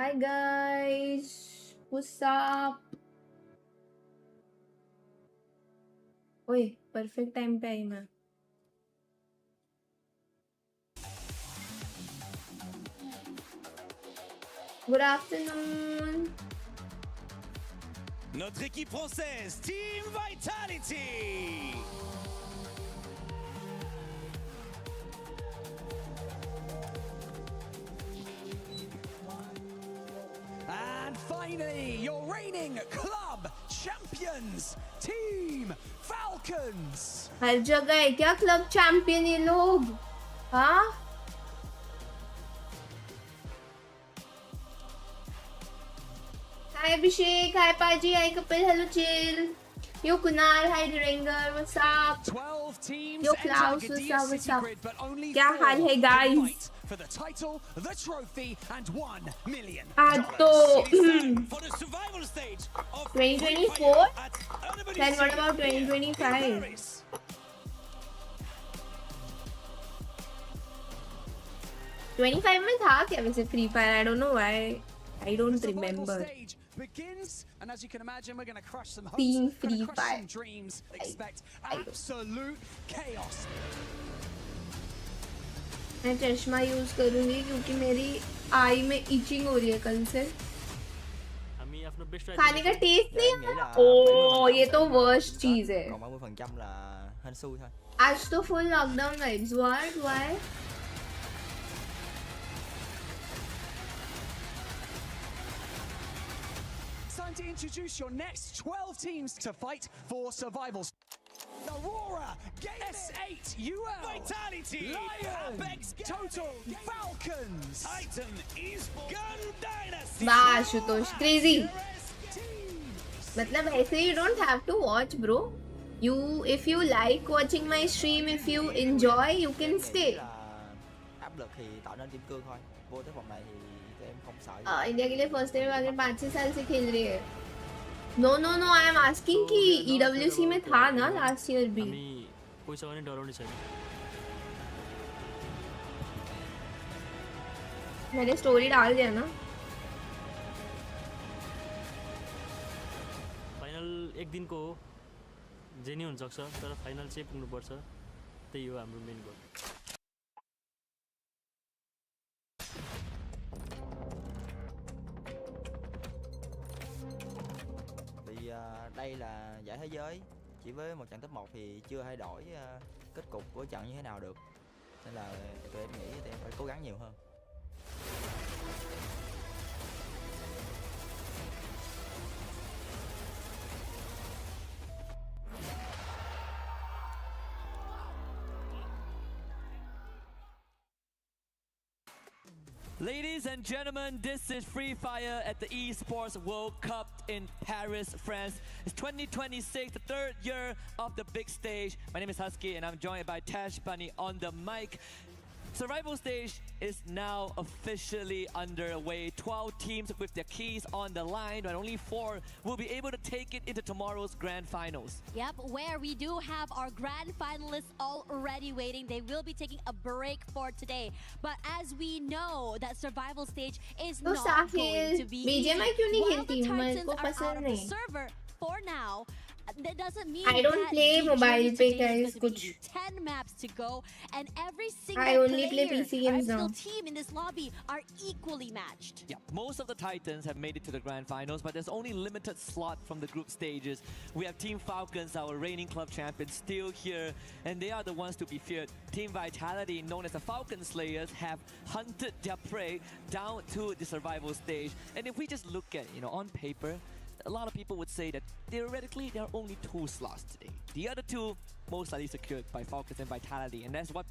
Hi guys, what's up? ओए perfect time पे आई मैं. Good afternoon. Notre équipe française, Team Vitality. And finally, your reigning club champions, Team Falcons. हर जगह है क्या club champion ये लोग? हाँ? Hi Abhishek, hi Paji, hi Kapil, hello Chill. Yo Kunal, hi Duringer, what's up? 12 teams. Yo Klaus, what's up? क्या हाल है guys? For the title, the trophy, and $1 million. तो For the survival stage of 2024? Then what about 2025? 25 में था क्या वैसे Free Fire? I don't know why. I don't remember. Begins, and as you can imagine, we're going to crush some hopes, Team gonna Free crush Fire. some dreams. Expect absolute chaos. मैं चश्मा use करूंगी क्योंकि मेरी आई में etching हो रही है कल से. खाने का टेस्ट नहीं है. ओ ये तो वर्स्ट चीज है. आज तो full lockdown vibes. What why? Time to introduce your next 12 teams to fight for survival. Aurora, S8, UL, Vitality, Lions, Apex, Total, Falcons, Titan, Esports, Gun Dynasty. वाह आशुतोष crazy. मतलब ऐसे you don't have to watch bro. If you like watching my stream, if you enjoy, you can stay. áp lực thì tạo nên kim cương thôi. Vô tới vòng này thì tụi em không sợ. India के लिए first time आगे 5-6 साल से खेल रही है. No I am asking कि EWC में था ना लास्ट ईयर भी. पैसाले डराउने छैन. मैंने स्टोरी डाल दिया ना. फाइनल एक दिनको हो, जे नि हुन सक्छ, तर फाइनल चाहिँ पुग्नु पर्छ. त्यही हो हाम्रो main goal. Đây là giải thế giới, chỉ với một trận top 1 thì chưa thay đổi kết cục của trận như thế nào được, nên là tụi em nghĩ tụi em phải cố gắng nhiều hơn. Ladies and gentlemen, this is Free Fire at the Esports World Cup in Paris, France. It's 2026, the third year of the big stage. My name is Husky and I'm joined by Tash Bunny on the mic. Survival stage is now officially underway. 12 teams with their keys on the line, but only 4 will be able to take it into tomorrow's grand finals. Yep, where we do have our grand finalists already waiting. They will be taking a break for today. But as we know, that survival stage is not going to be easy. While the Titans are out of the server for now, that doesn't mean I don't play mobile पे guys कुछ. 10 maps to go, and every single I only play player, PC games every now. single team in this lobby are equally matched. Yeah, most of the Titans have made it to the grand finals, but there's only limited slot from the group stages. We have Team Falcons, our reigning club champions, still here, and they are the ones to be feared. Team Vitality, known as the Falcon Slayers, have hunted their prey down to the survival stage. And if we just look at, on paper, a lot of people would say that theoretically there are only 2 slots today. The other 2 most likely secured by Falcons and Vitality, and that's what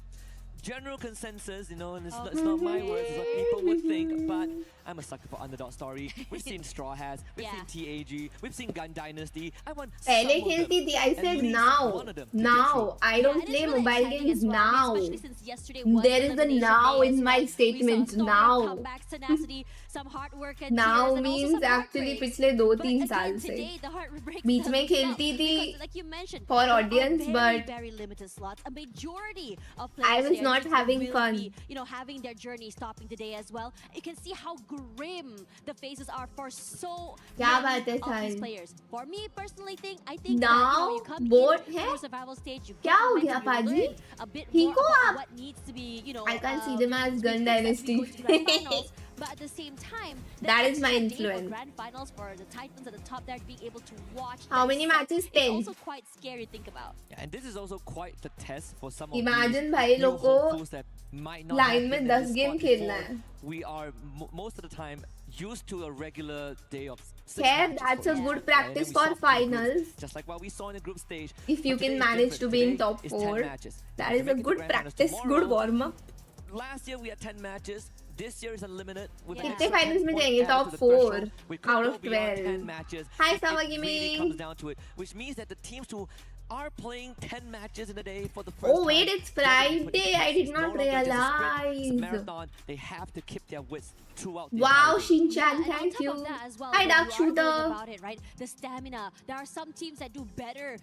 general consensus, and it's not my words, it's what people would think, but I'm a sucker for underdog story. We've seen Straw Hats, we've seen TAG, we've seen Gun Dynasty. I want पहले खेलती थी. I said now. I don't play mobile games now. There is a now in my statement. Now. Now means actually पिछले 2-3 साल से. बीच में खेलती थी for audience, but I was not having will fun. Be, having their journey stopping today as well. You can see how grim the faces are for so many of these players. For me personally, I think now that, you come boat into survival stage, you क्या हो get गया momentum, you पाजी? learn a bit ठीक more हो about आप? what needs to be, I can't see them as Gun Dynasty. But at the same time, that is my extra day influence. for grand finals for the Titans at the top there, being able to watch. How many matches? 10. It's also quite scary to think about. Yeah, and this is also quite the test for some Imagine of भाई these लोग को hopefuls that might not line have में been in 10 this game spot खेलना before. है. We are most of the time used to a regular day of 6 Fair, matches that's for a each good group, practice right? for And then we saw two finals. groups, just like what we saw in the group stage. If you But can today is manage to different. be in Today top is 4, 10 matches. that To is a make it to good grand finals practice, tomorrow, good warm up. Last year we had 10 matches. This year is unlimited. With Yeah. an कितने extra finals 10 में point जाएंगे? added Top to the 4 threshold. We could out go of beyond 12. 10 matches. Hi, It really Savagimi. comes down to it, which means that the teams who are playing 10 matches in a day for the first Oh wait, time, it's they're gonna be Friday. putting I did it's not no longer just a sprint, it's a realize. marathon. They have to keep their wits throughout the Wow, entire day. Shinchan, Yeah, and on thank top you. of that as well, Hi, when Dark you are Shooter. going about it, right? The stamina. There are some teams that do better,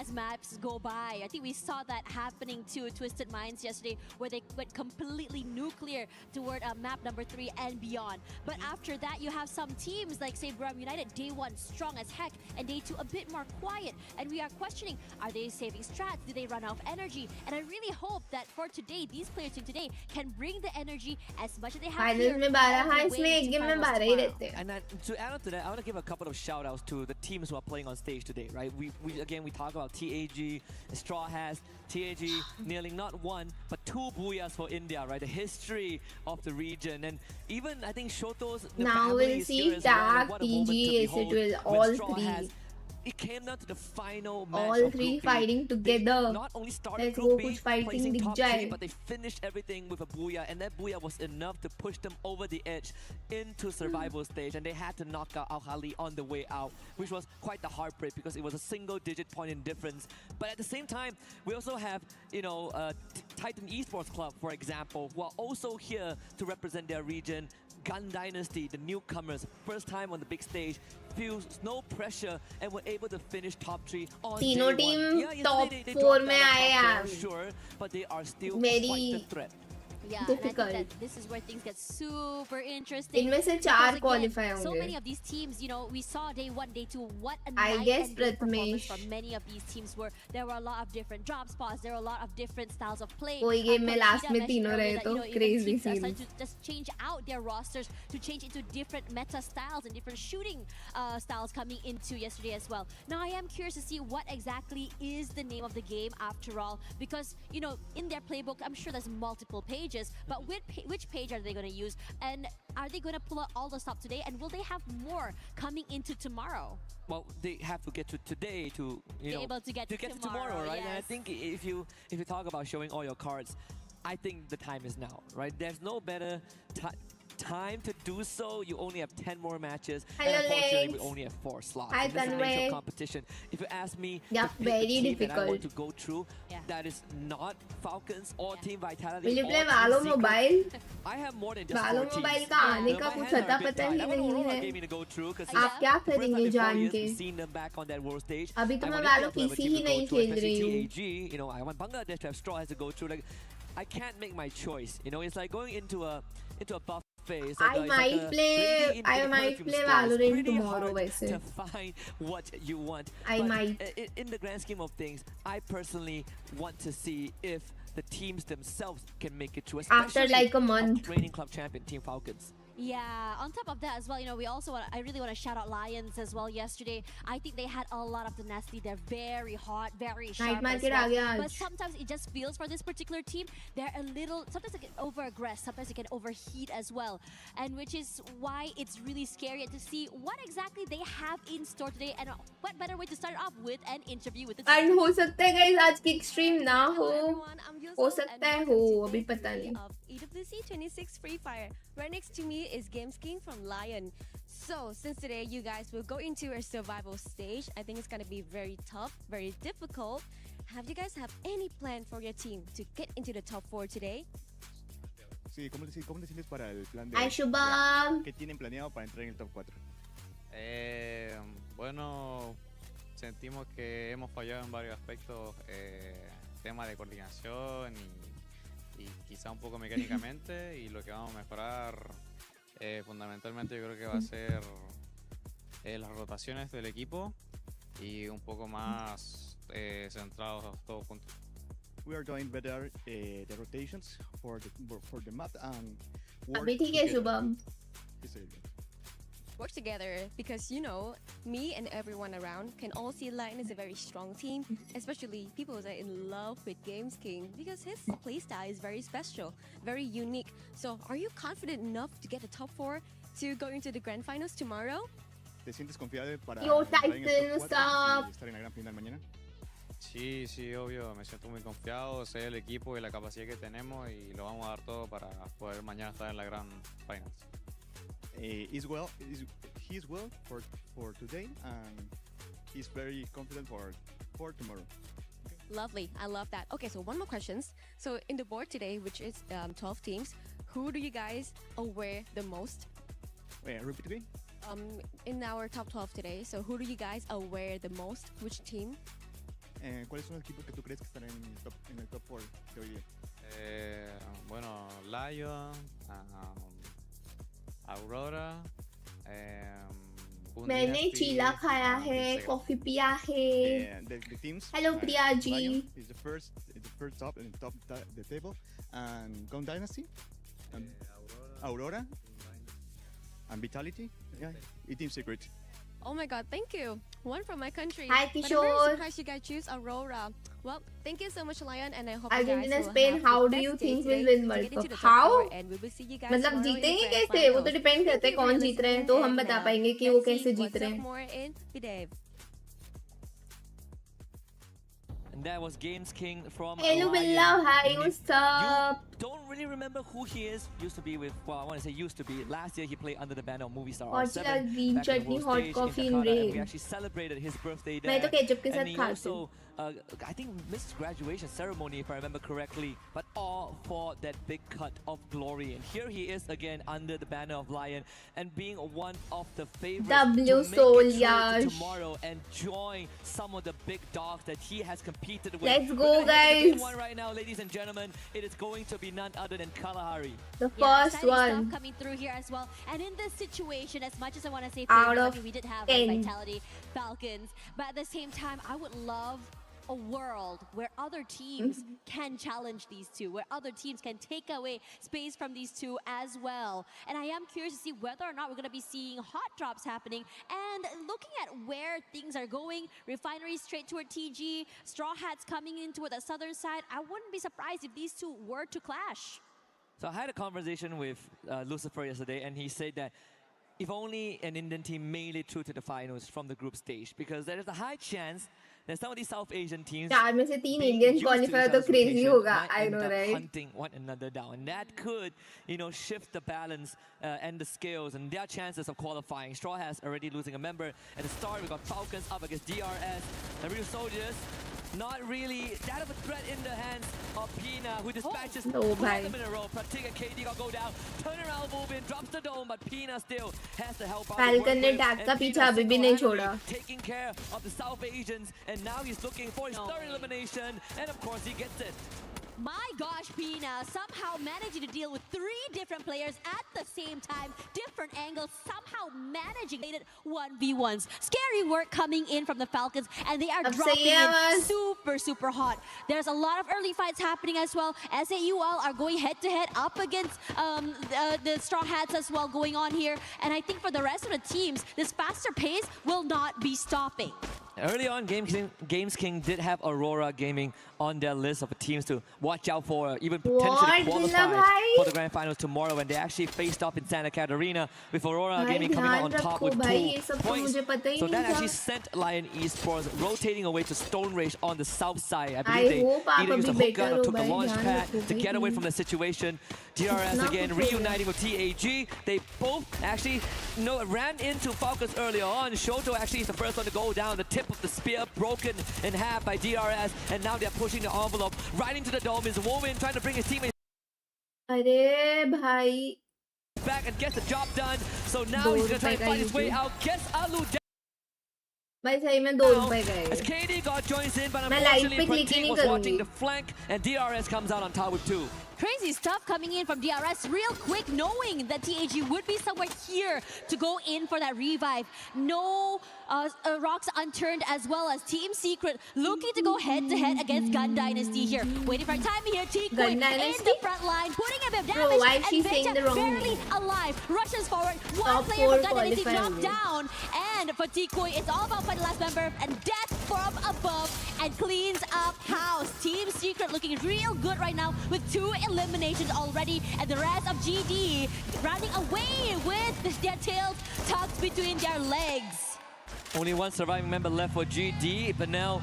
as maps go by. I think we saw that happening to Twisted Minds yesterday, where they went completely nuclear toward map number 3 and beyond. But after that, you have some teams like, say, Brum United, day 1 strong as heck, and day 2 a bit more quiet. And we are questioning, are they saving strats? Do they run out of energy? And I really hope that for today, these players today can bring the energy as much as they have Finals here में 12 all हाँ the इसमें way एक to game में finals 12 ही tomorrow. रहते हैं. And then to add on to that, I want to give a couple of shout outs to the teams who are playing on stage today, right? We talk about TAG, Straw has, TAG nailing not 1, but 2 booyahs for India, right? The history of the region. And even I think Shoto's the Now family we'll is see here as well, and Tag, what a moment to TG, behold it will when all Straw 3. has. It came down to the final match All of 3 Group B. fighting They together. not only started Let's Group go B कुछ fighting placing दिख top जाए. 3, but they finished everything with a booyah, and that booyah was enough to push them over the edge into survival stage, and they had to knock out Al-Khali on the way out, which was quite the heartbreak because it was a single-digit point in difference. But at the same time, we also have, Titan Esports Club, for example, who are also here to represent their region. Gun Dynasty, the newcomers, first time on the big stage, feels no pressure and were able to finish top 3 on day तीनों 1. team Yeah, top yesterday they 4 dropped में out of आए top हैं. 4, sure, but they are still Very quite the threat. Yeah, difficult. and I think that this is where things get super interesting. इनमें से Because 4 again, qualify so होंगे. many of these teams, we saw day 1, day 2, what a I night guess and day performance Prathamesh. from many of these teams were. There were a lot of different drop spots. There were a lot of different styles of play. कोई game में Coach last Ida में mentioned तीनों earlier रहे that, तो even crazy teams are starting scenes. to just change out their rosters to change into different meta styles and different shooting styles coming into yesterday as well. Now I am curious to see what exactly is the name of the game after all, because in their playbook I'm sure there's multiple pages, but which page are they going to use, and are they going to pull out all the stuff today, and will they have more coming into tomorrow? Well, they have to get to today to Be able to get to tomorrow, right? And I yes. think if you talk about showing all your cards, I think the time is now, right? There's no better time to do so. You only have 10 more matches. Hello, and unfortunately, Lex. we only have 4 slots. Hi, And this is the nature Tanway. of competition. If you ask me, Yeah, to pick the very team that I want to difficult. go through, Yeah. that is not Falcons or Team Vitality. Will you or play Team Valo Secret. Mobile? I have more than just Valo 4 Mobile teams. का आने का My कुछ hands are अता a bit पता tied. He I want नहीं Aurora है. gave me to go through, 'cause आप क्या first time करेंगे in 4 जान years के? we've seen them back on that world stage. अभी तो I मैं want Valo India to have a PC team he to go नहीं through, खेल especially रही हूँ. TAG. I want Bangladesh to have Straw has to go through. Like, I can't make my choice. It's like going into a buffet. It's like I might play Valorant pretty tomorrow hard वैसे. to find what you want. I But might. in the grand scheme of things, I personally want to see if the teams themselves can make it through, After especially like a month. reigning club champion Team Falcons. Yeah, on top of that as well, we also I really want to shout out Lions as well yesterday. I think they had a lot of tenacity. They're very hot, very sharp as market well. आ गया But आज. sometimes it just feels for this particular team, they're a little, sometimes they get over-aggressed, sometimes they can overheat as well. And which is why it's really scary to see what exactly they have in store today, and what better way to start off with an interview with the team. And हो सकता है guys आज की stream ना हो. Hello everyone, I'm Yusuf हो and सकता है welcome हो, to अभी day पता 3 नहीं. of EWC 26 Free Fire. Right next to me is Games King from Lion. So since today you guys will go into a survival stage, I think it's gonna be very tough, very difficult. Have you guys have any plan for your team to get into the top 4 today? Sí, ¿cómo te sientes para el plan de Hi Shubham. que tienen planeado para entrar en el top 4? Bueno, sentimos que hemos fallado en varios aspectos, tema de coordinación y quizá un poco mecánicamente y lo que vamos a mejorar fundamentalmente yo creo que va a ser las rotaciones del equipo y un poco más centrados todos juntos. We are doing better the rotations for the map and अभी ठीक है Shubham. Work together because you know me and everyone around can all see Lion is a very strong team, especially people that are in love with Games King because his playstyle is very special, very unique. So are you confident enough to get the top 4 to go into the grand finals tomorrow? ¿Te sientes confiado para Yo, entrar en el Tyson, top 4 stop. y estar en la gran final mañana? Sí, sí, obvio, me siento muy confiado, sé el equipo y la capacidad que tenemos y lo vamos a dar todo para poder mañana estar en la gran finals. He is well for today and he's very confident for tomorrow. Lovely, I love that. Okay, so one more questions. So in the board today, which is 12 teams, who do you guys aware the most? Repeat again. In our top 12 today, so who do you guys aware the most? Which team? ¿Cuáles son los equipos que tú crees que están en el top 4 de hoy día? Bueno, Lion, Aurora, मैंने चीला खाया है, coffee पिया है. The teams. Hello Priya ji. Lion is the first top in the table, and Gone Dynasty, and Aurora, and Vitality. Yeah, Team Secret. Oh my god, thank you. One from my country. Hi, But I'm Kishore. very surprised you guys choose Aurora. Well, thank you so much, Lion, and I hope you guys Argentina, will Spain, have how the do you best day think we'll today win to World get into Cup? the top How? 4, and we will see you guys मतलब tomorrow in the जीतेंगे grand कैसे? वो finals. तो depend करता है Thank you कौन for जीत रहे हैं, listening, तो हम and बता now पाएंगे कि वो let's see कैसे जीत what's रहे up हैं. more in Videv. And that was Games King from Hello Lion. Billah, hi, And if what's up? You don't really remember who he is. Used to be with, well, I want to say used to be. Last year he played under the banner of Movie Star Hot R7 chocolate, green back on the chutney, world hot stage in coffee in Jakarta, and we rain. actually celebrated his birthday मैं there. तो ketchup के And साथ he खाती हूँ. also, I think, missed his graduation ceremony, if I remember correctly, but all for that big cut of glory. And here he is again under the banner of Lion and being one of the favorites W to make Soul it through to Yash. tomorrow and join some of the big dogs that he has competed with. Let's We're go, gonna head to the big guys. one right now, ladies and gentlemen. It is going to be none other than Kalahari. The Yeah, first exciting one. stuff coming through here as well. And in this situation, as much as I want to say Out favorites, I of mean, we did have 10. Vitality, Falcons, but at the same time, I would love a world where other teams can challenge these two, where other teams can take away space from these two as well. And I am curious to see whether or not we're going to be seeing hot drops happening. And looking at where things are going, Refinery straight toward TG, Straw Hats coming in toward the southern side, I wouldn't be surprised if these two were to clash. So I had a conversation with Lucifer yesterday, and he said that if only an Indian team made it through to the finals from the group stage, because there is a high chance that some of these South Asian teams 4 में से 3 being Indian used to each qualifier तो other's crazy rotation होगा. might I end know, up right? hunting one another down, and that could, you know, shift the balance and the scales and their chances of qualifying. Straw has already losing a member at the start. We got Falcons up against DRS, and Real Soldiers. Not really that of a threat in the hands of Pina, who dispatches No, two of bhai. them in a row. Pratik and KD got go down. Turn around, move in, drops the dome, but Pina still has to help out. to Falcon work ने with, tag and का Pina पीछा अभी भी नहीं single-handedly छोड़ा. taking care of the South Asians, and now he's looking for his third elimination, and of course he gets it. My gosh, Pina, somehow managing to deal with 3 different players at the same time, different angles, somehow managing it 1v1s. Scary work coming in from the Falcons, and they are Ab dropping Sayas. in super, super hot. There's a lot of early fights happening as well. SAUL are going head-to-head up against the Straw Hats as well going on here. And I think for the rest of the teams, this faster pace will not be stopping. Early on, Games King did have Aurora Gaming on their list of teams to watch out for, even potentially What, qualify bhai? for the grand finals tomorrow when they actually faced up in Santa Catarina with Aurora भाई Gaming coming out on ध्यान top रखो with भाई, 2 ये सब तो points. मुझे पता ही So नहीं that था. actually sent Lion Esports rotating away to Stone Rage on the south side. I I believe they hope आप either used a अभी hook gun better or हो took the भाई, launch ध्यान pad रखो to भाई, get away please. from the situation. DRS इतना again कुछ हो गया. reuniting with TAG. They both actually ran into Falcons earlier on. Shoto actually is the first one to go down. The tip of the spear broken in half by DRS, and now they're pushing the envelope right into the dome. Is Woven trying to bring his teammates अरे भाई back and gets the job done. So now दो he's gonna try रुपए and का fight his way YouTube. out. Gets Alu down. भाई सही में 2 रुपए As गए. KD got joins in, but मैं live unfortunately पे click ही Pratik नहीं was watching करूंगी. the flank, and DRS comes out on top with 2. Crazy stuff coming in from DRS real quick, knowing that TAG would be somewhere here to go in for that revive. No rocks unturned, as well as Team Secret looking to go head-to-head against Gun Dynasty here. Waiting for time here, T-Quid in the front line, putting a bit of damage. Why is she saying the wrong barely name? alive, rushes forward. One player from Gun Dynasty knocked down. And for T-Quid, it's all about finding the last member and death from above and cleans up house. Team Secret looking real good right now with 2 eliminations already, and the rest of GD running away with their tails tucked between their legs. Only one surviving member left for GD, but now,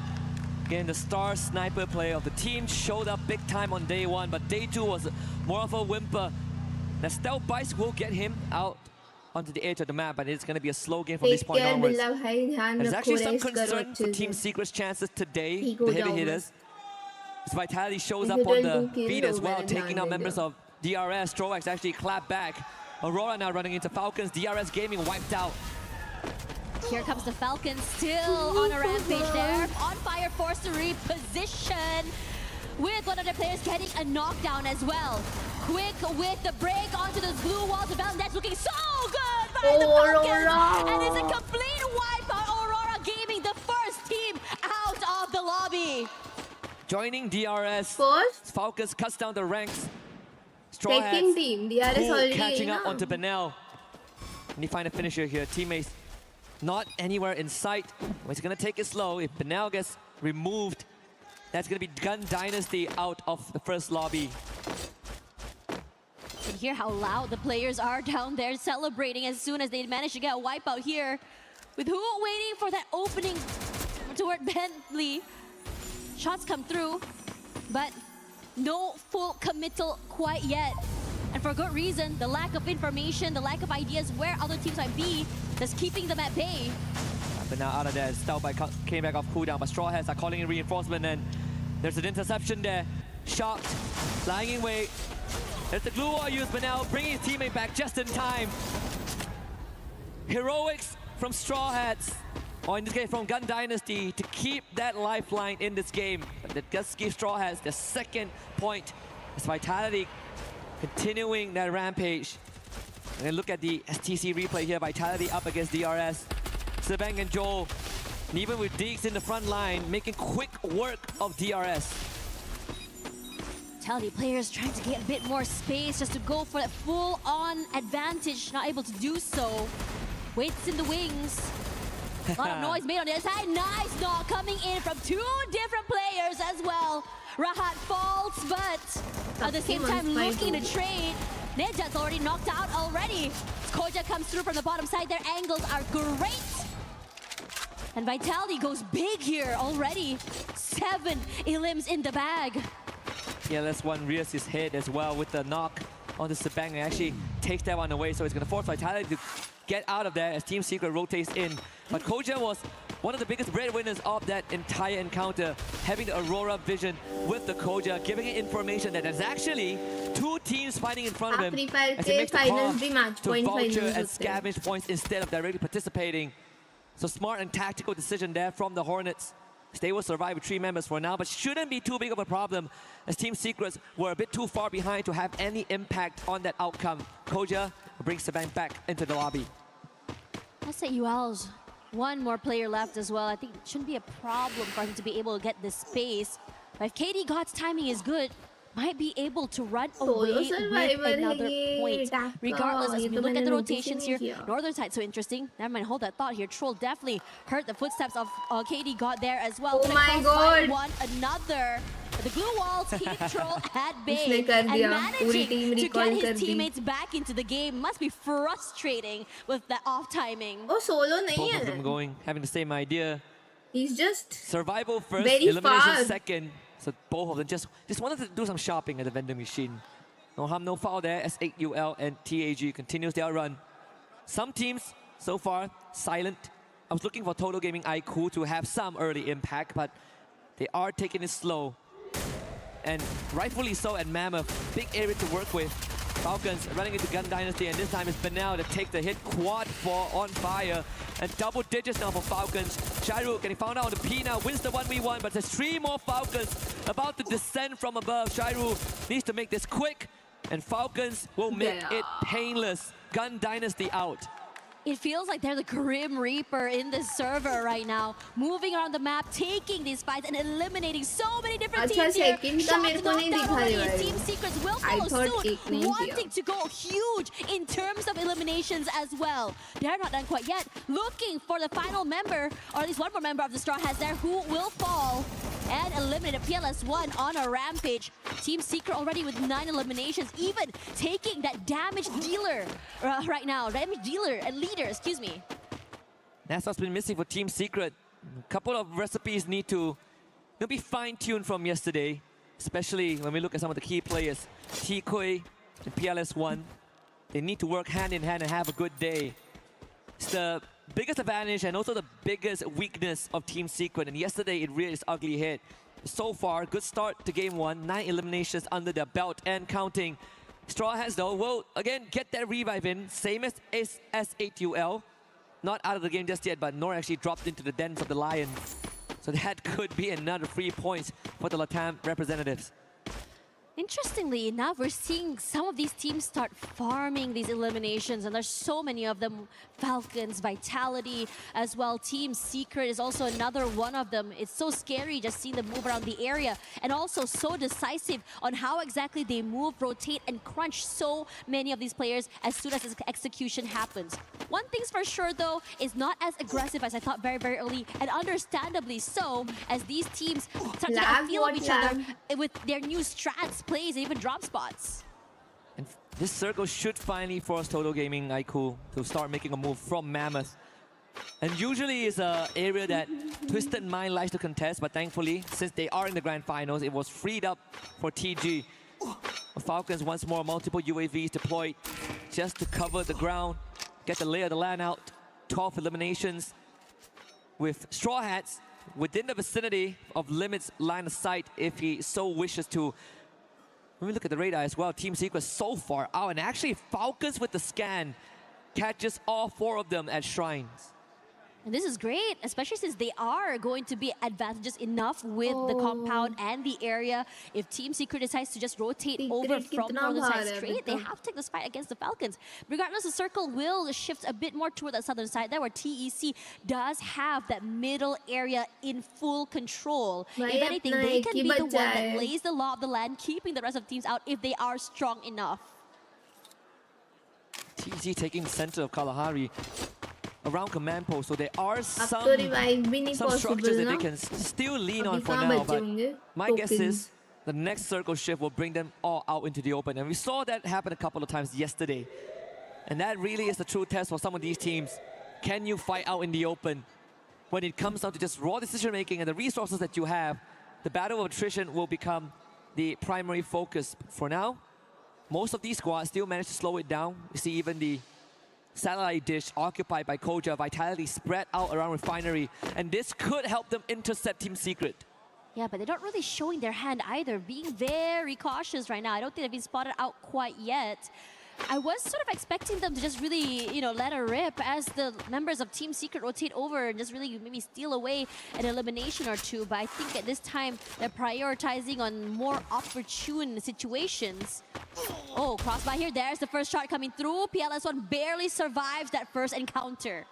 again, the star sniper player of the team showed up big time on day 1, but day 2 was more of a whimper. The stealth bites will get him out onto the edge of the map, but it's going to be a slow game from this point onwards. There's actually some concern for Team Secret's chances today, the heavy hitters. His Vitality shows up on the feed as well, taking out members of DRS. Stroax actually clapped back. Aurora now running into Falcons. DRS Gaming wiped out. Here comes the Falcons, still on a rampage there. On fire, forced to reposition, with one of their players getting a knockdown as well. Quick with the break onto those blue walls. The Valentine looking so good by the Falcons. And it's a complete wipeout. Aurora Gaming, the first team out of the lobby. Joining DRS, Falcons cuts down the ranks. Straw Second team, DRS already catching up onto Benel. And you find a finisher here. Teammates not anywhere in sight. He's going to take it slow. If Benel gets removed, that's going to be Gun Dynasty out of the first lobby. You can hear how loud the players are down there celebrating as soon as they manage to get a wipeout here. With who waiting for that opening toward Bentley. Shots come through, but no full committal quite yet. And for good reason, the lack of information, the lack of ideas where other teams might be, that's keeping them at bay. But now out of there, Stealth Bite came back off cooldown, but Straw Hats are calling in reinforcement, and there's an interception there. Shocked, lying in wait. There's the glue wall used, but now bringing his teammate back just in time. Heroics from Straw Hats, or in this case from Gun Dynasty, to keep that lifeline in this game. But that does give Straw Hats the second point. As Vitality continuing that rampage. And then look at the STC replay here. Vitality up against DRS. Sebang and Joel, and even with Deeks in the front line, making quick work of DRS. Vitality players trying to get a bit more space just to go for that full-on advantage. Not able to do so. Waits in the wings. A lot of noise made on the other side. Nice knock coming in from 2 different players as well. Rahat falls, but at the same time looking to trade. Ninja's already knocked out already. Koja comes through from the bottom side. Their angles are great. And Vitality goes big here already. 7 elims in the bag. Yeah, that's one rears his head as well with the knock on the Sebang, and actually takes that one away. So it's going to force Vitality to get out of there as Team Secret rotates in. But Koja was one of the biggest breadwinners of that entire encounter, having the Aurora vision with the Koja, giving it information that there's actually 2 teams fighting in front of him as he makes the call to vulture and scavenge points instead of directly participating. So smart and tactical decision there from the Hornets. They will survive with 3 members for now, but shouldn't be too big of a problem as Team Secrets were a bit too far behind to have any impact on that outcome. Koja brings Sebang back into the lobby. I say UL's one more player left as well. I think it shouldn't be a problem for him to be able to get this space. But if KD God's timing is good, might be able to run away with another point. Regardless, as we look at the rotations here, Northern side so interesting. Never mind, hold that thought here. Troll definitely heard the footsteps of KD God there as well. Oh my god! One another. The glue walls keep Troll at bay and managing to get his teammates back into the game. Must be frustrating with that off timing. Oh, solo nahi Both hai. of them going, having the same idea. He's just survival first, very elimination fast. second. So both of them just wanted to do some shopping at the vending machine. No harm, no foul there. S8UL and TAG continues their run. Some teams so far silent. I was looking for Total Gaming IQ to have some early impact, but they are taking it slow. And rightfully so at Mammoth. Big area to work with. Falcons running into Gun Dynasty, and this time it's Benel that takes the hit. Quad 4 on fire, and double digits now for Falcons. Shairu getting found out on the P now, wins the 1v1, but there's 3 more Falcons about to descend from above. Shairu needs to make this quick, and Falcons will make it painless. Gun Dynasty out. It feels like they're the Grim Reaper in this server right now, moving around the map, taking these fights and eliminating so many different teams here. Shots knocked out already, and Team Secrets will follow soon, wanting to go huge in terms of eliminations as well. They're not done quite yet, looking for the final member, or at least one more member of the Straw Hats there, who will fall and eliminate a PLS1 on a rampage. Team Secret already with 9 eliminations, even taking that damage dealer right now. Damage dealer and leader, excuse me. That's what's been missing for Team Secret. A couple of recipes need to be fine-tuned from yesterday, especially when we look at some of the key players. T-Kui and PLS1, they need to work hand in hand and have a good day. It's the biggest advantage and also the biggest weakness of Team Secret, and yesterday it really is ugly hit. So far, good start to game 1, 9 eliminations under their belt and counting. Straw Hats though will again get that revive in, same as S8UL. Not out of the game just yet, but Nor actually dropped into the dens of the Lion. So that could be another 3 points for the LATAM representatives. Interestingly enough, we're seeing some of these teams start farming these eliminations, and there's so many of them. Falcons, Vitality as well. Team Secret is also another one of them. It's so scary just seeing them move around the area, and also so decisive on how exactly they move, rotate, and crunch so many of these players as soon as this execution happens. One thing's for sure though, is not as aggressive as I thought very, very early, and understandably so, as these teams start to get a feel of each other with their new strats, plays, and even drop spots. And this circle should finally force Total Gaming Aiku to start making a move from Mammoth. And usually it's an area that Twisted Mind likes to contest, but thankfully, since they are in the grand finals, it was freed up for TG. Falcons once more, multiple UAVs deployed just to cover the ground, get the lay of the land out. 12 eliminations with Straw Hats within the vicinity of Limit's line of sight if he so wishes to. When we look at the radar as well, Team Secret so far out, and actually Falcons with the scan catches all 4 of them at shrines. And this is great, especially since they are going to be advantageous enough with the compound and the area. If Team Secret decides to just rotate over from the northern side straight, they have to take this fight against the Falcons. Regardless, the circle will shift a bit more toward the southern side there, where TEC does have that middle area in full control. If anything, they can be the one that lays the law of the land, keeping the rest of teams out if they are strong enough. TEC taking the center of Kalahari around command post, so there are some structures that they can still lean on for now, but my guess is the next circle shift will bring them all out into the open, and we saw that happen a couple of times yesterday. And that really is the true test for some of these teams. Can you fight out in the open? When it comes down to just raw decision making and the resources that you have, the battle of attrition will become the primary focus. For now, most of these squads still manage to slow it down. You see even the satellite dish occupied by Koja, Vitality spread out around Refinery, and this could help them intercept Team Secret. Yeah, but they're not really showing their hand either, being very cautious right now. I don't think they've been spotted out quite yet. I was sort of expecting them to just really, let her rip as the members of Team Secret rotate over and just really maybe steal away an elimination or 2. But I think at this time, they're prioritizing on more opportune situations. Oh, crossbar here. There's the first shot coming through. PLS1 barely survives that first encounter.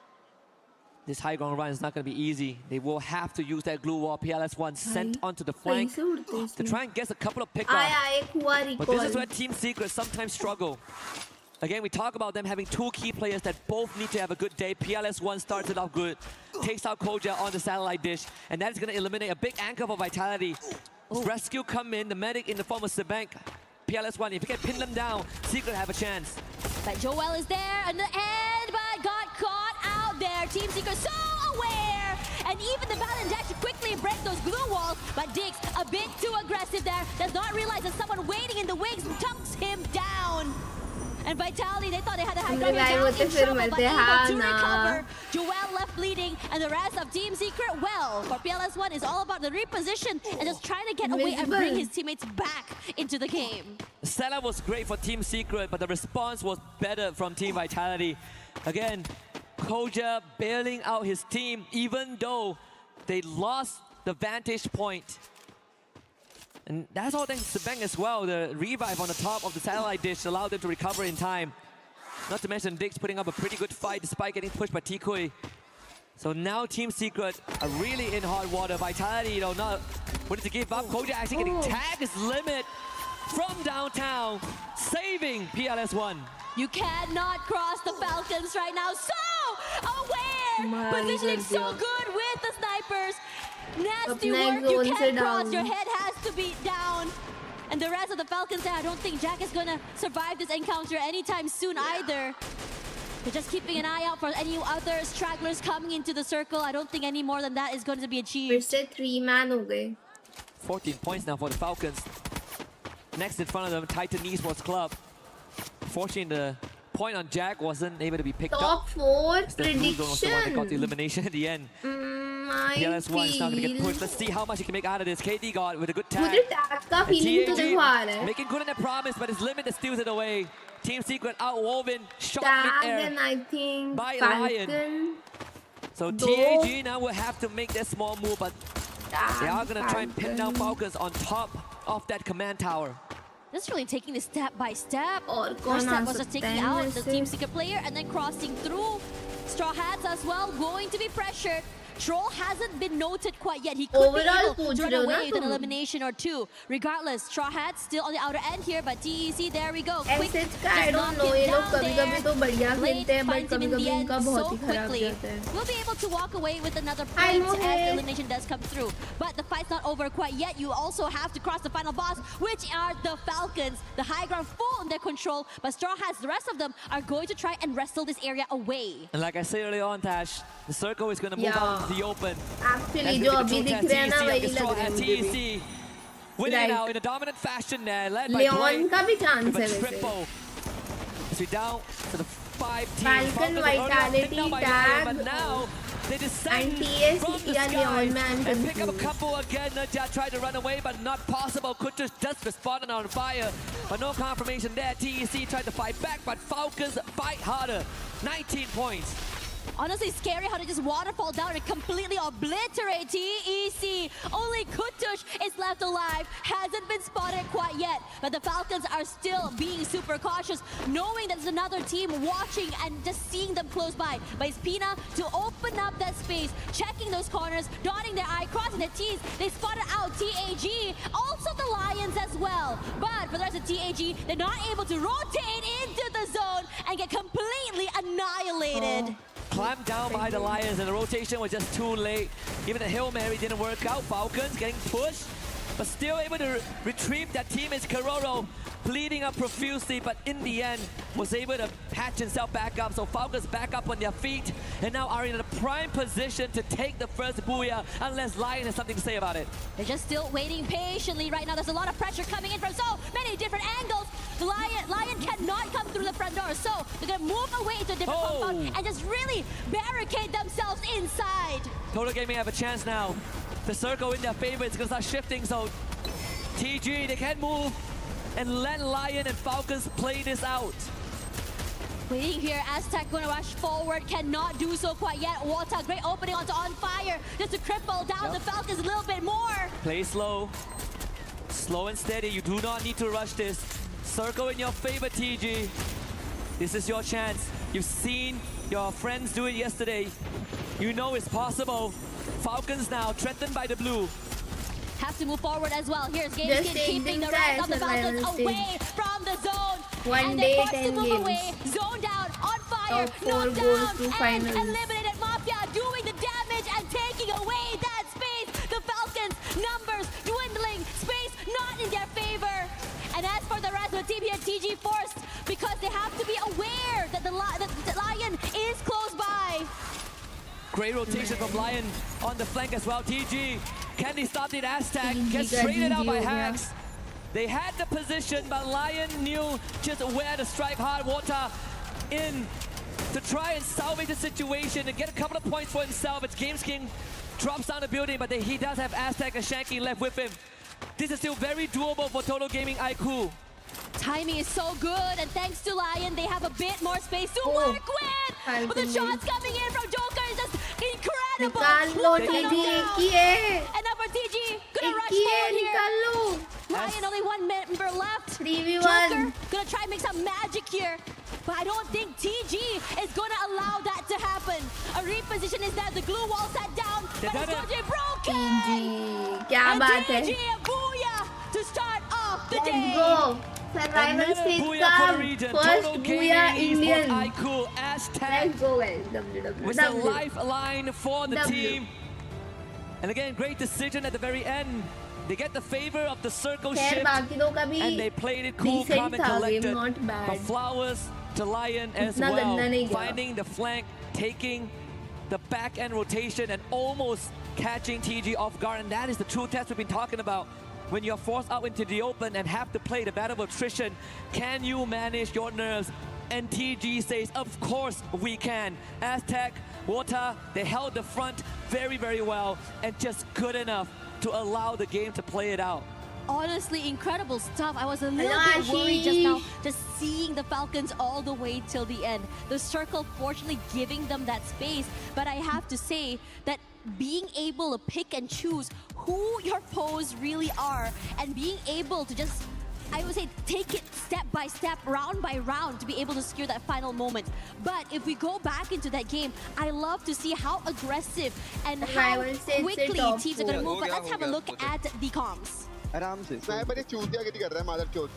This high ground run is not going to be easy. They will have to use that glue wall. PLS1 sent onto the flank to try and get a couple of pickoffs. But this is where Team Secret sometimes struggle. Again, we talk about them having 2 key players that both need to have a good day. PLS1 starts it off good, takes out Koja on the satellite dish, and that is going to eliminate a big anchor for Vitality. Rescue come in, the medic in the form of Sebank. PLS1, if you can pin them down, Secret have a chance. But Joel is there on the end, but got caught out there. Team Secret so aware, and even the Balan dash to quickly break those glue walls, but Dix a bit too aggressive there, does not realize that someone waiting in the wings chunks him down. And Vitality, they thought they had the high ground down in trouble, but able to recover. Joel left bleeding, and the rest of Team Secret, well, for PLS PLS1 is all about the reposition and just trying to get away and bring his teammates back into the game. Setup was great for Team Secret, but the response was better from Team Vitality. Again, Koja bailing out his team, even though they lost the vantage point. And that's all thanks to Bang as well. The revive on the top of the satellite dish allowed them to recover in time. Not to mention Dix putting up a pretty good fight despite getting pushed by Tikui. So now Team Secret are really in hot water. Vitality, you know, not willing to give up. Koja actually getting tagged his limit from downtown, saving PLS1. You cannot cross the Falcons right now. So aware! Positioning so good with the snipers. Nasty work, you can't cross. Your head has to be down. And the rest of the Falcons, I don't think Jack is gonna survive this encounter anytime soon either. They're just keeping an eye out for any other stragglers coming into the circle. I don't think any more than that is going to be achieved. First 3-man ho gaye. 14 points now for the Falcons. Next in front of them, Titan Esports Club. Fortunately, the point on Jack wasn't able to be picked up. Top 4 Still, prediction. was the one that got the elimination at the end. PLS1 is not going to get pushed. Let's see how much he can make out of this. KD got with a good tag. मुझे tag का feeling तो दिखवा रहा है. Making good on their promise, but his limit steals it away. Team Secret outwoven, shot Tag mid-air and I think by Falcon. Lion. So TAG now will have to make that small move, but they are going to try and pin down Falcons on top of that command tower. Just really taking this step by step. और First कौन step uh was just सकता taking है out वैसे? the Team Secret player and then crossing through. Straw Hats as well, going to be pressured. Troll hasn't been noted quite yet. He could Overall, be able to run away with an elimination or two. Regardless, Straw Hats still on the outer end here, but TEC, there we go. Quick, ऐसे का I don't know. ये लोग कभी-कभी तो बढ़िया खेलते हैं, but finds him in the कभी-कभी end इनका बहुत so ही खराब quickly. जाता है. We'll be able to walk away with another I point know as the it. elimination does come through. But the fight's not over quite yet. You also have to cross the final boss, which are the Falcons. The high ground full in their control, but Straw Hats, the rest of them, are going to try and wrestle this area away. And like I said earlier on, Tash, the circle is going to move out into the open. Actually, जो अभी दिख रहे हैं ना वही लग रहे हैं मुझे भी. Winning it out in a dominant fashion there, led by Leon का भी chance है वैसे. triple. As we down to the 5 teams. Falcon Vitality tag. But now they descend And TS from the या sky Leon में I'm and pick up a confused. couple again. Najat tried to run away, but not possible. Kutush just responded on fire, but no confirmation there. TEC tried to fight back, but Falcons fight harder. 19 points. Honestly, scary how they just waterfall down and completely obliterate TEC. Only Kutush is left alive. Hasn't been spotted quite yet. But the Falcons are still being super cautious, knowing that there's another team watching and just seeing them close by. But it's Pina to open up that space, checking those corners, dotting their I, crossing their T's. They spotted out TAG, also the Lions as well. But for the rest of TAG, they're not able to rotate into the zone and get completely annihilated. Climbed down by the Lions and the rotation was just too late. Even the Hail Mary didn't work out. Falcons getting pushed, but still able to retrieve that teammate Karoro, bleeding up profusely, but in the end was able to patch himself back up. So Falcons back up on their feet and now are in a prime position to take the first booyah, unless Lion has something to say about it. They're just still waiting patiently right now. There's a lot of pressure coming in from so many different angles. The Lion cannot come through the front door, so they're gonna move away to a different compound and just really barricade themselves inside. Total Gaming have a chance now. The circle in their favor is gonna start shifting, so TG, they can move and let Lion and Falcons play this out. Waiting here, Aztec gonna rush forward, cannot do so quite yet. Wata, great opening onto On Fire, just to cripple down the Falcons a little bit more. Play slow. Slow and steady, you do not need to rush this. Circle in your favor, TG. This is your chance. You've seen your friends do it yesterday. You know it's possible. Falcons now threatened by the blue. Have to move forward as well. Here's Gameskin keeping the rest of the Falcons away from the zone. One day, 10 to move games. away. Zone down, On Fire, Top 4 knocked goes down, to and finals. eliminated Mafia, doing the damage and taking away that space. The Falcons, numbers dwindling, space not in their favor. And as for the rest of the team here, TG forced, because they have to be aware that the Lion is close by. Great rotation from Lion on the flank as well. TG, can they stop the Aztec? Gets traded out by Hacks. They had the position, but Lion knew just where to strike hard. Water in to try and salvage the situation and get a couple of points for himself. It's Games King drops down the building, but he does have Aztec and Shanky left with him. This is still very doable for Total Gaming IQ. Timing is so good, and thanks to Lion, they have a bit more space to work with. But the shots coming in from Joker is just incredible. And now for TG, gonna rush forward here. Lion only one member left. 3v1. Joker gonna try and make some magic here. But I don't think TG is gonna allow that to happen. A reposition is there, the glue wall set down, but it's going to be broken. TG, क्या बात है? TG, booyah to start off the Let's day. go. Survival stage का first booyah Indian. Let's go guys. With a lifeline for the team. And again, great decision at the very end. They get the favor of the circle shift, and they played it cool, calm, and collected. But flowers to Lion as well, finding the flank, taking the back end rotation, and almost catching TG off guard. And that is the true test we've been talking about. When you're forced out into the open and have to play the battle of attrition, can you manage your nerves? And TG says, of course we can. Aztec, Wota, they held the front very, very well, and just good enough to allow the game to play it out. Honestly, incredible stuff. I was a little bit worried just now, just seeing the Falcons all the way till the end. The circle fortunately giving them that space, but I have to say that being able to pick and choose who your foes really are and being able to just, I would say, take it step by step, round by round to be able to secure that final moment. But if we go back into that game, I love to see how aggressive and how quickly teams are going to move. But let's have a look at the comms. आराम से sniper ये चूतिया गिरी कर रहा है मादर चोद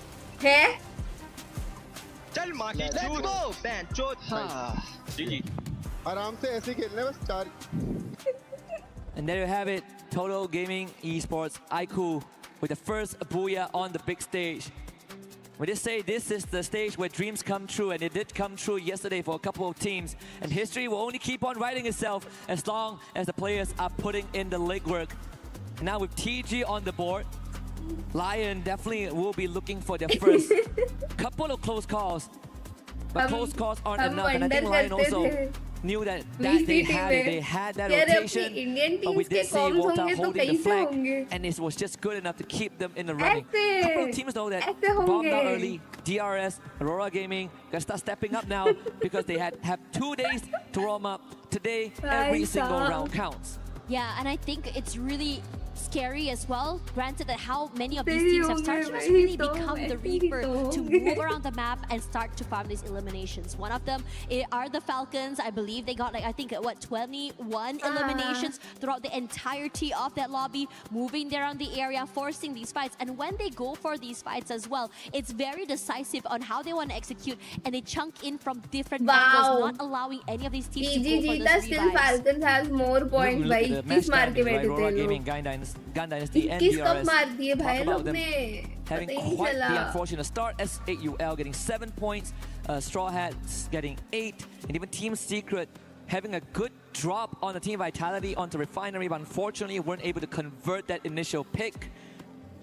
है चल मां की चूत बैन चोद हां जी आराम से ऐसे खेलने बस चार. And there you have it, Total Gaming Esports IQ with the first booyah on the big stage. We just say this is the stage where dreams come true, and it did come true yesterday for a couple of teams. And history will only keep on writing itself as long as the players are putting in the legwork. Now with TG on the board, Lion definitely will be looking for their first couple of close calls. But close calls aren't enough, and I think Lion also knew that they had that rotation, but we did see Wota holding the flag, and it was just good enough to keep them in the running. A couple of teams know that bombed out early. DRS, Aurora Gaming, gotta start stepping up now because they have 2 days to warm up. Today, every single round counts. Yeah, and I think it's really scary as well, granted that how many of these teams have started to really become the Reaper to move around the map and start to farm these eliminations. One of them are the Falcons. I believe they got, like, I think, what, 21 eliminations throughout the entirety of that lobby, moving around the area, forcing these fights. And when they go for these fights as well, it's very decisive on how they want to execute, and they chunk in from different angles, not allowing any of these teams to go for those still revives. Falcons has more points by this market. Aurora Gaming, Gun Dynasty and DRS talk about them having quite the unfortunate start. S8UL getting 7 points, Straw Hats getting 8, and even Team Secret having a good drop on the Team Vitality onto Refinery, but unfortunately weren't able to convert that initial pick.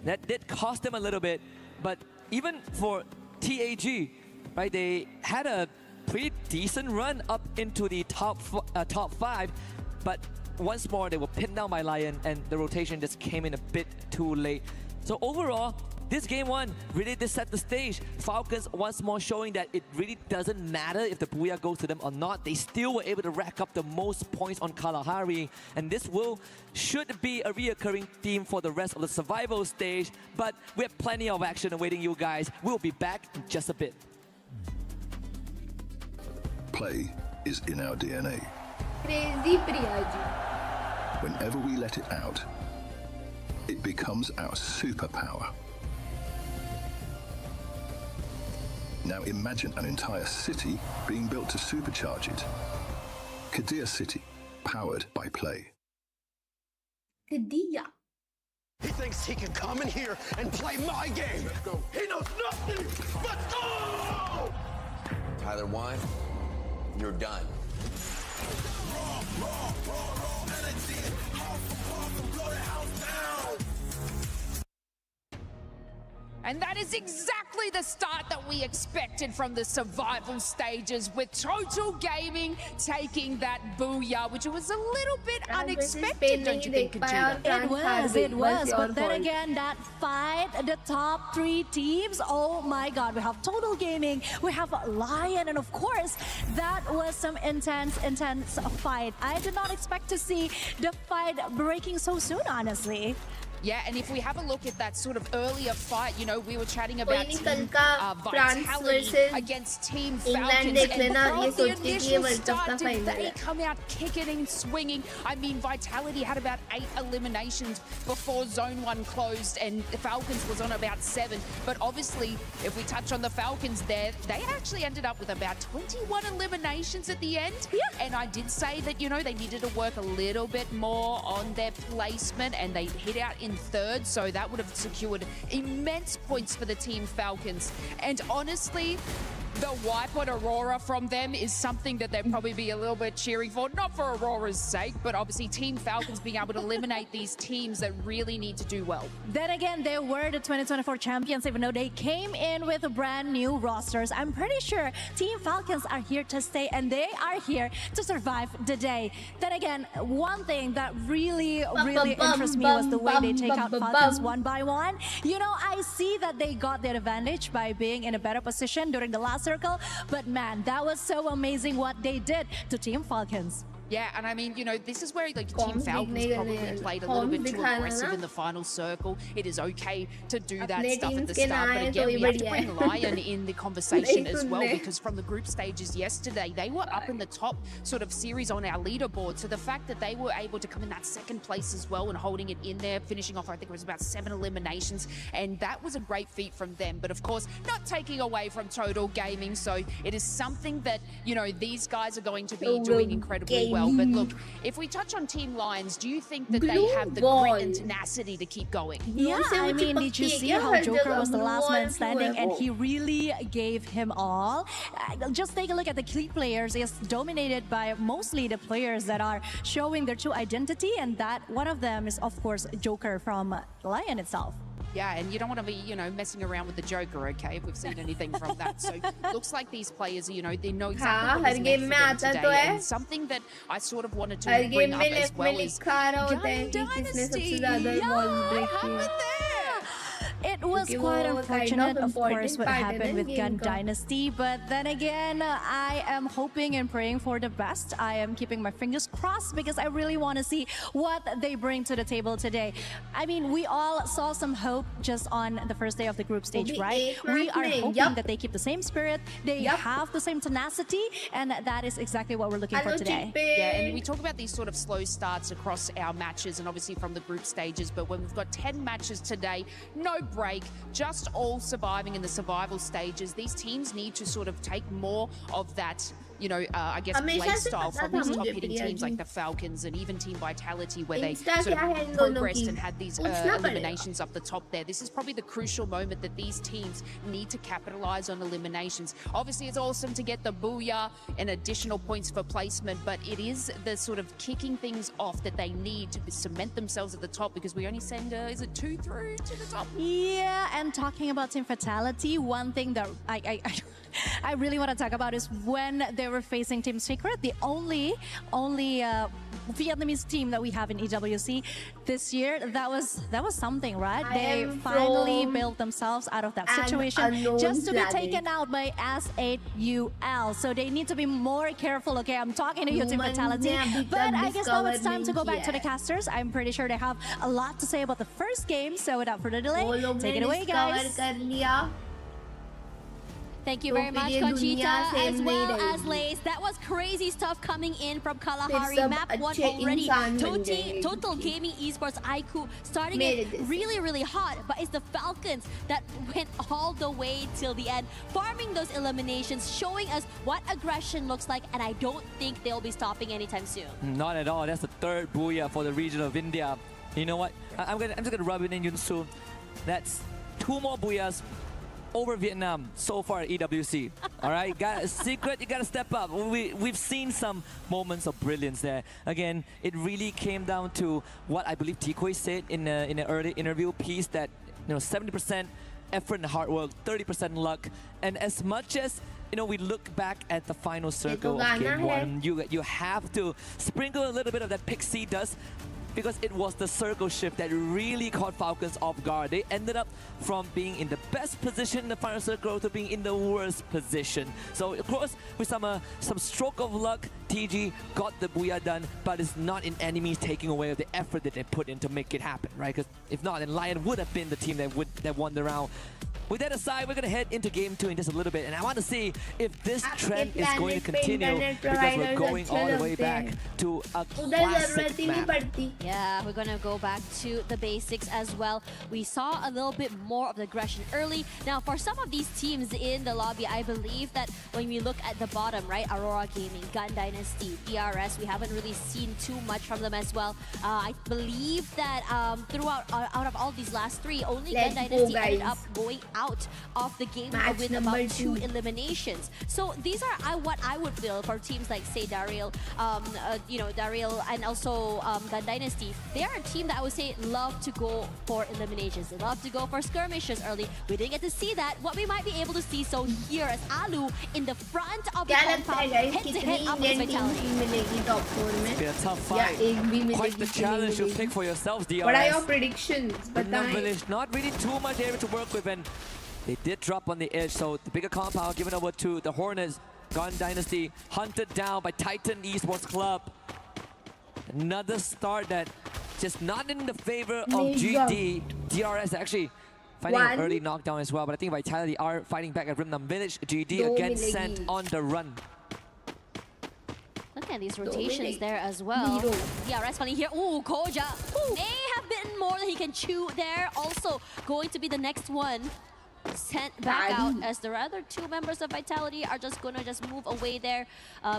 That did cost them a little bit, but even for TAG, right, they had a pretty decent run up into the top 5, but once more, they were pinned down by Lion, and the rotation just came in a bit too late. So overall, this game one really did set the stage. Falcons once more showing that it really doesn't matter if the booyah goes to them or not. They still were able to rack up the most points on Kalahari, and this should be a reoccurring theme for the rest of the survival stage. But we have plenty of action awaiting you guys. We'll be back in just a bit. Play is in our DNA. Crazy Priyaji. Whenever we let it out, it becomes our superpower. Now imagine an entire city being built to supercharge it. Kadir City, powered by Play. Kadir. He thinks he can come in here and play my game. He knows nothing but go! Tyler 1, you're done. And that is exactly the start that we expected from the survival stages, with Total Gaming taking that booyah, which was a little bit unexpected, don't you think, Kajita? It was. But then again, that fight, the top 3 teams, oh my god, we have Total Gaming, we have Lion, and of course, that was some intense fight. I did not expect to see the fight breaking so soon, honestly. Yeah, and if we have a look at that sort of earlier fight, you know, we were chatting about Team Vitality against Team Falcons, and from the initial start, did they come out kicking and swinging? I mean, Vitality had about 8 eliminations before Zone 1 closed, and the Falcons was on about 7. But obviously, if we touch on the Falcons there, they actually ended up with about 21 eliminations at the end. Yeah. And I did say that, you know, they needed to work a little bit more on their placement, and they hit out in 3rd, so that would have secured immense points for the Team Falcons. And honestly, the wipe on Aurora from them is something that they'd probably be a little bit cheering for, not for Aurora's sake, but obviously Team Falcons being able to eliminate these teams that really need to do well. Then again, they were the 2024 champions, even though they came in with brand new rosters. I'm pretty sure Team Falcons are here to stay, and they are here to survive the day. Then again, one thing that really interests me was the way they take out Falcons one by one. You know, I see that they got their advantage by being in a better position during the last circle, but man, that was so amazing what they did to Team Falcons. Yeah, and I mean, you know, this is where like Team Falcons probably played a little bit too aggressive in the final circle. It is okay to do that stuff at the start, but again, we have to bring Lion in the conversation as well, because from the group stages yesterday, they were up in the top sort of series on our leaderboard. So the fact that they were able to come in that 2nd place as well and holding it in there, finishing off, I think it was about 7 eliminations, and that was a great feat from them. But of course, not taking away from Total Gaming, so it is something that, you know, these guys are going to be doing incredibly well. But look, if we touch on Team Lions, do you think that they have the grit and tenacity to keep going? Yeah, I mean, did you see how Joker was the last man standing, and he really gave him all? Just take a look at the key players. It's dominated by mostly the players that are showing their true identity, and that one of them is, of course, Joker from Lion itself. Yeah, and you don't want to be, you know, messing around with the Joker, okay, if we've seen anything from that. So looks like these players, you know, they know exactly what is meant for them today. And something that I sort of wanted to bring up as well is Gun Dynasty. Yeah, what happened there? It was quite unfortunate, of course, what happened with Gun Dynasty, but then again, I am hoping and praying for the best. I am keeping my fingers crossed because I really want to see what they bring to the table today. I mean, we all saw some hope just on the first day of the group stage, right? We are hoping that they keep the same spirit, they have the same tenacity, and that is exactly what we're looking for today. Yeah, and we talk about these sort of slow starts across our matches and obviously from the group stages, but when we've got 10 matches today, no break, just all surviving in the survival stages, these teams need to sort of take more of that, you know, I guess play style from these top hitting teams like the Falcons and even Team Vitality, where they sort of progressed and had these eliminations up the top there. This is probably the crucial moment that these teams need to capitalize on eliminations. Obviously, it's awesome to get the booyah and additional points for placement, but it is the sort of kicking things off that they need to cement themselves at the top, because we only send, is it 2 through to the top? Yeah, and talking about Team Vitality, one thing that I really want to talk about is when they were facing Team Secret, the only Vietnamese team that we have in EWC this year. That was something, right? They finally built themselves out of that situation just to be taken out by S8UL. So they need to be more careful. Okay, I'm talking to you, Team Vitality. But I guess now it's time to go back to the casters. I'm pretty sure they have a lot to say about the first game. So without further delay, take it away, guys. Thank you very much, Conchita, as well as Lace. That was crazy stuff coming in from Kalahari. Map 1 already. Total Gaming Esports IQ starting it really, really hot. But it's the Falcons that went all the way till the end, farming those eliminations, showing us what aggression looks like. And I don't think they'll be stopping anytime soon. Not at all. That's the 3rd booyah for the region of India. You know what? I'm just gonna rub it in, Yunsu. That's 2 more booyahs over Vietnam so far at EWC. All right, Secret, you gotta step up. We've seen some moments of brilliance there. Again, it really came down to what I believe Tikoi said in an early interview piece, that 70% effort and hard work, 30% luck. And as much as we look back at the final circle of game one, you have to sprinkle a little bit of that pixie dust, because it was the circle shift that really caught Falcons off guard. They ended up from being in the best position in the final circle to being in the worst position. So of course, with some stroke of luck, TG got the booyah done, but it's not in any means taking away the effort that they put in to make it happen, right? Because if not, then Lion would have been the team that won the round. With that aside, we're going to head into game 2 in just a little bit, and I want to see if this trend is going to continue, because we're going all the way back to a classic map. Yeah, we're going to go back to the basics as well. We saw a little bit more of the aggression early. Now, for some of these teams in the lobby, I believe that when we look at the bottom, right, Aurora Gaming, Gun Dynasty, DRS, we haven't really seen too much from them as well. I believe that throughout out of all these last 3, only Gun Dynasty ended up going out of the game with about 2 eliminations. So these are what I would feel for teams like, say, Daryl, Daryl, and also Gun Dynasty. They are a team that I would say love to go for eliminations. They love to go for skirmishes early. We didn't get to see that. What we might be able to see, so here as Alu in the front of the compound, head-to-head up with Vitality. It's been a tough fight. Quite the challenge to pick for yourselves, DRS. What are your predictions? Not really too much area to work with, and they did drop on the edge, so the bigger compound given over to the Hornets. Gun Dynasty hunted down by Titan Esports Club. Another start that just not in the favor of GD. DRS actually finding an early knockdown as well, but I think Vitality are fighting back at Rimnam Village. GD again sent on the run. Look at these rotations there as well. DRS finally here. Ooh, Koja may have bitten more than he can chew there. Also going to be the next one sent back out, as the other 2 members of Vitality are just gonna move away there,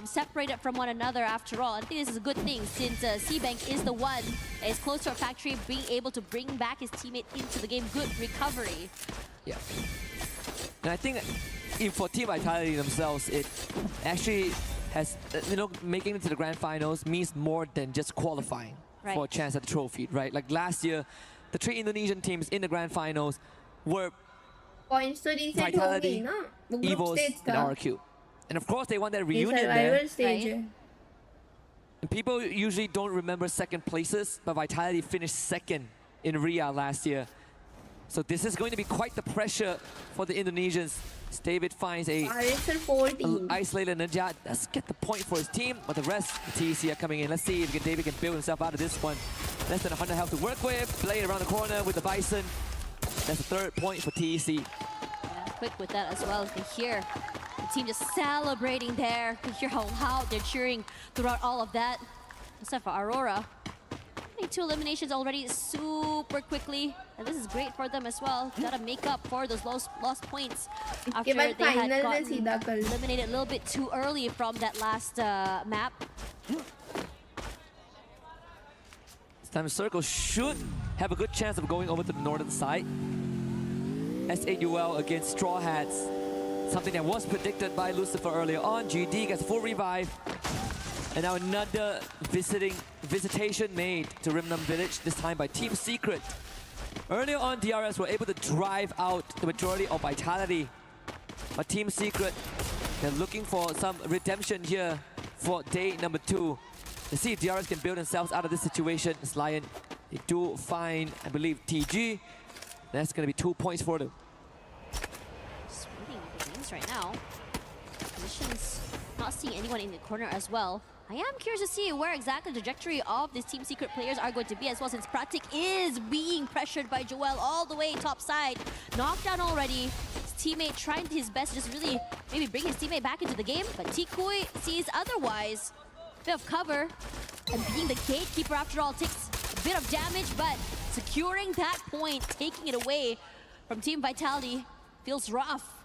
separated from one another. After all, I think this is a good thing, since C-Bank is the one that is close to our factory, being able to bring back his teammate into the game. Good recovery. Yeah. And I think for Team Vitality themselves, it actually has, making it to the grand finals means more than just qualifying for a chance at the trophy, right? Like last year, the 3 Indonesian teams in the grand finals were Vitality, EVOS, and RQ. And of course, they won that reunion there. And people usually don't remember second places, but Vitality finished 2nd in Ria last year. So this is going to be quite the pressure for the Indonesians. David finds a isolated Ninja. Let's get the point for his team, but the rest, the TEC are coming in. Let's see if David can build himself out of this one. Less than 100 health to work with. Blade around the corner with the Bison. That's the 3rd point for TEC. Yeah, quick with that as well. You can hear the team just celebrating there. You can hear how loud they're cheering throughout all of that. Except for Aurora. 2 eliminations already super quickly. And this is great for them as well. Gotta make up for those lost points after they had gotten eliminated a little bit too early from that last map. This time the Circle should have a good chance of going over to the northern side. S8UL against Straw Hats. Something that was predicted by Lucifer earlier on. GD gets full revive. And now another visitation made to Rimnam Village, this time by Team Secret. Earlier on, DRS were able to drive out the majority of Vitality. But Team Secret, they're looking for some redemption here for day number 2. Let's see if DRS can build themselves out of this situation. As Lion, they do find, I believe, TG. That's going to be 2 points for them. Splitting the games right now. Positions, not seeing anyone in the corner as well. I am curious to see where exactly the trajectory of these Team Secret players are going to be as well, since Pratik is being pressured by Joel all the way top side. Knocked down already. His teammate trying his best to just really maybe bring his teammate back into the game, but Tikui sees otherwise. Bit of cover, and being the gatekeeper after all takes a bit of damage, but securing that point, taking it away from Team Vitality feels rough.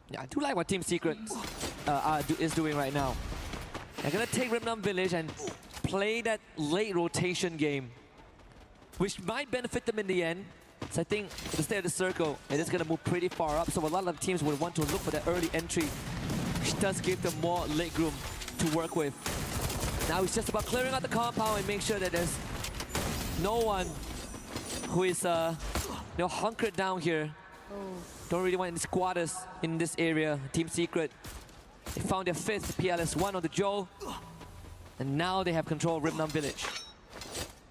Yeah, I do like what Team Secret is doing right now. They're gonna take Rimnam Village and play that late rotation game, which might benefit them in the end. So I think for the state of the Circle, it is gonna move pretty far up. So a lot of teams would want to look for that early entry, which does give them more leg room to work with. Now it's just about clearing out the compound and make sure that there's no one who is hunkered down here. Don't really want any squatters in this area. Team Secret, they found their 5th PLS1 on the Joe. And now they have control of Rimnam Village.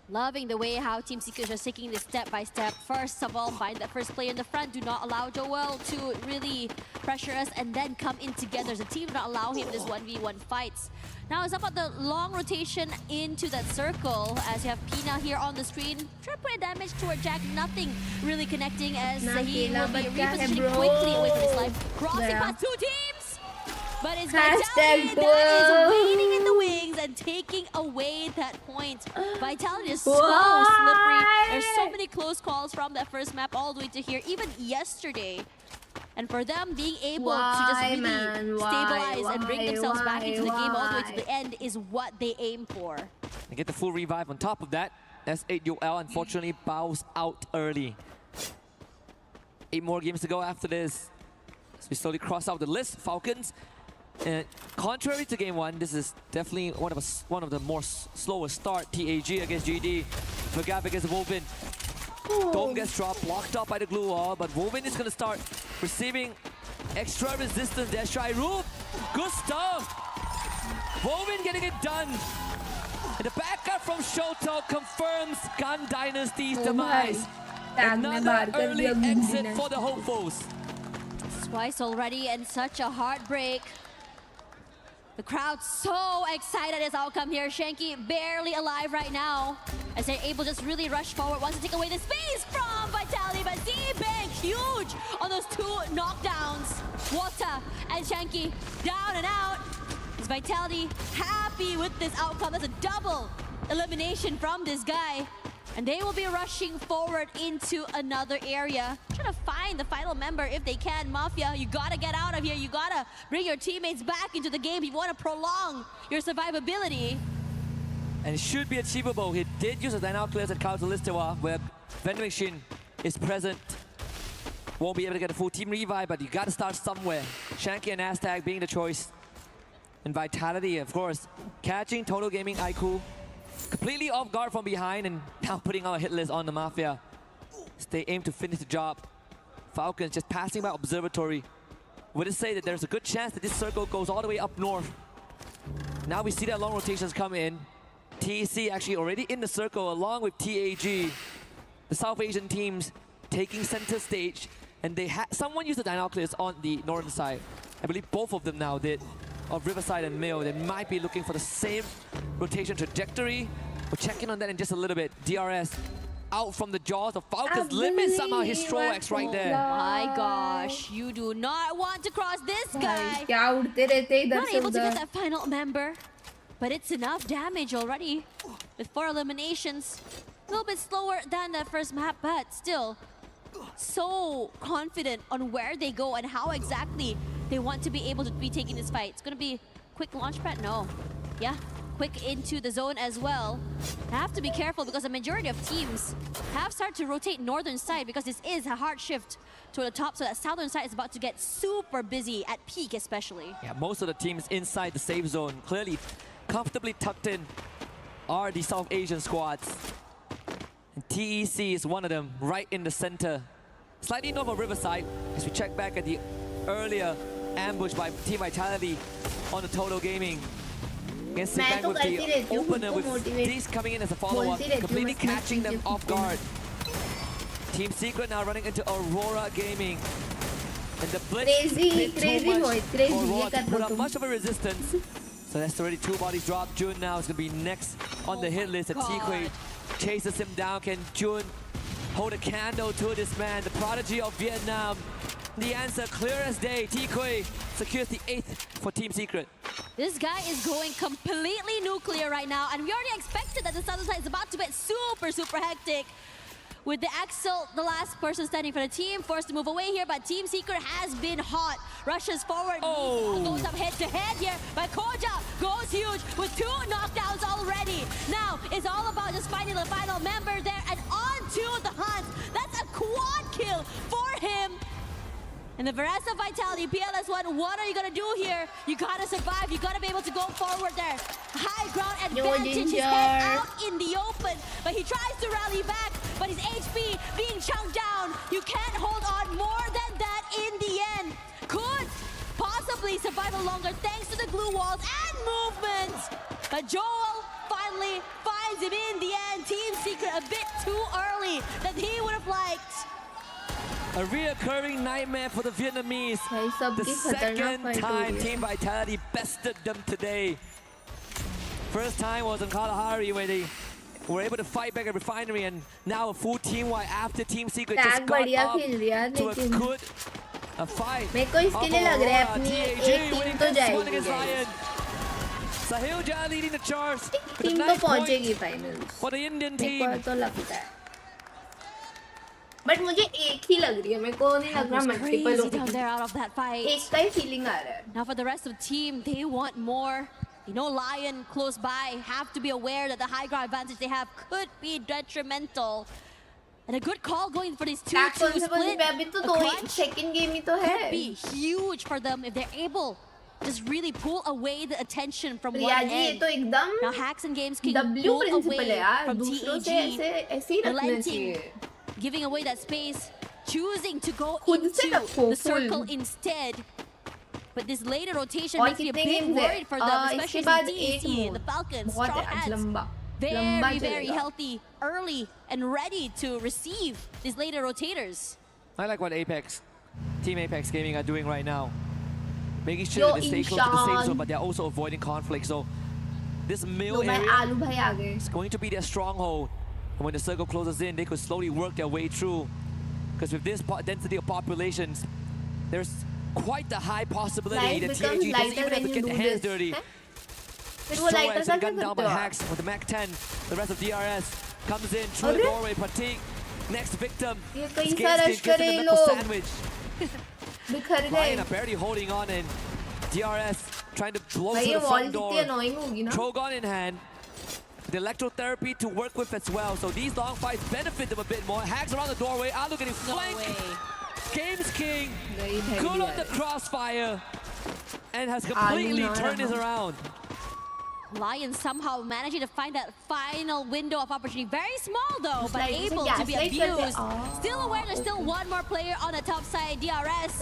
Loving the way how Team Secret is taking this step by step. First of all, find that first player in the front. Do not allow Joel to really pressure us and then come in together. The team do not allow him this 1v1 fights. Now it's about the long rotation into that circle as you have Pina here on the screen. Try to put damage toward Jack. Nothing really connecting as he will be repositioning quickly away from his life. Crossing past 2 teams! But it's Vitality that is waiting in the wings and taking away that point. Vitality is so slippery. There's so many close calls from that first map all the way to here, even yesterday. And for them, being able to just really stabilize and bring themselves back into the game all the way to the end is what they aim for. They get the full revive on top of that. S8UL unfortunately bows out early. 8 more games to go after this. So we slowly cross out the list. Falcons. And contrary to game 1, this is definitely one of the more slower start. TAG against GD. Vergab against Woven. Dome gets dropped, blocked up by the glue wall, but Woven is going to start receiving extra resistance there. Shairu, good stuff. Woven getting it done. And the backup from Shoto confirms Gun Dynasty's demise. Another early exit for the hopefuls. Twice already and such a heartbreak. The crowd so excited at this outcome here. Shanky barely alive right now as they're able to just really rush forward. Wants to take away the space from Vitality, but Z-Bank huge on those 2 knockdowns. Wata and Shanky down and out. Is Vitality happy with this outcome? That's a double elimination from this guy. And they will be rushing forward into another area. Trying to find the final member if they can. Mafia, you gotta get out of here. You gotta bring your teammates back into the game. You wanna prolong your survivability. And it should be achievable. He did use a Dynaucleus at Council Listewa, where Vending Machine is present. Won't be able to get a full team revive, but you gotta start somewhere. Shanky and Aztag being the choice. And Vitality, of course, catching Total Gaming Aiku. Completely off guard from behind and now putting out a hit list on the Mafia. They aim to finish the job. Falcons just passing by Observatory. Would it say that there's a good chance that this circle goes all the way up north? Now we see that long rotations come in. TEC actually already in the circle along with TAG. The South Asian teams taking center stage. And they had someone used the Dynaucleus on the northern side. I believe both of them now did. Of Riverside and Mill. They might be looking for the same rotation trajectory. We'll check in on that in just a little bit. DRS out from the jaws of Falcons. Limits somehow his Stroax right there. My gosh, you do not want to cross this guy. Not able to get that final member. But it's enough damage already. With 4 eliminations. A little bit slower than the first map, but still so confident on where they go and how exactly they want to be able to be taking this fight. It's going to be quick launch pad? No. Yeah, quick into the zone as well. Have to be careful because the majority of teams have started to rotate northern side because this is a hard shift to the top, so that southern side is about to get super busy at peak especially. Yeah, most of the teams inside the safe zone, clearly comfortably tucked in, are the South Asian squads. And TEC is one of them, right in the center. Slightly north of Riverside, as we check back at the earlier ambush by Team Vitality on the Total Gaming. Against Sibang with the opener, with these coming in as a follow-up, completely catching them off guard. Team Secret now running into Aurora Gaming. And the Blitz did too much for Aurora to put up much of a resistance. So that's already 2 bodies dropped. Jun now is going to be next on the hit list. T-Quay chases him down. Can Jun hold a candle to this man, the prodigy of Vietnam? The answer clear as day. T-Quay secures the 8th for Team Secret. This guy is going completely nuclear right now, and we already expected that the southern side is about to get super hectic. With the Axel, the last person standing for the team, forced to move away here, but Team Secret has been hot. Rushes forward, goes up head-to-head here, but Koja goes huge with 2 knockdowns already. Now, it's all about just finding the final member there and on to the hunt. That's a quad kill for him. And the Verasa Vitality, PLS1, what are you going to do here? You got to survive. You got to be able to go forward there. High ground advantage. His head out in the open. But he tries to rally back. But his HP being chunked down. You can't hold on more than movement. But Joel finally finds him in the end. Team Secret a bit too early than he would have liked. A reoccurring nightmare for the Vietnamese. The second time Team Vitality bested them today. First time was in Kalahari where they were able to fight back at Refinery, and now a full team-wide after Team Secret just got up to a good fight. मेरे को इसके लिए लग रहा है अपनी एक team तो जाएगी. Sahil Jha leading the charge. Team तो पहुंचेगी finals. For the Indian team. मेरे को तो लगता है. बट मुझे एक ही लग रही है. मेरे को नहीं लग रहा मल्टीपल होगी. एक का ही फीलिंग आ रहा है. Now for the rest of the team, they want more. You know, Lion close by have to be aware that the high ground advantage they have could be detrimental. And a good call going for these 2-2 split. Second game could be huge for them if they're able just really pull away the attention from one end. Now Hacks and Games King pull away from TEG. Relenting, giving away that space, choosing to go into the circle instead. But this later rotation makes me a bit worried for them, especially since DEC and the Falcons, Straw Hats, very, very healthy, early, and ready to receive these later rotators. I like what Team Apex Gaming are doing right now. Making sure that they stay close to the safe zone, but they're also avoiding conflict. So this middle area is going to be their stronghold. And when the circle closes in, they could slowly work their way through. Because with this density of populations, there's quite the high possibility that TAG doesn't even have to get their hands dirty. As and gunned down by Hacks with the Mac 10. The rest of DRS comes in through the doorway. Pratik, next victim. Sandwich. Lion are barely holding on, and DRS trying to blow through the front door. Trogon in hand. The electrotherapy to work with as well. So these long fights benefit them a bit more. Hacks around the doorway. Alu getting flanked. Games King, good on the crossfire, and has completely turned this around. Lion somehow managing to find that final window of opportunity. Very small though, but able to be abused. Still aware there's still one more player on the top side, DRS.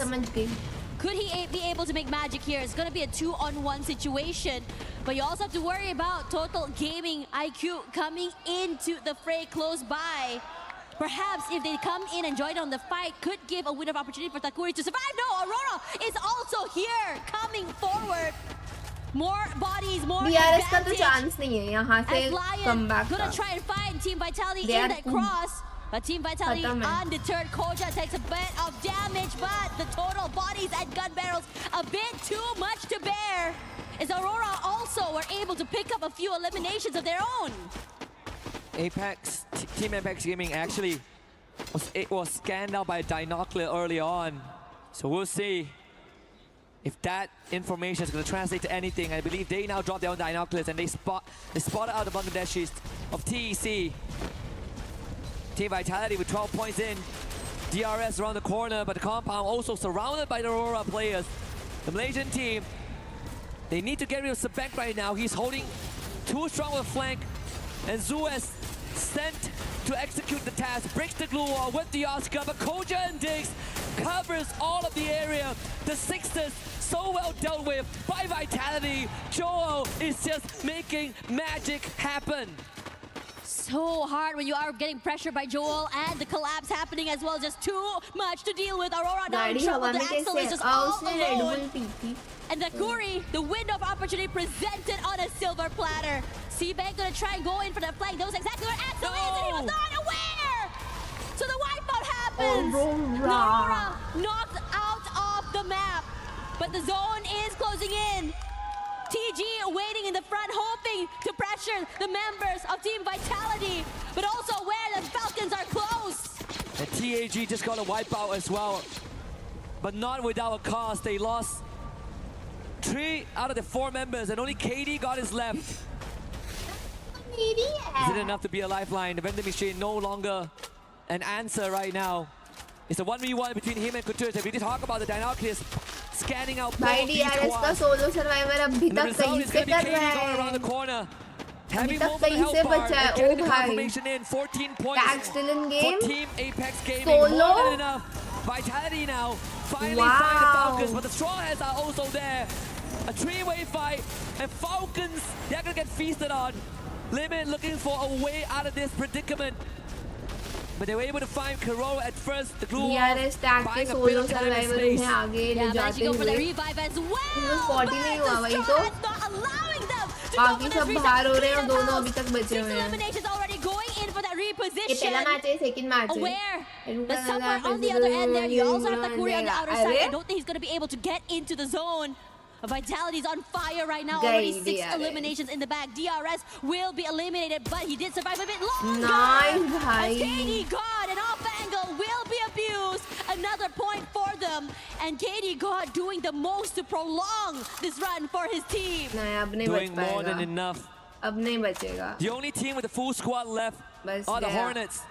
Could he be able to make magic here? It's going to be a 2-on-1 situation. But you also have to worry about Total Gaming IQ coming into the fray close by. Perhaps if they come in and join on the fight, could give a window of opportunity for Takuri to survive. No, Aurora is also here, coming forward. More bodies, more DRS का तो chance नहीं है यहाँ से comeback का. Gonna try and find Team Vitality in that cross. But Team Vitality undeterred. Koja takes a bit of damage, but the total bodies and gun barrels a bit too much to bear. As Aurora also were able to pick up a few eliminations of their own. Team Apex Gaming actually was scanned out by Dinocular early on. So we'll see if that information is going to translate to anything. I believe they now drop their own Dinoculars, and they spotted out the Bangladeshis of TEC. Team Vitality with 12 points in. DRS around the corner, but the compound also surrounded by the Aurora players. The Malaysian team, they need to get rid of Sebek right now. He's holding too strong of a flank. And Zuez sent to execute the task, breaks the glue wall with the Oscar, but Koja and Diggs covers all of the area. The Sixers so well dealt with by Vitality. Joel is just making magic happen. So hard when you are getting pressured by Joel, and the collapse happening as well. Just too much to deal with. Aurora now in trouble. The Axel is just all alone. And the Kuri, the window of opportunity presented on a silver platter. Seabank gonna try and go in for the flank. That was exactly where Axel is, and he was not aware! So the wipeout happens! Aurora knocked out of the map. But the zone is closing in. TG waiting in the front, hoping to pressure the members of Team Vitality, but also aware that Falcons are close. And TAG just got a wipeout as well, but not without a cause. They lost 3 out of the 4 members, and only KD got his left. Is it enough to be a lifeline? The vending machine no longer an answer right now. It's a 1v1 between him and Couture. If we did talk about the Dinoculars scanning out both these का solo survivor अभी तक कहीं से कर रहा है. around the corner. अभी तक कहीं से बचा है. Oh भाई. 14 points Tag still in game. for Team Apex Gaming. Solo. More than enough. Vitality now finally find the Falcons, but the Straw Hats are also there. A three-way fight, and Falcons, they're gonna get feasted on. Limit looking for a way out of this predicament. But they were able to find Carol at first. The glue DRS tag के solo survivor उन्हें आगे ले जाते हुए वो 40 नहीं हुआ भाई तो बाकी सब बाहर हो रहे हैं और दोनों अभी तक बचे हुए हैं ये पहला मैच है सेकंड मैच है but somewhere on the other end there you also have Takuri on the outer side. I don't think he's going to be able to get into the zone. Vitality's on fire right now. Already 6 eliminations in the bag. DRS will be eliminated, but he did survive a bit longer. Nice, bhai. KD God, an off angle will be abused. Another point for them. And KD God doing the most to prolong this run for his team. Doing more than enough. अब नहीं बचेगा. The only team with a full squad left are the Hornets.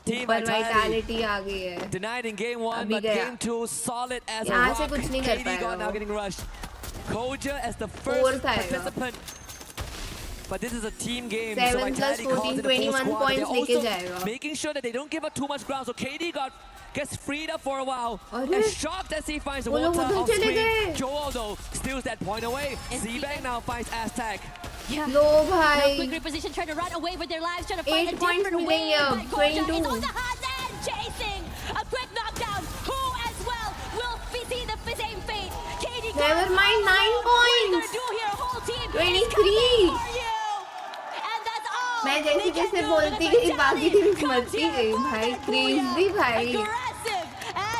Team Vitality आ गई है. Denied in game 1, but game 2 solid as a यहाँ rock. से कुछ नहीं कर KD God now getting rushed. Koja as the first participant. But this is a team game. 7 plus 14, 21 points लेके जाएगा. Making sure that they don't give up too much ground. So KD God gets freed up for a while. And shocked as he finds the water off screen. Joel though steals that point away. Z-Bang now finds Aztec. Yeah. No, bhai. Quick reposition, trying to run away with their lives, trying to find 8 a points different way. मिलेंगे अब. 22. Is on the hot end, chasing a quick knockdown. Who as well will see the same fate? KD. Never mind, 9 points. 23. मैं जैसे जैसे बोलती गई बाकी team मरती गई भाई. क्रेजी भाई.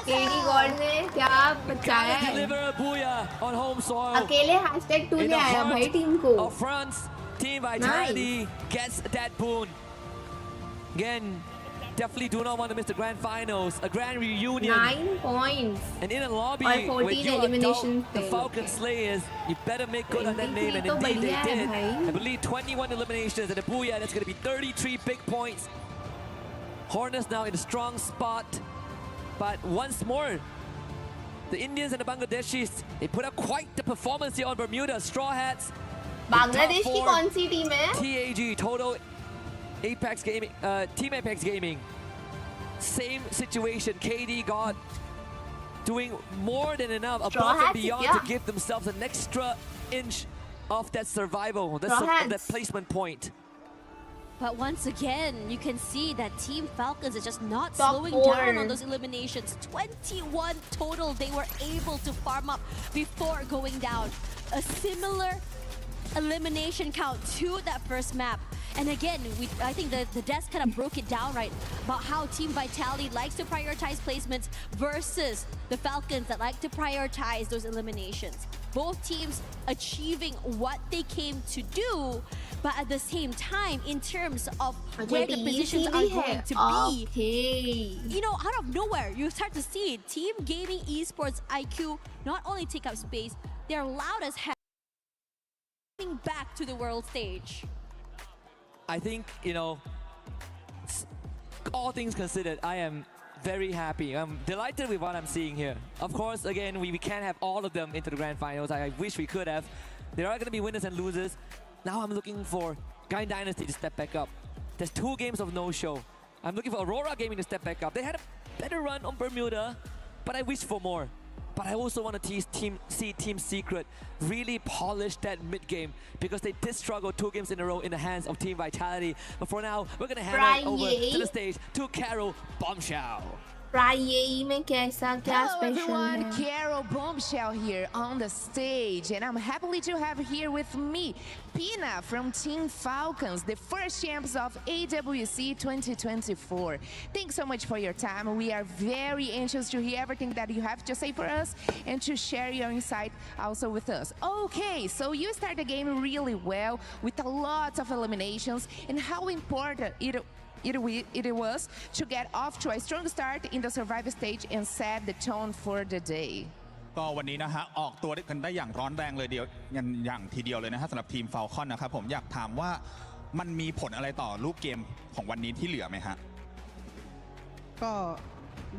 KD God ने क्या बचाया है. अकेले #2 ले आया भाई टीम को. Team Vitality gets that boon. Again, definitely do not want to miss the grand finals, a grand reunion. 9 points. And in a lobby with you elimination the Falcon Slayers, you better make good on that name, and indeed they did. I believe 21 eliminations, and a booyah, that's going to be 33 big points. Hornets now in a strong spot, but once more, the Indians and the Bangladeshis, they put up quite the performance here on Bermuda. Straw Hats. Bangladesh की कौन सी team है? TAG, Total Apex Gaming, Team Apex Gaming. Same situation. KD God doing more than enough, above and beyond, to give themselves an extra inch of that survival, that placement point. But once again, you can see that Team Falcons is just not slowing down on those eliminations. 21 total they were able to farm up before going down. A similar elimination count to that first map. And again, I think the desk kind of broke it down, right, about how Team Vitality likes to prioritize placements versus the Falcons that like to prioritize those eliminations. Both teams achieving what they came to do, but at the same time, in terms of where the positions are going to be, you know, out of nowhere, you start to see it. Team Gaming Esports IQ not only take up space, they're loud as hell back to the world stage. I think, you know, all things considered, I am very happy. I'm delighted with what I'm seeing here. Of course, again, we can't have all of them into the grand finals. I wish we could have. There are going to be winners and losers. Now I'm looking for Gain Dynasty to step back up. There's 2 games of no-show. I'm looking for Aurora Gaming to step back up. They had a better run on Bermuda, but I wish for more. But I also want to see Team Secret really polish that mid-game, because they did struggle 2 games in a row in the hands of Team Vitality. But for now, we're going to hand it over to the stage to Carol Bombshell. Hello everyone, Carol Bombshell here on the stage, and I'm happy to have here with me Pina from Team Falcons, the first champs of AWC 2024. Thanks so much for your time. We are very anxious to hear everything that you have to say for us and to share your insight also with us. Okay, so you start the game really well with a lot of eliminations, and how important it was to get off to a strong start in the survival stage and set the tone for the day. ก็วันนี้นะฮะออกตัวกันได้อย่างร้อนแรงเลยอย่างทีเดียวเลยนะฮะสำหรับทีม Falcon นะครับผมอยากถามว่ามันมีผลอะไรต่อรูปเกมของวันนี้ที่เหลือไหมฮะก็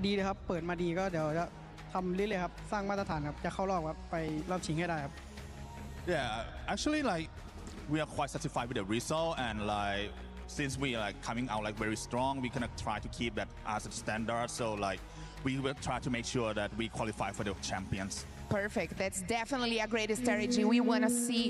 ดีเลยครับเปิดมาดีก็เดี๋ยวจะทำเรื่อยๆครับสร้างมาตรฐานครับจะเข้ารอบครับไปรอบชิงให้ได้ครับ Yeah, actually like we are quite satisfied with the result, and like since we are like coming out like very strong, we're gonna try to keep that as a standard. So like we will try to make sure that we qualify for the champions. Perfect. That's definitely a great strategy. We want to see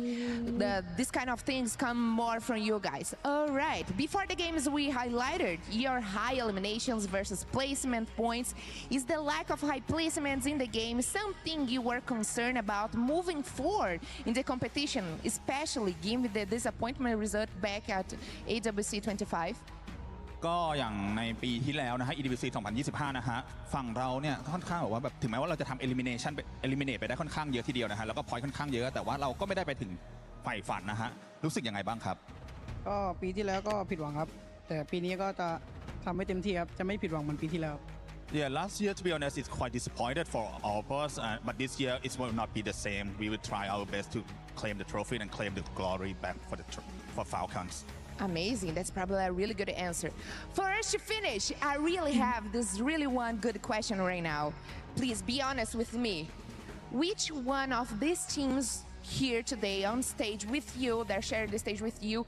this kind of things come more from you guys. All right. Before the games, we highlighted your high eliminations versus placement points. Is the lack of high placements in the game something you were concerned about moving forward in the competition, especially given the disappointment result back at AWC 25? ก็อย่างในปีที่แล้วนะฮะ EDBC 2025 นะฮะฝั่งเราเนี่ยค่อนข้างแบบว่าแบบถึงแม้ว่าเราจะทำ eliminate ไปได้ค่อนข้างเยอะทีเดียวนะฮะแล้วก็ point ค่อนข้างเยอะแต่ว่าเราก็ไม่ได้ไปถึงใฝ่ฝันนะฮะรู้สึกยังไงบ้างครับก็ปีที่แล้วก็ผิดหวังครับแต่ปีนี้ก็จะทำให้เต็มที่ครับจะไม่ผิดหวังเหมือนปีที่แล้ว Yeah, last year, to be honest, it's quite disappointed for all of us. But this year, it will not be the same. We will try our best to claim the trophy and claim the glory back for Falcons. Amazing. That's probably a really good answer. For us to finish, I really have this really one good question right now. Please be honest with me. Which one of these teams here today on stage with you, that share the stage with you,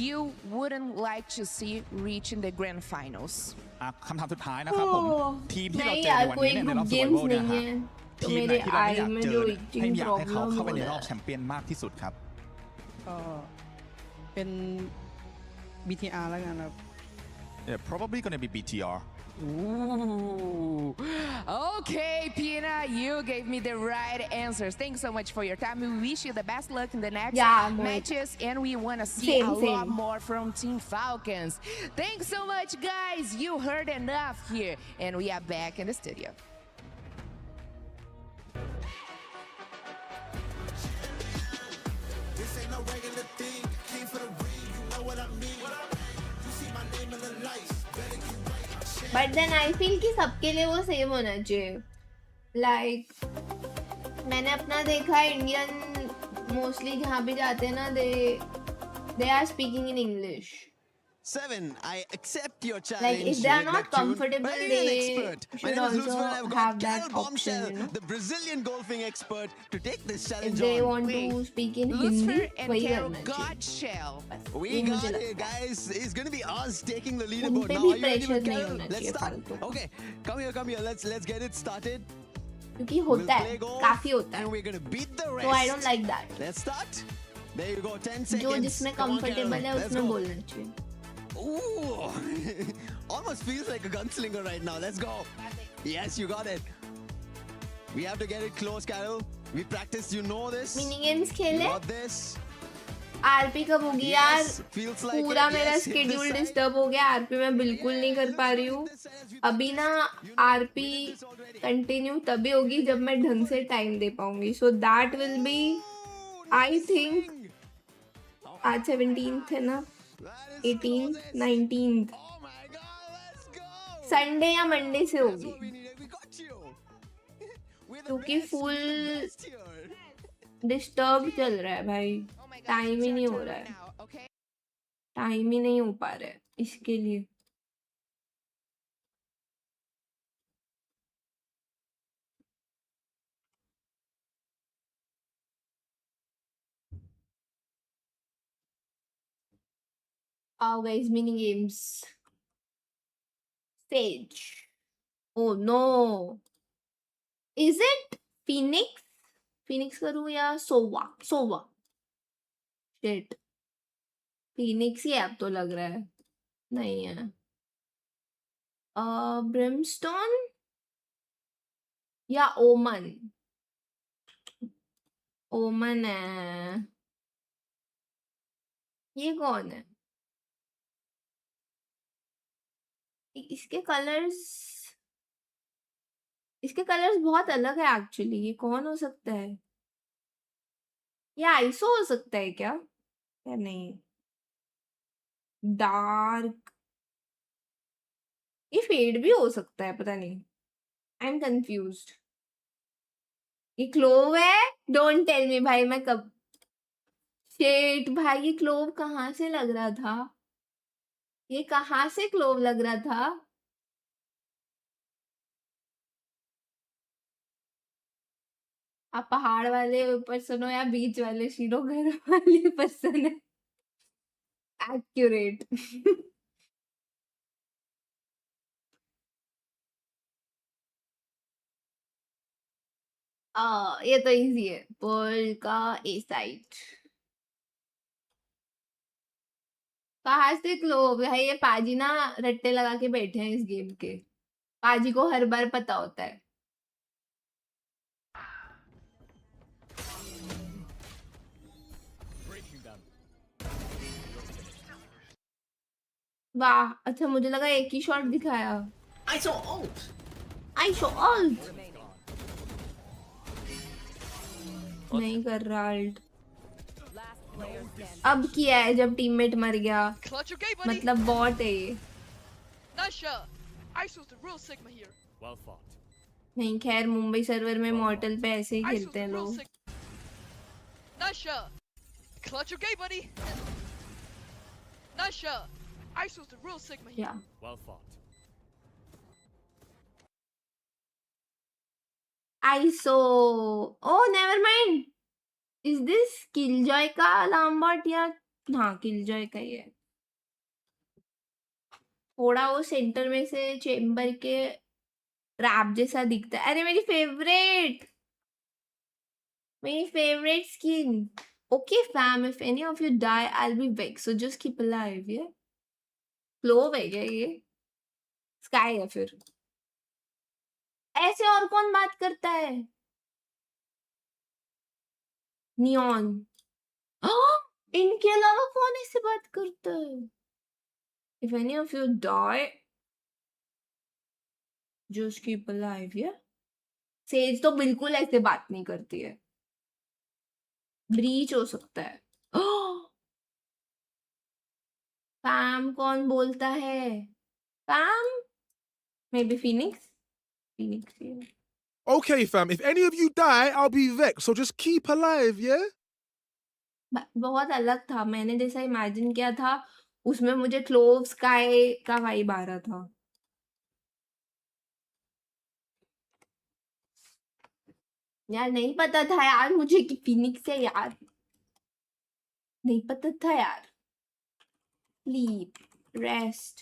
you wouldn't like to see reach in the grand finals? คำถามสุดท้ายนะครับผมทีมที่เราเจอในวันนี้ในรอบ Survival เนี่ยฮะทีมไหนที่เราไม่อยากเจอให้อยากให้เขาเข้าไปในรอบแชมเปี้ยนมากที่สุดครับก็เป็น BTR แล้วกันครับ Yeah, probably gonna be BTR. Ooh. Okay, Pina, you gave me the right answers. Thanks so much for your time. We wish you the best luck in the next matches, and we want to see a lot more from Team Falcons. Thanks so much, guys. You heard enough here, and we are back in the studio. This ain't no regular thing. Came for the ring, you know what I mean. You see my name in the lights. Better get right. But then I feel कि सबके लिए वो same होना चाहिए. Like मैंने अपना देखा है इंडियन मोस्टली जहाँ भी जाते हैं ना they are speaking in English. 7, I accept your challenge. Like if they are not comfortable, they should also have that option. You know? The Brazilian golfing expert to take this challenge if they want to speak in Hindi, वही करना चाहिए. We got it, guys. It's going to be us taking the leaderboard now. Are you ready with Carol? Let's start. Okay, come here. Let's get it started. क्योंकि होता है, काफी होता है. And we're going to beat the rest. So I don't like that. Let's start. There you go, 10 seconds. जो जिसमें comfortable है उसमें बोलना चाहिए. Ooh, almost feels like a gunslinger right now. Let's go. Yes, you got it. We have to get it close, Carol. We practiced, you know this. Mini games खेले. You got this. RP कब होगी यार? पूरा मेरा schedule disturb हो गया. RP मैं बिल्कुल नहीं कर पा रही हूँ. अभी ना आरपी कंटिन्यू तभी होगी जब मैं ढंग से टाइम दे पाऊंगी. So that will be, I think, आज 17th है ना? 18th, 19th. संडे या मंडे से होगी. क्योंकि फुल डिस्टर्ब चल रहा है भाई. टाइम ही नहीं हो रहा है. टाइम ही नहीं हो पा रहा है इसके लिए. Oh guys, mini games. Stage. Oh no. Is it Phoenix? Phoenix करूँ या सोवा? सोवा. Shit. Phoenix ही अब तो लग रहा है. नहीं है. Brimstone या Oman. Oman है. ये कौन है? इसके कलर्स बहुत अलग है एक्चुअली. ये कौन हो सकता है? ये आइसो हो सकता है क्या? या नहीं? डार्क. ये फेड भी हो सकता है, पता नहीं. I am confused. ये क्लोव है? डोंट टेल मी भाई. मैं कब शेट भाई, ये क्लोव कहाँ से लग रहा था? ये कहाँ से क्लोव लग रहा था? आप पहाड़ वाले पर्सन हो या बीच वाले? शीरो घर वाले पर्सन है. एक्यूरेट. ये तो इजी है, पर्ल का ए साइट। कहाँ से क्लोव है ये? पाजी ना रट्टे लगा के बैठे हैं इस गेम के, पाजी को हर बार पता होता है। वाह, अच्छा मुझे लगा एक ही शॉट दिखाया। I saw ult. I show alt. नहीं कर रहा अल्ट। अब किया है जब टीममेट मर गया, मतलब बॉट है ये। नहीं खैर, मुंबई सर्वर में मॉर्टल पे ऐसे ही खेलते हैं लोग। Clutch your gay, buddy. Nice shot. ISO's the real Sigma here. Yeah. Well fought. ISO. Oh, never mind. Is this Killjoy का अलार्म बॉट या? हाँ, Killjoy का ही है। थोड़ा वो सेंटर में से चेम्बर के रैप जैसा दिखता है। अरे मेरी favourite skin. Okay fam, if any of you die, I'll be vexed. So just keep alive, yeah? Clove है क्या ये? स्काई है फिर। ऐसे और कौन बात करता है? नियॉन। इनके अलावा कौन ऐसे बात करता है? If any of you die, just keep alive, yeah? Says तो बिल्कुल ऐसे बात नहीं करती है। ब्रीच हो सकता है। फैम कौन बोलता है? Fam? Maybe Phoenix? Phoenix, yeah. Okay, fam, if any of you die, I'll be vexed, so just keep alive, yeah? बहुत अलग था, मैंने जैसा इमेजिन किया था उसमें मुझे क्लोव स्काई का वाइब आ रहा था। यार नहीं पता था यार मुझे कि फिनिक्स है यार, नहीं पता था यार। Sleep, rest,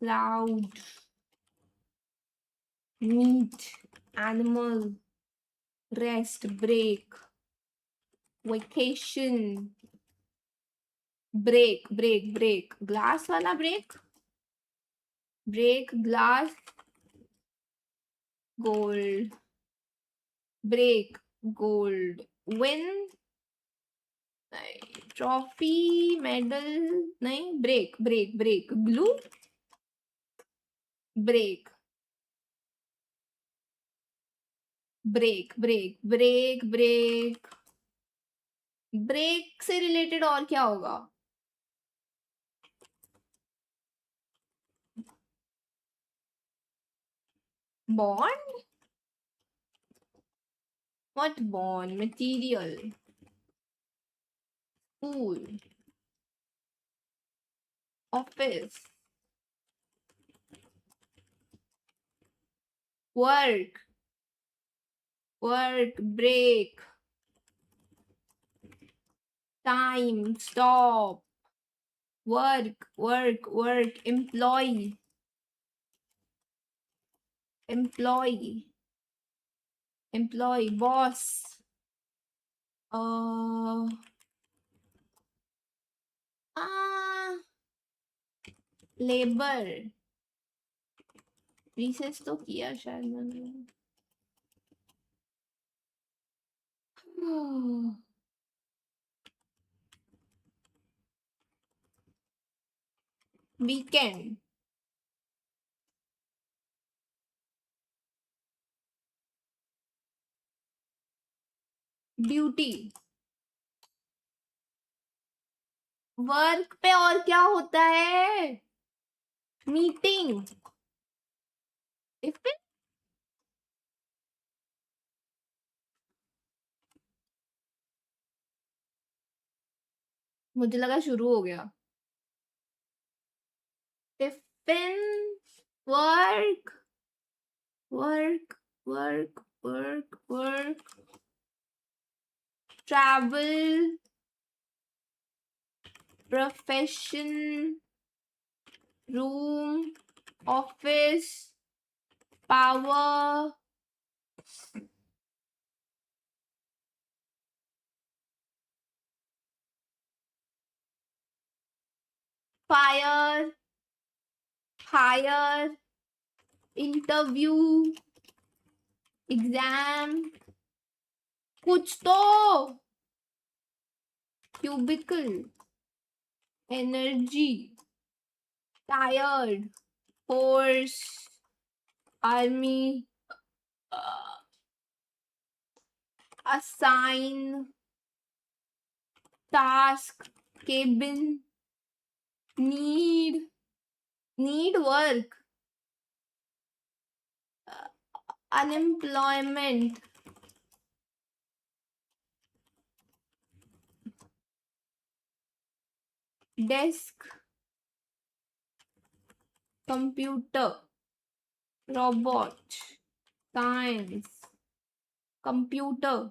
cloud, meat, animal, rest, break, vacation, break break break, glass वाला break, break glass, gold, break gold, win, trophy, medal, नहीं, break break break, glue, break break break break break break से related और क्या होगा? Bond? What bond? Material. School. Office. Work. Work. Break. Time. Stop. Work. Work. Work. Employee. Employee. Employee. Boss. Labour. Recess तो किया शायद मैंने। Weekend. Duty. Work पे और क्या होता है? मीटिंग। इफ मुझे लगा शुरू हो गया। Tiffin, work work work work work, travel, profession, room, office, power, fire, hire, interview, exam, कुछ तो, cubicle, energy, tired, force, army, assign, task, cabin, need work, unemployment, desk, computer, robot, science, computer,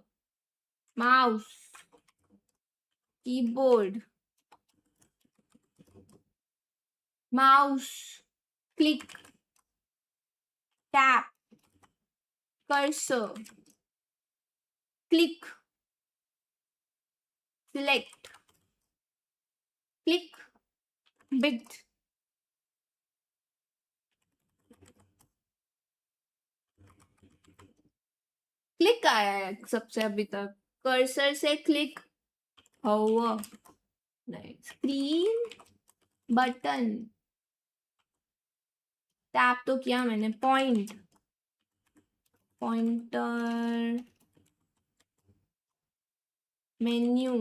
mouse, keyboard, mouse, click, tap, cursor, click, select, click, bit, click आया है सबसे अभी तक, cursor से click हुआ नहीं, स्क्रीन, बटन, टैप तो किया मैंने, point, pointer, menu,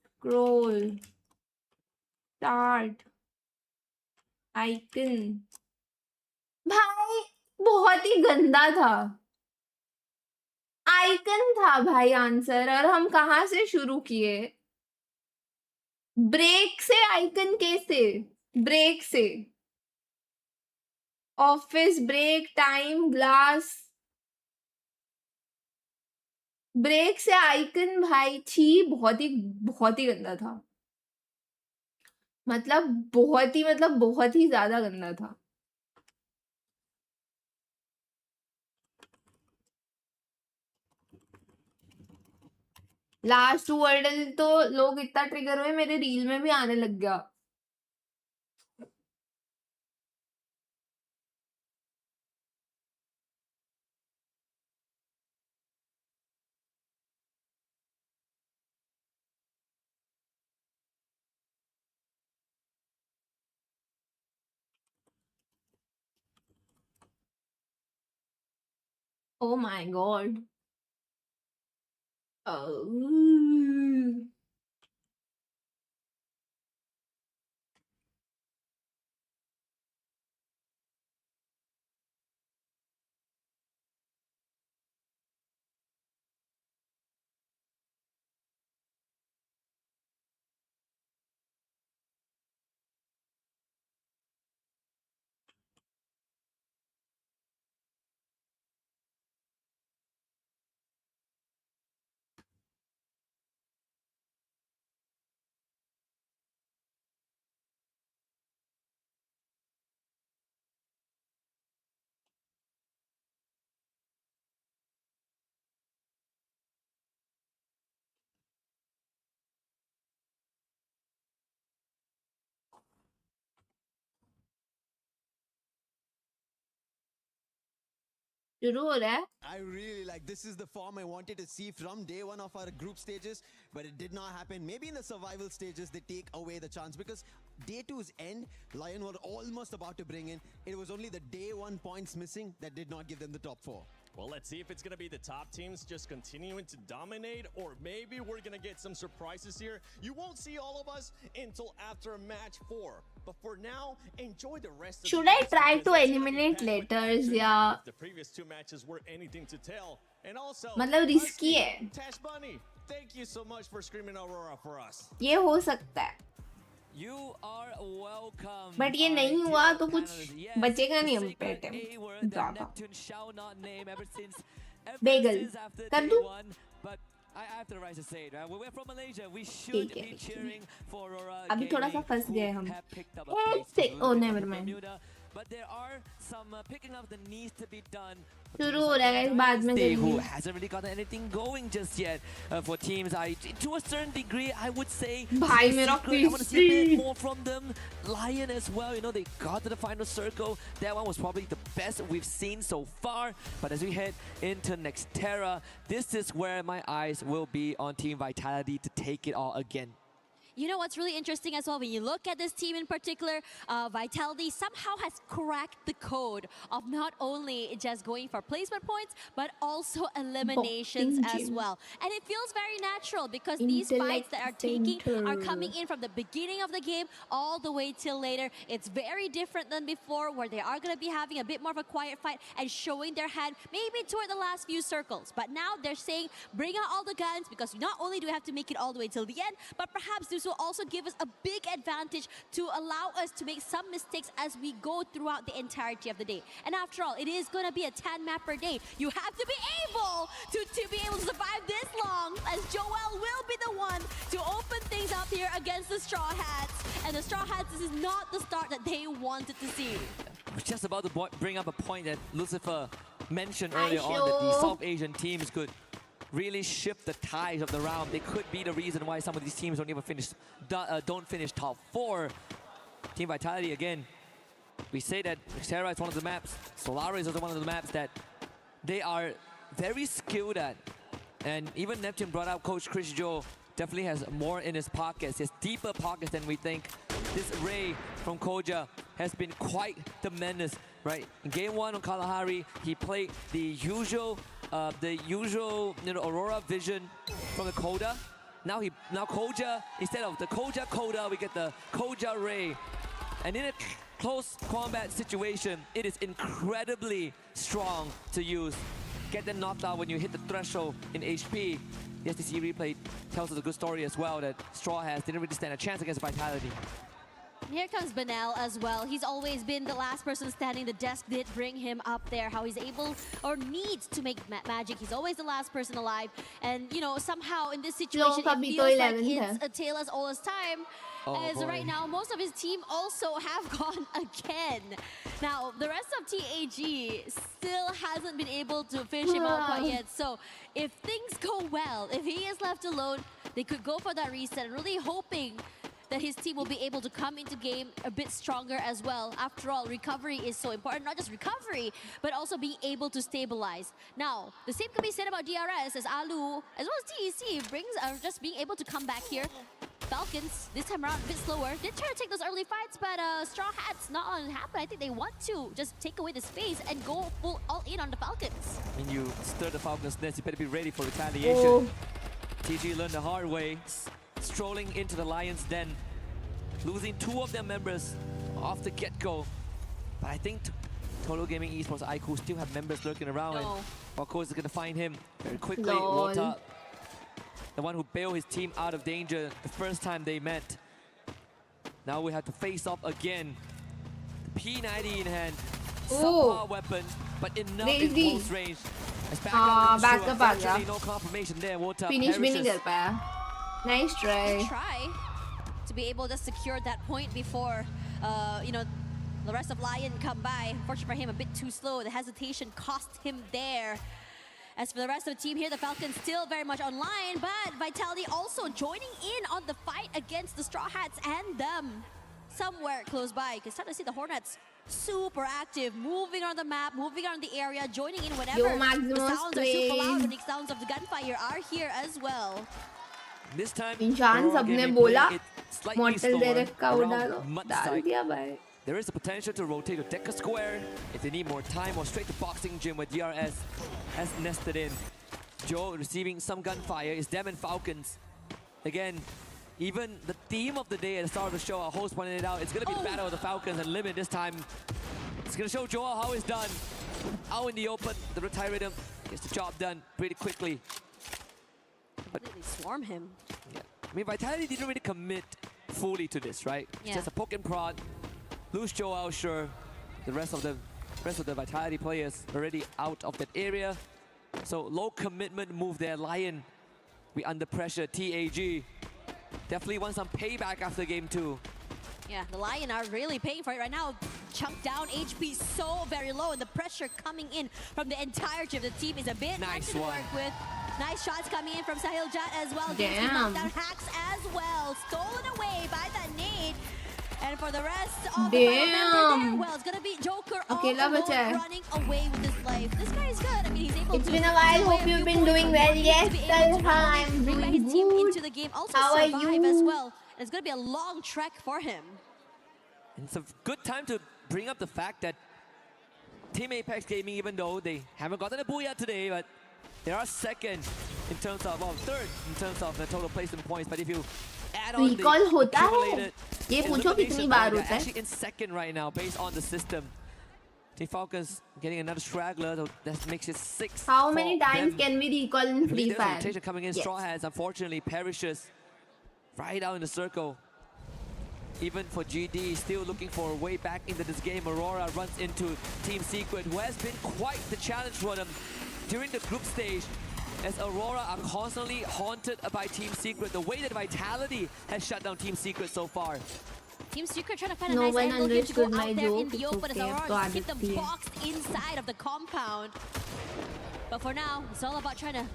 scroll, start, icon. भाई बहुत ही गंदा था, आइकन था भाई आंसर, और हम कहाँ से शुरू किए? ब्रेक से आइकन कैसे? ब्रेक से, office break, time, glass, break से आइकन भाई, छी, बहुत ही गंदा था, मतलब बहुत ही ज्यादा गंदा था। लास्ट वर्ड तो लोग इतना ट्रिगर हुए, मेरे रील में भी आने लग गया। Oh my god. Oh. शुरू हो रहा है। I really like this is the form I wanted to see from day one of our group stages, but it did not happen. Maybe in the survival stages they take away the chance, because day two's end, Lion were almost about to bring in. It was only the day one points missing that did not give them the top four. Well, let's see if it's going to be the top teams just continuing to dominate, or maybe we're going to get some surprises here. You won't see all of us until after match 4. But for now, enjoy the rest of Should I try to eliminate letters या the previous 2 matches were anything to tell. And also, मतलब risky है, Tash Bunny, thank you so much for screaming Aurora for us. ये हो सकता है, You are welcome. But ये नहीं हुआ तो कुछ बचेगा नहीं हम पे ज़्यादा। बेगल कर दूँ? I have the right to say it. We're from Malaysia. We should be cheering for Aurora. अभी थोड़ा सा फंस गए हम। Oh never mind. but there are some picking up that needs to be done. शुरू हो रहा है बाद में Who करेंगे. hasn't really gotten anything going just yet for teams. To a certain degree, I would say. भाई मेरा I want to see a bit more from them. Lion as well. You know, they got to the final circle. That one was probably the best we've seen so far. But as we head into Nextera, this is where my eyes will be on Team Vitality to take it all again. You know what's really interesting as well, when you look at this team in particular, Vitality somehow has cracked the code of not only just going for placement points, but also eliminations as well. And it feels very natural because these fights that are coming in from the beginning of the game all the way till later. It's very different than before, where they are going to be having a bit more of a quiet fight and showing their hand maybe toward the last few circles. But now they're saying, bring out all the guns, because not only do we have to make it all the way till the end, but perhaps this will also give us a big advantage to allow us to make some mistakes as we go throughout the entirety of the day. And after all, it is going to be a 10-map per day. You have to be able to survive this long, as Joel will be the one to open things up here against the Straw Hats. And the Straw Hats, this is not the start that they wanted to see. I was just about to bring up a point that Lucifer mentioned earlier on, that the South Asian teams could really shift the tides of the round. They could be the reason why some of these teams don't even finish, top 4. Team Vitality, again, we say that Nextera is one of the maps, Solaris is also one of the maps that they are very skilled at. And even Neptune brought up Coach Chris Joe, definitely has more in his pockets. He has deeper pockets than we think. This Ray from Koja has been quite the menace, right? In game 1 on Kalahari, he played the usual Aurora Vision from the Koda. Now Koja, instead of the Koja Koda, we get the Koja Ray. And in a close combat situation, it is incredibly strong to use. Get them knocked out when you hit the threshold in HP. The STC replay tells us a good story as well, that Straw Hats didn't really stand a chance against Vitality. Here comes Benel as well. He's always been the last person standing. The desk did bring him up there. How he's able or needs to make magic. He's always the last person alive. And, you know, somehow in this situation, it feels like it's a tale as old as time. Right now, most of his team also have gone again. Now, the rest of TAG still hasn't been able to finish him out quite yet. So, if things go well, if he is left alone, they could go for that reset. Really hoping that his team will be able to come into game a bit stronger as well. After all, recovery is so important. Not just recovery, but also being able to stabilize. Now, the same can be said about DRS, as Alu, as well as TEC, just being able to come back here. Falcons, this time around, a bit slower. Did try to take those early fights, but Straw Hats not on happen. I think they want to just take away the space and go full all in on the Falcons. I mean, you stir the Falcons' nest, you better be ready for retaliation. TG learned the hard way, strolling into the Lions' den, losing 2 of their members off the get-go. But I think Total Gaming Esports Aiku still have members lurking around, and Walco is going to find him very quickly. Wota, the one who bailed his team out of danger the first time they met. Now we have to face off again. The P90 in hand, subpar weapon, but enough in close range. Unfortunately, no confirmation there. Wota perishes. Nice try. Try to be able to secure that point before, you know, the rest of Lion come by. Unfortunately for him, a bit too slow. The hesitation cost him there. As for the rest of the team here, the Falcons still very much online, but Vitality also joining in on the fight against the Straw Hats and them somewhere close by. You can start to see the Hornets super active, moving on the map, moving on the area, joining in whenever the sounds are super loud and the sounds of the gunfire are here as well. This time, सबने बोला Mortal Derek का डाल दिया भाई. There is the potential to rotate to Deca Square if they need more time, or straight to Boxing Gym where DRS has nested in. Joe receiving some gunfire is them and Falcons. Again, even the theme of the day at the start of the show, our host pointed it out, it's going to be Battle of the Falcons and Limit this time. It's going to show Joel how it's done. Out in the open, the Retire Rhythm gets the job done pretty quickly. But they swarm him. Yeah. I mean, Vitality didn't really commit fully to this, right? Yeah. It's just a poke and prod. Lose Joel, sure. The rest of the Vitality players already out of that area. So low commitment move there. Lion, we under pressure. TAG definitely want some payback after game 2. Yeah, the Lion are really paying for it right now. chunked down. HP so very low, and the pressure coming in from the entirety of the team is a bit nice to work with. Nice shots coming in from Sahil Jat as well. Damn. Knockdown hacks as well. Stolen away by that nade. And for the rest of the Damn. well, it's gonna be Joker all Akela alone, bacha hai. running away with his life. This guy is good. I mean, he's able It's to. been a while. Hope you've been doing well. Yes, I'm bring back doing his team good. into the game. Also How are survive you? as well. And it's gonna be a long trek for him. It's a good time to bring up the fact that Team Apex Gaming, even though they haven't gotten a booyah today, but they are second in terms of, well, third in terms of the total placement points. But if you add on Recall the होता है? accumulated ये पूछो कितनी elimination बार point, होता they're है? actually in second right now based on the system. Team Falcons getting another straggler, so that makes it 6. How many for times them. can we recall in Free There's a Fire? rotation coming in. Yes. Straw Hats unfortunately perishes right out in the circle. Even for GD, still looking for a way back into this game. Aurora runs into Team Secret, who has been quite the challenge for them during the group stage, as Aurora are constantly haunted by Team Secret. The way that Vitality has shut down Team Secret so far. Team Secret trying to find a No nice one angle here to go understood my out there in joke. the It's open as okay, Aurora God, just keep them it's boxed inside of the compound. But for now, it's all about trying to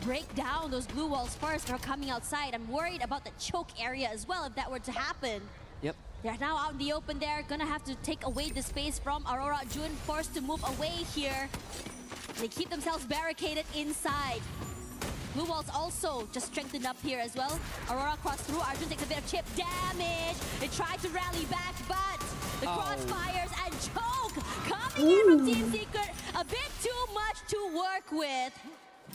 break down those glue walls first. They're coming outside. I'm worried about the choke area as well if that were to happen. Yep. They're now out in the open there. Gonna have to take away the space from Aurora. Jun forced to move away here. They keep themselves barricaded inside. Blue walls also just strengthened up here as well. Aurora crossed through. Arjun takes a bit of chip damage. They try to rally back, but the crossfires and choke coming in from Team Secret. A bit too much to work with.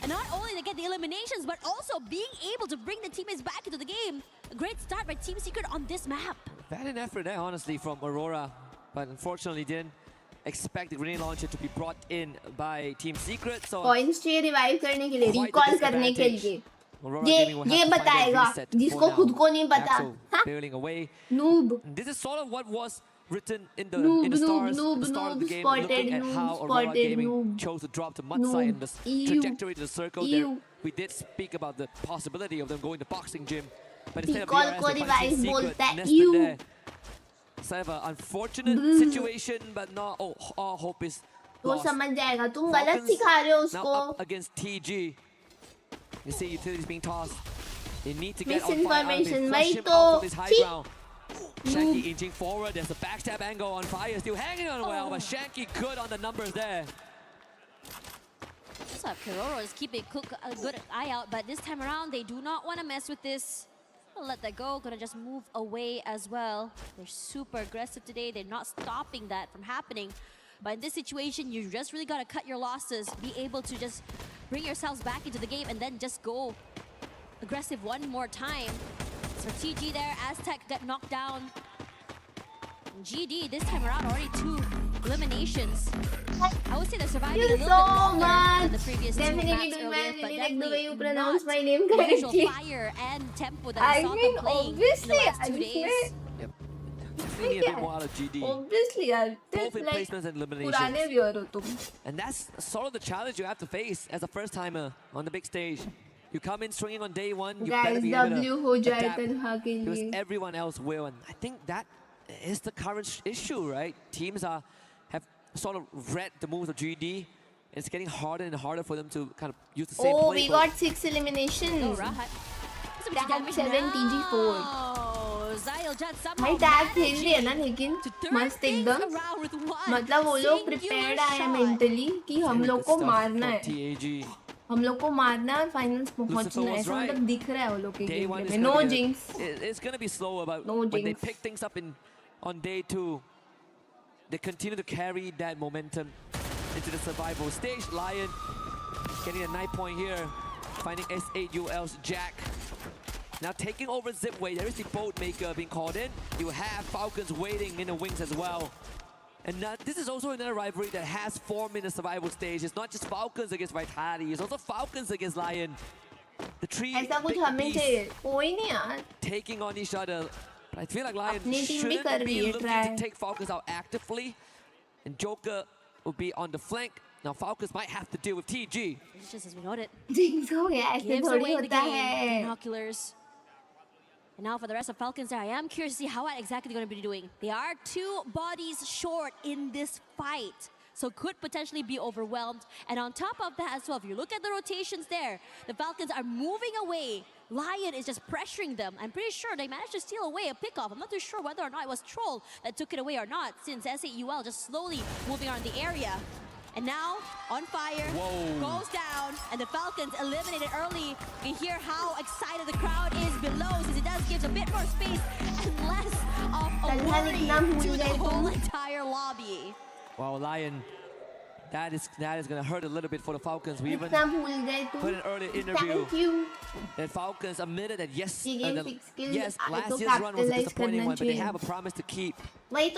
And not only they get the eliminations, but also being able to bring the teammates back into the game. A great start by Team Secret on this map. Valiant effort there, honestly, from Aurora, but unfortunately didn't expect the grenade launcher to be brought in by Team Secret. So Points चाहिए revive करने के लिए, recall करने के लिए. Aurora Gaming will have ये to find a बताएगा reset जिसको for खुद now. को नहीं पता. Axel bailing away. Noob. This is sort of what was written in the Noob, stars, noob, the start of the noob, game, spotted, looking at noob, how Aurora spotted, Gaming noob. chose to drop to mud Noob. side and the Ew. trajectory to the circle. There, Ew. we did speak about the possibility of them going to boxing gym, but instead of Recall BRS, को they find revive Team Secret बोलता है. nested Ew. there. Sort of an unfortunate situation, but not all hope is वो lost. समझ जाएगा. तुम गलत Falcons सिखा रहे हो now उसको. up against TG. You see utilities being tossed. They need to get on fire. Misinformation. Flush वही him तो. out from his high छी. ground. Shanky inching forward. There's a backstab angle on fire. Still hanging on well, but Shanky good on the numbers there. Also have Keroro is keeping a good eye out, but this time around they do not want to mess with this. Gonna let that go, gonna just move away as well. They're super aggressive today. They're not stopping that from happening. But in this situation, you just really gotta cut your losses, be able to just bring yourselves back into the game and then just go aggressive one more time. So TG there, Aztec got knocked down. GD this time around already 2 eliminations. I would say they're surviving a Thank little you bit so longer than the much. previous 2 Definitely maps doing earlier, well. but Really like the way you definitely pronounce not my name the usual correctly. fire and tempo that I we saw mean, them playing in the obviously, last 2 days. We need a bit more out of GD. Obviously, यार. Both in Like placements and eliminations. पुराने viewer हो तुम. And that's sort of the challenge you have to face as a first-timer on the big stage. You come in swinging on day one, you better Guys, be able W to हो जाए adapt तनहा के because लिए. everyone else will. And I think that is the current issue, right? Teams have sort of read the moves of GD. It's getting harder and harder for them to kind of use the same Oh, playbook. we got 6 eliminations. Oh, right. Tag 7 TG4. भाई tag खेल रही है ना लेकिन मस्त एकदम मतलब वो लोग प्रिपेयर्ड आए हैं मेंटली कि हम लोग को मारना है हम लोग को मारना है और फाइनल्स पहुंचना है ऐसा मतलब दिख रहा है वो लोग के गेम में no jinx It's going to be slow about No when they jinx. pick things up on day 2. They continue to carry that momentum into the survival stage. Lion getting a 9 point here, finding S8UL's Jack. Now taking over Zipway, there is the boat maker being called in. You have Falcons waiting in the wings as well. And this is also another rivalry that has formed in the survival stage. It's not just Falcons against Vitality, it's also Falcons against Lion. The three ऐसा कुछ big हमें चाहिए beasts कोई नहीं यार taking on each other. But I feel like Lion अपनी team भी कर shouldn't रही be है looking try. to take Falcons out actively. And Joker will be on the flank. Now Falcons might have to deal with TG. It's just as we know it. Jinx हो गया ऐसे Gives थोड़ी away the होता game. है Binoculars. Now for the rest of Falcons there, I am curious to see how exactly they're going to be doing. They are 2 bodies short in this fight, so could potentially be overwhelmed. And on top of that as well, if you look at the rotations there, the Falcons are moving away. Lion is just pressuring them. I'm pretty sure they managed to steal away a pickoff. I'm not too sure whether or not it was Troll that took it away or not, since S8UL just slowly moving around the area. And now, on fire, goes down, and the Falcons eliminated early. You can hear how excited the crowd is below, since it does give a bit more space and less of a worry to the whole entire lobby. Wow, Lion, that is going to hurt a little bit for the Falcons. We even put an early interview that Falcons admitted that yes, last year's run was a disappointing one, but they have a promise to keep. They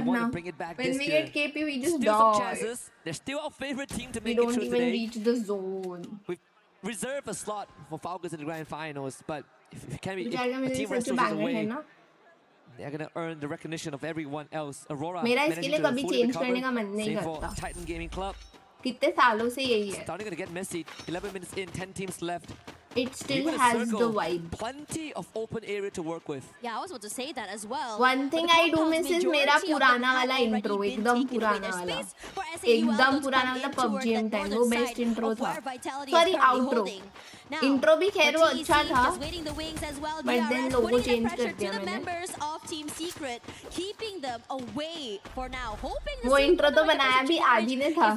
want to bring it back this year. When we get KP, we just still die. Some chances. They're still our favorite team to make it through today. We don't even reach the zone. We've reserved a slot for Falcons in the grand finals, but if a team wrestles away, they're gonna earn the recognition of everyone else. Aurora managing to fully recover. Same for Titan Gaming Club. Starting to get messy. 11 minutes in, 10 teams left. It still has the vibe. Plenty of open area to work with. Yeah, I was about to say that as well. One thing I do miss is मेरा पुराना वाला intro, एकदम पुराना वाला. एकदम पुराना वाला PUBG time, वो best intro था. Sorry, outro. Intro भी खैर वो अच्छा था, but then लोगों change कर दिया मैंने. वो intro तो बनाया भी आदि ने था,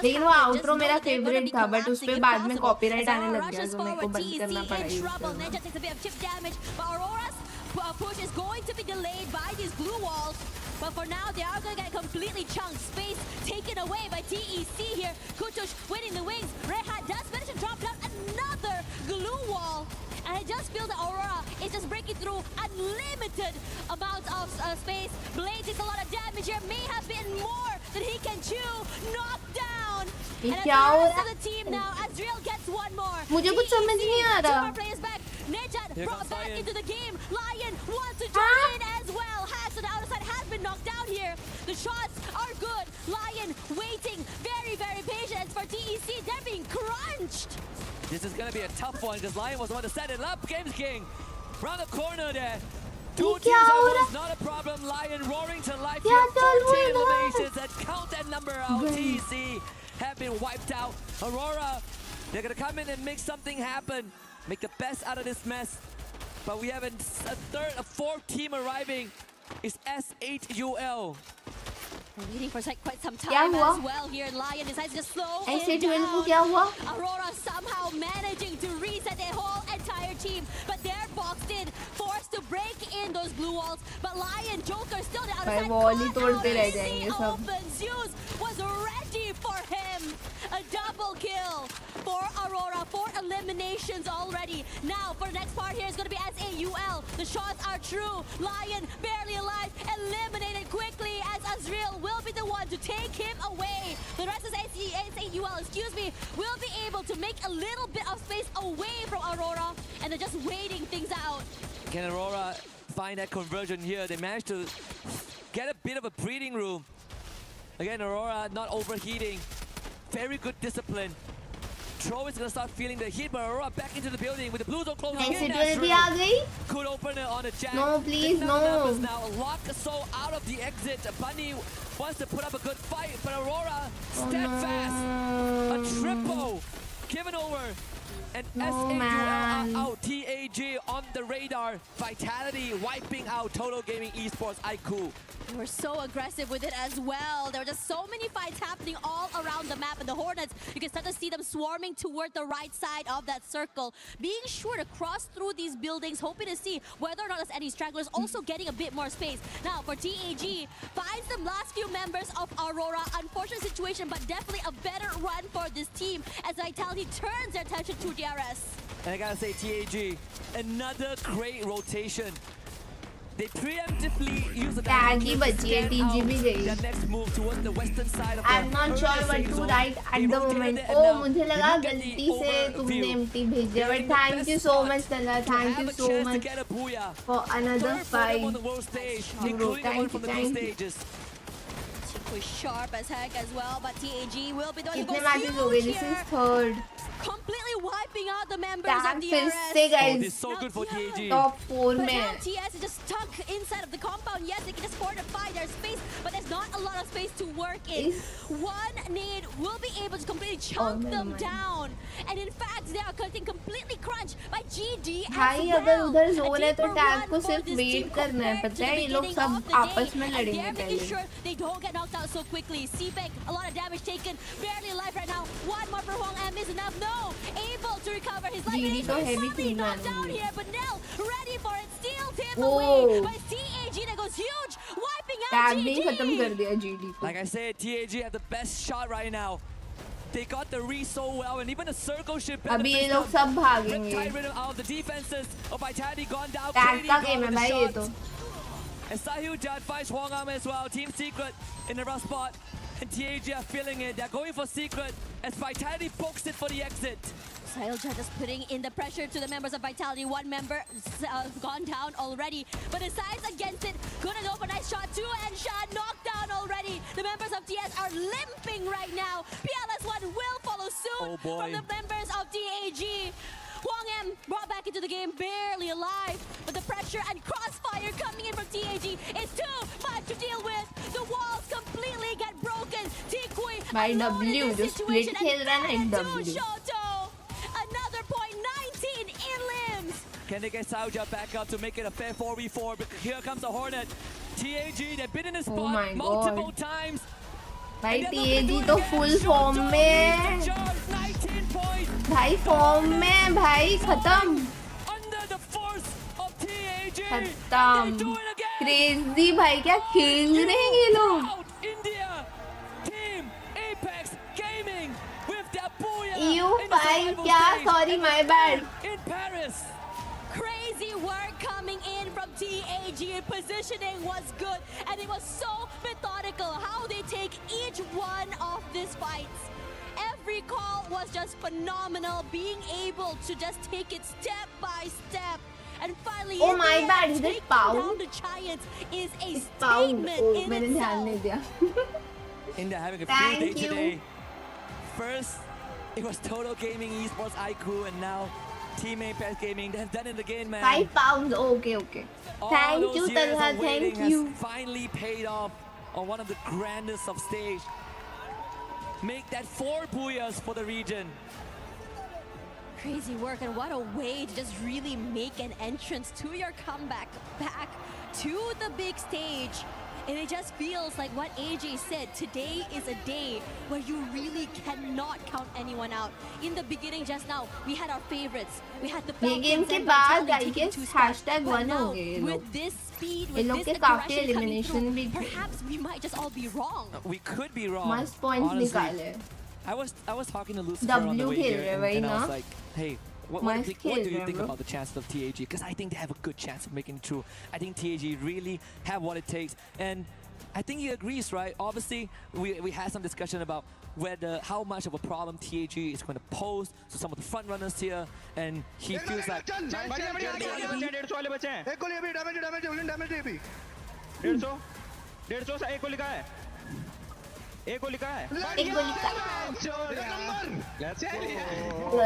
लेकिन वो outro मेरा favorite था, but उस पे बाद में copyright आने लग गया, तो मेरे को बंद करना पड़ा. Push is going to be delayed by these blue walls, but for now they are going to get completely chunked. Space taken away by TEC here. Kutush winning the wings. Rehat does manage to drop down another glue wall, and I just feel that Aurora is just breaking through unlimited amounts of space. Blade takes a lot of damage here. May have been more than he can chew. Knocked down. And as the rest of the team now, Azriel gets one more. मुझे कुछ समझ नहीं आ रहा. Two more players back. Nejad brought back into the game. Lion wants to join in as well. Hacks on the outer side has been knocked down here. The shots are good. Lion waiting, very, very patient. For TEC, they're being crunched. This is going to be a tough one because Lion was the one to set it up. Games King, round the corner there. 2 teams at once, not a problem. Lion roaring to life here. 14 eliminations that count that number out. TEC have been wiped out. Aurora, they're going to come in and make something happen. Make the best out of this mess. But we have a 4th team arriving. It's S8UL. We're waiting for quite some time as well here. Lion decides to slow it down. Aurora somehow managing to reset their whole entire team, but they're boxed in, forced to break in those blue walls. But Lion, Joker still the outside. Open. Zeus was ready for him. A double kill for Aurora. 4 eliminations already. Now for the next part here is going to be S8UL. The shots are true. Lion barely alive, eliminated quickly as Azriel will be the one to take him away. The rest of S8UL, will be able to make a little bit of space away from Aurora, and they're just waiting things out. Can Aurora find that conversion here? They managed to get a bit of a breathing room. Again, Aurora not overheating. Very good discipline. Tro is gonna start feeling the heat, but Aurora back into the building with the blue zone closing in. Could open it on a jab. No, please, no. Now lock Soul out of the exit. Bunny wants to put up a good fight, but Aurora steadfast. A triple given over. And S8UL out. TAG on the radar. Vitality wiping out Total Gaming Esports IQ. They were so aggressive with it as well. There were just so many fights happening all around the map. And the Hornets, you can start to see them swarming toward the right side of that circle. Being sure to cross through these buildings, hoping to see whether or not there's any stragglers, also getting a bit more space. Now for TAG, finds the last few members of Aurora. Unfortunate situation, but definitely a better run for this team as Vitality turns their attention to DRS. And I gotta say, TAG, another great rotation. They preemptively use the next move towards the western side of the I'm not sure what to write at the moment. Oh, मुझे लगा गलती से तुमने empty भेज दिया. But thank you so much, Tala. Thank you so much for another fight. Thank you. Was sharp as heck as well, but TAG will be the one who goes first here. Completely wiping out the members of फिर DRS. से guys this is so good for TAG. top 4 But में now TS is just stuck inside of the compound. Yes, they can just fortify their space, but there's not a lot of space to work in. One nade will be able to completely chunk them down. And in fact, they are getting completely crunched by GD as भाई well. अगर उधर zone है तो deeper tag run को for सिर्फ this wait team करना है compared पता to है the ये लोग beginning सब of the आपस day. में And लड़ेंगे they're making पहले sure they don't get knocked out so quickly. CPEC, a lot of damage taken, barely alive right now. One more for Hwang M is enough. No, able to recover his life. GD तो heavy Slightly clean knocked मारेंगे। down here, but Nell ready for it. Steals him Whoa. away. But TAG that goes huge, wiping out tag GD. भी खत्म कर दिया GD को Like I said, TAG have the best shot right now. They got the read so well, and even the circle ship अभी ये benefits लोग them. सब भागेंगे Riptide rhythm out of the defenses of Vitality gone down. Tag KD का gone game है with the भाई ये shot. तो And Sahil Judd fights Hwang Am as well. Team Secret in the rough spot. And TAG are feeling it. They're going for Secret as Vitality pokes it for the exit. Sailja just putting in the pressure to the members of Vitality. One member gone down already. But decides against it. Gonna go for a nice shot too. And shot knocked down already. The members of TS are limping right now. PLS1 will follow soon from the members of TAG. Hwang M brought back into the game, barely alive. But the pressure and crossfire coming in from TAG is too much to deal with. The walls completely get broken. Tikui भाई alone in W this जो split situation. खेल रहा है And ना two W Shoto. Another point, 19 in limbs. Can they get Sauja back up to make it a fair 4v4? But here comes the Hornet. TAG, they've been in this Oh my spot multiple God. times. भाई TAG तो full form में 19 points. भाई form में भाई खत्म Under the force of TAG. खत्म crazy भाई क्या खेल रहे हैं ये लोग India team Apex Gaming with their booyah EU in the 5 survival क्या stage. sorry my bad In Paris. Crazy work coming in from TAG. Positioning was good, and it was so methodical how they take each one of these fights. Every call was just phenomenal, being able to just take it step by step. And finally, Oh in my the bad, end, is it taking pound? down the Giants is a pound statement ओ in मैंने ध्यान itself. नहीं दिया India having a Thank field day you. today. First, it was Total Gaming Esports IQ, and now Team Apex Gaming. They have done it again, man. 5 pounds okay okay All thank those you years of Talha waiting thank has you finally paid off on one of the grandest of stage. Make that 4 booyahs for the region. Crazy work, and what a way to just really make an entrance to your comeback back to the big stage. And it just feels like what AJ said, today is a day where you really cannot count anyone out. In the beginning just now, we had our favorites. We had the ये game Falcons के and बाद Vitality आई taking गेस 2 spots. Hashtag But 1 हो now, गए ये with लोग this speed, ये with लोग this के काफी aggression coming एलिमिनेशन through, भी थे perhaps we might just all be wrong. We could be wrong. मस्त पॉइंट्स honestly. निकाले I was talking to Lucifer on the W way खेल here, रहे and, भाई and I ना was like, hey, what मस्त do खेल you रहे think bro about the chances of TAG? Because I think they have a good chance of making it through. I think TAG really have what it takes. And I think he agrees, right? Obviously, we had some discussion about how much of a problem TAG is going to pose to some of the front runners here, and he feels like. एक गोली का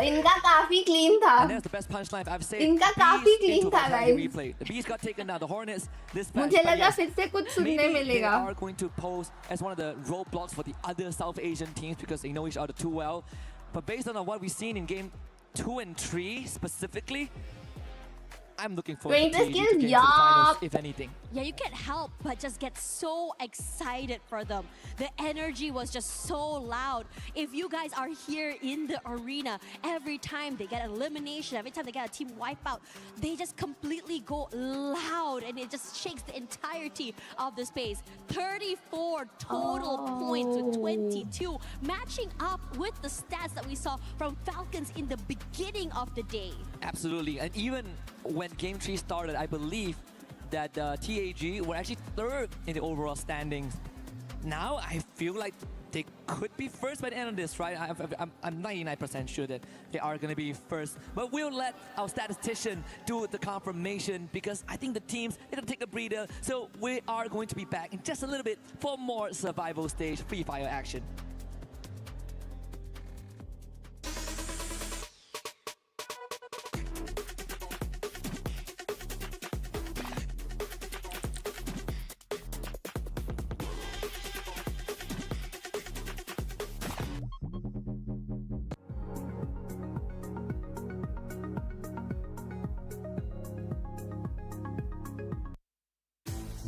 इनका काफी clean था And that's the best punchline I've seen. इनका काफी clean था guys replay. The Beast got taken down. The Hornets this match. मुझे लगा फिर से कुछ सुनने Maybe मिलेगा they are going to pose as one of the roadblocks for the other South Asian teams because they know each other too well. But based on what we've seen in game 2 and 3 specifically, I'm looking forward to TAG to get to the finals, if anything. Yeah, you can't help but just get so excited for them. The energy was just so loud. If you guys are here in the arena, every time they get elimination, every time they get a team wipeout, they just completely go loud and it just shakes the entirety of the space. 34 total points with 22, matching up with the stats that we saw from Falcons in the beginning of the day. Absolutely. And even when Game 3 started, I believe that TAG were actually 3rd in the overall standings. Now I feel like they could be first by the end of this, right? I'm 99% sure that they are going to be first. But we'll let our statistician do the confirmation because I think the teams, they're going to take a breather. So we are going to be back in just a little bit for more survival stage Free Fire action.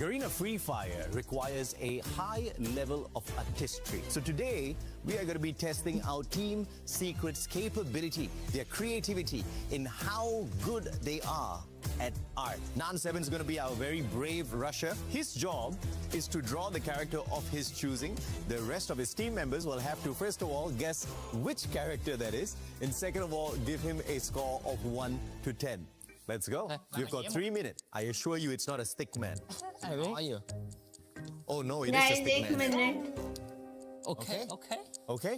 Garena Free Fire requires a high level of artistry. So today, we are going to be testing our Team Secret's capability, their creativity in how good they are at art. Nan7 is going to be our very brave rusher. His job is to draw the character of his choosing. The rest of his team members will have to, first of all, guess which character that is, and second of all, give him a score of 1 to 10. Let's go. You've got 3 minutes. I assure you it's not a stick man. Oh no, it is a stick man. Okay. Okay?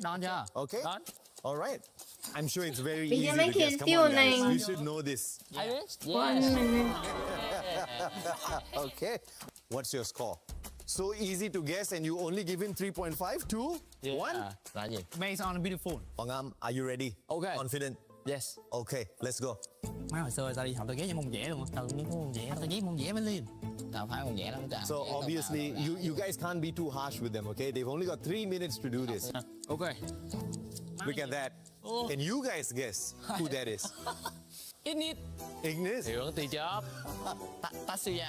Okay? All right. I'm sure it's very Bây easy giờ to mấy guess. khiến Come tiêu on, này. guys. You should know this. One minute. Okay. What's your score? So easy to guess and you only give him 3.5, 2, 1? Based on beautiful. Hoàng Am, are you ready? Okay. Confident? Yes. Okay, let's go. Má hồi xưa tao đi học tao ghé cho môn vẽ luôn á. Tao muốn môn vẽ, tao ghét môn vẽ mới lên. Tao phải môn vẽ lắm tao. So obviously, you guys can't be too harsh with them, okay? They've only got 3 minutes to do this. Okay. Look at that. Can you guys guess who that is? Ignis. Ignis? Hiệu từ chớp. Tatsuya.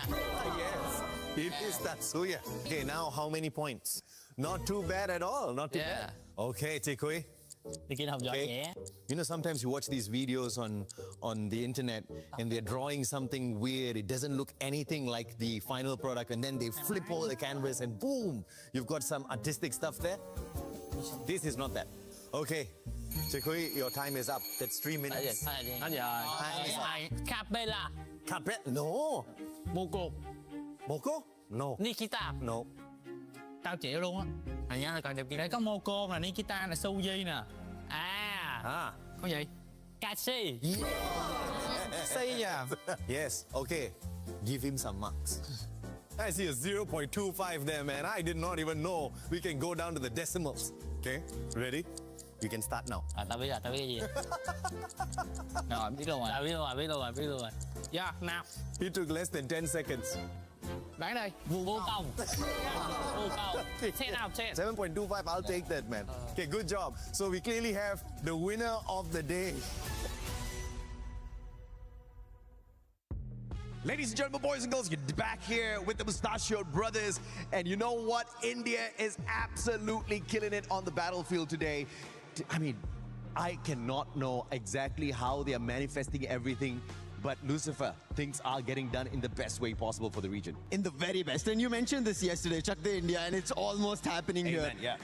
Yes, it is Tatsuya. Okay, now how many points? Not too bad at all, not too bad. Okay, Tikui. Okay. You know, sometimes you watch these videos on the internet and they're drawing something weird. It doesn't look anything like the final product, and then they flip over the canvas and boom, you've got some artistic stuff there. This is not that. Okay, Chikui, your time is up. That's 3 minutes. Capella. Capella? No. Moko. Moko? No. Nikita. No. Tao chịu luôn á. Này nha, còn chụp đây có Moko nè, Nikita nè, Suzy nè. Có gì? Cassie. Say yeah. Yes, okay. Give him some marks. I see a 0.25 there, man. I did not even know we can go down to the decimals. Okay, ready? You can start now. Tao biết cái gì. Rồi, biết luôn rồi. Yeah, nào. It took less than 10 seconds. Bán đây. Vô công. 10 out of 10. 7.25, I'll take that, man. Okay, good job. So we clearly have the winner of the day. Ladies and gentlemen, boys and girls, you're back here with the Mustachioed Brothers. And you know what? India is absolutely killing it on the battlefield today. I mean, I cannot know exactly how they are manifesting everything, but Lucifer, things are getting done in the best way possible for the region. In the very best. And you mentioned this yesterday, Chak De India, and it's almost happening here. Yeah.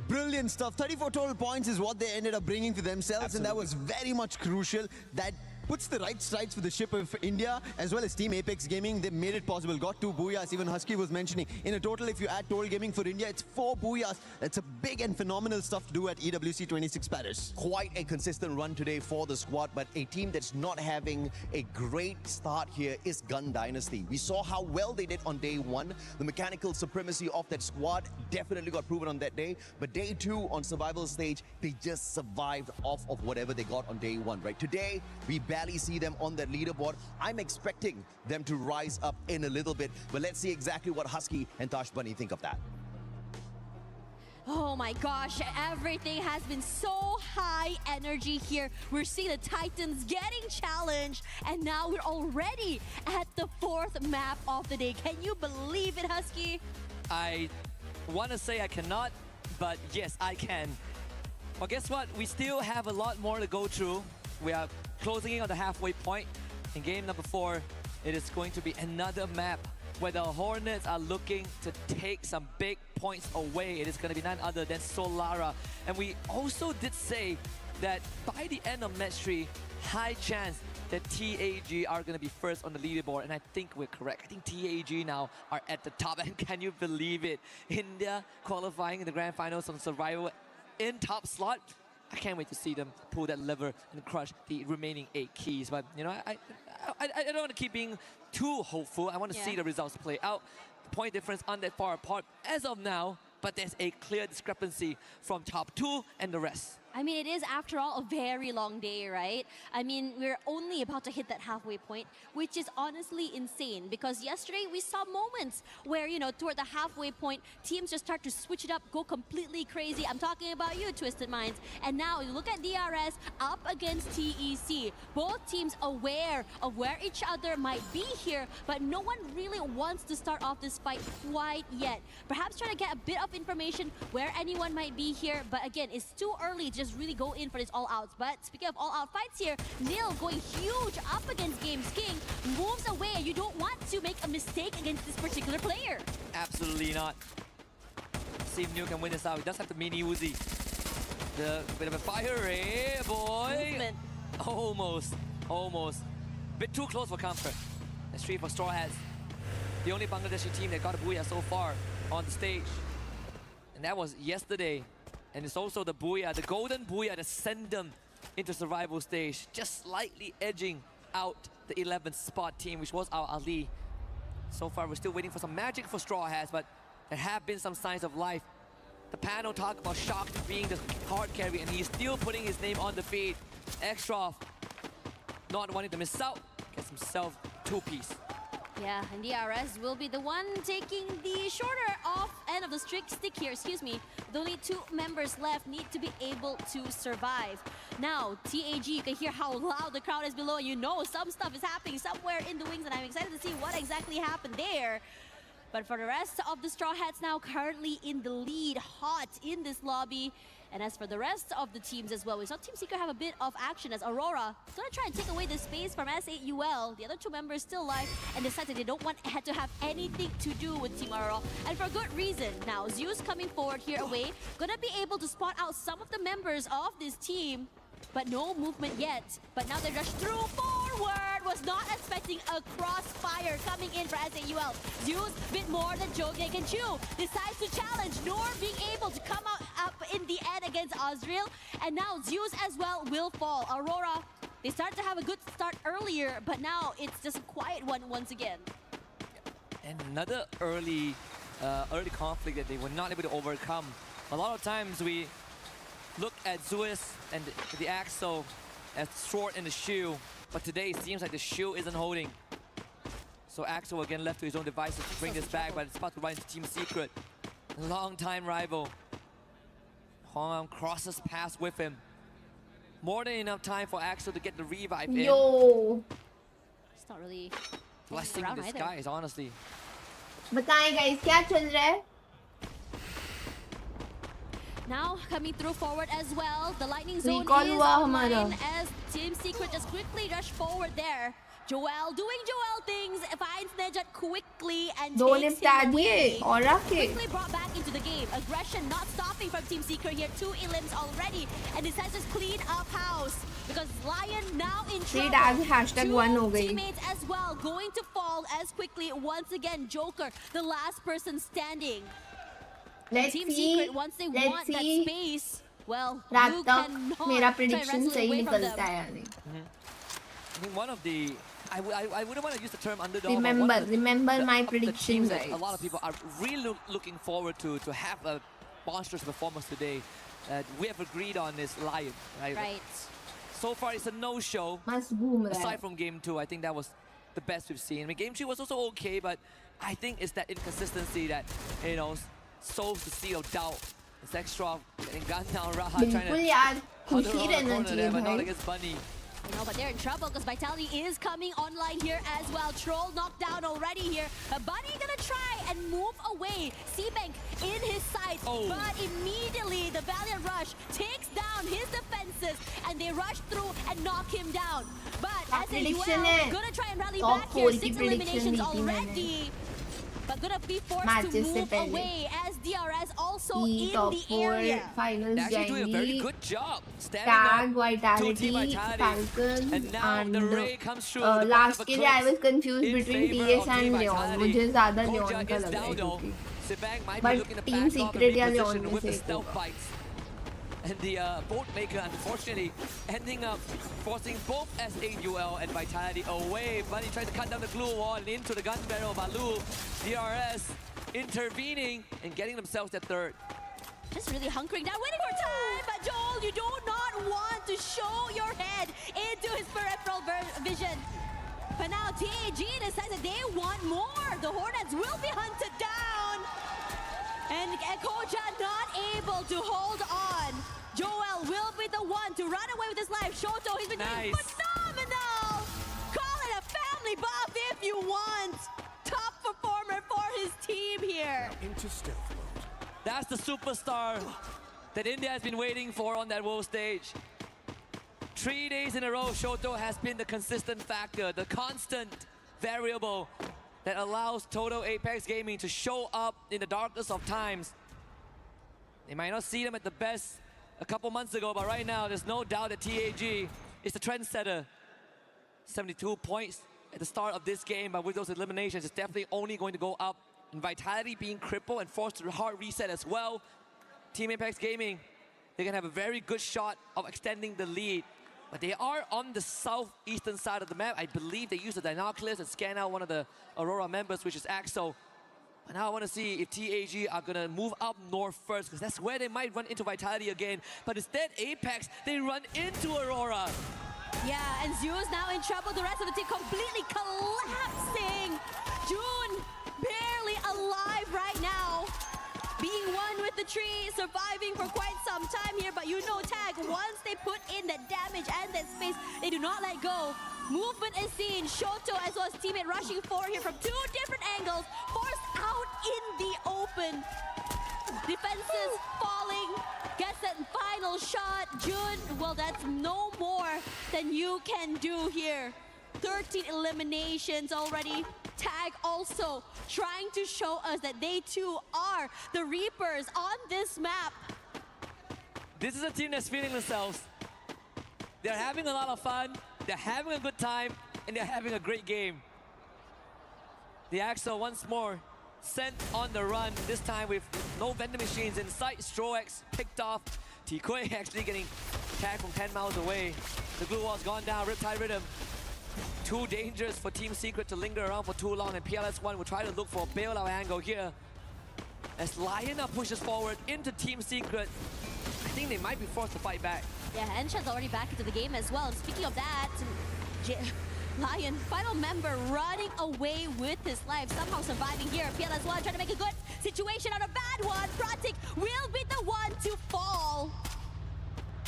Brilliant stuff. 34 total points is what they ended up bringing to themselves, and that was very much crucial. That puts the right strides for the ship of India, as well as Team Apex Gaming. They made it possible. Got 2 booyahs, even Husky was mentioning. In a total, if you add Total Gaming for India, it's 4 booyahs. That's a big and phenomenal stuff to do at EWC 26 Paris. Quite a consistent run today for the squad, but a team that's not having a great start here is Gun Dynasty. We saw how well they did on day 1. The mechanical supremacy of that squad definitely got proven on that day, but day 2 on survival stage, they just survived off of whatever they got on day 1, right? Today, we barely see them on that leaderboard. I'm expecting them to rise up in a little bit, but let's see exactly what Husky and Tosh Bunny think of that. Oh my gosh, everything has been so high energy here. We're seeing the Titans getting challenged, and now we're already at the 4th map of the day. Can you believe it, Husky? I want to say I cannot, but yes, I can. Well, guess what? We still have a lot more to go through. We are closing in on the halfway point. In game number 4, it is going to be another map where the Hornets are looking to take some big points away. It is going to be none other than Solara. And we also did say that by the end of match 3, high chance that TAG are going to be first on the leaderboard. And I think we're correct. I think TAG now are at the top. And can you believe it? India qualifying in the grand finals on survival in top slot. I can't wait to see them pull that lever and crush the remaining 8 keys. But, you know, I don't want to keep being too hopeful. I want to see the results play out. The point difference aren't that far apart as of now, but there's a clear discrepancy from top 2 and the rest. I mean, it is, after all, a very long day, right? I mean, we're only about to hit that halfway point, which is honestly insane. Because yesterday, we saw moments where, you know, toward the halfway point, teams just start to switch it up, go completely crazy. I'm talking about you, Twisted Minds. And now, you look at DRS up against TEC. Both teams aware of where each other might be here, but no one really wants to start off this fight quite yet. Perhaps trying to get a bit of information where anyone might be here, but again, it's too early to just really go in for this all-outs. But speaking of all-out fights here, Nil going huge up against Games King, moves away. You don't want to make a mistake against this particular player. Absolutely not. See if Nil can win this out. He does have the mini Uzi. The bit of a fire, eh, boy? Movement. Almost. Bit too close for comfort. That's 3 for Straw Hats. The only Bangladeshi team that got a booyah so far on the stage. And that was yesterday. And it's also the booyah, the golden booyah that sent them into survival stage, just slightly edging out the 11th spot team, which was our Ali. So far, we're still waiting for some magic for Straw Hats, but there have been some signs of life. The panel talked about Shock being the hard carry, and he's still putting his name on the feed. Extra, not wanting to miss out, gets himself 2-piece. Yeah, and DRS will be the one taking the shorter off end of the stick here, excuse me. With only 2 members left, need to be able to survive. Now, TAG, you can hear how loud the crowd is below. You know some stuff is happening somewhere in the wings, and I'm excited to see what exactly happened there. But for the rest of the Straw Hats now currently in the lead, hot in this lobby. And as for the rest of the teams as well, we saw Team Secret have a bit of action as Aurora is going to try and take away the space from S8UL. The other 2 members still alive and decide that they don't want to have anything to do with Team Aurora. And for good reason. Now, Zeus coming forward here away, going to be able to spot out some of the members of this team, but no movement yet. But now they rush through forward. Was not expecting a crossfire coming in for S8UL. Zeus, bit more than Joe can chew. Decides to challenge, nor being able to come out up in the end against Azrael. And now Zeus as well will fall. Aurora, they started to have a good start earlier, but now it's just a quiet one once again. And another early conflict that they were not able to overcome. A lot of times we look at Zeus and the Axel as sword in the shoe, but today it seems like the shoe isn't holding. So Axel again left to his own devices to bring this back, but it's about to run into Team Secret. Long-time rival. Hong crosses past with him. More than enough time for Axel to get the revive in. Yo! It's not really blessing in disguise, honestly. बताएं guys, क्या चल रहा है? Now coming through forward as well. The lightning zone is Recall online as Team Secret just quickly rush forward there. Joel doing Joel things, finds Nejat quickly and takes him away. Quickly brought back into the game. Aggression not stopping from Team Secret here. 2 elims already, and decides to clean up house because Lion now in trouble. #1 teammates as well going to fall as quickly. Once again, Joker, the last person standing. Team Secret, once they want that space, well, you cannot मेरा prediction सही निकलता है यानी. I mean, one of the I wouldn't want to use the term underdog. Remember my prediction, right? A lot of people are really looking forward to have a monstrous performance today. We have agreed on this Lion, right? Right. So far, it's a no-show. Aside from Game 2, I think that was the best we've seen. I mean, Game 3 was also okay, but I think it's that inconsistency that, you know, sows the seed of doubt. It's extra getting gunned down. Raha trying to but not against Bunny. You know, but they're in trouble because Vitality is coming online here as well. Troll knocked down already here. But Bunny gonna try and move away. Seabank in his sights, but immediately the Valiant Rush takes down his defenses and they rush through and knock him down. But as well, gonna try and rally back here. 6 eliminations already. But gonna be forced to move away as DRS also in the area. Finals actually doing a very good job. Tag, Vitality, Falcon, and last game I was confused between TS and Leon. मुझे ज़्यादा Leon का लग रहा है. But Team Secret या Leon में से एक. And the boat maker, unfortunately, ending up forcing both S8UL and Vitality away. Bunny trying to cut down the glue wall and into the gun barrel of Alu. DRS intervening and getting themselves their third. Just really hunkering down, waiting for time. But Joel, you do not want to show your head into his peripheral vision. But now TAG decides that they want more. The Hornets will be hunted down. And Koja not able to hold on. Joel will be the one to run away with his life. Shoto, he's been doing phenomenal. Call it a family buff if you want. Top performer for his team here. Into stealth mode. That's the superstar that India has been waiting for on that world stage. 3 days in a row, Shoto has been the consistent factor, the constant variable that allows Total Apex Gaming to show up in the darkest of times. They might not see them at the best a couple months ago, but right now there's no doubt that TAG is the trendsetter. 72 points at the start of this game, but with those eliminations, it's definitely only going to go up. And Vitality being crippled and forced to hard reset as well. Team Apex Gaming, they're gonna have a very good shot of extending the lead. But they are on the southeastern side of the map. I believe they use the binoculars and scan out one of the Aurora members, which is Axo. But now I want to see if TAG are going to move up north first, because that's where they might run into Vitality again. But instead, Apex, they run into Aurora. Yeah, and Zeus now in trouble. The rest of the team completely collapsing. June barely alive right now. Being one with the tree, surviving for quite some time here. But you know Tag, once they put in that damage and that space, they do not let go. Movement is seen. Shoto as well as teammate rushing forward here from 2 different angles. Forced out in the open. Defenses falling. Gets that final shot. Jun, well, that's no more than you can do here. 13 eliminations already. Tag also trying to show us that they too are the Reapers on this map. This is a team that's feeling themselves. They're having a lot of fun, they're having a good time, and they're having a great game. The Axel once more sent on the run, this time with no vending machines in sight. Stroex picked off. Tikui actually getting tagged from 10 miles away. The glue wall's gone down, Riptide Rhythm. Too dangerous for Team Secret to linger around for too long, and PLS1 will try to look for a bailout angle here. As Lion now pushes forward into Team Secret, I think they might be forced to fight back. Yeah, Hensha's already back into the game as well. And speaking of that, Lion, final member running away with his life, somehow surviving here. PLS1 trying to make a good situation out of a bad one. Pratik will be the one to fall.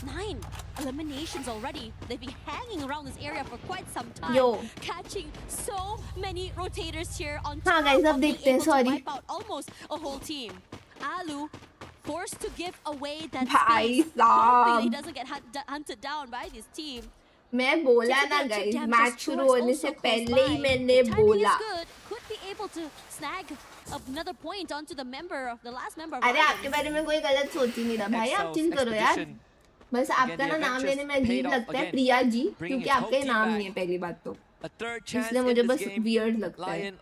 9 eliminations already. They've been hanging around this area for quite some time. Catching so many rotators here on top guys, of being able to sorry. wipe out almost a whole team. Alu forced to give away that Bhai space, hoping he doesn't get hunted down by this team. मैं बोला ना guys, match शुरू होने से पहले ही मैंने बोला. Could be able to snag another point onto the member of the last member. अरे आपके बारे में कोई गलत सोच ही नहीं रहा भाई, आप चिंता करो यार. बस आपका ना नाम लेने में अजीब लगता है प्रिया जी, क्योंकि आपका नाम नहीं है पहली बात तो. इसलिए मुझे बस weird लगता है.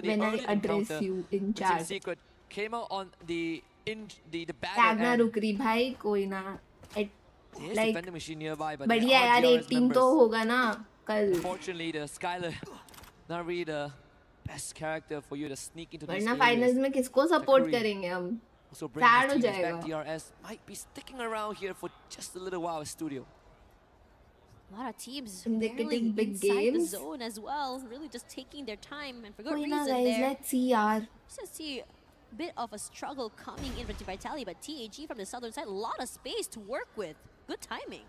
When I address you in chat. Came out on the tag ना रुक रही भाई, कोई ना. Like machine nearby, but बढ़िया यार, 18 तो होगा ना कल. Unfortunately, the Skylar not really the best character for you to sneak into this. वरना finals में किसको support करेंगे हम? So sad हो जाएगा. DRS might be sticking around here for just a little while at studio. A lot of teams indicating big inside games. the zone as well, really just taking their time and for good कोई reason ना guys, there. let's see यार. Just see a bit of a struggle coming in with Vitality, but TAG from the southern side, a lot of space to work with. Good timing.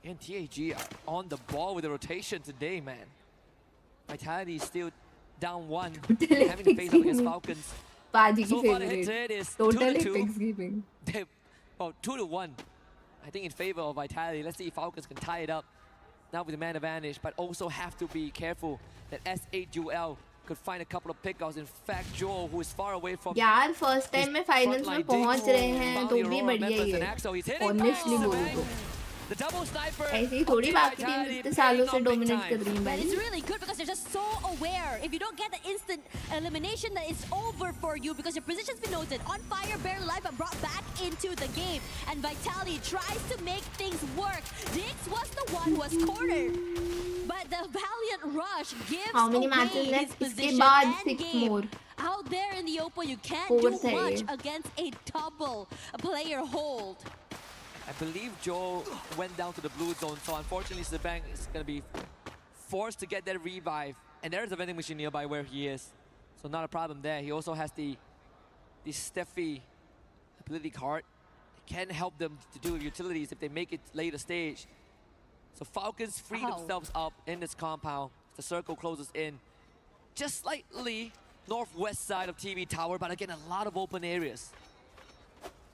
And TAG are on the ball with the rotation today, man. Vitality is still down 1, having to face up against Falcons. So far, the head-to-head is 2-2. Well, 2-1. I think in favor of Vitality. Let's see if Falcons can tie it up now with the man advantage, but also have to be careful that S8 Duel could find a couple of pickouts. In fact, Joel, who is far away from यार first time में finals में पहुंच रहे हैं तो भी बढ़िया ही है. Honestly बोलूँ तो. ऐसे ही थोड़ी बाकी टीम इतने सालों से dominate कर रही है भाई. It's really good because they're just so aware. If you don't get the instant elimination, that it's over for you because your position's been noted. On fire, barely alive, but brought back into the game. And Vitality tries to make things work. Dix was the one who was cornered. But the valiant rush gives How many away matches his left? position इसके बाद and 6 game. more. out there in the open, you can't do much against a double player hold. I believe Joe went down to the blue zone, so unfortunately Sebang is going to be forced to get that revive. And there's a vending machine nearby where he is, so not a problem there. He also has the Steffi ability card. It can help them to do utilities if they make it later stage. So Falcons free themselves up in this compound. The circle closes in just slightly northwest side of TV Tower, but again, a lot of open areas.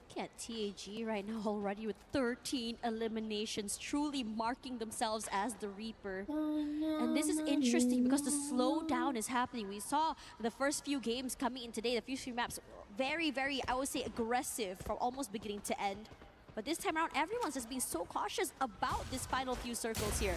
Look at TAG right now already with 13 eliminations, truly marking themselves as the Reaper. And this is interesting because the slowdown is happening. We saw the first few games coming in today, the first few maps, very, I would say, aggressive from almost beginning to end. But this time around, everyone's just being so cautious about this final few circles here.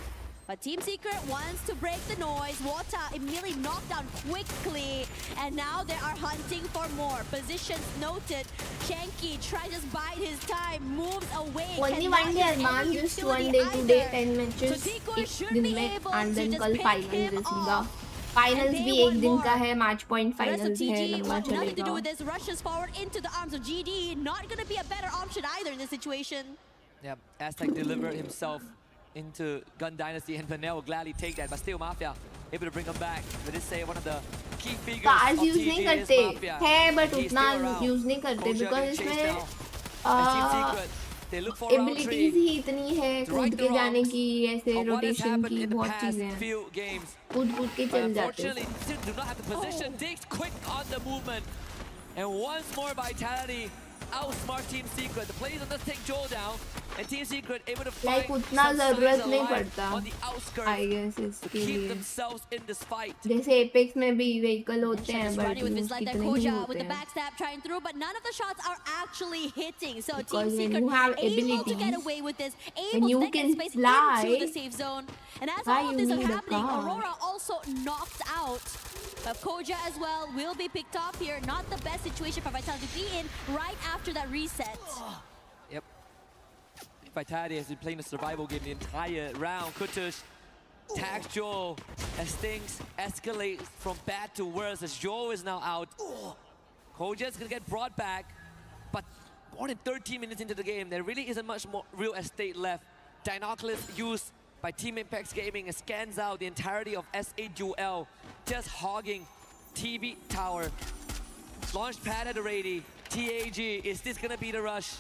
But Team Secret wants to break the noise. Wata immediately knocked down quickly. And now they are hunting for more. Positions noted. Shanky tries to bide his time. Moves away. Only one day man, just one day, today 10 matches. एक दिन में and then कल finals होगा. Finals भी एक दिन का है, match point finals है, लंबा चलेगा. Nothing to do with this. Rushes forward into the arms of GD. Not going to be a better option either in this situation. Yeah, Aztec delivered himself into Gun Dynasty, and Vanel will gladly take that, but still Mafia able to bring him back. But this say one of the key figures Stars of use TG नहीं is करते Mafia. है, but He's उतना still around. use नहीं करते because इसमें they look for round abilities three. ही इतनी है कूद के जाने की, ऐसे rotation की बहुत चीजें हैं. Few games. कूद के चल जाते Unfortunately, do not have the position. Diggs quick on the movement, and once more Vitality outsmart Team Secret. The players does take Joel down, and Team Secret able to find उतना जरूरत नहीं पड़ता. on the outskirts I guess to इसके keep लिए. themselves in this fight. जैसे Apex में भी vehicle होते हैं, but Running with his use light, that कितने ही Koja होते with the हैं. backstab trying through, but none of the shots are actually hitting. So Because Team when Secret you have able to get abilities, away with this, when able you to then can get space fly, into the safe zone. And as why all of you this is need a happening, car? Aurora also knocked out. But Koja as well will be picked off here. Not the best situation for Vitality to be in right after that reset. Yep. Vitality has been playing the survival game the entire round. Kutush tags Joel as things escalate from bad to worse as Joel is now out. Koja is going to get brought back, but more than 13 minutes into the game, there really isn't much more real estate left. Dinoculus used by Team Apex Gaming and scans out the entirety of S8UL, just hogging TV Tower. Launch pad at the ready. TAG, is this gonna be the rush?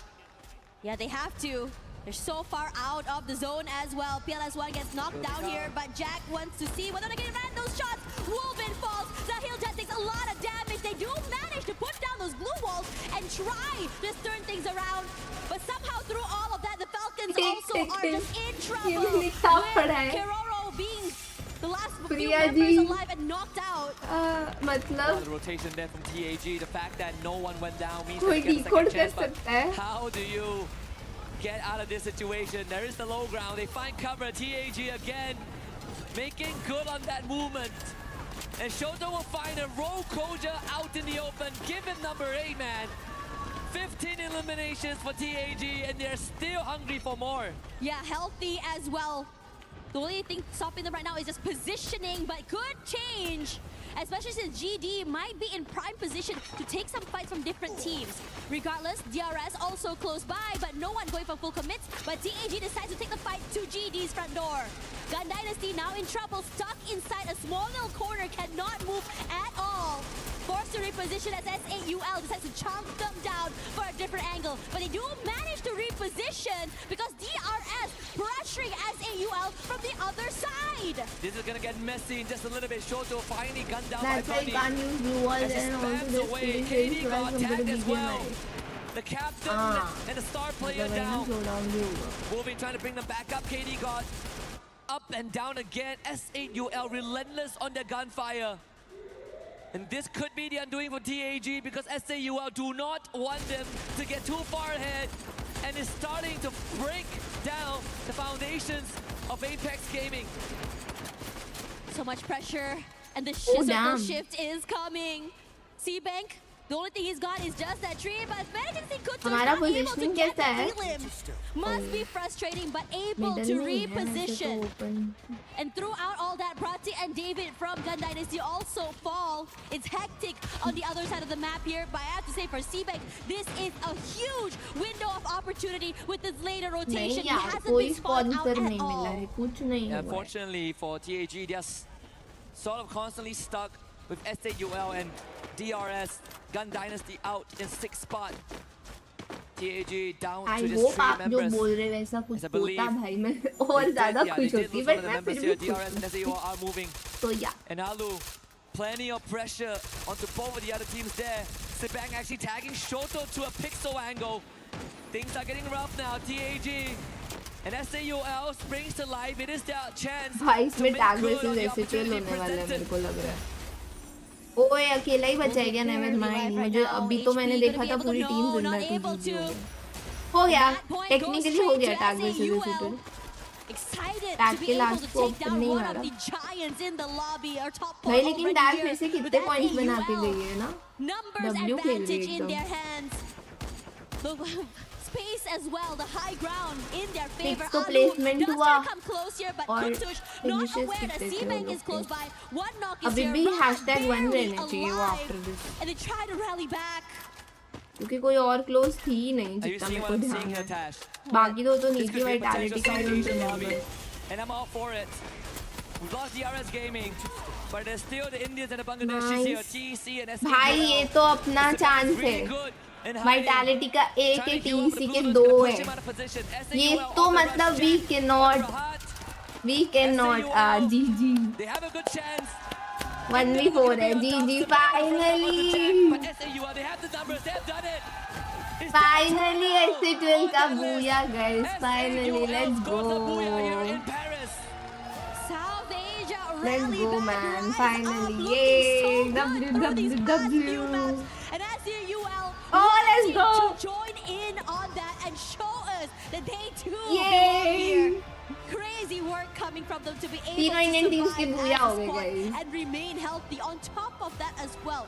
Yeah, they have to. They're so far out of the zone as well. PLS1 gets knocked down here, but Jack wants to see whether they can land those shots. Wolven falls. Zahil Jet takes a lot of damage. They do manage to put down those blue walls and try to turn things around. But somehow through all of that, the Falcons also are just in trouble. With Keroro being the last few members alive and knocked out. The rotation there from TAG. The fact that no one went down means they get a second chance, but how do you get out of this situation? There is the low ground. They find cover. TAG again making good on that movement. And Shoto will find a roll Koja out in the open. Give him number 8, man. 15 eliminations for TAG, and they're still hungry for more. Yeah, healthy as well. The only thing stopping them right now is just positioning, but could change. Especially since GD might be in prime position to take some fights from different teams. Regardless, DRS also close by, but no one going for full commits. But TAG decides to take the fight to GD's front door. Gun Dynasty now in trouble, stuck inside a small little corner, cannot move at all. Forced to reposition as S8UL decides to chomp them down for a different angle. But they do manage to reposition because DRS pressuring S8UL from the other side. This is gonna get messy in just a little bit. Shoto finally gunned down That's by why you can't use blue walls and also the away. space KD got is tagged the as well. The captain and the star player down. Wolverine trying to bring them back up. KD got up and down again. S8UL relentless on their gunfire. And this could be the undoing for TAG because S8UL do not want them to get too far ahead and is starting to break down the foundations of Apex Gaming. So much pressure, and the circle shift is coming. C-Bank The only thing he's got is just that tree, but managing Kutush हमारा not able to positioning get the कैसा है? prelim. Must be frustrating, but able Middle to में ही है, वैसे तो reposition. open. And throughout all that, Prati and David from Gun Dynasty also fall. It's hectic on the other side of the map here, but I have to say for Seebeck, this is a huge window of opportunity with this later rotation. नहीं He यार hasn't कोई been spotted out sponsor at नहीं मिला all. है कुछ नहीं हुआ है. Unfortunately for TAG, they're sort of constantly stuck with SAUL and DRS. Gun Dynasty out in 6th spot. TAG down I to just hope 3 आप जो members. बोल रहे वैसा कुछ As I believe होता भाई मैं और ज़्यादा yeah, खुश they did होती lose but one of the मैं members फिर here. भी DRS and खुश SAUL are moving. तो या And Alu, plenty of pressure onto both of the other teams there. Sibang actually tagging Shoto to a pixel angle. Things are getting rough now. TAG and SAUL springs to life. It is their chance भाई to इसमें make tag good versus on the ऐसे चल opportunity होने वाला है मेरे presented. को लग रहा है. ओए अकेला ही बचा है क्या नेवर माइंड मुझे अभी तो मैंने देखा था पूरी टीम जिंदा थी. हो गया टेक्निकली हो गया टैग वर्सेस ऐसे Excited टैग to be के able लास्ट to को take ओपन down नहीं one मारा of the giants in the lobby. Our top four भाई लेकिन already टैग here फिर से with कितने पॉइंट्स बना के SAUL. गई है ना. Numbers W खेल रही advantage है in their एकदम. hands. The space as well, the high ground in their favor. Next तो Alu placement does हुआ try to come close here, but और Kutush not finishes aware that कितने थे वो Seabank is लोग close के. by. One knock is अभी here. भी Rod hashtag 1 barely रहने चाहिए वो alive. after this And they try to rally back. क्योंकि कोई और क्लोज थी ही नहीं Are you जितना seeing मेरे what को I'm ध्यान seeing here, है. Tash? बाकी तो This नीचे could be a वाइटालिटी का potential ही South Asian उनसे lobby, and I'm all for it. We've lost DRS Gaming, but there's still the Indians and the Bangladeshis here. TEC and SK. भाई ये तो अपना chance है. Vitality का एक है टीसी के 2 है. ये तो मतलब वी कैन नॉट जीजी 1v4 है. जीजी फाइनली SC12 का booyah guys. Finally let's go. Let's go, man. Finally. Yay. WWW. And SAUL Oh, let's go. to join in on that and show us that they too Yay. belong here. Crazy work coming from them to be able तीनों Indian to teams के survive booyah as हो a गए squad guys. and remain healthy. On top of that as well,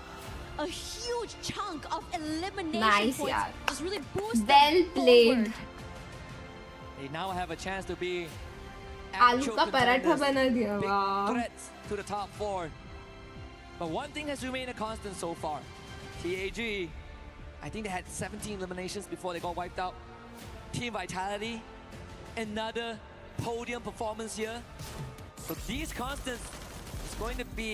a huge chunk of elimination Nice, points yeah. just really boost Well them played. forward. They now have a chance to be आलू actual का paratha contenders, बना दिया. big वाह. threats to the top 4. But one thing has remained a constant so far. TAG, I think they had 17 eliminations before they got wiped out. Team Vitality, another podium performance here. So these constants is going to be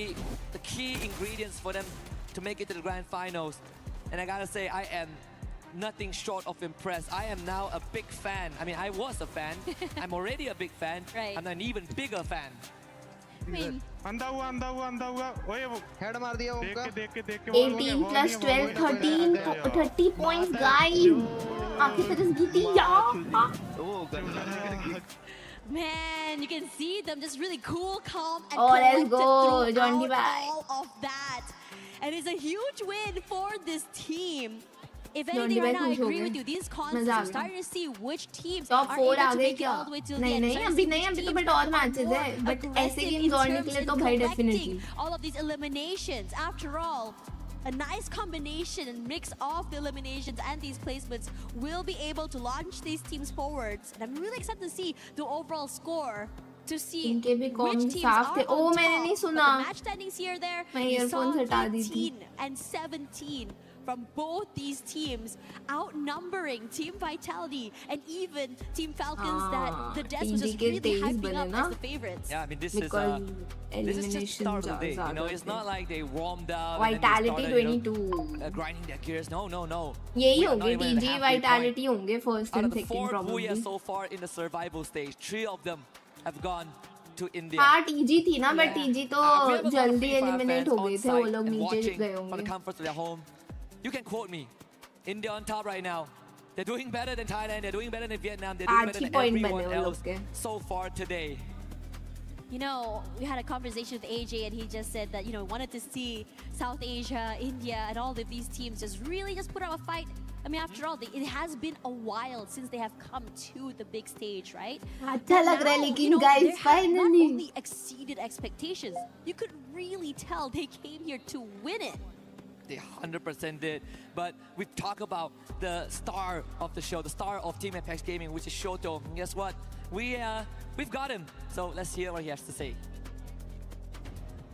the key ingredients for them to make it to the grand finals. And I gotta say, I am nothing short of impressed. I am now a big fan. I mean, I was a fan. I'm already a big fan. Right. I'm an even bigger fan. I mean, अंधा हुआ ओए वो head मार दिया उनका देख के 18 plus 12 30 points guys. आखिर तक जीती यार. man, you can see them just really cool, calm, and Oh, let's collected go, John throughout Device. all of that. And it's a huge win for this team. If John anything, right Device now, I खुश हो agree गए. with you. These मजा constants आ are गया. starting to see which teams top are 4 able आ to गए make it क्या? all the way to the नहीं end. नहीं Starting to अभी see नहीं which अभी तो teams बट और are मैचेस more है बट ऐसे aggressive गेम्स in और terms निकले in तो भाई collecting definitely all of these eliminations. After all, a nice combination and mix of the eliminations and these placements will be able to launch these teams forwards. And I'm really excited to see the overall score. To see इनके भी com which teams साफ are थे. on ओ मैंने top. नहीं But सुना. the match standings here there, मैं we saw earphones हटा दी थी. 18 and 17 from both these teams, outnumbering Team Vitality and even Team Falcons that the Des was just really hyping up as the favorites. Yeah, I mean, this Because is just the start of the day. You know, it's not like they warmed up. and then they Vitality started, 22 grinding their gears. No. यही We are not होंगे even at the TG halfway Vitality point. होंगे first Out and of the second 4 probably. Booyahs so far in the survival stage, 3 of them have gone to India. हाँ TG थी ना but Yeah. TG तो We have a lot of जल्दी Free Fire eliminate fans हो on गए थे वो site लोग and नीचे watching गए from the होंगे. comforts of their home. You can quote me. India on top right now. They're doing better than Thailand. They're doing better than Vietnam. They're doing 8 better he than point बने everyone वो else लोग के. so far today. You know, we had a conversation with AJ and he just said that, you know, wanted to see South Asia, India, and all of these teams just really just put up a fight. I mean, after all, it has been a while since they have come to the big stage, right? अच्छा लग रहा है Now, लेकिन you know, guys they have not finally. only exceeded expectations, you could really tell they came here to win it. They 100% did. But we talk about the star of the show, the star of Team Apex Gaming, which is Shoto. And guess what? We've got him. So let's hear what he has to say.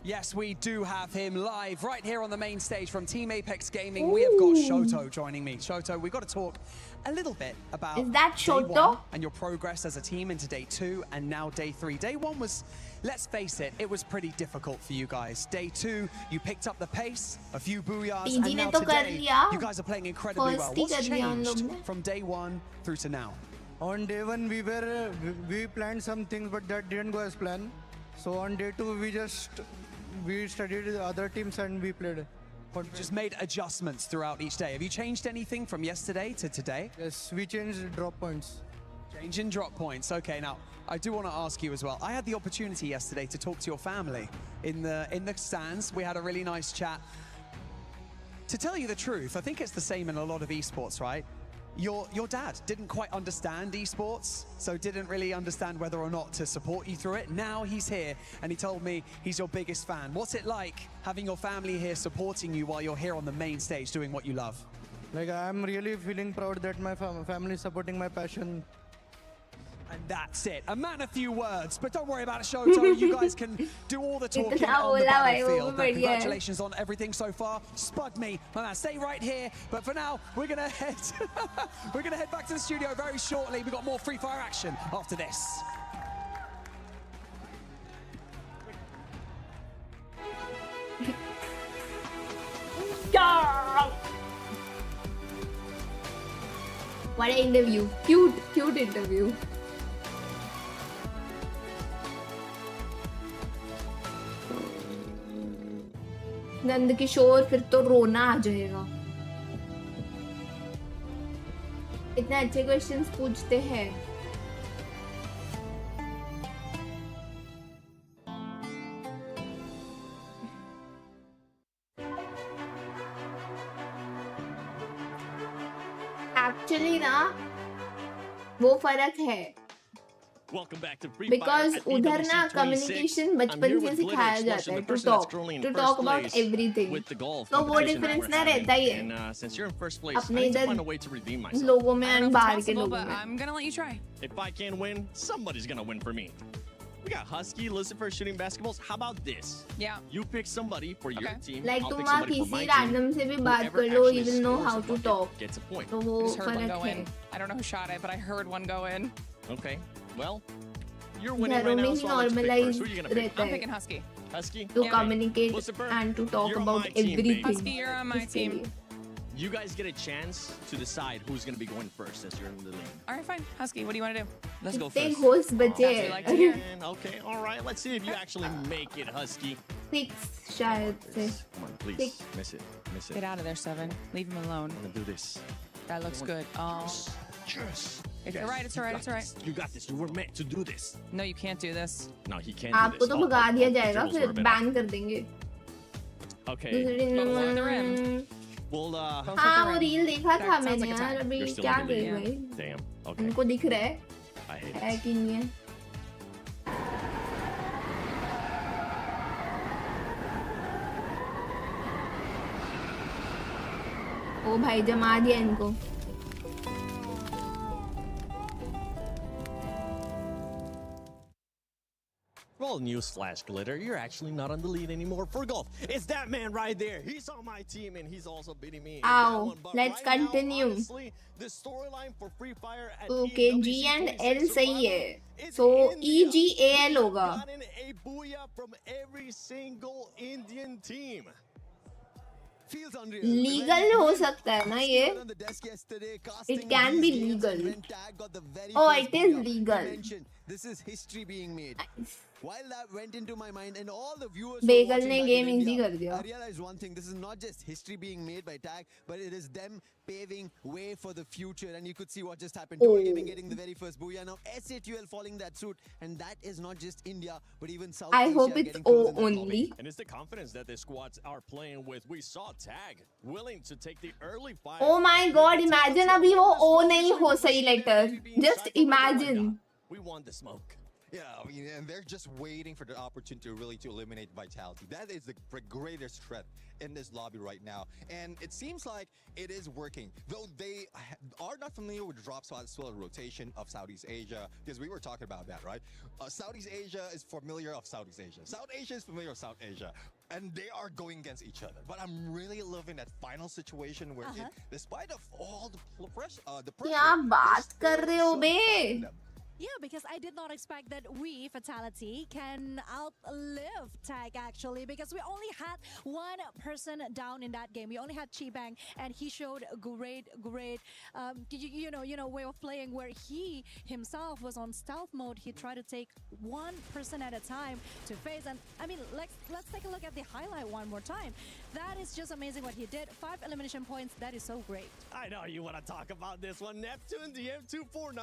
Yes, we do have him live right here on the main stage from Team Apex Gaming. We have got Shoto joining me. Shoto, we've got to talk a little bit about Is that day Shoto? 1 and your progress as a team into day 2 and now day 3. Day 1 was, let's face it, it was pretty difficult for you guys. Day 2, you picked up the pace, a few booyahs, and now today, you guys are playing incredibly well. What's changed from day 1 through to now? On day 1, we planned some things, but that didn't go as planned. So on day 2, we studied the other teams and we played. Just made adjustments throughout each day. Have you changed anything from yesterday to today? Yes, we changed drop points. Change in drop points. Okay, now I do want to ask you as well. I had the opportunity yesterday to talk to your family in the stands. We had a really nice chat. To tell you the truth, I think it's the same in a lot of esports, right? Your dad didn't quite understand esports, so didn't really understand whether or not to support you through it. Now he's here, and he told me he's your biggest fan. What's it like having your family here supporting you while you're here on the main stage doing what you love? Like, I'm really feeling proud that my family is supporting my passion. And that's it. A man of few words, but don't worry about it, Shoto. You guys can do all the talking on the battlefield. Now, congratulations on everything so far. Spud me, my man. Stay right here. But for now, we're gonna head back to the studio very shortly. We've got more Free Fire action after this. What an interview. Cute interview. Nand Kishore फिर तो रोना आ जाएगा इतने अच्छे questions पूछते हैं actually ना वो फर्क है Because उधर ना communication बचपन से सिखाया जाता है to talk about everything. तो वो difference ना रहता ही है अपने इधर लोगों में और बाहर के लोगों में. I'm gonna let you try. If I can win, somebody's gonna win for me. We got Husky, Lucifer shooting basketballs. How about this? Yeah. You pick somebody for your team. Like I'll तुम pick वहाँ somebody for my किसी team. random से भी बात कर लो, you will know how to talk. Gets a point. तो वो I just heard one फर्क go है. in. I don't know who shot it, but I heard one go in. Okay. Well, you're winning घरों right में now, he so I'll let you pick first. normalize Who are you gonna pick? रहता I'm है picking Husky. Husky? to Okay. communicate Lucifer, and to talk you're on about my team, baby. everything. Husky, you're on my team. You guys get a chance to decide who's going to be going first as you're in the lead. All right, fine. Husky, what do you want to do? Let's go Take first. host बचे That's what we like to hear. Okay, all right. Let's see if you actually make it, Husky. 6 शायद से. Come on, please. 6. Miss it. Miss it. Get out of there, Seven. Leave him alone. I'm going to do this. That looks good. Oh. Yes. It's all right, it's all right, it's all right. You got this. You were meant to do this. No, you can't do this. No, he can't do आपको this. तो भगा दिया जाएगा dribbles फिर were a bit ban कर देंगे. Okay. दूसरे rim. Well, हाँ वो रील देखा था Sounds मैंने like a यार tie. अभी You're still क्या in the गई lead. भाई Damn. Okay. उनको दिख रहा है I hate है it. कि नहीं है ओ भाई जमा दिया इनको Well, newsflash, Glitter, you're actually not on the lead anymore for golf. It's that man right there. He's on my team, and he's also beating me. Ow, let's continue. Honestly, the storyline for Free Fire at okay G and L सही है so E G A L होगा gotten a booyah from every single Indian team. Feels unreal. Legal हो सकता है ना ये it can be legal oh it is legal This is history being made. While that went into my mind and all the viewers Bengal ने game easy कर दिया I realized one thing. This is not just history being made by Tag, but it is them paving way for the future. And you could see what just happened. Toy Gaming getting the very first booyah. Now SATL following that suit. And that is not just India, but even South I Asia. hope it's O only. And it's the confidence that the squads are playing with. We saw Tag willing to take the early fight. Oh my god, imagine अभी वो O नहीं हो सही letter. Just imagine. We want the smoke. Yeah, I mean, and they're just waiting for the opportunity really to eliminate Vitality. That is the greatest threat in this lobby right now. And it seems like it is working. Though they are not familiar with drop spot as well as rotation of Southeast Asia, because we were talking about that, right? Southeast Asia is familiar of Southeast Asia. South Asia is familiar of South Asia. And they are going against each other. But I'm really loving that final situation where despite of all the pressure, क्या बात कर रहे हो बे? Yeah, because I did not expect that we, Fatality, can outlive Tag actually, because we only had one person down in that game. We only had Chibang, and he showed great, you know, way of playing where he himself was on stealth mode. He tried to take one person at a time to face, and I mean, let's take a look at the highlight one more time. That is just amazing what he did. 5 elimination points. That is so great. I know you want to talk about this one, Neptune, the M249.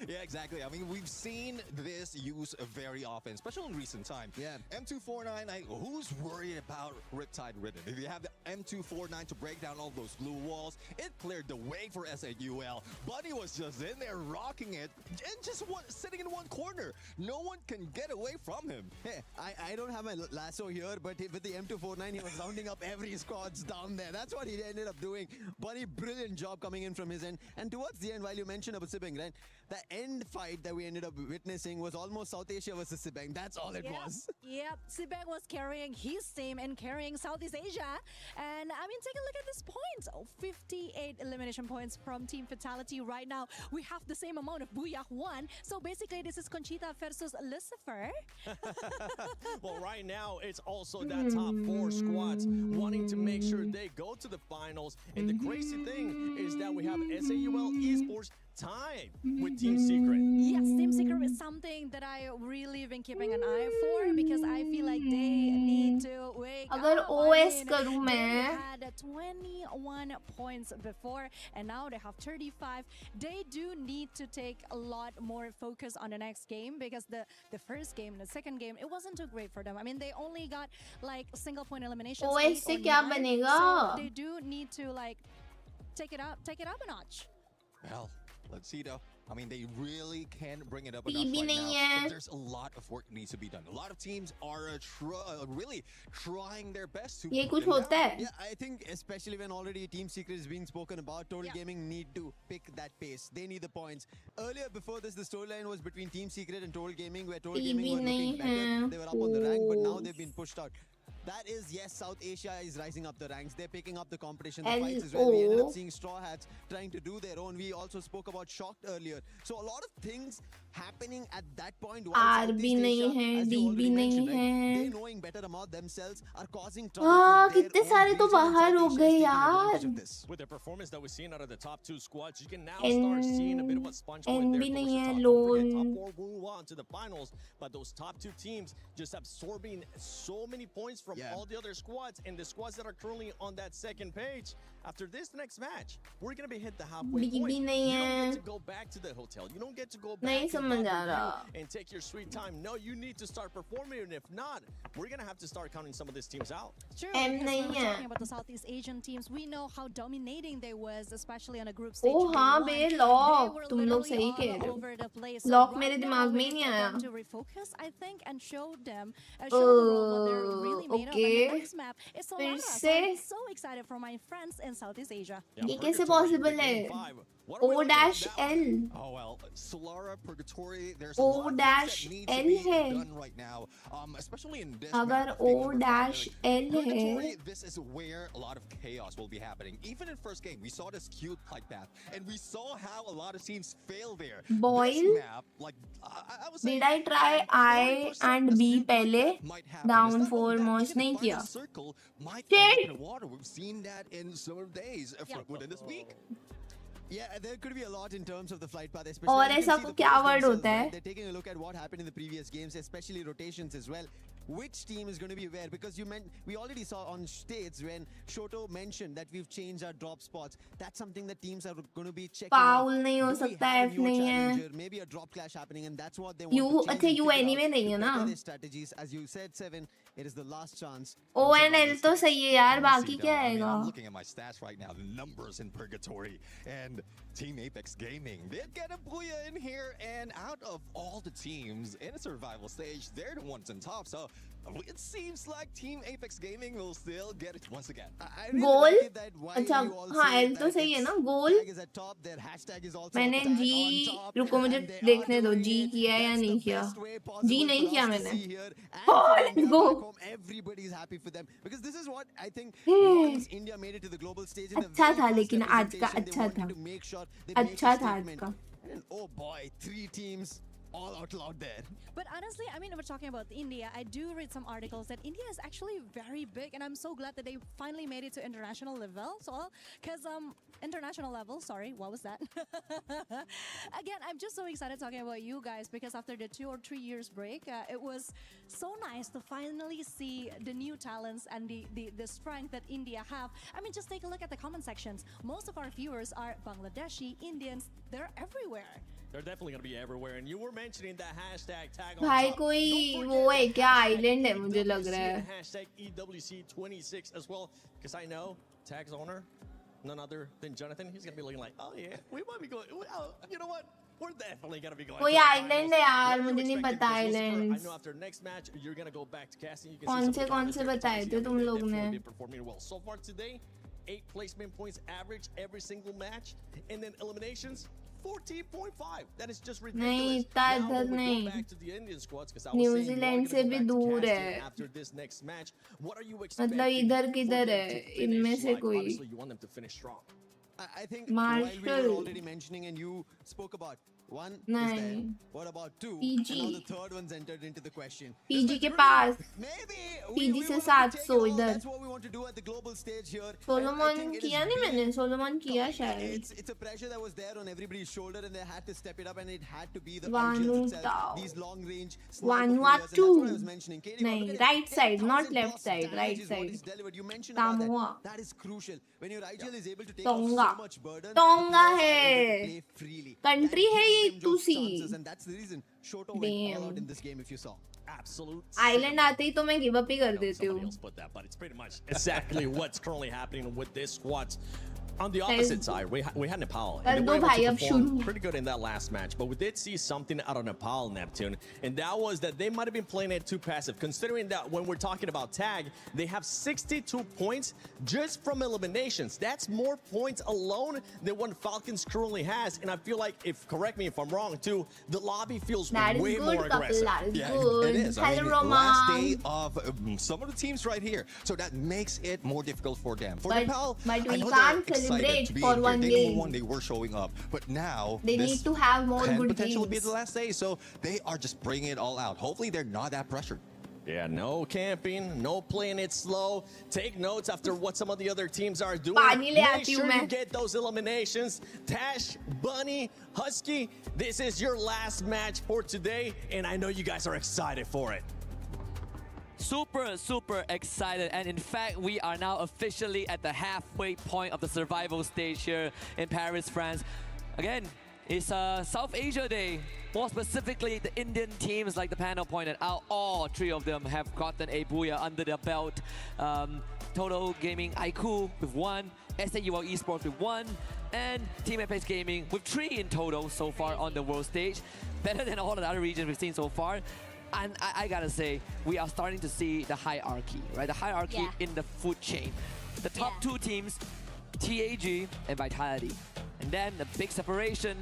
Yeah, exactly. I mean, we've seen this used very often, especially in recent time. Yeah. M249, who's worried about Riptide Ridden? If you have the M249 to break down all those blue walls, it cleared the way for SAUL. Buddy was just in there rocking it and just sitting in one corner. No one can get away from him. Hey, I don't have my lasso here, but with the M249, he was rounding up every squads down there. That's what he ended up doing. Buddy, brilliant job coming in from his end. And towards the end, while you mentioned about Sibeng, right? The end fight that we ended up witnessing was almost South Asia versus Sibeng. That's all it was. Yep, Sibeng was carrying his team and carrying Southeast Asia. And I mean, take a look at this points. 58 elimination points from Team Fatality right now. We have the same amount of Booyah 1. So basically, this is Conchita versus Lucifer. Well, right now, it's also that top 4 squads wanting to make sure they go to the finals. And the crazy thing is that we have SAUL Esports time with Team Secret. Yes, Team Secret is something that I really been keeping an eye for, because I feel like they need to wake अगर up. OS करूँ They मैं had 21 points before, and now they have 35. They do need to take a lot more focus on the next game, because the first game, the second game, it wasn't too great for them. I mean, they only got like single point eliminations. OS से क्या बनेगा? So they do need to like take it up a notch. Well, let's see though. I mean, they really can bring it up TB enough right नहीं now. है. But there's a lot of work needs to be done. A lot of teams are really trying their best to. ये put कुछ them होता down. है? Yeah, I think especially when already Team Secret is being spoken about, Total Gaming need to pick that pace. They need the points. Earlier, before this, the storyline was between Team Secret and Total Gaming, where Total Gaming were looking better. They were up on the rank, but now they've been pushed out. That is, yes, South Asia is rising up the ranks. They're picking up the competition. The fights as well. We ended up seeing Straw Hats trying to do their own. We also spoke about Shocked earlier. So a lot of things happening at that point. R भी नहीं है, D भी नहीं है. They knowing better about themselves are causing trouble. कितने सारे तो बाहर हो गए यार. With the performance that we're seeing out of the top 2 squads, you can now start seeing a bit of what SpongeBob N there. भी नहीं है, Top Lone. 4 will move on to the finals, but those top 2 teams just absorbing so many points from all the other squads, and the squads that are currently on that second page. After this next match, we're gonna be hit the halfway B point. भी You नहीं don't है. get to go back to the hotel. You don't get to go back नहीं to the समझ आ review रहा. and take your sweet time. No, you need to start performing, and if not, we're gonna have to start counting some of these teams out. True. M Because नहीं when we're है. talking about the Southeast Asian teams, we know how dominating they was, especially on a group stage. ओ हाँ बे lock तुम लोग सही कह रहे Over the place. हो. So lock right मेरे now, दिमाग we में ही need नहीं for आया. them to refocus, I think, and show them, show the world what they're really made of. And okay. the next map is फिर Solara. So से I'm so excited for my friends in Southeast Asia. ये कैसे possible है? O-L. Oh well, Solara, Purgatory. There's O a lot of dash things that L need to be है. done right now. Especially in this अगर map, taking over O-L Purgatory, है. this is where a lot of chaos will be happening. Even in first game, we saw this cute flight path, and we saw how a lot of teams fail there. Boil. This map, like I was saying, Did I try I and B पहले? Down foremost नहीं find a किया. circle might Shit. end up in the water. We've seen that in summer days within this week. Yeah, there could be a lot in terms of the flight path, especially. और you can ऐसा see the क्या players word themselves, होता है? right? They're taking a look at what happened in the previous games, especially rotations as well. Which team is going to be where? Because we already saw on states when Shoto mentioned that we've changed our drop spots. That's something that teams are going to be checking. Foul out. नहीं हो Do we सकता, have a F new नहीं है. challenger? Maybe a drop clash happening, and that's what they want You to change अच्छा and you figure anyway out नहीं है to ना? better their strategies. As you said, Seven, it is the last chance. O and L तो सही है यार, बाकी क्या I mean, आएगा? I'm looking at my stats right now, the numbers in Purgatory, and Team Apex Gaming did get a booyah in here, and out of all the teams in a survival stage, they're the ones on top. So it seems like Team Apex Gaming will still get it once again. गोल अच्छा हाँ L तो सही है ना गोल मैंने जी रुको मुझे देखने दो जी किया या नहीं किया जी नहीं किया मैंने let's go everybody's happy for them because this is what I think once India made it to the global stage अच्छा था लेकिन आज का अच्छा था आज का and oh boy 3 teams all out loud there. But honestly, I mean, we're talking about India. I do read some articles that India is actually very big, and I'm so glad that they finally made it to international level. So, because international level, sorry, what was that? Again, I'm just so excited talking about you guys because after the 2 or 3 years break, it was so nice to finally see the new talents and the strength that India have. I mean, just take a look at the comment sections. Most of our viewers are Bangladeshi, Indians. They're everywhere. They're definitely going to be everywhere. And you were mentioning that hashtag tag on भाई top. कोई वो है क्या island है मुझे लग रहा है Hashtag EWC26 as well. Because I know tag's owner, none other than Jonathan. He's going to be looking like, oh yeah, we might be going, oh, you know what? We're definitely going to be going. कोई island है यार मुझे नहीं पता island I know after next match, you're going to go back to casting. कौन से बताए थे तुम लोग ने performing well. So far today, 8 placement points average every single match. And then eliminations, 14.5. That is just ridiculous. नहीं इतना इधर नहीं न्यूजीलैंड से भी दूर है मतलब इधर किधर है इनमें से कोई I think Marshall you were already mentioning and you spoke about one is there. What about 2? PG. And now the third one's entered into the question. PG के पास PG से 700 इधर That's what we want to do at the global stage here. Solomon किया नहीं मैंने Solomon किया शायद It's a pressure that was there on everybody's shoulder and they had to step it up and it had to be the Vanu itself. These long range Vanuatu नहीं right side not left side right side you mentioned काम about हुआ that is crucial when your IGL is able to take tonga off so much burden tonga है play freely country है ये तुसी and that's the reason Shoto went all out in this game if you saw absolute island आते ही तो मैं give up ही कर देती हूँ but it's pretty much exactly what's currently happening with this squad. On the opposite side, we had Nepal. And they were able to perform pretty good in that last match. But we did see something out of Nepal, Neptune. And that was that they might have been playing it too passive. Considering that when we're talking about tag, they have 62 points just from eliminations. That's more points alone than what Falcons currently has. And I feel like, correct me if I'm wrong too, the lobby feels way more aggressive. That is Yeah, good. it is. I mean, last day of some of the teams right here. So that makes it more difficult for them. For Nepal, but I we know can't they're excited to be for in one here. game. One, they were showing up, but now they need to have more good potentially be games. the last day. So they are just bringing it all out. Hopefully, they're not that pressured. Yeah, no camping, no playing it slow. Take notes after what some of the other teams are doing. Make sure you get those eliminations. Tash, Bunny, Husky, this is your last match for today, and I know you guys are excited for it. Super excited, and in fact we are now officially at the halfway point of the survival stage here in Paris, France. Again, it's South Asia Day. More specifically, the Indian teams, like the panel pointed out, all 3 of them have gotten a booyah under their belt. Total Gaming IQ with 1, SAUL Esports with 1, and Team Apex Gaming with 3 in total so far on the world stage. Better than all the other regions we've seen so far. And I gotta say, we are starting to see the hierarchy, right? The hierarchy in the food chain. The top 2 teams, TAG and Vitality. And then the big separation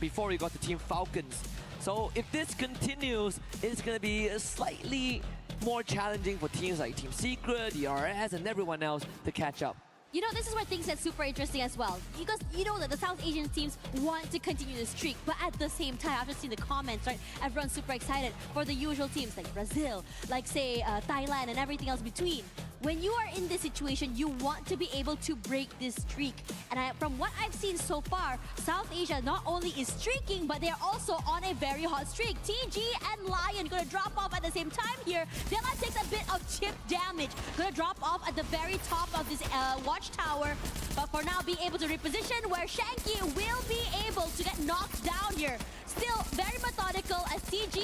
before we got to Team Falcons. So if this continues, it's gonna be slightly more challenging for teams like Team Secret, DRS, and everyone else to catch up. You know, this is where things get super interesting as well. Because you know that the South Asian teams want to continue the streak, but at the same time, after seeing the comments, right, everyone's super excited for the usual teams like Brazil, like say Thailand and everything else between. When you are in this situation, you want to be able to break this streak. And from what I've seen so far, South Asia not only is streaking, but they're also on a very hot streak. TG and Lion gonna drop off at the same time here. Della takes a bit of chip damage. Gonna drop off at the very top of this watchtower. But for now, being able to reposition where Shanky will be able to get knocked down here. Still very methodical as TG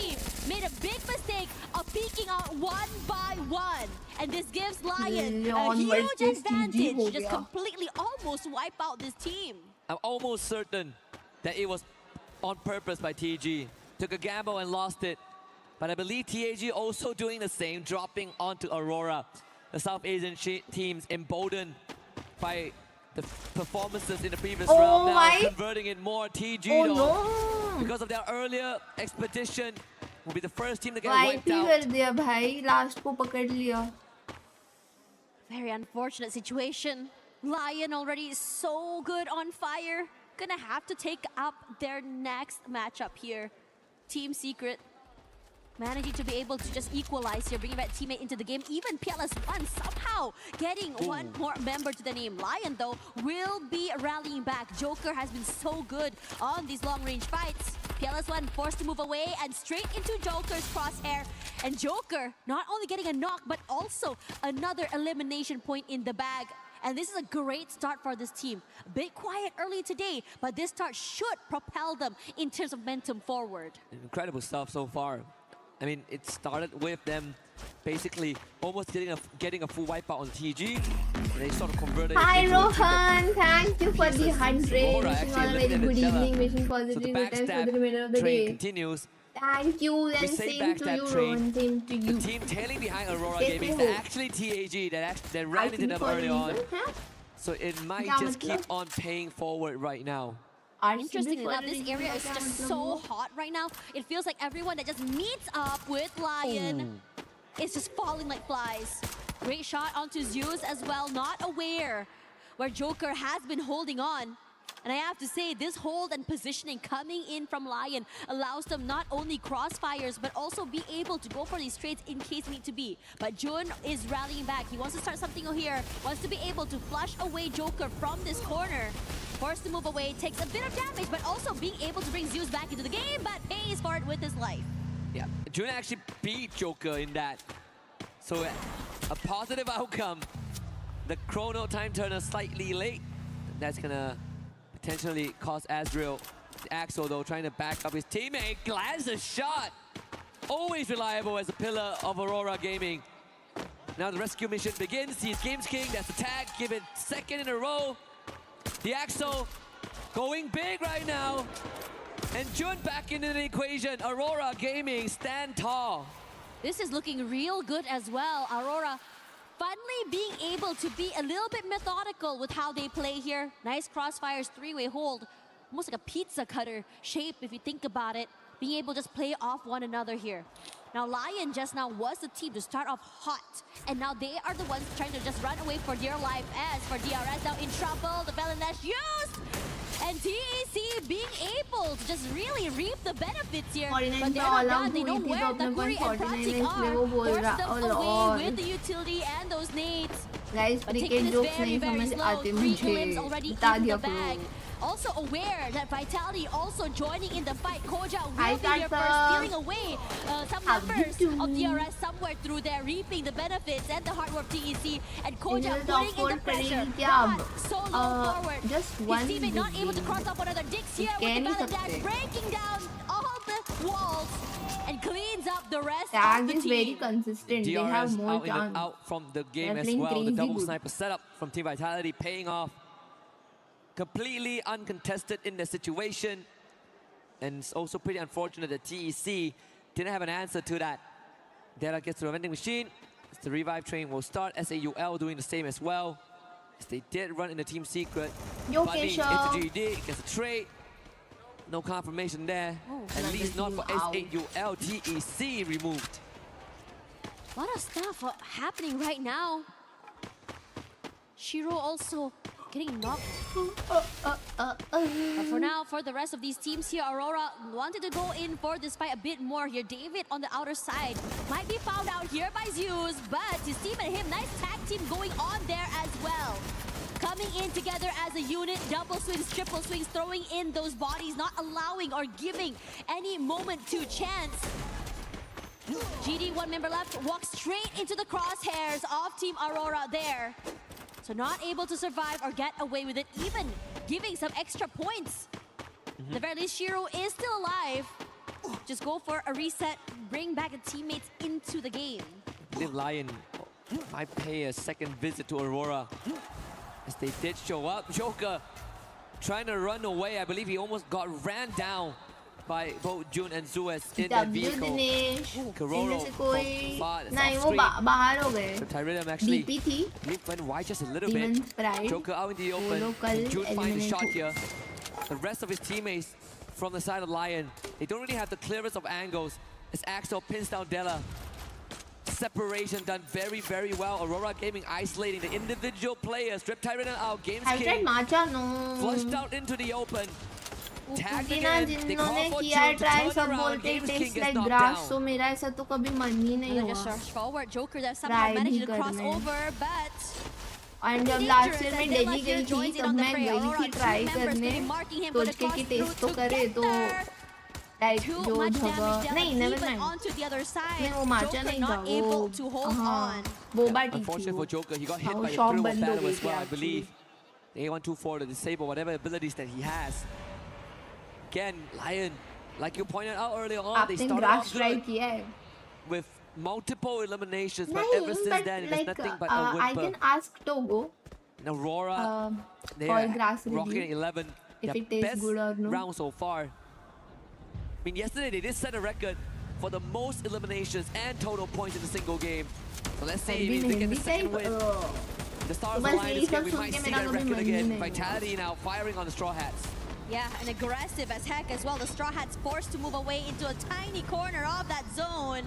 made a big mistake of peeking out 1 by 1. And this gives Lion a huge advantage. Just completely almost wipe out this team. I'm almost certain that it was on purpose by TG. Took a gamble and lost it. But I believe TAG also doing the same, dropping onto Aurora. The South Asian teams emboldened by the performances in the previous round, now converting it more. TG though, because of their earlier expedition, will be the first team to get wiped out. Very unfortunate situation. Lion already so good on fire. Gonna have to take up their next matchup here. Team Secret managing to be able to just equalize here, bringing back teammate into the game. Even PLS1 somehow getting one more member to the name. Lion, though, will be rallying back. Joker has been so good on these long-range fights. PLS1 forced to move away and straight into Joker's crosshair. And Joker not only getting a knock, but also another elimination point in the bag. And this is a great start for this team. A bit quiet early today, but this start should propel them in terms of momentum forward. Incredible stuff so far. I mean, it started with them basically almost getting a full wipeout on TG. They sort of converted Hi it Rohan, thank you for the 100. Wishing all a very good evening, wishing positive good times for the remainder of the day. Continues. Thank you, and same to you, Rohan, same to you. The team tailing behind Aurora Gaming is actually TAG that ran into them early on. So it might just keep on paying forward right now. Interesting enough, this area is just so hot right now. It feels like everyone that just meets up with Lion is just falling like flies. Great shot onto Zeus as well, not aware where Joker has been holding on. And I have to say, this hold and positioning coming in from Lion allows them not only crossfires, but also be able to go for these trades in case need to be. But Jun is rallying back. He wants to start something here, wants to be able to flush away Joker from this corner. Forced to move away, takes a bit of damage, but also being able to bring Zeus back into the game, but pays for it with his life. Yeah, Jun actually beat Joker in that. So a positive outcome. The chrono time turner slightly late. That's gonna potentially cost Azrael. Axel though trying to back up his teammate. Glads a shot. Always reliable as a pillar of Aurora Gaming. Now the rescue mission begins. He's Games King. That's the tag. Give it second in a row. The Axel going big right now. And Jun back into the equation. Aurora Gaming stand tall. This is looking real good as well. Aurora finally being able to be a little bit methodical with how they play here. Nice crossfires, three-way hold. Almost like a pizza cutter shape if you think about it. Being able to just play off one another here. Now Lion just now was the team to start off hot. And now they are the ones trying to just run away for dear life. As for DRS now in trouble, the Velen Dash used! And TEC being able to just really reap the benefits here. But they're not done. They know where Takuri and Pratik are. Force them away with the utility and those nades. Guys, but taking this very, very slow. 3 limbs already in the bag. Also aware that Vitality also joining in the fight. Koja will be here first, stealing away some members of DRS somewhere through there, reaping the benefits and the hard work TEC. And Koja putting in the pressure. Not so low forward. Just one. His teammate not able to cross up another Dix here with the Velen Dash, breaking down all the walls and cleans up the rest of the team. Is very consistent. DRS they have more chance. Out from the game as well. The double sniper setup from Team Vitality paying off. Completely uncontested in the situation. And it's also pretty unfortunate that TEC didn't have an answer to that. Dera gets to the vending machine. The revive train will start. SAUL doing the same as well. As they did run in the Team Secret. Bunny into GD, gets a trade. No confirmation there. At least not for SAUL. TEC removed. A lot of stuff happening right now. Shiro also getting knocked. But for now, for the rest of these teams here, Aurora wanted to go in for this fight a bit more here. David on the outer side might be found out here by Zeus, but his team and him, nice tag team going on there as well. Coming in together as a unit, double swings, triple swings, throwing in those bodies, not allowing or giving any moment to chance. GD, one member left, walks straight into the crosshairs of Team Aurora there. So not able to survive or get away with it, even giving some extra points. The very least, Shiro is still alive. Just go for a reset, bring back the teammates into the game. I believe Lion might pay a second visit to Aurora. As they did show up, Joker trying to run away. I believe he almost got ran down by both Jun and Zuez in that vehicle. Kororo from far, नहीं वो बाहर हो गए. Tyridium actually DP थी. went wide just a little bit. Joker out in the open. Jun finds a shot here. The rest of his teammates from the side of Lion, they don't really have the clearest of angles. As Axel pins down Della. Separation done very, very well. Aurora Gaming isolating the individual players. Strip Tyridium out. Games King flushed out into the open. Tagged again. They call for Jun to turn around. Games King gets knocked down. So मेरा ऐसा तो कभी मन ही नहीं हुआ. Just rush forward. Joker that somehow managed to cross over, but and जब last year में दिल्ली गई थी तब मैं गई थी try करने सोच के कि टेस्ट तो करे तो like जो जगह नहीं never mind नहीं वो माचा नहीं था वो boba tea Unfortunately for Joker, he got hit by the thrill of battle as well, I believe. The A124 to disable whatever abilities that he has. Again, Lion, like you pointed out earlier on, they started off good with multiple eliminations, but ever since then, it's nothing but a whimper. I can ask Togo. Aurora, they are rocking 11. If it tastes good or no. Round so far. I mean, yesterday they did set a record for the most eliminations and total points in a single game. So let's see if they get the second win. The Stars Alliance game, we might see that record again. Vitality now firing on the Straw Hats. Yeah, and aggressive as heck as well. The Straw Hats forced to move away into a tiny corner of that zone.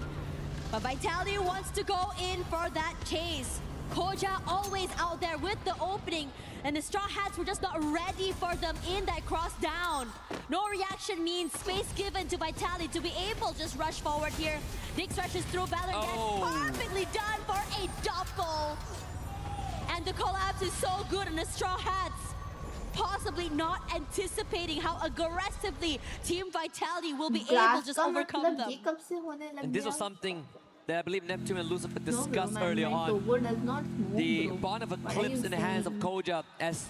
But Vitality wants to go in for that chase. Koja always out there with the opening, and the Straw Hats were just not ready for them in that cross down. No reaction means space given to Vitality to be able to just rush forward here. Big stretches through Valor gets perfectly done for a double. And the collapse is so good in the Straw Hats. Possibly not anticipating how aggressively Team Vitality will be able to just overcome them. And this was something that I believe Neptune and Lucifer discussed earlier on. The bond of eclipse in the hands of Koja as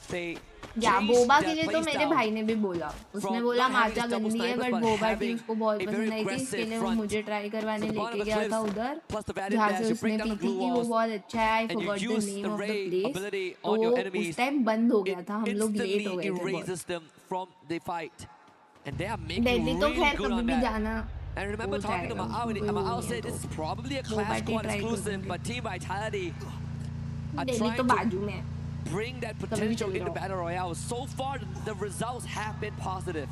they Boba के लिए तो मेरे भाई ने भी बोला उसने बोला माचा गंदी है बट बोबा टी उसको बहुत पसंद आई थी इसके लिए वो मुझे ट्राई करवाने लेके गया था उधर जहाँ से उसने पी थी कि वो बहुत अच्छा है I forgot the name of the place तो उस टाइम बंद हो गया था हम लोग लेट हो गए थे दिल्ली तो खैर कभी भी जाना. And remember talking to Ma'ao said this is probably a Clash Squad exclusive, but Team Vitality are trying to bring that potential into Battle Royale. So far, the results have been positive.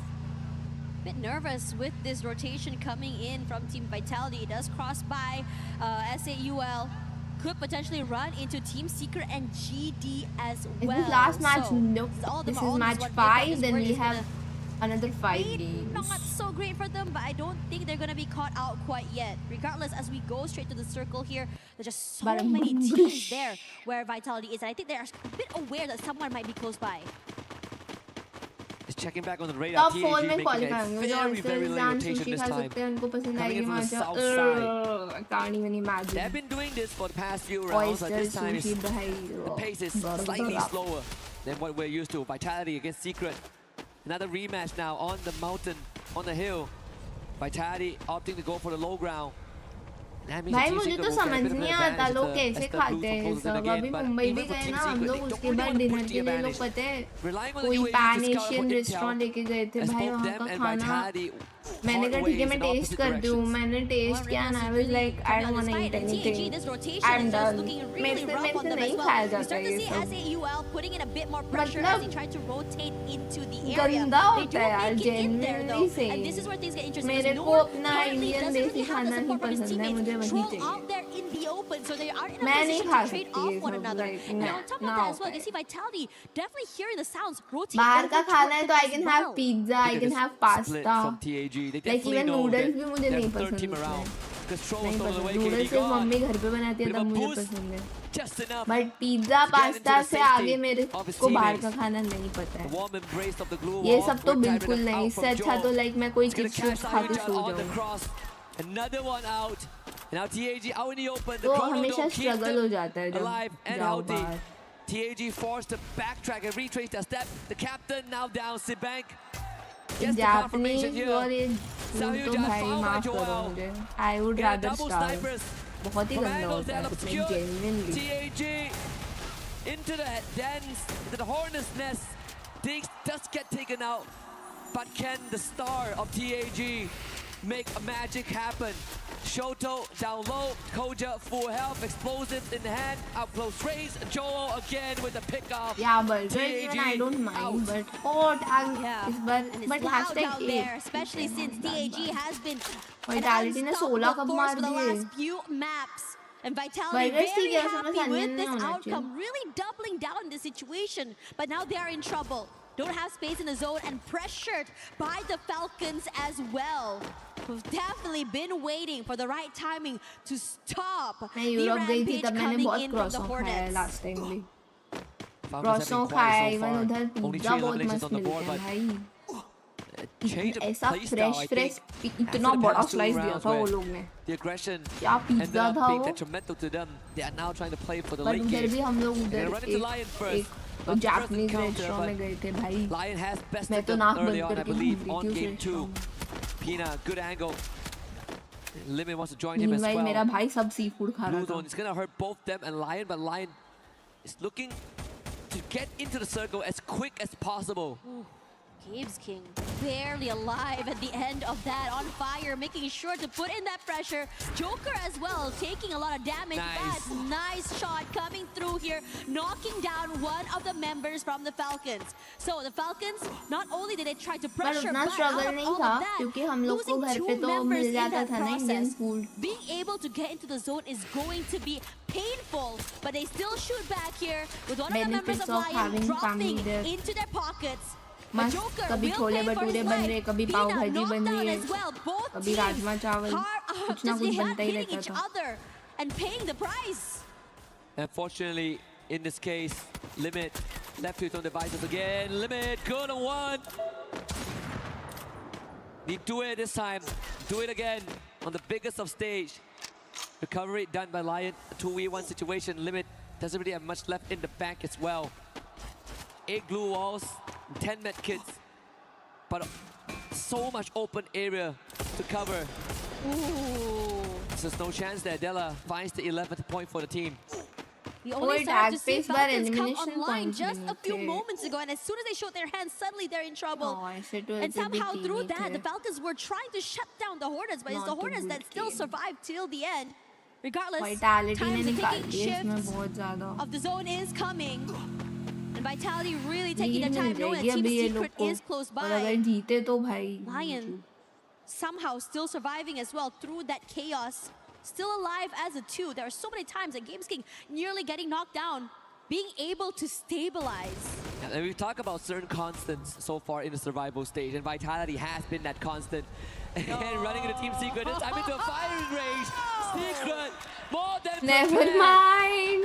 Bit nervous with this rotation coming in from Team Vitality. It does cross by SAUL. Could potentially run into Team Secret and GD as well. This last match, no. This is match 5, then we have another 5 games. Not so great for them, but I don't think they're gonna be caught out quite yet. Regardless, as we go straight to the circle here, there's just so many teams there where Vitality is. And I think they're a bit aware that someone might be close by. Just checking back on the radar. Top 4 में qualifying very, very late rotation this time. Coming in from the south side. I can't even imagine. They've been doing this for the past few rounds, but this time the pace is slightly slower than what we're used to. Vitality against Secret. Another rematch now on the mountain, on the hill. Vitality opting to go for the low ground. भाई मुझे तो समझ नहीं आता लोग कैसे खाते हैं सब. अभी मुंबई भी गए ना हम लोग उसके बाद डिनर के लिए लोग पता है कोई पैन एशियन रेस्टोरेंट लेके गए थे भाई वहाँ का खाना मैंने कहा ठीक है मैं टेस्ट करती हूँ. मैंने टेस्ट किया ना I was like I don't want to eat anything I am done. मेरे से नहीं खाया जाता ये सब. मतलब गंदा होता है यार जेन्युइनली से. मेरे को अपना इंडियन देसी खाना ही पसंद है. मुझे वही चाहिए. मैं नहीं खा सकती ये सब. बाहर का खाना है तो I can have pizza I can have pasta like even noodles भी मुझे नहीं पसंद है. नहीं पसंद. नूडल्स सिर्फ मम्मी घर पे बनाती है तब मुझे पसंद है बट पिज्जा पास्ता से आगे मेरे को बाहर का खाना नहीं पता है. ये सब तो बिल्कुल नहीं. इससे अच्छा तो लाइक मैं कोई चीज खा के सो जाऊँ. Another one out. Now TAG out in the open. तो हमेशा स्ट्रगल हो जाता है जब जाओ बाहर. TAG forced to backtrack and retrace their step. The captain now down. Sibank gets the confirmation here. तो भाई माफ करो मुझे. I would rather starve. बहुत ही गंदा होता है उसमें genuinely. TAG into the dens, into the hornet's nest. Things just get taken out. But can the star of TAG make a magic happen? Shoto down low, Koja full health, explosives in hand, up close range, Joel again with the pickoff. Yeah, but even I don't mind, but oh, tag is but out there, especially since TAG has been Vitality ने 16 कब मार for the दिए last few maps. And Vitality very happy with this outcome, really doubling down in the situation. But now they are in trouble. Don't have space in the zone and pressured by the Falcons as well. Who've definitely been waiting for the right timing to stop the rampage coming in from the Hornets. last time भी. Falcons have been quiet so far. Only 3 बहुत eliminations मस्त on the मिलते board, हैं but भाई. change of ऐसा playstyle, I fresh think, इतना after the बड़ा past 2 slice दिया rounds था वो where लोग ने. the aggression क्या ended पिज्जा up था being वो. detrimental to them. They are now trying to play for the पर late उधर game. भी हम लोग They're उधर running to Lion first. एक जापानीज रेस्टोरेंट में गए थे भाई. Lion has मैं bested तो them नाक early बंद on, I करके believe, घूम on रही थी game उस 2. Pina, good angle. Limit wants to join him as Meanwhile, well. मेरा भाई सब सी फूड खा रहा Blue था. zone is gonna hurt both them and Lion, but Lion is looking to get into the circle as quick as possible. Games King barely alive at the end of that, on fire, making sure to put in that pressure. Joker as well, taking a lot of damage, Nice. but nice shot coming through here, knocking down one of the members from the Falcons. So the Falcons, not only did they try to पर pressure, उतना but out struggle of नहीं all था of that, क्योंकि हम लोग को losing घर 2 पे तो members मिल in जाता that था ना Indian process, food. being able to get into the zone is going to be painful, but they still shoot back here with one of the members Benefits of of Lion having dropping family there. into their pockets. मस्त कभी छोले भटूरे बन रहे, कभी पाव भाजी बन रही है, कभी राजमा चावल, कुछ ना कुछ बनता ही रहता था. And paying the price. Unfortunately, in this case, Limit left to his own devices again. Limit, good on 1. Need to do it this time. Do it again on the biggest of stage. Recovery done by Lion. A 2v1 situation. Limit doesn't really have much left in the bank as well. 8 glue walls, 10 med kits, but so much open area to cover. Ooh. So there's no chance there. Della finds the 11th point for the team. We only started to see Falcons come online just a few moments ago, and as soon as they showed their hands, suddenly they're in trouble. And somehow through that, the Falcons were trying to shut down the Hornets, but it's the Hornets that still survived till the end. Regardless, time is taking shift of the zone is coming. And Vitality really taking their time, knowing that Team Secret is close by. Lion somehow still surviving as well through that chaos. Still alive as a 2. There are so many times that Games King nearly getting knocked down, being able to stabilize. And we've talked about certain constants so far in the survival stage, and Vitality has been that constant. And running into Team Secret, this time into a firing range. Secret, more than Never mind.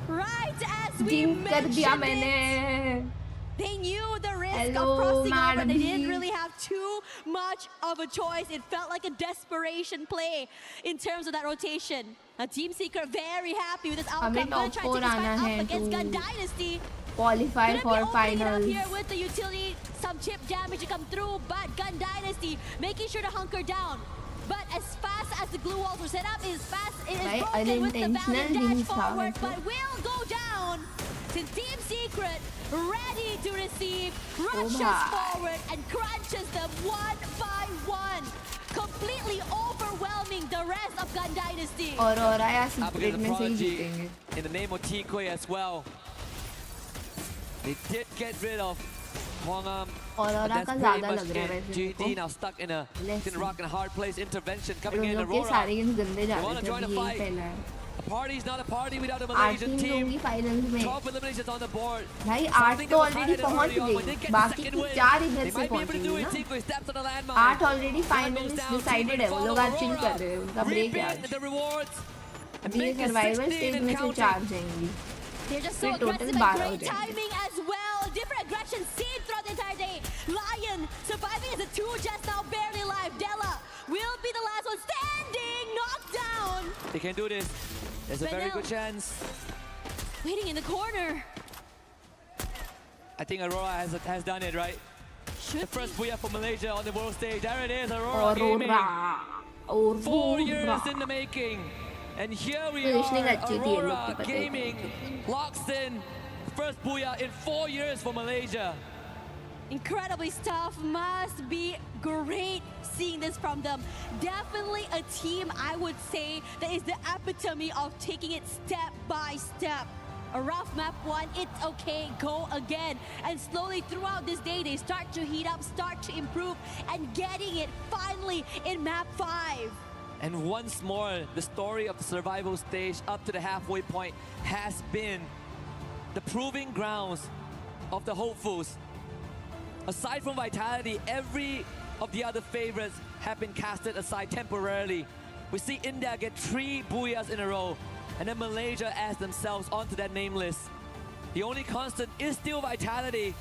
Right as we mentioned, they knew the risk of crossing over. They didn't really have too much of a choice. It felt like a desperation play in terms of that rotation. Now, Team Secret very happy with this outcome. Going to try to take this fight up against Gun Dynasty. Qualify for finals. Here with the utility, some chip damage to come through, but Gun Dynasty making sure to hunker down. But as fast as the glue walls were set up, as fast it is broken with the valiant dash forward, but will go down. Since Team Secret ready to receive, rushes forward and crunches them 1 by 1, completely overwhelming the rest of Gun Dynasty. In the name of T-Quay as well. They did get rid of Hwangam. That's pretty much it. GD now stuck in a rock and a hard place. Intervention coming in. Aurora. They want to join the fight. A party is not a party without a Malaysian team. 12 eliminations on the board. भाई 8 तो already पहुंच गई, बाकी की 4 इधर से पहुंचेंगे ना. 8 ऑलरेडी फाइनलिस्ट डिसाइडेड है, वो लोग आज चिल कर रहे हैं, उनका ब्रेक है आज. अभी ये सर्वाइवल स्टेज में से 4 जाएंगी. They're just so aggressive and great timing as well. Different aggression seen throughout the entire day. Lion surviving as a 2, just now barely alive. Della will be the last one standing, knocked down. They can do this. There's a very good chance. Waiting in the corner. I think Aurora has done it, right? The first booyah for Malaysia on the world stage. There it is, Aurora Gaming. 4 years in the making. And here we are, Aurora Gaming locks in first booyah in 4 years for Malaysia. Incredibly tough. Must be great seeing this from them. Definitely a team, I would say, that is the epitome of taking it step by step. A rough map 1, it's okay, go again. And slowly throughout this day, they start to heat up, start to improve, and getting it finally in map 5. And once more, the story of the survival stage up to the halfway point has been the proving grounds of the hopefuls. Aside from Vitality, every of the other favorites have been casted aside temporarily. We see India get 3 booyahs in a row, and then Malaysia adds themselves onto that name list. The only constant is still Vitality,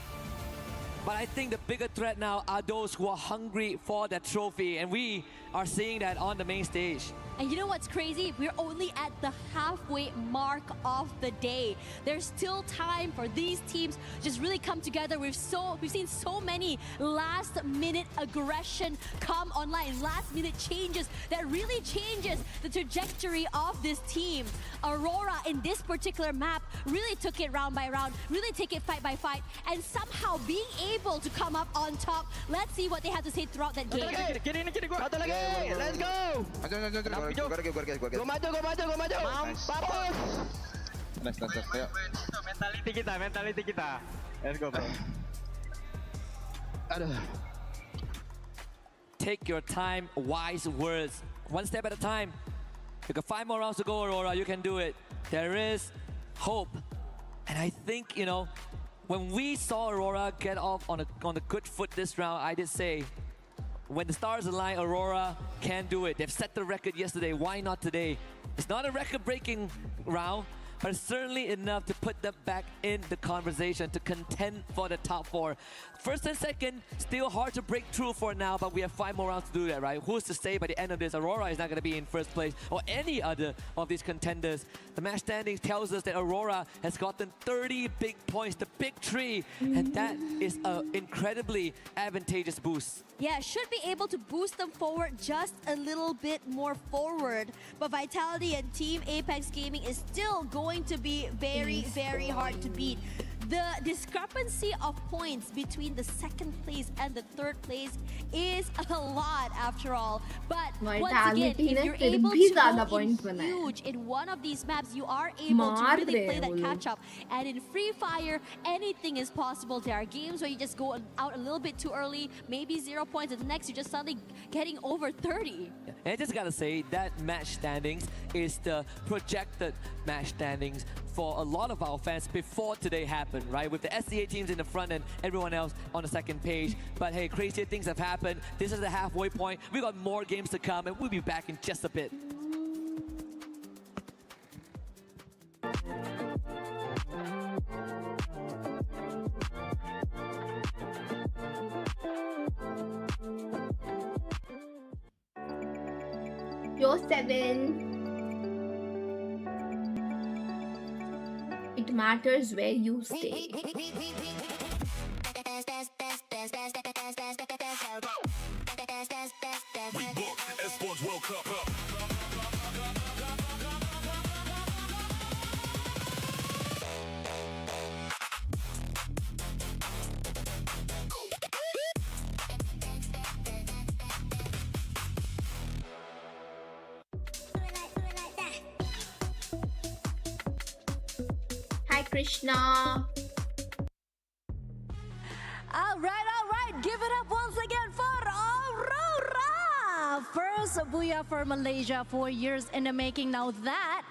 but I think the bigger threat now are those who are hungry for that trophy, and we are seeing that on the main stage. And you know what's crazy? We're only at the halfway mark of the day. There's still time for these teams to just really come together. We've seen so many last-minute aggression come online, last-minute changes that really changes the trajectory of this team. Aurora in this particular map really took it round by round, really take it fight by fight, and somehow being able to come up on top. Let's see what they have to say throughout that game. Satu lagi, let's go. Go maju. Mampus. Nice. Ayo. Mentality kita. Let's go, bro. Aduh. Take your time, wise words. One step at a time. You got 5 more rounds to go, Aurora. You can do it. There is hope. And I think, you know, when we saw Aurora get off on a good foot this round, I did say, when the stars align, Aurora can do it. They've set the record yesterday. Why not today? It's not a record-breaking round, but it's certainly enough to put them back in the conversation, to contend for the top 4. First and second, still hard to break through for now, but we have 5 more rounds to do that, right? Who's to say by the end of this, Aurora is not going to be in first place, or any other of these contenders. The match standings tells us that Aurora has gotten 30 big points, the big 3, and that is an incredibly advantageous boost. Yeah, should be able to boost them forward just a little bit more forward. But Vitality and Team Apex Gaming is still going to be very, very hard to beat. The discrepancy of points between the 2nd place and the 3rd place is a lot after all. But once again, if you're able to go in huge in one of these maps, you are able to really play that catch-up. And in Free Fire, anything is possible. There are games where you just go out a little bit too early, maybe 0 points, and the next you're just suddenly getting over 30. And I just gotta say, that match standings is the projected match standings for a lot of our fans before today happened, right? With the SCA teams in the front and everyone else on the 2nd page. But hey, crazier things have happened. This is the halfway point. We got more games to come, and we'll be back in just a bit. You're 7. It matters where you stay. Hi Krishna. All right. Give it up once again for Aurora. First booyah for Malaysia, 4 years in the making. Now that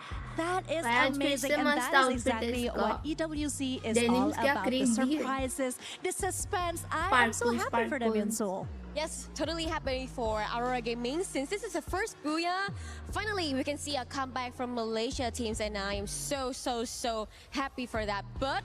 is amazing, and that is exactly what EWC is all about. The surprises, the suspense. I am so happy for them, Yunso. Yes, totally happy for Aurora Gaming. Since this is the first booyah, finally we can see a comeback from Malaysia teams, and I am so happy for that. But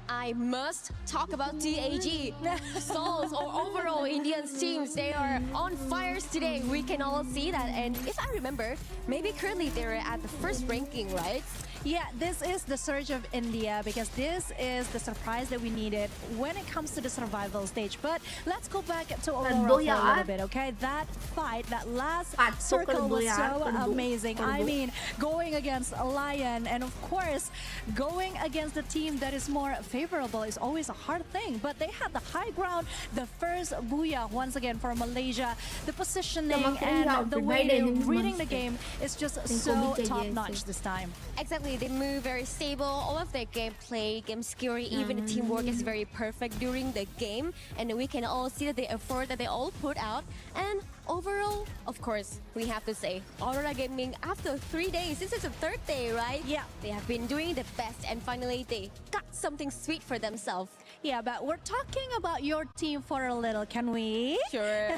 I must talk about TAG. Souls or overall Indian teams, they are on fires today. We can all see that. And if I remember, maybe currently they're at the 1st ranking, right? Yeah, this is the surge of India because this is the surprise that we needed when it comes to the survival stage. But let's go back to Aurora for a little bit, okay? That fight, that last circle was so amazing. I mean, going against a Lion and of course, going against a team that is more favorable is always a hard thing. But they had the high ground, the first booyah once again for Malaysia. The positioning and the way they're reading the game is just so top-notch this time. Exactly, they move very stable. All of their gameplay, game skill, even the teamwork is very perfect during the game. And we can all see that the effort that they all put out. And overall, of course, we have to say, Aurora Gaming, after 3 days, this is the third day, right? Yeah. They have been doing the best and finally they got something sweet for themselves. Yeah, but we're talking about your team for a little, can we? Sure.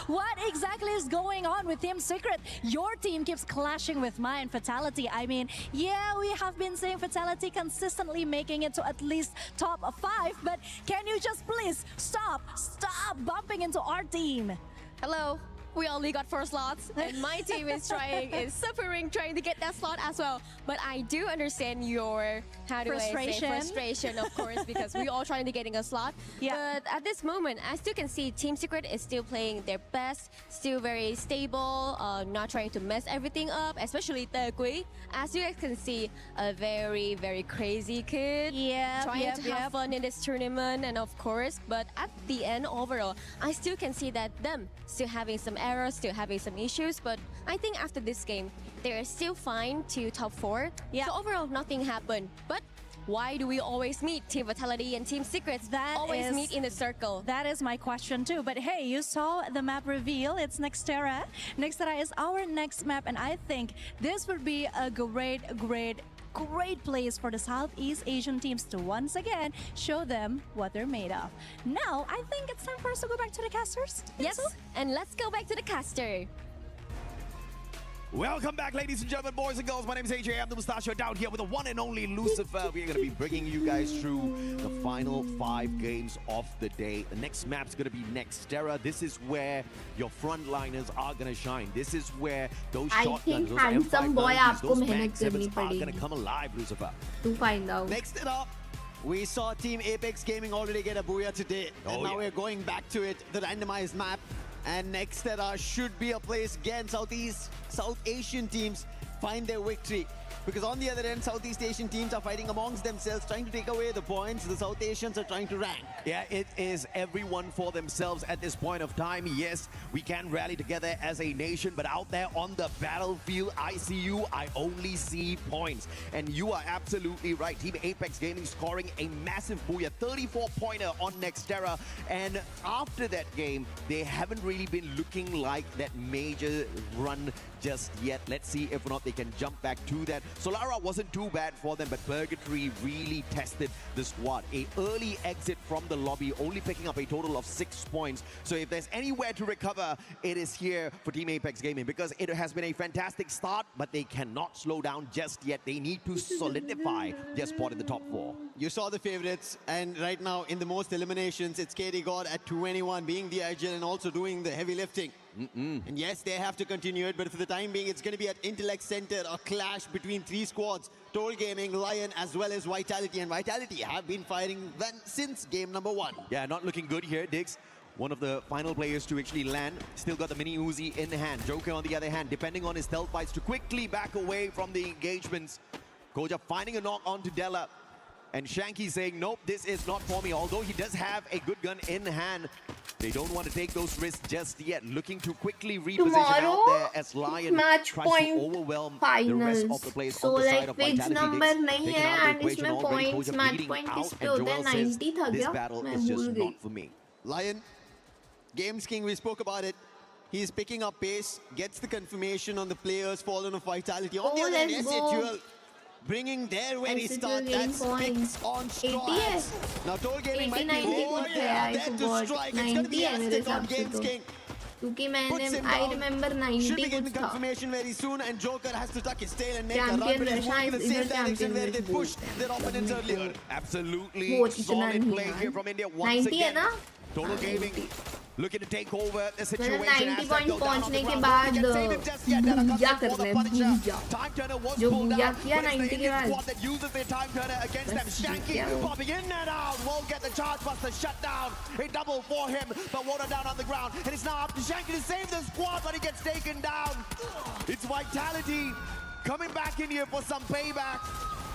What exactly is going on with Team Secret? Your team keeps clashing with mine, Fatality. I mean, yeah, we have been seeing Fatality consistently making it to at least top 5, but can you just please stop bumping into our team? Hello. We only got 4 slots and my team is suffering trying to get that slot as well. But I do understand your frustration, of course, because we all trying to getting a slot. Yeah. But at this moment, as you can see, Team Secret is still playing their best, still very stable, not trying to mess everything up, especially Tegui. As you guys can see, a very, very crazy kid. Yeah. Trying to have fun in this tournament and of course, but at the end overall, I still can see that them still having some errors, still having some issues, but I think after this game, they're still fine to top 4. Yeah. So overall, nothing happened. But why do we always meet Team Vitality and Team Secrets? That always meet in a circle. That is my question too. But hey, you saw the map reveal. It's Nextera. Nextera is our next map, and I think this would be a great place for the Southeast Asian teams to once again show them what they're made of. Now, I think it's time for us to go back to the casters. Yes, and let's go back to the caster. Welcome back, ladies and gentlemen, boys and girls. My name is AJ. I'm the Mustachio down here with the one and only Lucifer. We're going to be bringing you guys through the final 5 games of the day. The next map's going to be Nextera. This is where your frontliners are going to shine. This is where those shotguns, those M590s, those Mag 7s are going to come alive, Lucifer. To find out. Next it up, we saw Team Apex Gaming already get a booyah today. And now we're going back to it, the randomized map. And Nextera should be a place again. South Asian teams find their victory. Because on the other end, Southeast Asian teams are fighting amongst themselves, trying to take away the points. The South Asians are trying to rank. Yeah, it is everyone for themselves at this point of time. Yes, we can rally together as a nation, but out there on the battlefield, I see you, I only see points. And you are absolutely right. Team Apex Gaming scoring a massive booyah, 34-pointer on Nextera. And after that game, they haven't really been looking like that major run just yet. Let's see if or not they can jump back to that. Solara wasn't too bad for them, but Purgatory really tested the squad. A early exit from the lobby, only picking up a total of 6 points. So if there's anywhere to recover, it is here for Team Apex Gaming, because it has been a fantastic start, but they cannot slow down just yet. They need to solidify their spot in the top 4. You saw the favorites, and right now in the most eliminations, it's KD God at 221 being the agile and also doing the heavy lifting. And yes, they have to continue it, but for the time being, it's going to be at Intellect Center, a clash between 3 squads, Toll Gaming, Lion, as well as Vitality. And Vitality have been fighting since game number 1. Yeah, not looking good here, Diggs. One of the final players to actually land. Still got the mini Uzi in hand. Joker, on the other hand, depending on his stealth fights to quickly back away from the engagements. Koja finding a knock onto Della. And Shanky saying, nope, this is not for me. Although he does have a good gun in hand, they don't want to take those risks just yet. Looking to quickly reposition out there as Lion tries to overwhelm the rest of the players on the side of Vitality. Taken out of the equation already. Koja bleeding out, and Joel says, this battle is just not for me. Lion, Games King, we spoke about it. He's picking up pace, gets the confirmation on the players fallen of Vitality. On the other hand, Joel bringing their very start, that's picks on strikes. Now Toll Gaming might be there to strike. It's going to be Aztec on Games King. I remember 90 should be getting confirmation very soon, and Joker has to tuck his tail and make a run, but he's moving in the same direction where they pushed their opponents earlier. Absolutely solid play here from India once again. Total Gaming looking to take over the मतलब situation. 90 point पहुंचने के बाद भूया करना है भूया जो भूया किया 90 के बाद that uses their time turner against them. Shanky popping in and out. Won't get the charge buster shut down. A double for him, but water down on the ground. And it's now up to Shanky to save the squad, but he gets taken down. It's Vitality coming back in here for some payback.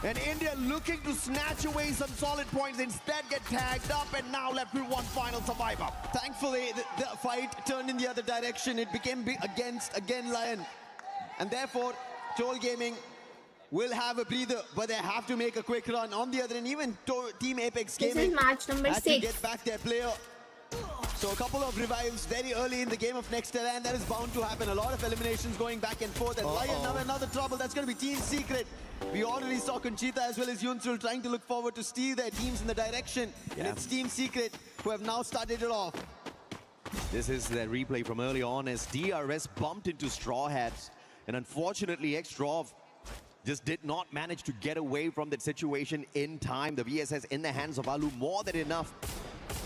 And India looking to snatch away some solid points, instead get tagged up and now left with one final survivor. Thankfully, the fight turned in the other direction. It became against Lion. And therefore, Troll Gaming will have a breather, but they have to make a quick run. On the other end, even Team Apex Gaming this is match number 6. To get back their player. So a couple of revives very early in the game of next era, and that is bound to happen. A lot of eliminations going back and forth. And Lion now another trouble. That's going to be Team Secret. We already saw Conchita as well as Yunsul trying to look forward to steer their teams in the direction. Yeah. And it's Team Secret who have now started it off. This is the replay from early on as DRS bumped into Straw Hats. And unfortunately, Xtrov just did not manage to get away from that situation in time. The VSS in the hands of Alu, more than enough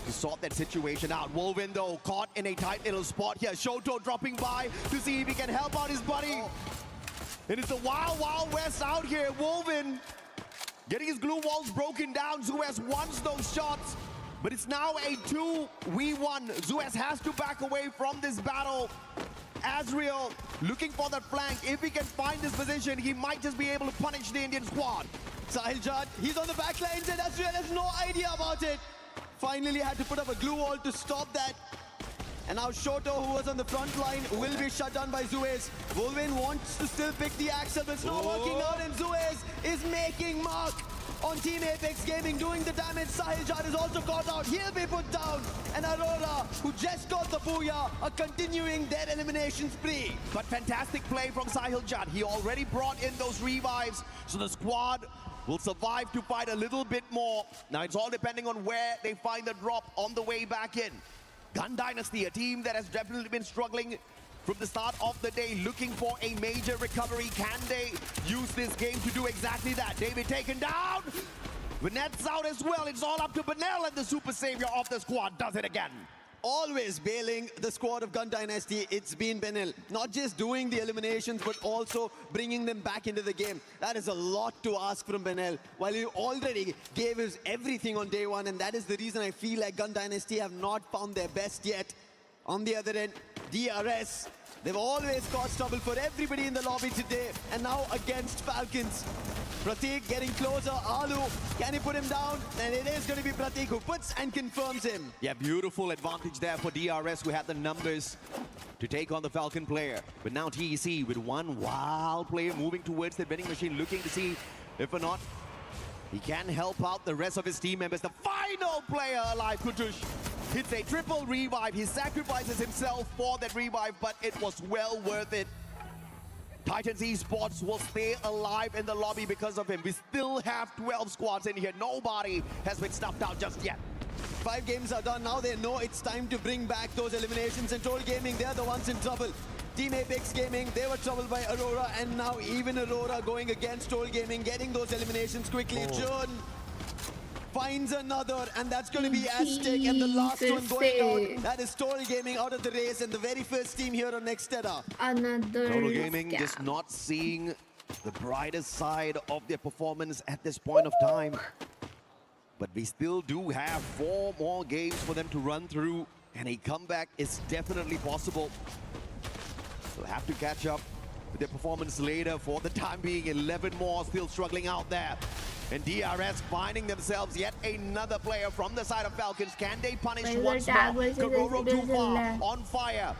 to sort that situation out. Wolvin, though, caught in a tight little spot here. Shoto dropping by to see if he can help out his buddy. And it's a wild, wild west out here. Wolvin getting his glue walls broken down. Zuez wants those shots, but it's now a 2v1. Zuez has to back away from this battle. Azriel looking for that flank. If he can find this position, he might just be able to punish the Indian squad. Sahil Jad, he's on the back lines and Azriel has no idea about it. Finally had to put up a glue wall to stop that. And now Shoto, who was on the front line, will be shut down by Zuez. Wolvin wants to still pick the axle, but it's not working out, and Zuez is making mark on Team Apex Gaming, doing the damage. Sahil Jad is also caught out. He'll be put down. And Aurora, who just got the booyah, are continuing their elimination spree. But fantastic play from Sahil Jad. He already brought in those revives, so the squad will survive to fight a little bit more. Now it's all depending on where they find the drop on the way back in. Gun Dynasty, a team that has definitely been struggling from the start of the day, looking for a major recovery. Can they use this game to do exactly that? David taken down. Vinet's out as well. It's all up to Benel, and the super savior of the squad does it again. Always bailing the squad of Gun Dynasty, it's been Benel. Not just doing the eliminations, but also bringing them back into the game. That is a lot to ask from Benel, while he already gave his everything on day one, and that is the reason I feel like Gun Dynasty have not found their best yet. On the other end, DRS, they've always caused trouble for everybody in the lobby today, and now against Falcons. Pratik getting closer. Alu, can he put him down? And it is going to be Pratik who puts and confirms him. Yeah, beautiful advantage there for DRS, who had the numbers to take on the Falcon player. But now TEC with one wild player moving towards the vending machine, looking to see if or not he can help out the rest of his team members. The final player alive, Kutush, hits a triple revive. He sacrifices himself for that revive, but it was well worth it. Titans Esports will stay alive in the lobby because of him. We still have 12 squads in here. Nobody has been snuffed out just yet. 5 games are done. Now they know it's time to bring back those eliminations. And Troll Gaming, they're the ones in trouble. Team Apex Gaming, they were troubled by Aurora. And now even Aurora going against Troll Gaming, getting those eliminations quickly. Jun finds another, and that's going to be Aztec, and the last one going out. That is Troll Gaming out of the race, and the very first team here on Nextera. Troll Gaming just not seeing the brightest side of their performance at this point of time. But we still do have 4 more games for them to run through, and a comeback is definitely possible. They'll have to catch up with their performance later. For the time being, 11 more still struggling out there. And DRS finding themselves yet another player from the side of Falcons. Can they punish once more? Kagoro too far, on fire.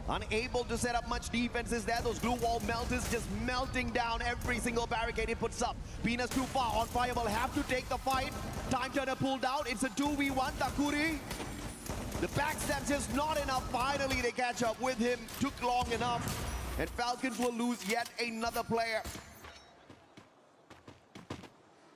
Unable to set up much defenses there. Those glue wall melters just melting down every single barricade he puts up. Penis too far, on fire will have to take the fight. Time turner pulled out. It's a 2v1. Takuri. The backstab's just not enough. Finally they catch up with him. Took long enough. And Falcons will lose yet another player.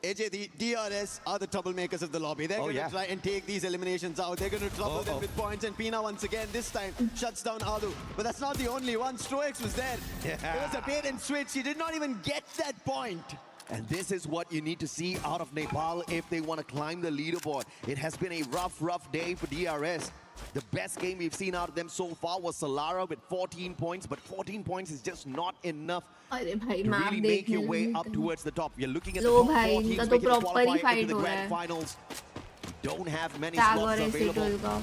AJ, the DRS are the troublemakers of the lobby. They're going to try and take these eliminations out. They're going to trouble them with points. And Pina once again, this time, shuts down Alu. But that's not the only one. Stroix was there. It was a bait and switch. He did not even get that point. And this is what you need to see out of Nepal if they want to climb the leaderboard. It has been a rough day for DRS. The best game we've seen out of them so far was Solara with 14 points, but 14 points is just not enough to really make your way up towards the top. You're looking at the top 4 teams making the qualify into the grand finals. You don't have many slots available.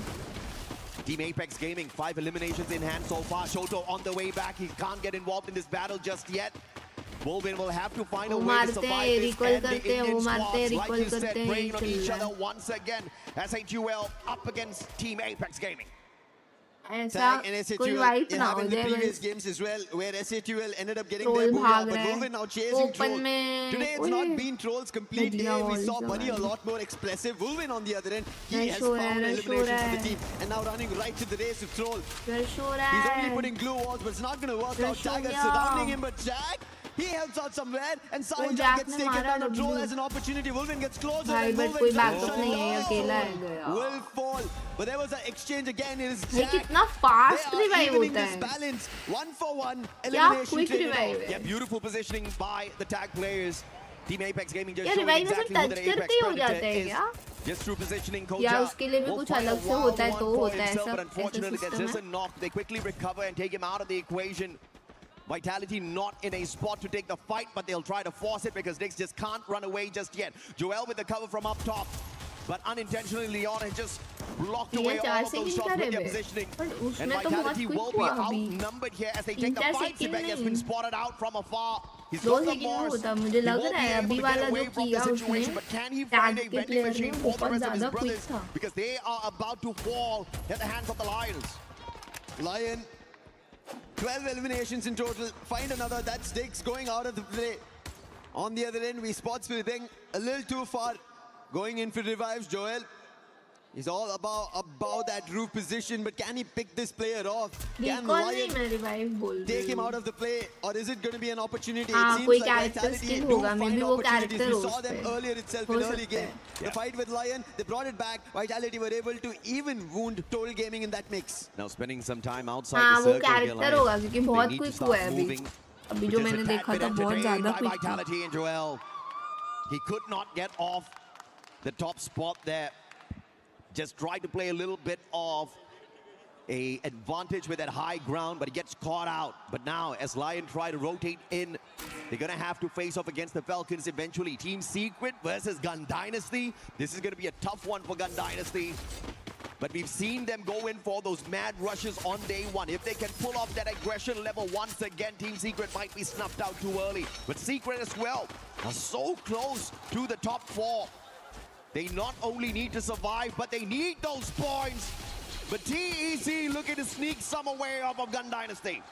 Team Apex Gaming, 5 eliminations in hand so far. Shoto on the way back. He can't get involved in this battle just yet. Wolvin will have to find a way to survive this. And the Indian squads, like you said, preying on each other once again. SHUL up against Team Apex Gaming. Tag and SHUL have in the previous games as well, where SHUL ended up getting their booyah, but Wolvin now chasing Troll. Today it's not been Troll's complete day. We saw Buddy a lot more expressive. Wolvin on the other end, he has found elimination for the team, and now running right to the race of Troll. He's only putting glue walls, but it's not going to work out. Tag is surrounding him, but Jack, he helps out somewhere, and Sahil gets taken down. A Troll has an opportunity. Wolvin gets closer, and Wolvin will fall. But there was an exchange again. It is Jack. कितना fast revive होता है. This balance, 1-for-1 elimination. quick revive है. Yeah, beautiful positioning by the tag players. Team Apex Gaming just यार showing revive में exactly who touch the Apex करते ही हो Predator जाता है is. क्या? Just through positioning, Koja या उसके लिए भी will कुछ find a अलग से होता है तो one-on-one for होता है himself, ऐसा but unfortunately there's just a system knock. They quickly recover and take him out of the equation. Vitality not in a spot to take the fight, but they'll try to force it because Dix just can't run away just yet. Joel with the cover from up top, but unintentionally Leon has just blocked away all of those shots with their positioning. And Vitality will be outnumbered here as they take the fight. Zibek has been spotted out from afar. He's got the Morse. मुझे लग रहा है अभी वाला जो किया उसने but can he find a vending machine for the rest of his brothers? Because they are about to fall at the hands of the Lions. Lion, 12 eliminations in total. Find another. That's Dix going out of the play. On the other end, we spot Spiriting a little too far. Going in for revives, Joel. He's all about that roof position, but can he pick this player off? Can Lion take him out of the play, or is it going to be an opportunity? It seems like Vitality do find opportunities. We saw them earlier itself in early game. The fight with Lion, they brought it back. Vitality were able to even wound Total Gaming in that mix. Now spending some time outside the circle here, Lion. क्योंकि बहुत quick हुआ है अभी जो मैंने देखा था बहुत ज़्यादा quick था. Vitality and Joel. He could not get off the top spot there. Just tried to play a little bit of a advantage with that high ground, but he gets caught out. But now, as Lion try to rotate in, they're going to have to face off against the Falcons eventually. Team Secret versus Gun Dynasty. This is going to be a tough one for Gun Dynasty. But we've seen them go in for those mad rushes on day one. If they can pull off that aggression level once again, Team Secret might be snuffed out too early. But Secret as well are so close to the top 4. They not only need to survive, but they need those points. But TEC looking to sneak some away off of Gun Dynasty.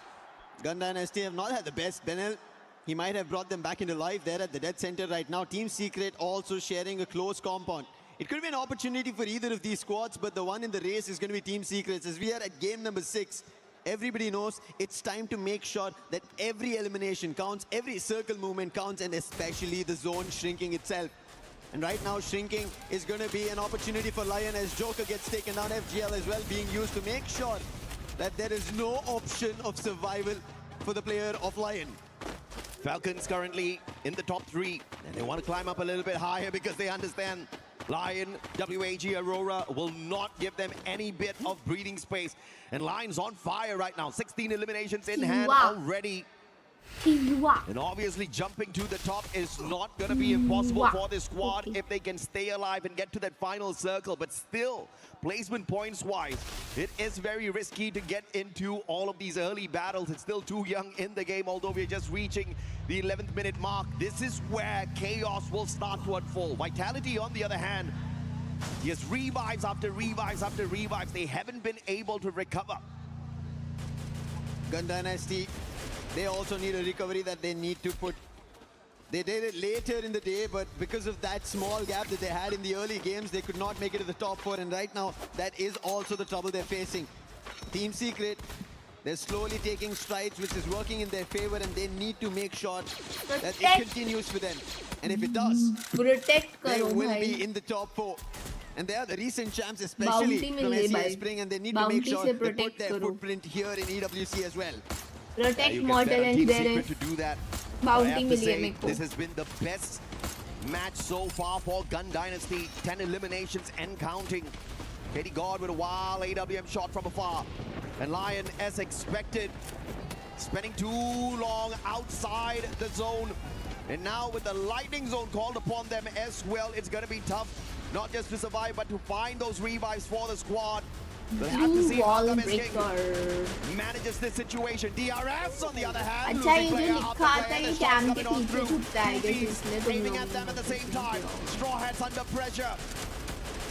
Gun Dynasty have not had the best. Benel, he might have brought them back into life there at the dead center right now. Team Secret also sharing a close compound. It could be an opportunity for either of these squads, but the one in the race is going to be Team Secrets. As we are at game number 6, everybody knows it's time to make sure that every elimination counts, every circle movement counts, and especially the zone shrinking itself. And right now, shrinking is going to be an opportunity for Lion as Joker gets taken down. FGL as well being used to make sure that there is no option of survival for the player of Lion. Falcons currently in the top 3, and they want to climb up a little bit higher because they understand Lion, WAG, Aurora will not give them any bit of breathing space. And Lion's on fire right now. 16 eliminations in hand already. And obviously jumping to the top is not going to be impossible for this squad if they can stay alive and get to that final circle. But still, placement points wise, it is very risky to get into all of these early battles. It's still too young in the game, although we're just reaching the 11th minute mark. This is where chaos will start to unfold. Vitality, on the other hand, yes, revives after revives after revives. They haven't been able to recover. Gun Dynasty, they also need a recovery that they need to put. They did it later in the day, but because of that small gap that they had in the early games, they could not make it to the top 4. And right now, that is also the trouble they're facing. Team Secret, they're slowly taking strides, which is working in their favor, and they need to make sure that it continues for them. And if it does, they will be in the top 4. And they are the recent champs, especially from SEA Spring, and they need to make sure they put their footprint here in EWC as well. Protect Mortal and there is to do that. bounty मिली this has been the best match so far for Gun Dynasty. 10 eliminations and counting. Katie God with a wild AWM shot from afar. And Lion, as expected, spending too long outside the zone. And now with the lightning zone called upon them as well, it's going to be tough, not just to survive, but to find those revives for the squad. We'll have to see how Gomez King manages this situation. DRS on the other hand, losing player after player, the shots coming on through. He's aiming at them at the same time. Straw Hats under pressure.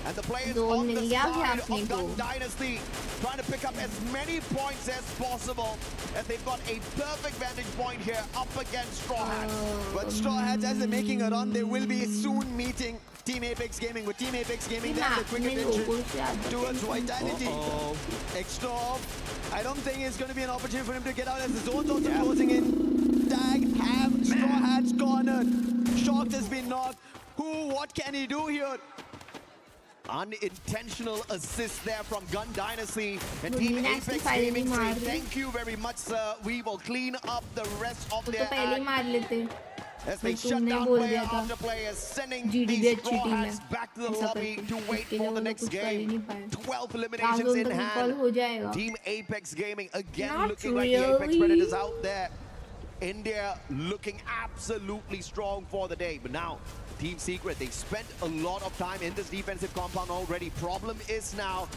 And the players on the side of Gun Dynasty trying to pick up as many points as possible, as they've got a perfect vantage point here up against Straw Hats. But Straw Hats, as they're making a run, they will be soon meeting Team Apex Gaming. With Team Apex Gaming, they have the quick attention towards Vitality. Extra off. I don't think it's going to be an opportunity for him to get out, as the zone's also closing in. Tag, have Straw Hats cornered. Shocked has been knocked. What can he do here? Unintentional assist there from Gun Dynasty, and Team Apex Gaming saying thank you very much, sir. We will clean up the rest of their act. As they shut down player after player, sending these Straw Hats back to the lobby to wait for the next game. 12 eliminations in hand. Team Apex Gaming again looking like the Apex Predators out there. India looking absolutely strong for the day, but now Team Secret, they spent a lot of time in this defensive compound already. Problem is now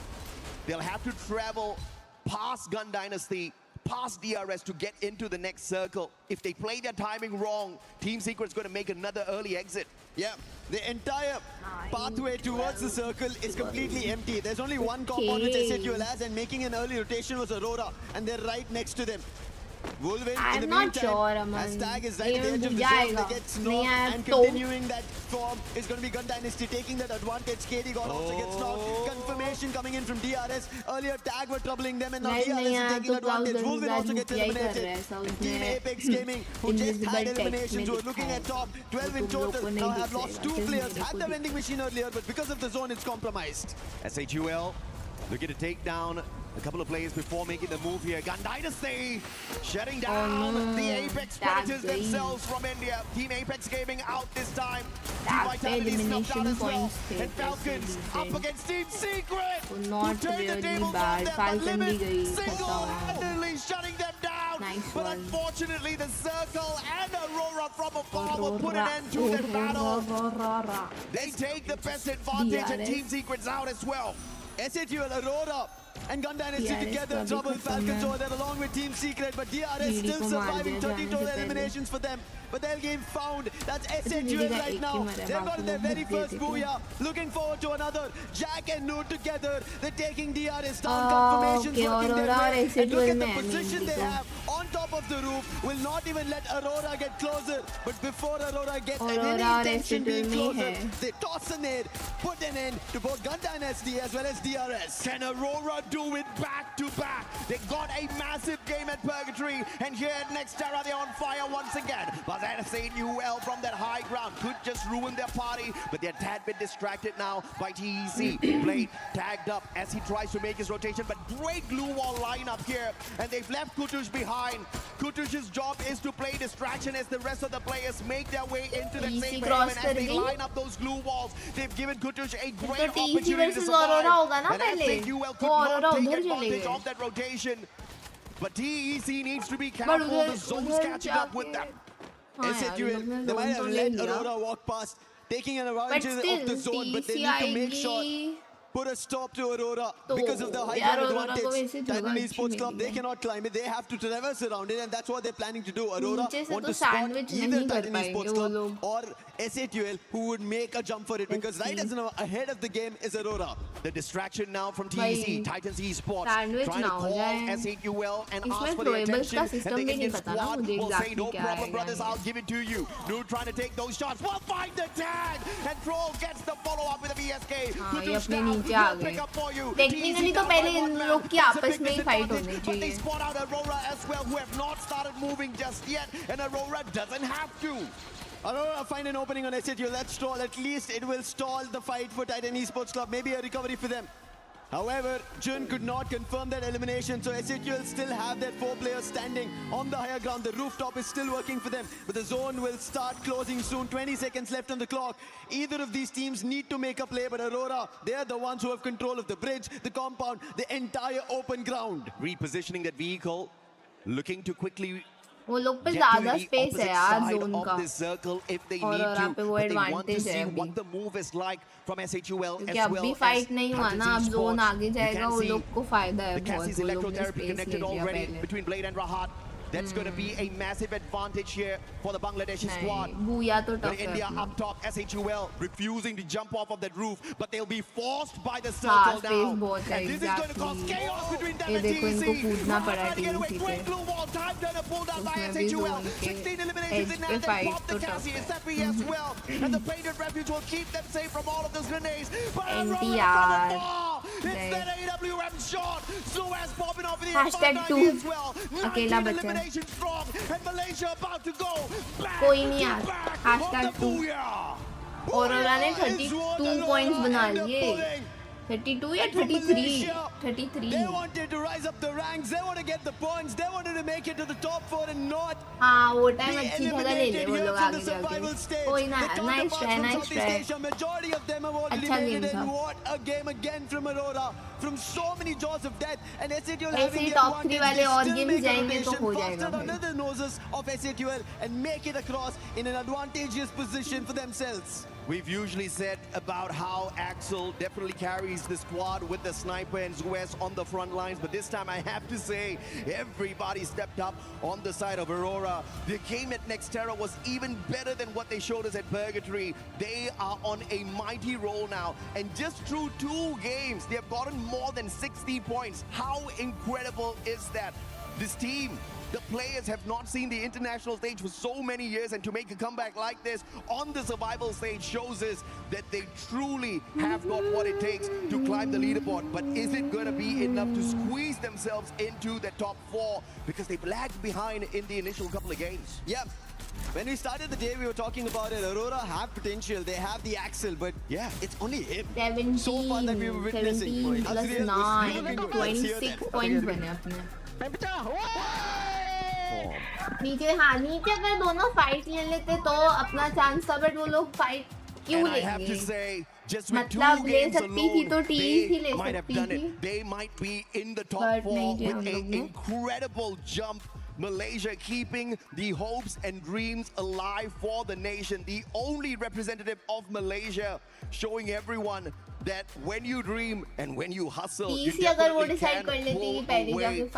they'll have to travel past Gun Dynasty, past DRS to get into the next circle. If they play their timing wrong, Team Secret's going to make another early exit. Yeah, the entire pathway towards the circle is completely empty. There's only one compound which SATUL has, and making an early rotation was Aurora, and they're right next to them. I'm not sure, as Tag is right at the edge of the zone, they get knocked, and continuing that form is going to be Gun Dynasty taking that advantage. KD God also gets knocked. Confirmation coming in from DRS. Earlier Tag were troubling them, and now DRS is taking advantage. Wolverine also gets eliminated. Team Apex Gaming, who just had eliminations, who are looking at top 12 in total, now have lost 2 players. Had the vending machine earlier, but because of the zone, it's compromised. SATUL looking to take down a couple of players before making the move here. Gun Dynasty shutting down the Apex Predators themselves from India. Team Apex Gaming out this time. Team Vitality snuffed out as well. And Falcons up against Team Secret, who turned the tables on them, but Limit single-handedly shutting them down. But unfortunately, the Circle and Aurora from afar will put an end to the battle. They take the best advantage, and Team Secret's out as well. SATUL, Aurora, and Gun Dynasty together trouble Falcons over there along with Team Secret, but DRS still surviving. 30 total eliminations for them, but they'll game found. That's SATUL right now. They've got their very first booyah. Looking forward to another. Jack and Noor together, they're taking DRS down. Confirmations working their way. And look at the position they have on top of the roof. Will not even let Aurora get closer, but before Aurora gets any intention being closer, they toss a nade, put an end to both Gun Dynasty as well as DRS. Can Aurora do it back to back? They got a massive game at Purgatory, and here at Nextera they're on fire once again. But SATUL from that high ground could just ruin their party, but they're tad bit distracted now by TEC. Blade tagged up as he tries to make his rotation, but great glue wall lineup here, and they've left Kutush behind. Kutush's job is to play distraction as the rest of the players make their way into the same frame, and as they line up those glue walls, they've given Kutush a great opportunity to survive. And SATUL could not take advantage of that rotation, but TEC needs to be careful. The zone's catching up with them. SATUL, they might have let Aurora walk past, taking an advantage of the zone, but they need to make sure put a stop to Aurora because of the high ground advantage. Titan Esports Club, they cannot climb it. They have to traverse around it, and that's what they're planning to do. Aurora want to spot either Titan Esports Club or SATUL, who would make a jump for it, because right as ahead of the game is Aurora. The distraction now from TEC, Titans Esports, trying to call SATUL and ask for the attention, and the Indian squad will say, no problem, brothers, I'll give it to you. Noor trying to take those shots, will find the tag, and Troll gets the follow-up with a VSK. Kutush now, he'll pick up for you. Technically तो पहले इन लोग की आपस में ही fight होनी But they spot out Aurora as well, who have not started moving just yet, and Aurora doesn't have to. Aurora find an opening on SATUL. Let's stall. At least it will stall the fight for Titan Esports Club. Maybe a recovery for them. However, Jun could not confirm that elimination, so SAQL still have their 4 players standing on the higher ground. The rooftop is still working for them, but the zone will start closing soon. 20 seconds left on the clock. Either of these teams need to make a play, but Aurora, they are the ones who have control of the bridge, the compound, the entire open ground. Repositioning that vehicle, looking to quickly वो लोग पे ज़्यादा space है यार zone का और यहाँ पे वो एडवांटेज है अभी क्योंकि अभी फाइट नहीं हुआ ना अब जोन आगे जाएगा वो लोग को फायदा है बहुत वो लोग ने स्पेस ले लिया पहले That's going to be a massive advantage here for the Bangladeshi squad. But India up top, SHUL refusing to jump off of that roof, but they'll be forced by the circle now. And this is going to cause chaos between them and TC. Trying to get away, Twin Blue Wall, time turner pulled out by SHUL. 16 eliminations in now, they pop the Cassie, Seppi as well. And the Painted Refuge will keep them safe from all of those grenades. But it's that AWM shot. Suez popping off in the #2 as well. अकेला बचा strong and Malaysia about to go back कोई नहीं यार #2 aurora ने 32 points बना लिए 32 या 33 33 They wanted to rise up the ranks, they want to get the points, they wanted to make it to the top 4 and not हाँ वो time अच्छी जगह ले ले वो लोग आगे जाके कोई ना nice try majority of them have already made it, and what a game again from Aurora from so many jaws of death, and SAQL having the top 3 वाले और गेम जाएंगे तो हो जाएगा under the noses of SAQL and make it across in an advantageous position for themselves. We've usually said about how Axel definitely carries the squad with the sniper and Zuez on the front lines, but this time I have to say everybody stepped up on the side of Aurora. The game at Nextera was even better than what they showed us at Purgatory. They are on a mighty roll now, and just through 2 games they have gotten more than 60 points. How incredible is that? This team, the players have not seen the international stage for so many years, and to make a comeback like this on the survival stage shows us that they truly have got what it takes to climb the leaderboard. But is it going to be enough to squeeze themselves into the top 4? Because they've lagged behind in the initial couple of games. Yeah. When we started the day, we were talking about it. Aurora have potential. They have the Axel, but yeah, it's only him. 17, so far that we were witnessing. 17 plus 9, 26 points बने अपने. नीचे हाँ नीचे अगर दोनों fight ले लेते तो अपना चांस था बट वो लोग फाइट क्यों लेंगे मतलब ले सकती थी तो टीम ही ले सकती थी they might be in the top 4 with an incredible jump. Malaysia keeping the hopes and dreams alive for the nation. The only representative of Malaysia showing everyone that when you dream and when you hustle, you definitely can pull away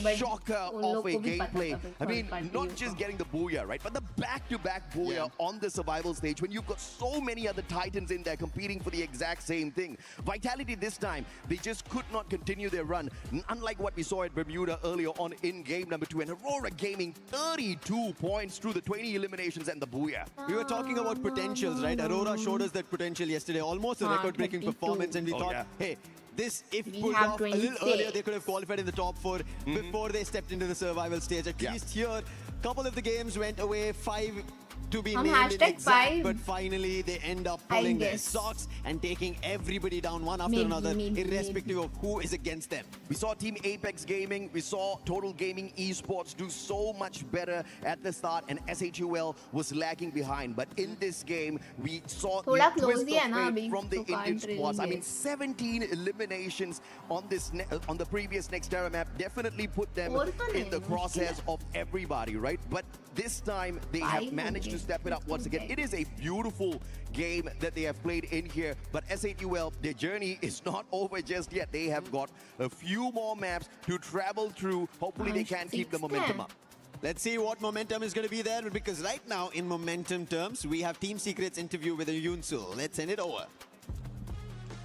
a shocker of a gameplay. I mean, not just getting the booyah, right? But the back-to-back booyah on the survival stage when you've got so many other titans in there competing for the exact same thing. Vitality this time, they just could not continue their run. Unlike what we saw at Bermuda earlier on in game number 2. And Aurora gaining 32 points through the 20 eliminations and the booyah. We were talking about potentials, right? Aurora showed us that potential yesterday. Almost a record-breaking performance, and we thought, hey, this, if pulled off a little earlier, they could have qualified in the top 4 before they stepped into the survival stage. At least here, couple of the games went away, 5 to be named in exact, but finally they end up pulling their socks and taking everybody down one after another, irrespective of who is against them. We saw Team Apex Gaming, we saw Total Gaming Esports do so much better at the start, and SHUL was lagging behind. But in this game, we saw the twist of fate from the Indian squads. I mean, 17 eliminations on this on the previous Nextera map definitely put them in the crosshairs of everybody, right? But this time they have managed to step it up once again. It is a beautiful game that they have played in here, but SHUL, their journey is not over just yet. They have got a few more maps to travel through. Hopefully they can keep the momentum up. Let's see what momentum is going to be there, because right now in momentum terms, we have Team Secret's interview with Yunsul. Let's send it over.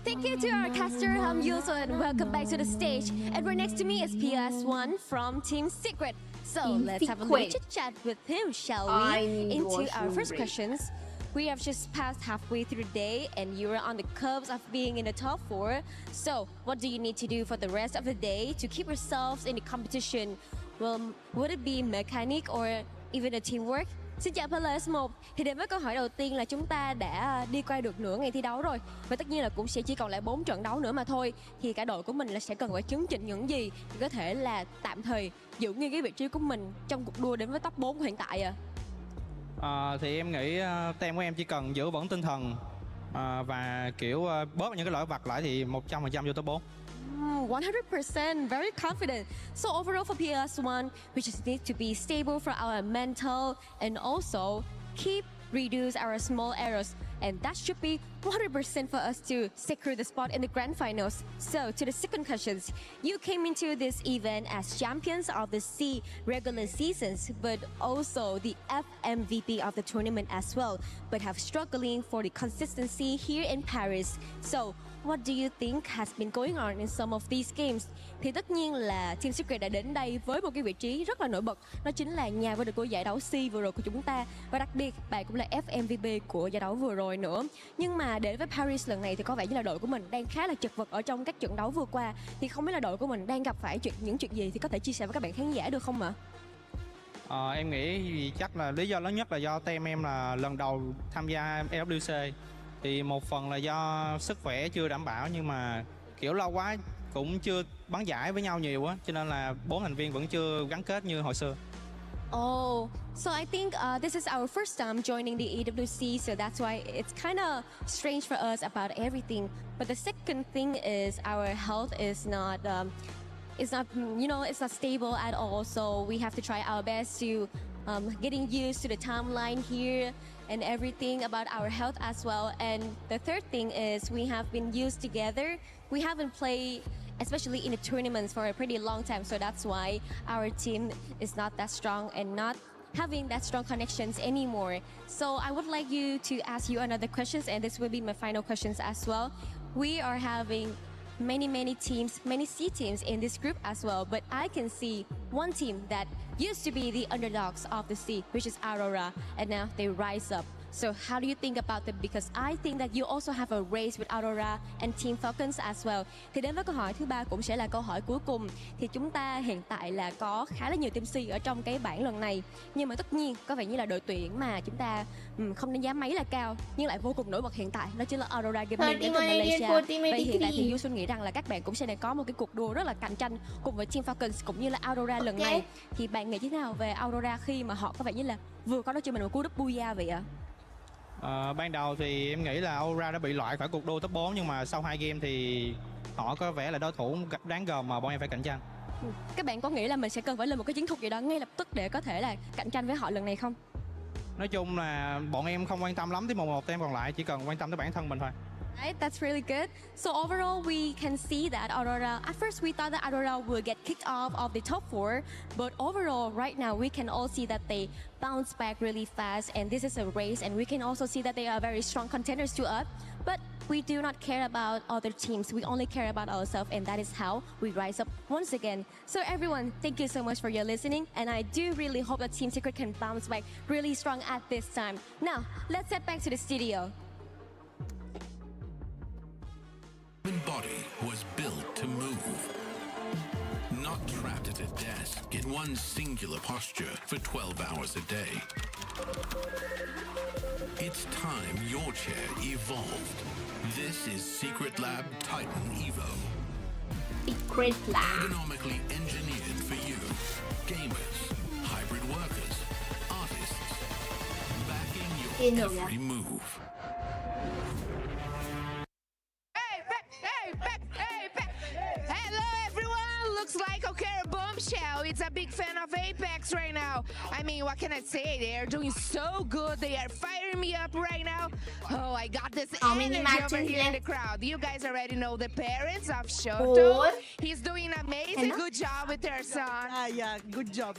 Thank you to our caster, Yunsul, and welcome back to the stage. And right next to me is PS1 from Team Secret. So let's have a little chit-chat with him, shall we? Into our first questions. We have just passed halfway through the day and you're on the cusp of being in the top 4. So what do you need to do for the rest of the day to keep yourselves in the competition? Well, would it be mechanic or even a teamwork? Xin chào PLS1. Thì đến với câu hỏi đầu tiên là chúng ta đã đi qua được nửa ngày thi đấu rồi. Và tất nhiên là cũng sẽ chỉ còn lại 4 trận đấu nữa mà thôi. Thì cả đội của mình là sẽ cần phải chứng chỉnh những gì để có thể là tạm thời giữ nguyên cái vị trí của mình trong cuộc đua đến với top 4 hiện tại Thì em nghĩ team của em chỉ cần giữ vững tinh thần và kiểu bớt những cái lỗi vặt lại thì 100% vô top 4. 100%, very confident. So overall for PS1, we just need to be stable for our mental and also keep reduce our small errors. And that should be 100% for us to secure the spot in the grand finals. So to the second questions, you came into this event as champions of the C regular seasons, but also the FMVP of the tournament as well, but have struggling for the consistency here in Paris. So what do you think has been going on in some of these games? Thì tất nhiên là Team Secret đã đến đây với một cái vị trí rất là nổi bật. Đó chính là nhà vô địch của giải đấu C vừa rồi của chúng ta. Và đặc biệt, bạn cũng là FMVP của giải đấu vừa rồi nữa. Nhưng mà đến với Paris lần này thì có vẻ như là đội của mình đang khá là chật vật ở trong các trận đấu vừa qua. Thì không biết là đội của mình đang gặp phải những chuyện gì thì có thể chia sẻ với các bạn khán giả được không ạ? Em nghĩ chắc là lý do lớn nhất là do team em là lần đầu tham gia EWC. Thì một phần là do sức khỏe chưa đảm bảo, nhưng mà kiểu lâu quá cũng chưa bắn giải với nhau nhiều á, cho nên là 4 thành viên vẫn chưa gắn kết như hồi xưa. Oh, so I think this is our first time joining the EWC, so that's why it's kind of strange for us about everything. But the second thing is our health is not, it's not stable at all. So we have to try our best to getting used to the timeline here and everything about our health as well. And the third thing is we have been used together. We haven't played, especially in the tournaments, for a pretty long time. So that's why our team is not that strong and not having that strong connections anymore. So I would like you to ask you another questions, and this will be my final questions as well. We are having many teams, many C teams in this group as well, but I can see one team that used to be the underdogs of the C, which is Aurora, and now they rise up. So how do you think about them? Because I think that you also have a race with Aurora and Team Falcons as well. Thì đến với câu hỏi thứ ba cũng sẽ là câu hỏi cuối cùng. Thì chúng ta hiện tại là có khá là nhiều team C ở trong cái bảng lần này. Nhưng mà tất nhiên có vẻ như là đội tuyển mà chúng ta không đánh giá mấy là cao nhưng lại vô cùng nổi bật hiện tại, đó chính là Aurora Gaming đến từ Malaysia. Vậy hiện tại thì Du Xuân nghĩ rằng là các bạn cũng sẽ đang có một cái cuộc đua rất là cạnh tranh cùng với Team Falcons cũng như là Aurora lần này. Thì bạn nghĩ thế nào về Aurora khi mà họ có vẻ như là vừa có đó cho mình một cú đúp booyah vậy ạ? Ban đầu thì em nghĩ là Aura đã bị loại khỏi cuộc đua top 4, nhưng mà sau 2 game thì họ có vẻ là đối thủ đáng gờm mà bọn em phải cạnh tranh. Các bạn có nghĩ là mình sẽ cần phải lên một cái chiến thuật gì đó ngay lập tức để có thể là cạnh tranh với họ lần này không? Nói chung là bọn em không quan tâm lắm tới một team còn lại, chỉ cần quan tâm tới bản thân mình thôi. Right, that's really good. So overall, we can see that Aurora, at first we thought that Aurora would get kicked off the top 4, but overall, right now, we can all see that they bounce back really fast, and this is a race, and we can also see that they are very strong contenders to us, but we do not care about other teams. We only care about ourselves, and that is how we rise up once again. So everyone, thank you so much for your listening, and I do really hope that Team Secret can bounce back really strong at this time. Now, let's head back to the studio. Human body was built to move, not trapped at a desk in one singular posture for 12 hours a day. It's time your chair evolved. This is Secret Lab Titan Evo. Secret Lab. Ergonomically engineered for you, gamers, hybrid workers, artists, backing your every move. Hello everyone, looks like Okera Bombshell. It's a big fan of Apex right now. I mean, what can I say? They are doing so good. They are firing me up right now. Oh, I got this energy over here in the crowd. You guys already know the parents of Shoto. He's doing amazing. Good job with their son. Yeah, good job.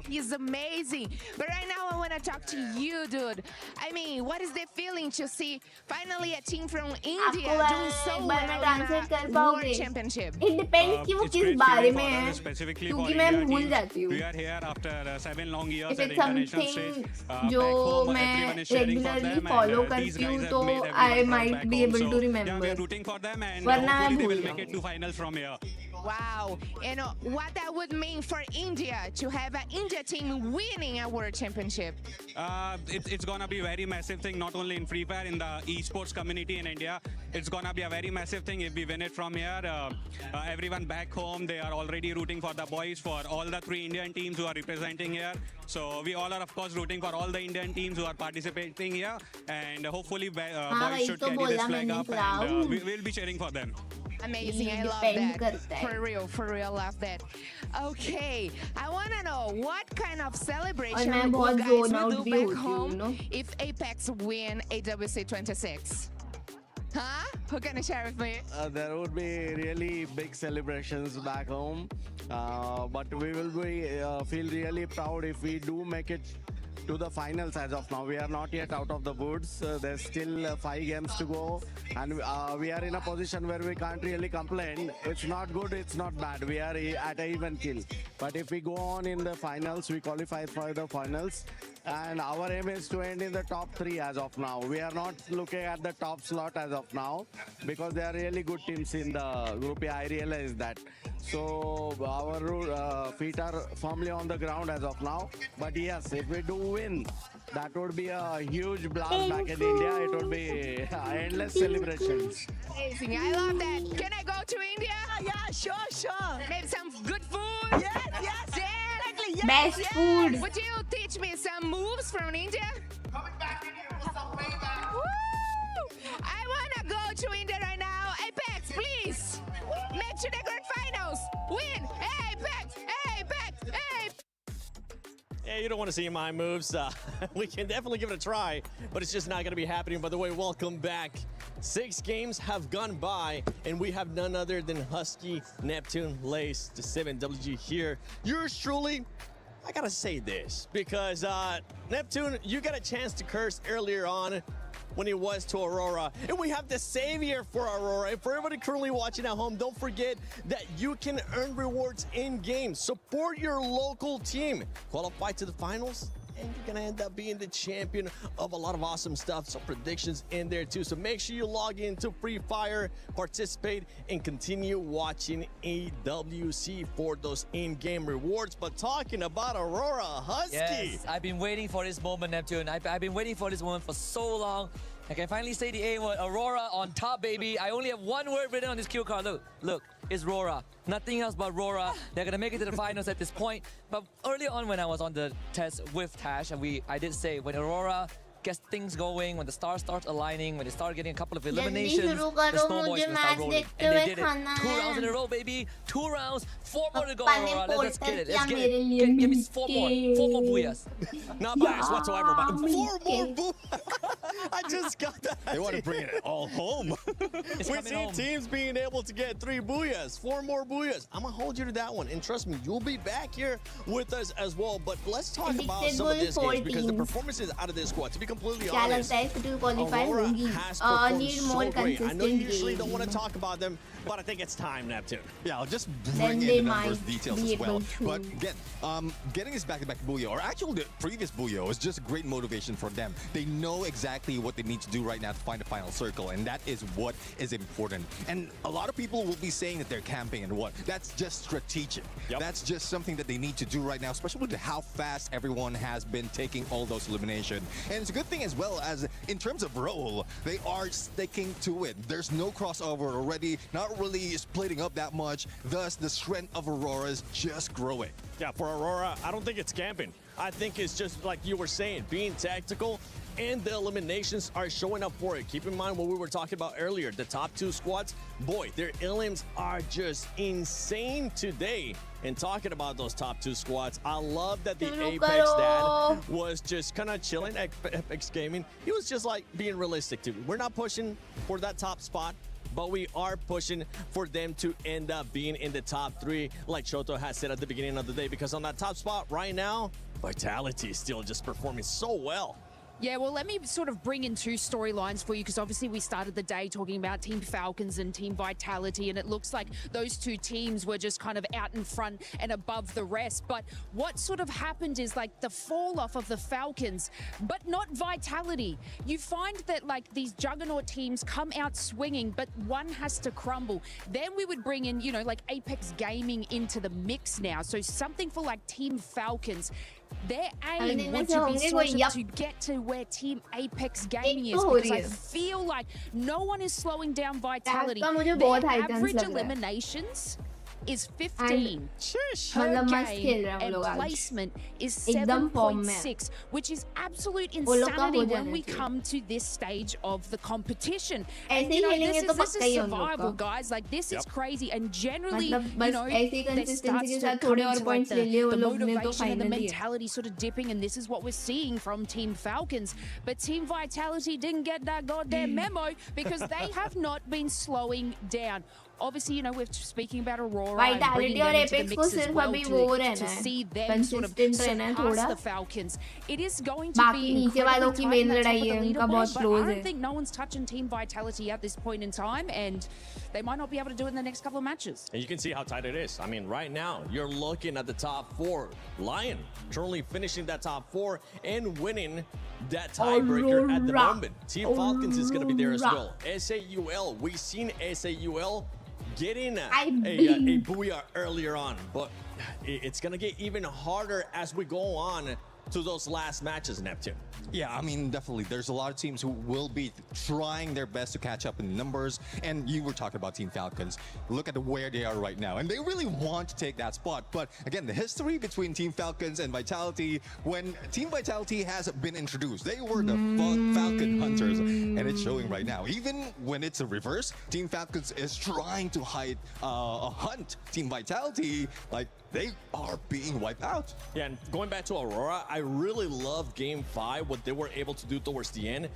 He's amazing. But right now I want to talk to you, dude. I mean, what is the feeling to see finally a team from India doing so well in a World Championship? It depends कि वो किस बारे में है, क्योंकि मैं भूल जाती हूँ. If it's something जो मैं regularly follow करती हूँ तो I might be able to remember. वरना मैं भूल जाऊँ. Wow. And what that would mean for India to have an India team winning a world championship? It's gonna be a very massive thing, not only in Free Fire, in the esports community in India. It's gonna be a very massive thing if we win it from here. Everyone back home, they are already rooting for the boys, for all the 3 Indian teams who are representing here. So we all are, of course, rooting for all the Indian teams who are participating here. And hopefully boys should carry this flag up, and we'll be cheering for them. Amazing, I love that. For real, love that. Okay, I want to know what kind of celebration you guys will do back home if Apex win AWC 26. Huh? Who can you share with me? There would be really big celebrations back home, but we will be feel really proud if we do make it to the finals. As of now, we are not yet out of the woods. There's still 5 games to go, and we are in a position where we can't really complain. It's not good, it's not bad. We are at an even kill. But if we go on in the finals, we qualify for the finals, and our aim is to end in the top 3 as of now. We are not looking at the top slot as of now because there are really good teams in the group. Yeah, I realize that. So our feet are firmly on the ground as of now. But yes, if we do win, that would be a huge blast back in India. It would be endless celebrations. Amazing, I love that. Can I go to India? Yeah, sure. Maybe some good food? Yes. Exactly, Best food. Would you teach me some moves from India? Coming back in here with some playback. Woo! I want to go to India right now. Apex, please. Make to the grand finals. Win. Apex. Yeah, you don't want to see my moves. We can definitely give it a try, but it's just not going to be happening. By the way, welcome back. 6 games have gone by, and we have none other than Husky, Neptune, Lace, the 7WG here. Yours truly, I got to say this, because Neptune, you got a chance to curse earlier on when it was to Aurora. And we have the savior for Aurora. And for everybody currently watching at home, don't forget that you can earn rewards in-game. Support your local team. Qualify to the finals, and you're gonna end up being the champion of a lot of awesome stuff. Some predictions in there too. So make sure you log into Free Fire, participate, and continue watching AWC for those in-game rewards. But talking about Aurora Husky. Yes, I've been waiting for this moment, Neptune. I've been waiting for this moment for so long. I can finally say the A word, Aurora on top, baby. I only have one word written on this cue card. Look, it's Rora. Nothing else but Rora. They're gonna make it to the finals at this point. But earlier on when I was on the test with Tash, and I did say when Aurora gets things going, when the stars start aligning, when they start getting a couple of eliminations, the snowballs will start rolling. And they did it. 2 rounds in a row, baby. 2 rounds, 4 more to go, Aurora. Let's get it. Let's get it. Give me 4 more. 4 more booyahs. Not biased whatsoever, but 4 more booyahs. I just got that. They want to bring it all home. We've seen teams being able to get 3 booyahs, 4 more booyahs. I'm going to hold you to that one. And trust me, you'll be back here with us as well. But let's talk about some of this game, because the performances out of this squad, to be completely honest, Aurora has performed so great. I know you usually don't want to talk about them, but I think it's time, Neptune. Yeah, I'll just bring in the numbers, details as well. But again, getting this back-to-back Booyah, or actually the previous Booyah, was just a great motivation for them. They know exactly what they need to do right now to find the final circle, and that is what is important. And a lot of people will be saying that they're camping and what. That's just strategic. Yep. That's just something that they need to do right now, especially with how fast everyone has been taking all those eliminations. And it's a good thing as well, as in terms of role, they are sticking to it. There's no crossover already, not really splitting up that much. Thus, the strength of Aurora is just growing. Yeah, for Aurora, I don't think it's camping. I think it's just like you were saying, being tactical, and the eliminations are showing up for it. Keep in mind what we were talking about earlier. The top 2 squads, boy, their elims are just insane today. And talking about those top 2 squads, I love that the Apex dad was just kind of chilling at Apex Gaming. He was just like being realistic too. We're not pushing for that top spot, but we are pushing for them to end up being in the top 3, like Shoto has said at the beginning of the day, because on that top spot right now, Vitality is still just performing so well. Yeah, well, let me sort of bring in two storylines for you, because obviously we started the day talking about Team Falcons and Team Vitality, and it looks like those two teams were just kind of out in front and above the rest. But what sort of happened is like the fall off of the Falcons, but not Vitality. You find that like these juggernaut teams come out swinging, but one has to crumble. Then we would bring in, you know, like Apex Gaming into the mix now. So something for like Team Falcons. Their aim would to be sort of to get to where Team Apex Gaming is, because I feel like no one is slowing down Vitality. Their average eliminations is 15 per game, and placement is 7.6, which is absolute insanity when we come to this stage of the competition. And you know, this is survival, guys. Like, this is crazy. And generally, you know, there starts to come into like the motivation and the mentality sort of dipping, and this is what we're seeing from Team Falcons. But Team Vitality didn't get that goddamn memo, because they have not been slowing down. Obviously, you know, we're speaking about Aurora and bringing them into the mix as well to see them sort of surpass the Falcons. It is going to be incredibly tight in the top of the leaderboard, but I don't think no one's touching Team Vitality at this point in time, and they might not be able to do it in the next couple of matches. And you can see how tight it is. I mean, right now, you're looking at the top four. Lion currently finishing that top four and winning that tiebreaker at the moment. Team Falcons is going to be there as well. SAUL, we've seen SAUL getting a booyah earlier on, but it's going to get even harder as we go on to those last matches, Neptune. Yeah, I mean, definitely. There's a lot of teams who will be trying their best to catch up in numbers. And you were talking about Team Falcons. Look at where they are right now. And they really want to take that spot. But again, the history between Team Falcons and Vitality, when Team Vitality has been introduced, they were the Falcon Hunters. And it's showing right now. Even when it's a reverse, Team Falcons is trying to hunt Team Vitality. Like, they are being wiped out. Yeah, and going back to Aurora, I really love Game 5, what they were able to do towards the end.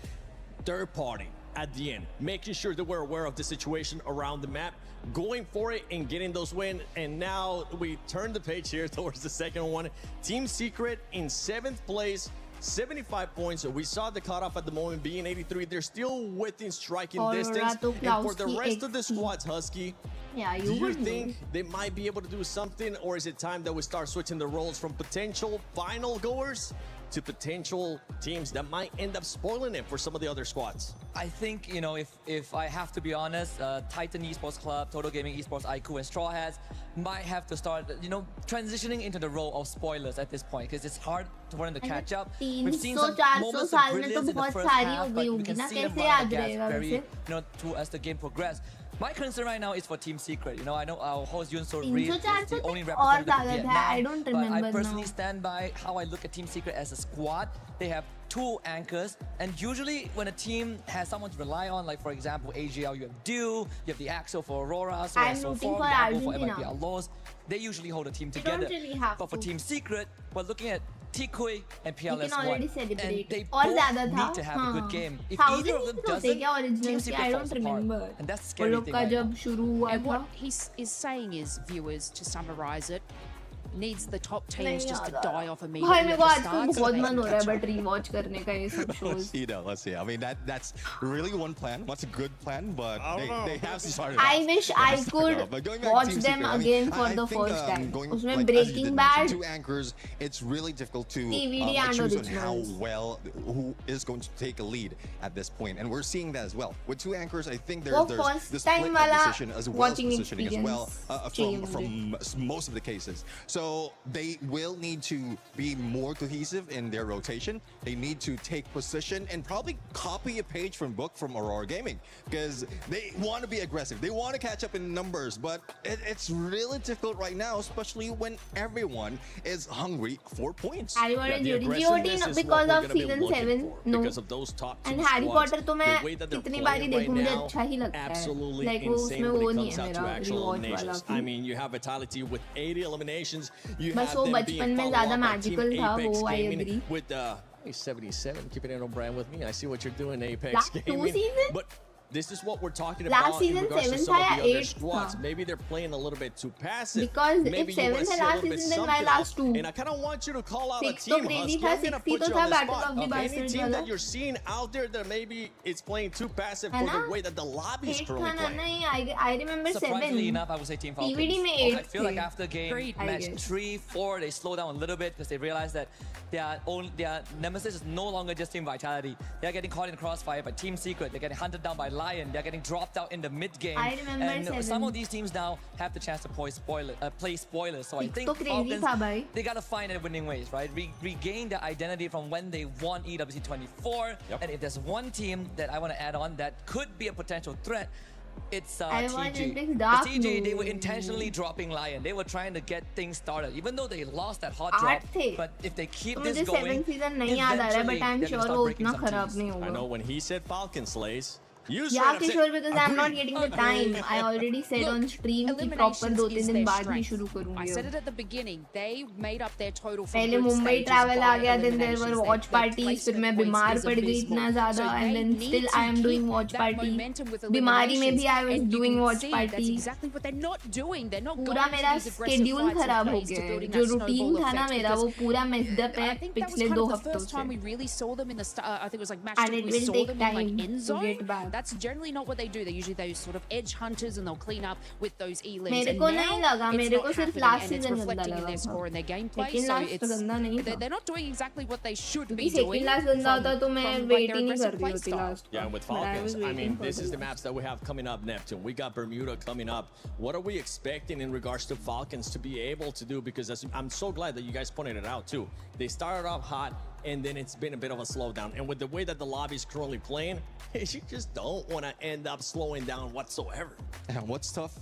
Third party at the end, making sure that we're aware of the situation around the map, going for it and getting those wins. And now we turn the page here towards the second one. Team Secret in 7th place, 75 points. We saw the cutoff at the moment being 83. They're still within striking distance. And for the rest of the squads, Husky, do you think they might be able to do something, or is it time that we start switching the roles from potential final goers to potential teams that might end up spoiling it for some of the other squads? I think, you know, if I have to be honest, Titan Esports Club, Total Gaming Esports, IQ, and Straw Hats might have to start, you know, transitioning into the role of spoilers at this point, because it's hard for them to catch up. We've seen some moments of brilliance in the first half, but we can see them run the gas very, you know, as the game progressed. My concern right now is for Team Secret. You know, I know our host Yunso Reed is the only representative of Vietnam, I don't remember. but I personally stand by how I look at Team Secret as a squad. They have 2 anchors, and usually when a team has someone to rely on, like for example AGL, you have Dew, you have the Axel for Aurora, so I'm so rooting for Yago for Argentina. MIP Allos. They usually hold a team They together. don't really have but for to. Team Secret, we're looking at Tikui and PLS1, can already and celebrate. they और both ज़्यादा था, need to have a good game. If Thousand either of them ही तो थे doesn't, क्या original Team के? Secret I falls don't apart. remember. And that's the वो scary लोग thing का right जब now. शुरू हुआ And था what he is saying is, viewers, to summarize it, needs the top teams just to die off भाई immediately मेरे at को the आजकल start, so बहुत they मन can हो रहा है catch up. बट rewatch करने का ये सब shows. Let's see. I mean, that's really one plan. What's a good plan, but they have to start it I off. wish I could But going back to watch Team them Secret, I mean, again for I the think, first time. going, उसमें like, as you Breaking did Bad, mention, 2 anchors, it's really difficult to DVD and choose on how originals. well who is going to take a lead at this point, and we're seeing that as well. With 2 anchors, I think वो there's first the split time of वाला position as well as watching positioning as well experience from most of the cases. So they will need to be more cohesive in their rotation. They need to take position and probably copy a page from book from Aurora Gaming, because they want to be aggressive. They want to catch up in numbers, but it's really difficult right now, especially when everyone is hungry for points. Harry Potter GOT because of season 7 no, because of those top 2 and Harry squads, Potter तो the मैं way that they're कितनी playing बारी right देखूं मुझे now, अच्छा ही लगता है. absolutely Like वो insane उसमें when वो it नहीं comes है out to मेरा actual rewatch eliminations. वाला. I mean, you have Vitality with 80 eliminations. You बस have वो them बचपन being में followed ज़्यादा up by Team magical था Apex वो. I Gaming agree. with 77, keeping it on brand with me. I see what you're doing, Apex Last 2 Gaming. seasons? But This is what we're talking Last about in season, regards to 7th some of था the या other 8th squads. था? Maybe they're playing a little bit too passive. Because Maybe if you want 7th to है see a last little bit season, then why something last else. 2? And I kind of want you to call out a 6 तो team, crazy Husky. था, I'm going to 60 put तो you था on the Battle spot. of the Of any Bastards team वाला. that you're seeing out there that maybe is playing too passive है for ना? the way that the lobby is 8 currently था ना playing. नहीं, I remember 7. Surprisingly enough, I would say Team Falcons. TVD में I 8 feel like थे. after game Great, I match guess. 3-4, they slow down a little bit because they realize that their nemesis is no longer just Team Vitality. They're getting caught in crossfire by Team Secret. They're getting hunted down by Lion. They're getting dropped out in the mid game. I remember and 7. some of these teams now have the chance to play spoilers. So I think तो crazy था भाई. they gotta find their winning ways, right? Regain their identity from when they won EWC 24. And if there's one team that I want to add on that could be a potential threat, it's TG. Dark TG, they were intentionally dropping Lion. They were trying to get things started, even though they lost that hot drop. But if they keep this मुझे going, 7th season नहीं याद आ रहा है, but I'm they're gonna sure start वो breaking उतना some खराब teams. नहीं I होगा. know when he said Falcon Slays, you Yeah, straight up Kishore, said, because I'm not "Agree." getting the time. I already said on stream कि proper 2-3 दिन बाद ही शुरू I करूँगी. said it at the beginning. They made up their total from पहले group Mumbai stages travel by आ गया, then there eliminations. were watch Their parties, फिर मैं placement बीमार points is पड़ गई abysmal. इतना ज़्यादा, So and they then need still to I am doing keep watch that party. momentum with बीमारी में भी I eliminations, was and you doing can watch see party. That's exactly what they're not doing. They're not पूरा going मेरा to these aggressive schedule fights खराब and हो plays गया to है. building जो that routine snowball था ना effect मेरा, वो because पूरा messed up है I think that was पिछले kind 2 of the हफ्तों first time से. we really saw them in the I think it was like match And 2 it we will saw take them in like time end to zone. get back. That's generally not what they do. They're usually those sort of edge hunters and they'll clean up with those E-lings. मेरे And को now नहीं लगा, it's मेरे not को सिर्फ happening last and it's season गंदा reflecting in लगा their था. score and their gameplay. Second So last it's गंदा नहीं था. they're not doing exactly what they should be क्योंकि doing. second last गंदा होता तो मैं from, wait their ही नहीं कर aggressive रही play होती style. last. Yeah, and with But I Falcons, was I mean, waiting for this is the last. maps that we have coming up, Neptune. We got Bermuda coming up. What are we expecting in regards to Falcons to be able to do? Because I'm so glad that you guys pointed it out too. They started off hot, and then it's been a bit of a slowdown. And with the way that the lobby is currently playing, you just don't want to end up slowing down whatsoever. And what's tough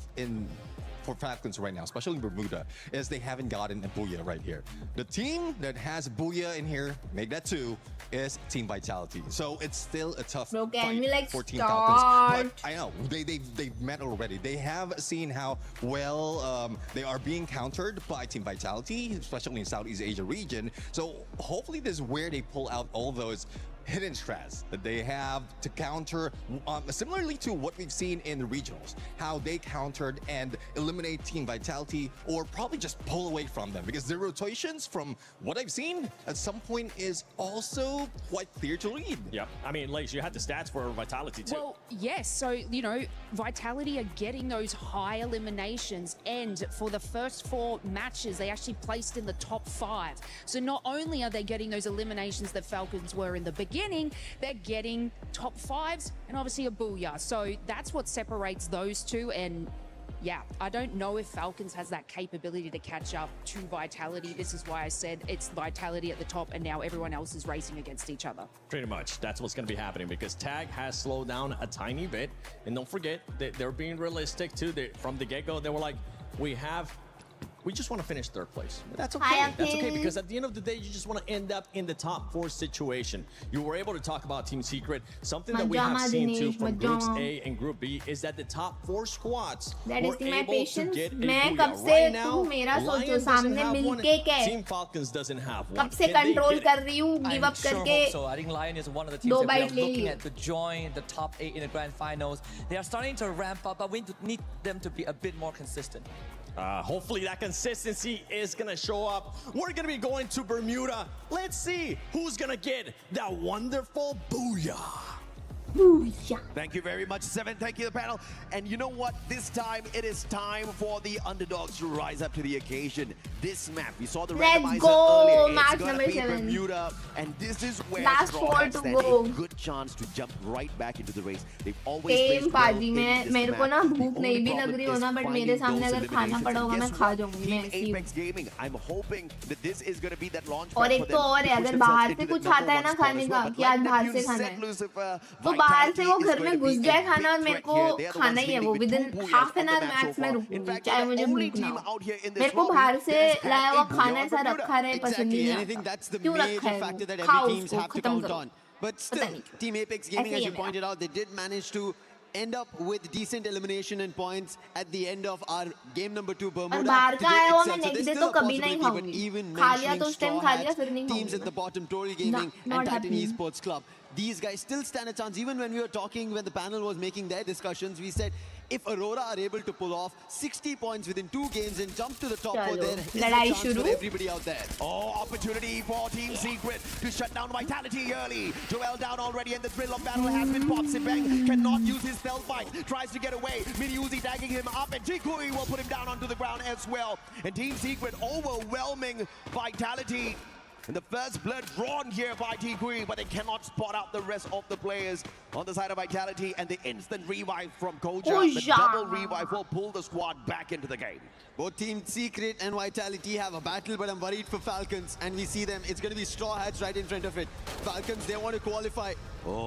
for Falcons right now, especially in Bermuda, is they haven't gotten a Booyah right here. The team that has Booyah in here, make that 2, is Team Vitality. So it's still a tough Bro, can fight we, like, for Team start? Falcons. But I know, they've met already. They have seen how well they are being countered by Team Vitality, especially in Southeast Asia region. So hopefully this is where they pull out all those hidden strats that they have to counter, similarly to what we've seen in the regionals, how they countered and eliminate Team Vitality or probably just pull away from them, because their rotations, from what I've seen, at some point is also quite clear to read. Yeah, I mean, Lace, you had the stats for Vitality too. Well, yes. So, you know, Vitality are getting those high eliminations, and for the first 4 matches, they actually placed in the top 5. So not only are they getting those eliminations that Falcons were in the beginning, they're getting top 5s and obviously a booyah. So that's what separates those two. And yeah, I don't know if Falcons has that capability to catch up to Vitality. This is why I said it's Vitality at the top and now everyone else is racing against each other. Pretty much. That's what's going to be happening, because Tag has slowed down a tiny bit. And don't forget that they're being realistic too. From the get-go, they were like, we just want to finish 3rd place. But that's okay. That's okay, because at the end of the day, you just want to end up in the top 4 situation. You were able to talk about Team Secret. Something that we have seen too from Groups A and Group B is that the top 4 squads were able to get a booyah. Right now, Lion doesn't have one. Team Falcons doesn't have one. कब से control कर रही हूँ, give up Sure करके. hope so. I think Lion is one of the teams that we are looking at to join the top 8 in the grand finals. They are starting to ramp up, but we need them to be a bit more consistent. Hopefully that consistency is going to show up. We're going to be going to Bermuda. Let's see who's going to get that wonderful booyah. Thank you very much, Seven. Thank you, the panel. And you know what? This time, it is time for the underdogs to rise up to the occasion. This map, we saw the randomizer earlier. Match It's gonna number be 7. Bermuda, and this is where Last Straw 4 Hats to stand go. a good chance to jump right back into the race. They've always Same played well पाजी in में this मेरे को map. ना The भूख only नहीं भी problem लग रही is होना, but finding मेरे सामने those अगर खाना eliminations. पड़ा And होगा मैं guess खा what? जाऊंगी Team मैं ऐसी. Apex Gaming, I'm hoping that this is going to be that launch और pad एक for तो them और to है, push अगर themselves बाहर into से the कुछ number आता है 1 ना spot खाने as का well. But कि आज like बाहर Neptune से खाना said, है, Lucifer, तो बाहर से वो Vitality is घर में going to घुस be जाए a खाना और big मेरे threat को here. They are the खाना ones ही है, leading वो with within 2 booyahs half on an the hour map so max में far. In रुकूंगी, fact, चाहे they're मुझे the only भूख ना team हो. out here in this मेरे को lobby बाहर से that has had लाया a हुआ booyah खाना on ऐसा Bermuda. रखा रहे पसंद Exactly, नहीं and I आता. think that's the क्यों रखा major है factor वो? that खाओ every teams उसको, have to खत्म count करो. on. But पता still, नहीं क्यों. Team Apex Gaming, ऐसे ही as है you मेरा. pointed out, they did manage to end up with decent elimination and points at the end of our game number 2 और Bermuda. बाहर का आया हुआ मैं So next there's day still तो a कभी नहीं possibility, but खाऊंगी even खा लिया तो mentioning उस टाइम Straw खा लिया Hats, फिर नहीं teams खाऊंगी at the bottom, Tory Gaming not and Titan happening. Esports Club, these guys still stand a chance. Even when we were talking, when the panel was making their discussions, we said if Aurora are able to pull off 60 points within 2 games and jump to the top 4, there is a लड़ाई chance शुरू for everybody out there. Oh, opportunity for Team Secret to shut down Vitality early. Joel down already and the thrill of battle has been popped. Sibeng cannot use his stealth fight. Tries to get away. Mini Uzi tagging him up and Jikui will put him down onto the ground as well. And Team Secret overwhelming Vitality. And the first blood drawn here by Tikui, but they cannot spot out the rest of the players on the side of Vitality, and the instant revive from Koja. The double revive will pull the squad back into the game. Both Team Secret and Vitality have a battle, but I'm worried for Falcons, and we see them. It's going to be Straw Hats right in front of it. Falcons, they want to qualify.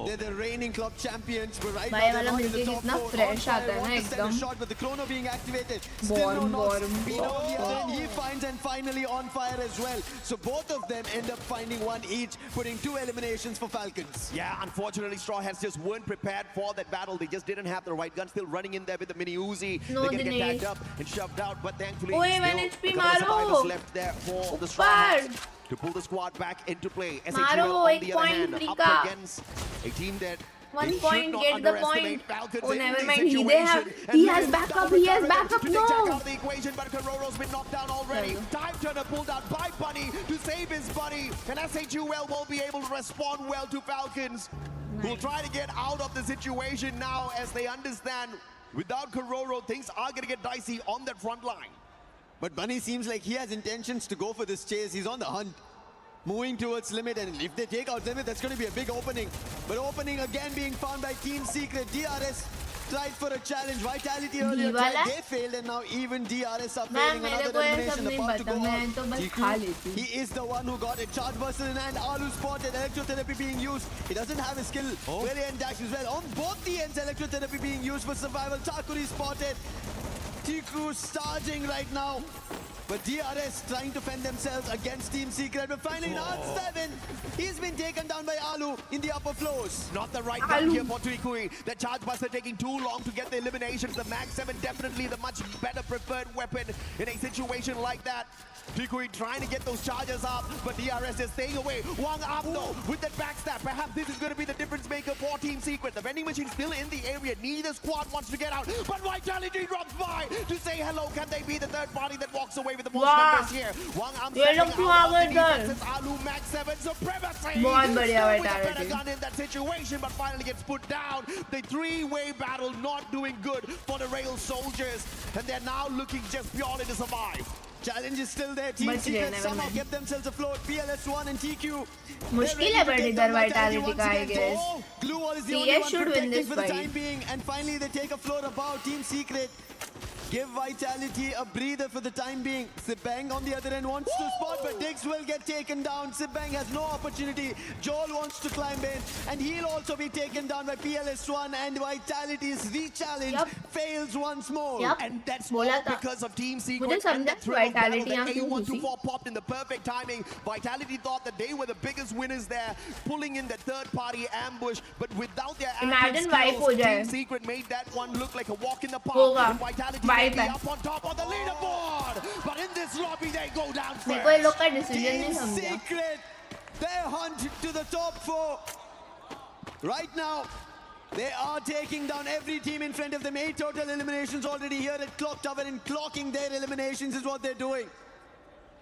They're the reigning club champions, but right now they're not in the top 4. fresh आता है ना एकदम shot with the chrono being activated. Still no knocks. Pino on the other end, he finds and finally on fire as well. So both of them end up finding one each, putting 2 eliminations for Falcons. Yeah, unfortunately, Straw Hats just weren't prepared for that battle. They just didn't have the right gun. Still running in there with the Mini Uzi. No, they're gonna get tagged up and shoved out, but thankfully, Oye, still, 1 HP a couple of survivors मारो left there for the Straw Hats to pull the squad back into play. मारो, SHUL on 1 the other point hand, free up का against a team that 1 should point, not get the underestimate point. Falcons Oh, in never this mind. He situation. he has backup. He has backup. To take Jack No. out of the equation, but Karoro's been knocked down already. Time turner pulled out by Bunny to save his buddy, and SHUL won't be able to respond well to Falcons, who'll try to get out of the situation now as they understand without Karoro, things are going to get dicey on that front line. But Bunny seems like he has intentions to go for this chase. He's on the hunt, moving towards limit, and if they take out limit, that's going to be a big opening. But opening again being found by Team Secret. DRS tried for a challenge. Vitality earlier tried, they failed, and now even DRS are failing. Another elimination about to go out. He is the one who got it. Charge Buster in hand. Alu spotted. Electrotherapy being used. He doesn't have a skill. Very dash as well. On both the ends, electrotherapy being used for survival. Chakuri spotted. T-Crew charging right now. But DRS trying to fend themselves against Team Secret. But finally, R7, he's been taken down by Alu in the upper floors. Not the right gun here for Tuikui. The Charge Buster taking too long to get the eliminations. The Mag 7 definitely the much better preferred weapon in a situation like that. Tuikui trying to get those charges up, but DRS is staying away. Wang Amno with that backstab. Perhaps this is going to be the difference maker for Team Secret. The vending machine still in the area. Neither squad wants to get out, but Vitality drops by to say hello. Can they be the third party that walks away with the most numbers here? Wang Am stepping out of the defenses. Alu Mag 7 supremacy. बहुत बढ़िया Still with a better Vitality. gun in that situation, but finally gets put down. The 3-way battle not doing good for the Rail Soldiers, and they're now looking just purely to survive. Challenge is still there. Team Secret somehow kept themselves afloat. PLS1 and TQ. मुश्किल है but इधर Vitality का I guess. Glue Wall is the only CS one should win protecting this for the fight. time being, and finally they take a float above. Team Secret give Vitality a breather for the time being. Sibeng on the other end wants to spot, but Diggs will get taken down. Sibeng has no opportunity. Joel wants to climb in, and he'll also be taken down by PLS1, and Vitality's re-challenge fails once more. And that's all because of Team Secret मुझे and the समझा thrill of battle Vitality that यहाँ क्यों घुसी? A124 popped in the perfect timing. Vitality thought that they were the biggest winners there, pulling in the third-party ambush, but without their active Imagine wipe हो skills, जाए. Team Secret made that one look like a walk in the park. होगा. And Vitality Wipe may be है. up on top of the leaderboard, but in this lobby they go down first. मेरे को ये लोग का decision नहीं Team समझा. Secret, they hunt to the top 4. Right now, they are taking down every team in front of them. 8 total eliminations already here at Clock Tower, and clocking their eliminations is what they're doing.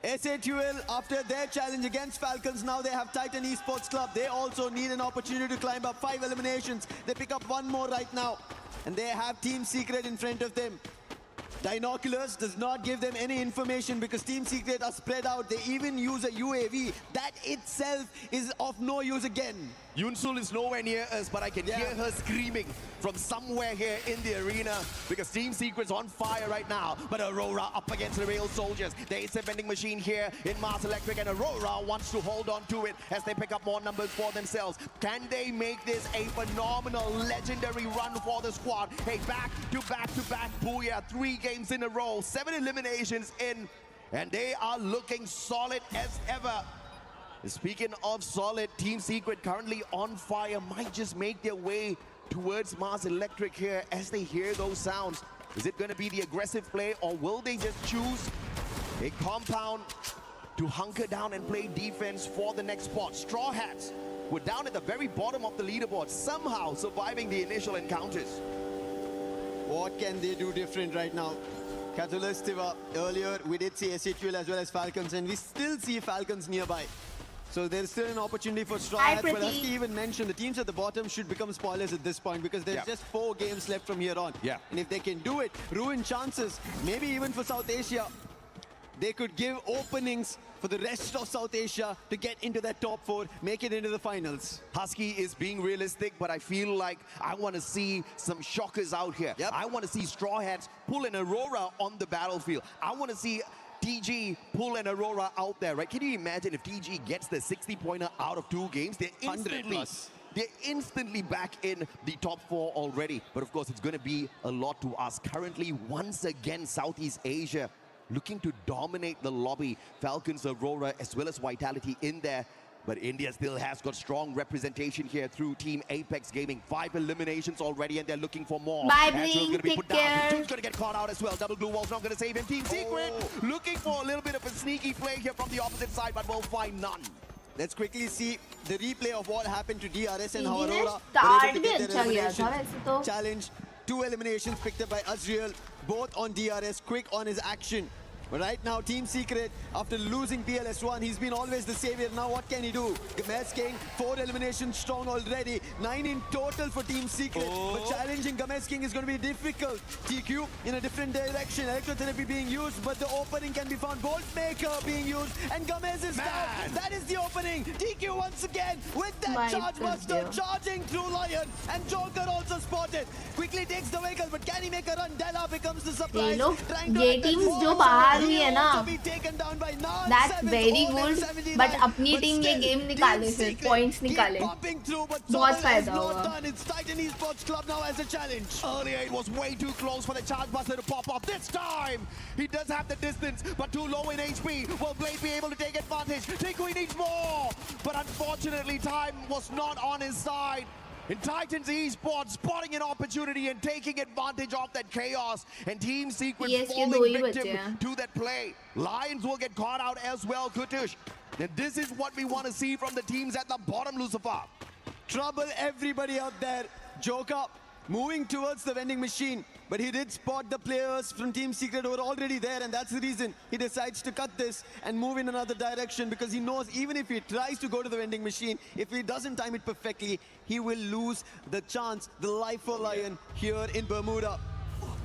SHUL, after their challenge against Falcons, now they have Titan Esports Club. They also need an opportunity to climb up 5 eliminations. They pick up 1 more right now, and they have Team Secret in front of them. Dinoculars does not give them any information because Team Secret are spread out. They even use a UAV. That itself is of no use again. Yunsul is nowhere near us, but I can hear her screaming from somewhere here in the arena because Team Secret's on fire right now. But Aurora up against the Rail Soldiers. There is a vending machine here in Mars Electric, and Aurora wants to hold on to it as they pick up more numbers for themselves. Can they make this a phenomenal, legendary run for the squad? Hey, back to back, booyah, 3 games in a row, 7 eliminations in, and they are looking solid as ever. Speaking of solid, Team Secret currently on fire, might just make their way towards Mars Electric here as they hear those sounds. Is it going to be the aggressive play, or will they just choose a compound to hunker down and play defense for the next spot? Straw Hats were down at the very bottom of the leaderboard, somehow surviving the initial encounters. What can they do different right now? Catalyst earlier, we did see SHUL as well as Falcons, and we still see Falcons nearby. So there's still an opportunity for Straw Hats, but as he even mentioned, the teams at the bottom should become spoilers at this point because there's just 4 games left from here on. And if they can do it, ruin chances, maybe even for South Asia, they could give openings for the rest of South Asia to get into that top 4, make it into the finals. Husky is being realistic, but I feel like I want to see some shockers out here. I want to see Straw Hats pull an Aurora on the battlefield. I want to see TG pull an Aurora out there, right? Can you imagine if TG gets the 60-pointer out of 2 games? They're instantly back in the top 4 already. But of course, it's going to be a lot to ask. Currently, once again, Southeast Asia looking to dominate the lobby. Falcons, Aurora, as well as Vitality in there. But India still has got strong representation here through Team Apex Gaming. 5 eliminations already, and they're looking for more. Bye, Angela's going to be take put care. down. Tune's going to get caught out as well. Double Glue Wall's not going to save him. Team Secret looking for a little bit of a sneaky play here from the opposite side, but will find none. Let's quickly see the replay of what happened to DRS and how TG ने Aurora start were भी able to get अच्छा their किया था elimination वैसे तो. challenge. 2 eliminations picked up by Azriel, both on DRS, quick on his action. But right now, Team Secret, after losing BLS1, he's been always the savior. Now what can he do? Games King, 4 eliminations strong already. 9 in total for Team Secret. But challenging Games King is going to be difficult. TQ in a different direction. Electrotherapy being used, but the opening can be found. Bolt Maker being used, and Games is down. That is the opening. TQ once again with that Charge Buster charging through Lion. And Joker also spotted. Quickly takes the vehicle, but can he make a run? Della becomes the surprise. ये teams जो बाहर हुई है ना, that's very good. But अपनी team ये game निकाले, फिर points निकाले, बहुत फायदा होगा. It's Titan Esports Club now as a challenge. Earlier it was way too close for the Charge Buster to pop off. This time he does have the distance, but too low in HP. Will Blade be able to take advantage? Tikui needs more, but unfortunately time was not on his side. In Titans Esports, spotting an opportunity and taking advantage of that chaos, and Team Secret falling victim to that play. Lions will get caught out as well, Kutush. And this is what we want to see from the teams at the bottom, Lucifer. Trouble everybody out there. Joker moving towards the vending machine, but he did spot the players from Team Secret who were already there, and that's the reason he decides to cut this and move in another direction, because he knows even if he tries to go to the vending machine, if he doesn't time it perfectly, he will lose the chance, the life for Lion here in Bermuda.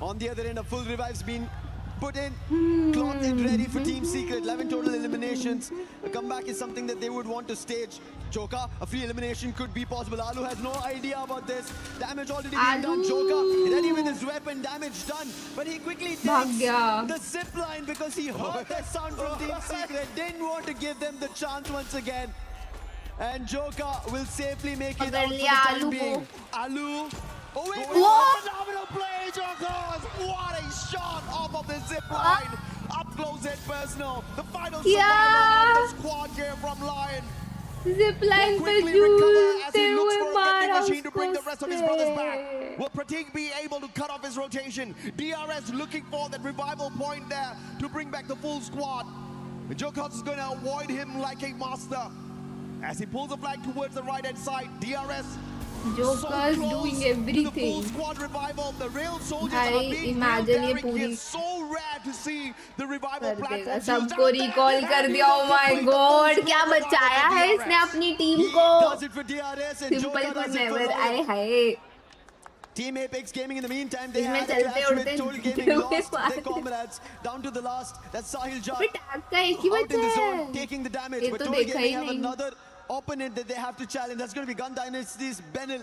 On the other end, a full revive's been put in, clocked and ready for Team Secret. 11 total eliminations. A comeback is something that they would want to stage. Joker, a free elimination could be possible. Alu has no idea about this. Damage already being done. Joker ready with his weapon, damage done. But he quickly takes the zip line because he heard that sound from Team Secret. Didn't want to give them the chance once again. And Joker will safely make it out for the time being. Alu. Oh wait, phenomenal play, Jokers! What a shot off of the zip line! Up close and personal. The final survival of the squad here from Lion. Zip line पे जूते हुए मारा उसको. Will Pratik be able to cut off his rotation? DRS looking for that revival point there to bring back the full squad. Jokers is going to avoid him like a master. As he pulls the flag towards the right-hand side, DRS Joker's doing everything. I imagine ये पूरी कर देगा, सबको recall कर दिया. Oh my God, क्या बचाया है इसने अपनी टीम को. Simple could never. आए हाय. Team Apex Gaming in the meantime, they have a clash with Total Gaming, lost their comrades down to the last. That's Sahil Jha out in the zone, taking the damage. But Total Gaming have another opponent that they have to challenge. That's going to be Gun Dynasty's Benil.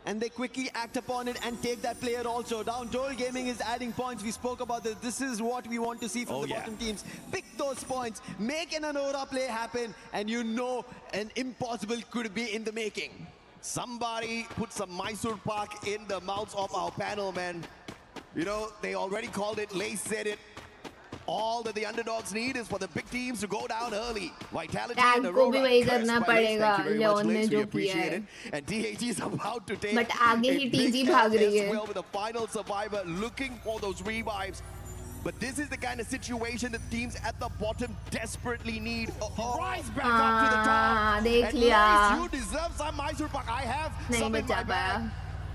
And they quickly act upon it and take that player also down. Total Gaming is adding points. We spoke about this. This is what we want to see from the bottom teams. Pick those points, make an Aurora play happen, and you know an impossible could be in the making. Somebody put some Mysore Pak in the mouths of our panel, man. You know, they already called it, Lace said it. All that the underdogs need is for the big teams to go down early. Vitality Tag and को भी Aurora. वही करना पड़ेगा Leon ने जो किया है. And TAG is about to take But आगे ही a big TG step भाग रही as है. well with the final survivor looking for those revives. But this is the kind of situation that teams at the bottom desperately need. Rise back up to the top. देख And लिया. Maurice, you deserve some Mysore Pak. I have नहीं some in बचा my पाया. bag.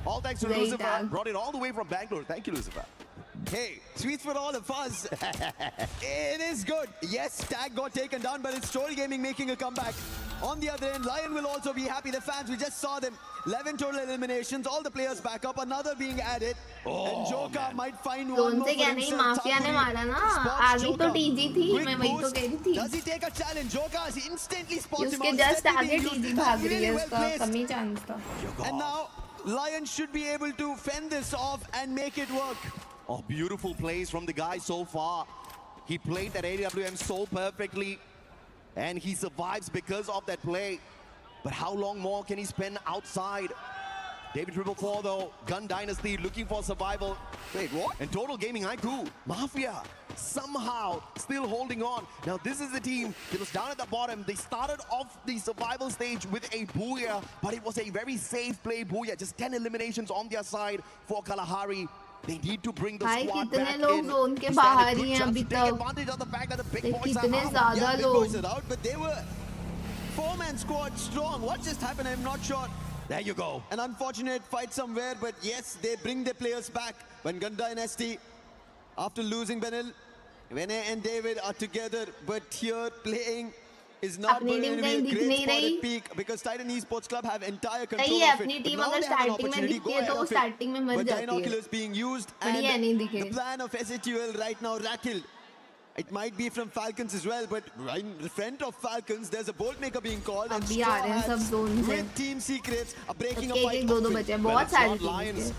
All thanks to Great Lucifer. tag. Brought it all the way from Bangalore. Thank you, Lucifer. Hey, sweets for all of us. It is good. Yes, Tag got taken down, but it's Story Gaming making a comeback. On the other end, Lion will also be happy. The fans, we just saw them. 11 total eliminations, all the players back up, another being added. And Joka might find one more for क्या नहीं himself. Mafia ने मारा ना आगे तो TG थी मैं वही तो कह रही थी Does he take a challenge? Joka instantly spots him उसके out. जस्ट Steadily आगे being टीजी used. भाग रही है Really well उसका placed. कम ही चांस था And now, Lion should be able to fend this off and make it work. Oh, beautiful plays from the guy so far. He played that AWM so perfectly. And he survives because of that play. But how long more can he spend outside? David 444 though, Gun Dynasty looking for survival. Wait, what? And Total Gaming Haiku, Mafia, somehow still holding on. Now this is the team that was down at the bottom. They started off the survival stage with a Booyah, but it was a very safe play Booyah. Just 10 eliminations on their side for Kalahari. They need to bring the squad back in. लोग zone के बाहर ही हैं अभी तक कितने ज़्यादा Big लोग boys are out, but they were four-man squad strong. What just happened? I'm not sure. There you go. An unfortunate fight somewhere, but yes, they bring their players back. When Gun Dynasty, after losing Benil, Vene and David are together, but here playing is not going to be a great spot at peak because Titan Esports Club have entire control of it. team Now अगर they have an starting में opportunity, दिखती go है ahead तो वो of it. starting में मर But जाती है binoculars being used बढ़िया and नहीं दिखे the plan of SHUL right now rattled. It might be from Falcons as well, but right in front of Falcons, there's a bolt maker being called, and अभी आ रहे हैं सब zone से with Team Secrets are breaking a एक fight. एक दो बचे हैं बहुत सारे Lions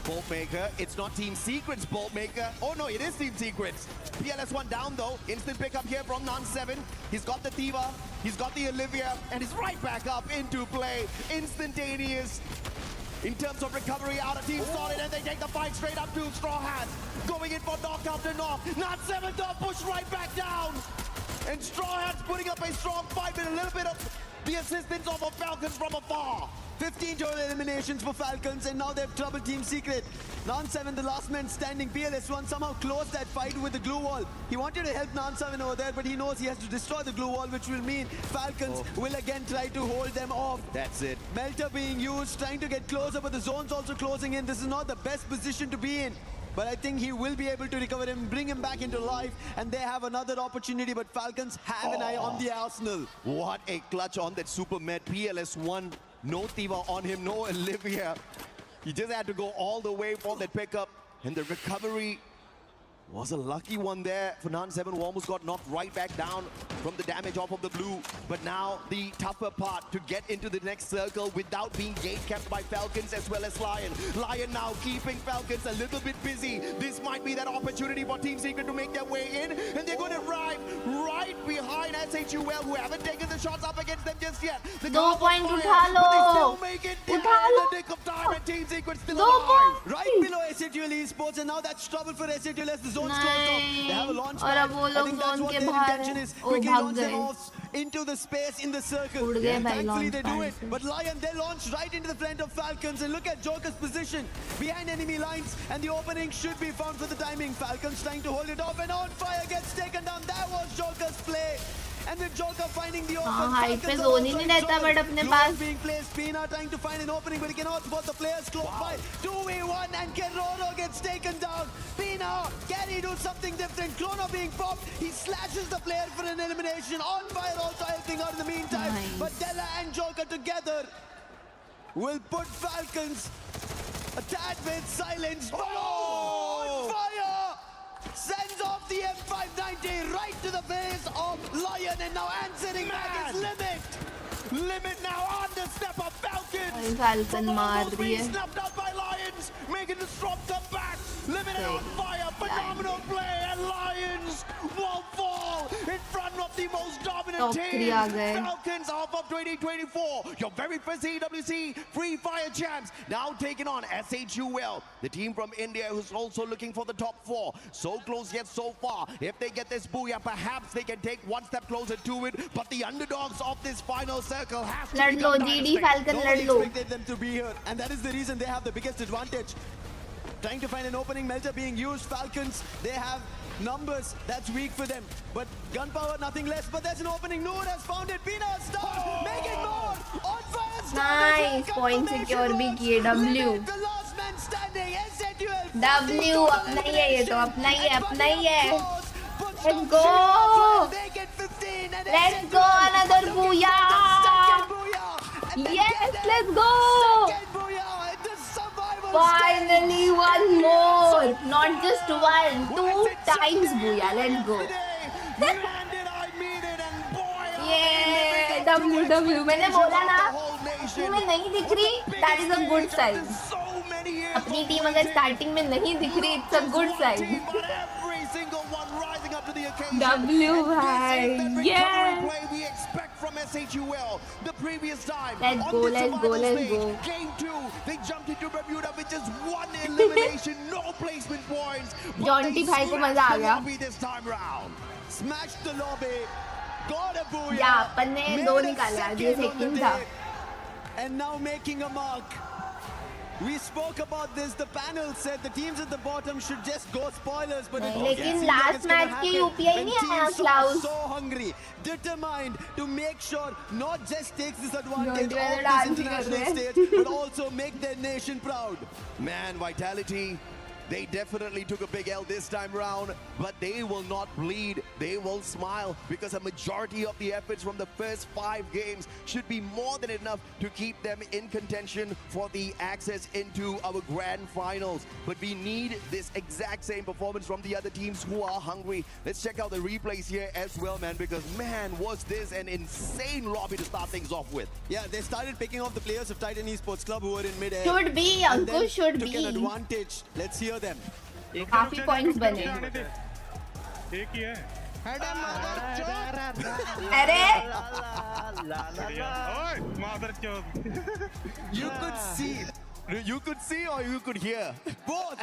Bolt Maker. It's not Team Secrets Bolt Maker. Oh no, it is Team Secrets. PLS1 down though. Instant pickup here from Non7. He's got the Thiva, he's got the Olivia, and he's right back up into play. Instantaneous. In terms of recovery, out of Team Solid, and they take the fight straight up to Straw Hats. Going in for knock after knock. Non7 though, push right back down. And Straw Hats putting up a strong fight with a little bit of the assistance of a Falcons from afar. 15 total eliminations for Falcons, and now they've troubled Team Secret. Non7, the last man standing. PLS1 somehow closed that fight with the glue wall. He wanted to help Non7 over there, but he knows he has to destroy the glue wall, which will mean Falcons will again try to hold them off. That's it. Melter being used, trying to get closer, but the zone's also closing in. This is not the best position to be in. But I think he will be able to recover him, bring him back into life, and they have another opportunity. But Falcons have an eye on the arsenal. What a clutch on that super med. PLS1, no Thiva on him, no Olivia. He just had to go all the way for that pickup. And the recovery was a lucky one there for Non7, who almost got knocked right back down from the damage off of the blue. But now the tougher part to get into the next circle without being gate kept by Falcons as well as Lion. Lion now keeping Falcons a little bit busy. This might be that opportunity for Team Secret to make their way in. And they're going to arrive right behind SHUL, who haven't taken the shots up against them just yet. The 2 point उठा लो but they still make it down in the nick of time, and Team Secret still alive. Right below SHUL Esports, and now that's trouble for SHUL as the zone's closed off. They have a launch और अब pad. वो I लोग think that's zone what के their बाहर intention is. O Quickly भाग launch them गए off into the space in the circle. उड़ गए भाई Thankfully launch they do pad it. से But Lion, they launch right into the front of Falcons, and look at Joker's position behind enemy lines, and the opening should be found for the timing. Falcons trying to hold it off, and On Fire gets taken down. That was Joker's play. And with Joker finding the open, height पे Falcons zone are ही नहीं also in रहता trouble. But अपने Glove pass being placed, Pina trying to find an opening, but he cannot spot the players close by. 2v1, and Keroro gets taken down. Pina, can he do something different? Chrono being popped, he slashes the player for an elimination. On Fire also helping out in the meantime. Nice. But Della and Joker together will put Falcons a tad bit silenced. On Fire sends off the M590 right to the face of Lion, and now answering back is Limit. Limit now on the step of Falcons. Falcon मार रही है Snapped up by Lions, making the Storm come back. Limit on fire, phenomenal play, and Lions won't fall in front of the most dominant Top 3 Falcons off of 2024. Your very first AWC Free Fire champs now taking on SHUL, the team from India who's also looking for the top 4. So close yet so far. If they get this booyah, perhaps they can take one step closer to it. But the underdogs of this final circle have to Lad lo, GD Falcon, lad lo. Expected them to be here, and that is the reason they have the biggest advantage. Trying to find an opening melter being used. Falcons, they have numbers that's weak for them, but gunpowder nothing less. But there's an opening. Noor has found it. Pina start, make it more on fire. Nice point secure भी किए W. The last man standing. W अपना ही है, ये तो अपना ही है, अपना ही है. Let's go. Let's go, another booyah. Yes, let's go. Finally one more. Not just one, 2 times booyah. Let's go. Yeah, W. मैंने बोला ना कि मैं नहीं दिख रही. That is a good sign. अपनी टीम अगर स्टार्टिंग में नहीं दिख रही, it's a good sign. W bhai, yeah. We expect from SHUL the previous time. Let's go. Game 2, they jumped into Bermuda with just 1 elimination, no placement points. Jonty भाई को मजा आ गया. This time round, smashed the lobby, got a booyah. या अपन ने 2 निकाले आज, ये second था. And now making a mark. We spoke about this. The panel said the teams at the bottom should just go spoilers, but लेकिन last match की UPI नहीं आया Klaus. So hungry, determined to make sure not just takes this advantage of this international stage, but also make their nation proud. Man, Vitality, they definitely took a big L this time round, but they will not bleed. They will smile because a majority of the efforts from the first 5 games should be more than enough to keep them in contention for the access into our grand finals. But we need this exact same performance from the other teams who are hungry. Let's check out the replays here as well, man, because man, was this an insane lobby to start things off with. Yeah, they started picking off the players of Titan Esports Club who were in mid-air. Should be, Ankush should took be. An advantage. Let's hear them. काफी points बने. एक ही है. अरे You could see or you could hear. Both.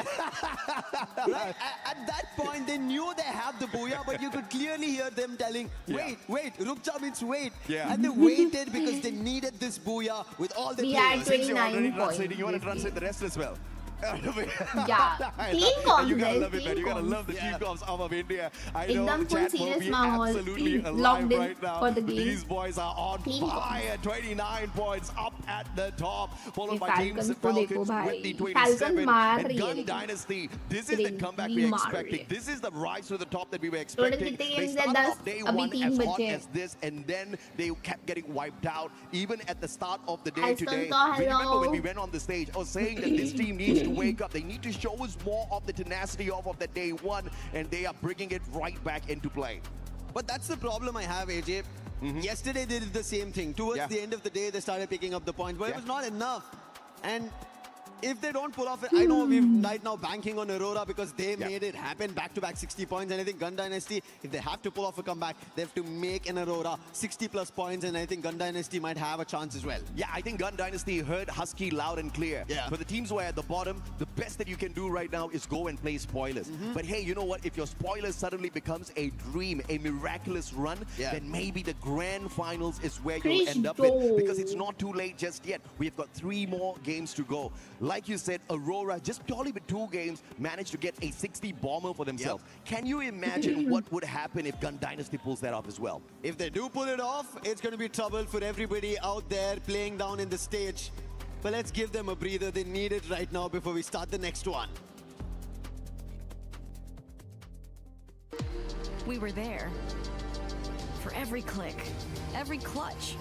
Right? At that point, they knew they have the booyah, but you could clearly hear them telling, wait, Rukja means wait. Yeah. And they waited because they needed this booyah with all the We players. had 29 points. You want to translate the rest as well? Yeah, team comms. You gotta love it, man. You gotta love the team comms of India. I know एकदम full chat will serious be माहौल, absolutely alive locked in right now. for the game. These boys are on Team fire. 29 points up at the top, followed by Falcons Team को देखो Falcons भाई. with the Falcons 27. मार And रही है Gun लेकिन. Dynasty, this is the comeback we expected. This is the rise to the top that we were Total expecting. कितने They games है? started 10. off day अभी 1 3 as hot बचे. as this, and then they kept getting wiped out. Even at the start of the day Hello. today, remember when we went on the stage, I was saying that this team needs to wake up. They need to show us more of the tenacity of the day 1, and they are bringing it right back into play. But that's the problem I have, AJ. Yesterday they did the same thing. Towards the end of the day, they started picking up the points, but it was not enough. And if they don't pull off it, I know we're right now banking on Aurora because they made it happen, back-to-back 60 points. And I think Gun Dynasty, if they have to pull off a comeback, they have to make an Aurora 60+ points, and I think Gun Dynasty might have a chance as well. Yeah, I think Gun Dynasty heard Husky loud and clear. Yeah. For the teams who are at the bottom, the best that you can do right now is go and play spoilers. But hey, you know what? If your spoilers suddenly becomes a dream, a miraculous run, then maybe the grand finals is where you'll end up with, because it's not too late just yet. We've got 3 more games to go. Like you said, Aurora, just purely with 2 games, managed to get a 60 bomber for themselves. Can you imagine what would happen if Gun Dynasty pulls that off as well? If they do pull it off, it's going to be trouble for everybody out there playing down in the stage. But let's give them a breather. They need it right now before we start the next one. We were there. For every click, every clutch,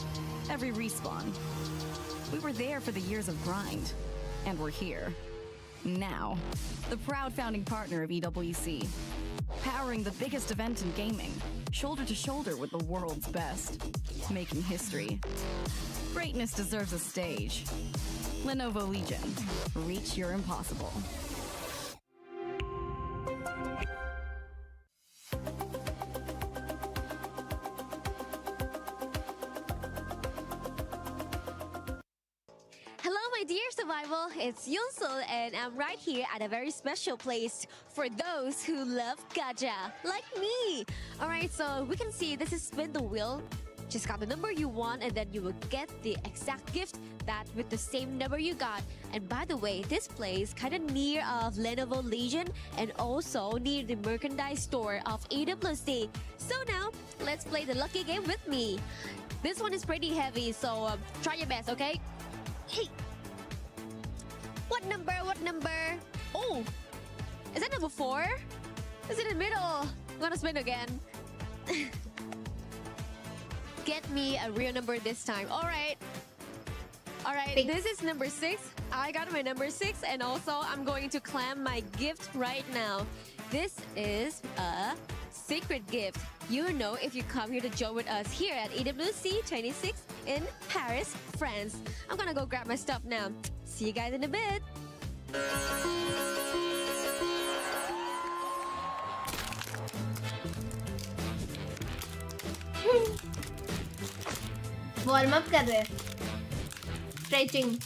every respawn. We were there for the years of grind. And we're here. Now. The proud founding partner of EWC. Powering the biggest event in gaming. Shoulder to shoulder with the world's best. Making history. Greatness deserves a stage. Lenovo Legion. Reach your impossible. dear Survival, it's Yunsul and I'm right here at a very special place for those who love gacha, like me. Alright, so we can see this is spin the wheel. Just got the number you want and then you will get the exact gift that with the same number you got. And by the way, this place kind of near of Lenovo Legion and also near the merchandise store of AWC. So now, let's play the lucky game with me. This one is pretty heavy, so try your best, okay? Hey! What number? What number? Oh! Is that number 4? Is it in the middle? I'm gonna spin again. Get me a real number this time. Alright. Alright, this is number 6. I got my number 6 and also I'm going to claim my gift right now. This is a secret gift. You know if you come here to join with us here at AWC 26 in Paris, France. I'm gonna go grab my stuff now. See you guys in a bit. Warm up कर रहे हैं stretching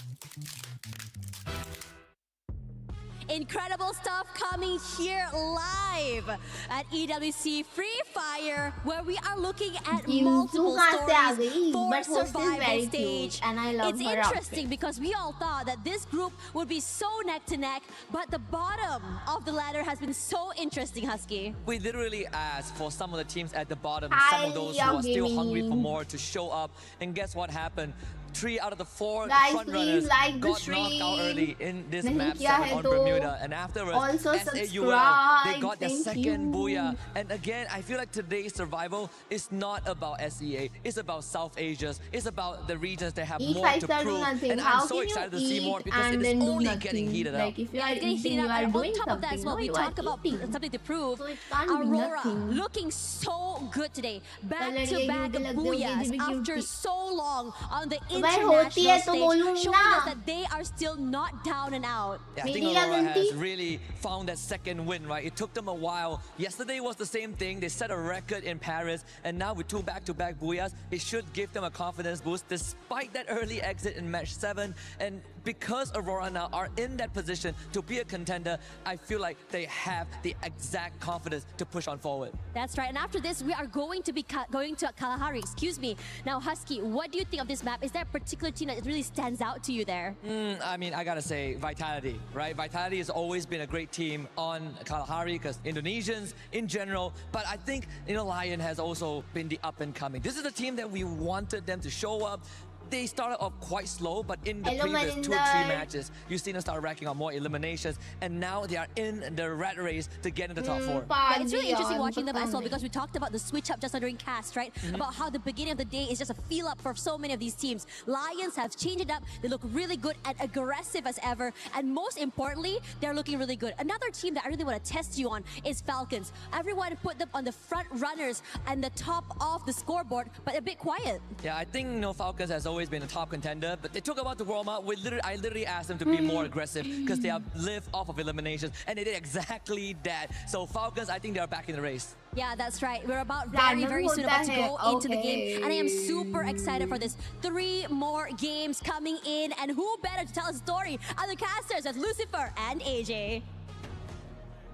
Incredible stuff coming here live at EWC Free Fire, where we are looking at multiple stories for survival stage. And I love it's her interesting because we all thought that this group would be so neck to neck, but the bottom of the ladder has been so interesting, Husky. We literally asked for some of the teams at the bottom, some of those who are still hungry for more to show up. And guess what happened? 3 out of the 4 front runners got knocked out early in this map 7 on Bermuda, and afterwards SAUL, they got their second booyah. And again, I feel like today's survival is not about SEA, it's about South Asia's, it's about the regions that have more to prove. And I'm so excited to see more because it is only getting heated up. Like if you are getting eating, you are doing on top of that as well, we talk about something to prove. Aurora looking so good today, back-to-back booyahs after so long on the international stage, showing us that they are still not down and out. Yeah, I think Aurora has really found that second win, right? It took them a while. Yesterday was the same thing. They set a record in Paris, and now with 2 back-to-back booyahs, it should give them a confidence boost despite that early exit in match 7. And because Aurora now are in that position to be a contender, I feel like they have the exact confidence to push on forward. That's right. And after this, we are going to be going to Kalahari. Excuse me. Now, Husky, what do you think of this map? Is there a particular team that really stands out to you there? I mean, I gotta say, Vitality, right? Vitality has always been a great team on Kalahari because Indonesians in general. But I think, Lion has also been the up and coming. This is the team that we wanted them to show up. They started off quite slow, but in the previous 2 or 3 matches, you've seen them start racking on more eliminations, and now they are in the rat race to get in the top 4. Yeah, it's really interesting watching them as well because we talked about the switch up just during cast, right? About how the beginning of the day is just a feel up for so many of these teams. Lions have changed it up. They look really good and aggressive as ever, and most importantly, they're looking really good. Another team that I really want to test you on is Falcons. Everyone put them on the front runners and the top of the scoreboard, but a bit quiet. Yeah, I think Falcons has always been a top contender, but they took about to warm up. I literally asked them to be more aggressive because they have lived off of eliminations, and they did exactly that. So Falcons, I think they are back in the race. Yeah, that's right. We're very soon about to go into the game, and I am super excited for this. 3 more games coming in, and who better to tell a story? Other casters as Lucifer and AJ.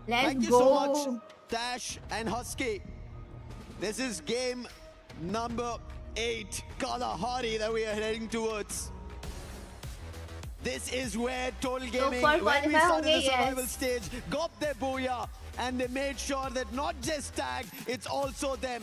Thank you so much, Dash and Husky. This is game number 8, Kalahari, that we are heading towards. This is where Total Gaming, when we started the survival stage, got their booyah, and they made sure that not just Tag, it's also them.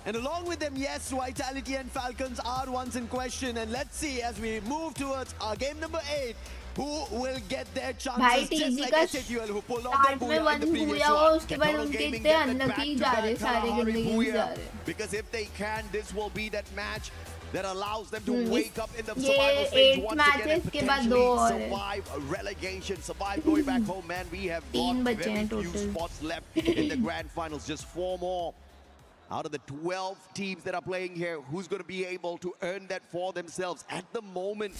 And along with them, yes, Vitality and Falcons are ones in question. And let's see, as we move towards our game number 8, who will get their chances, just like SAUL, who pulled off their booyah in the previous one. Total Gaming get it back to back Kalahari booyah. Because if they can, this will be that match that allows them to wake up in the survival stage once again and potentially survive relegation, survive going back home. Man, we have got very few spots left in the grand finals, just 4 more. Out of the 12 teams that are playing here, who's going to be able to earn that for themselves? At the moment,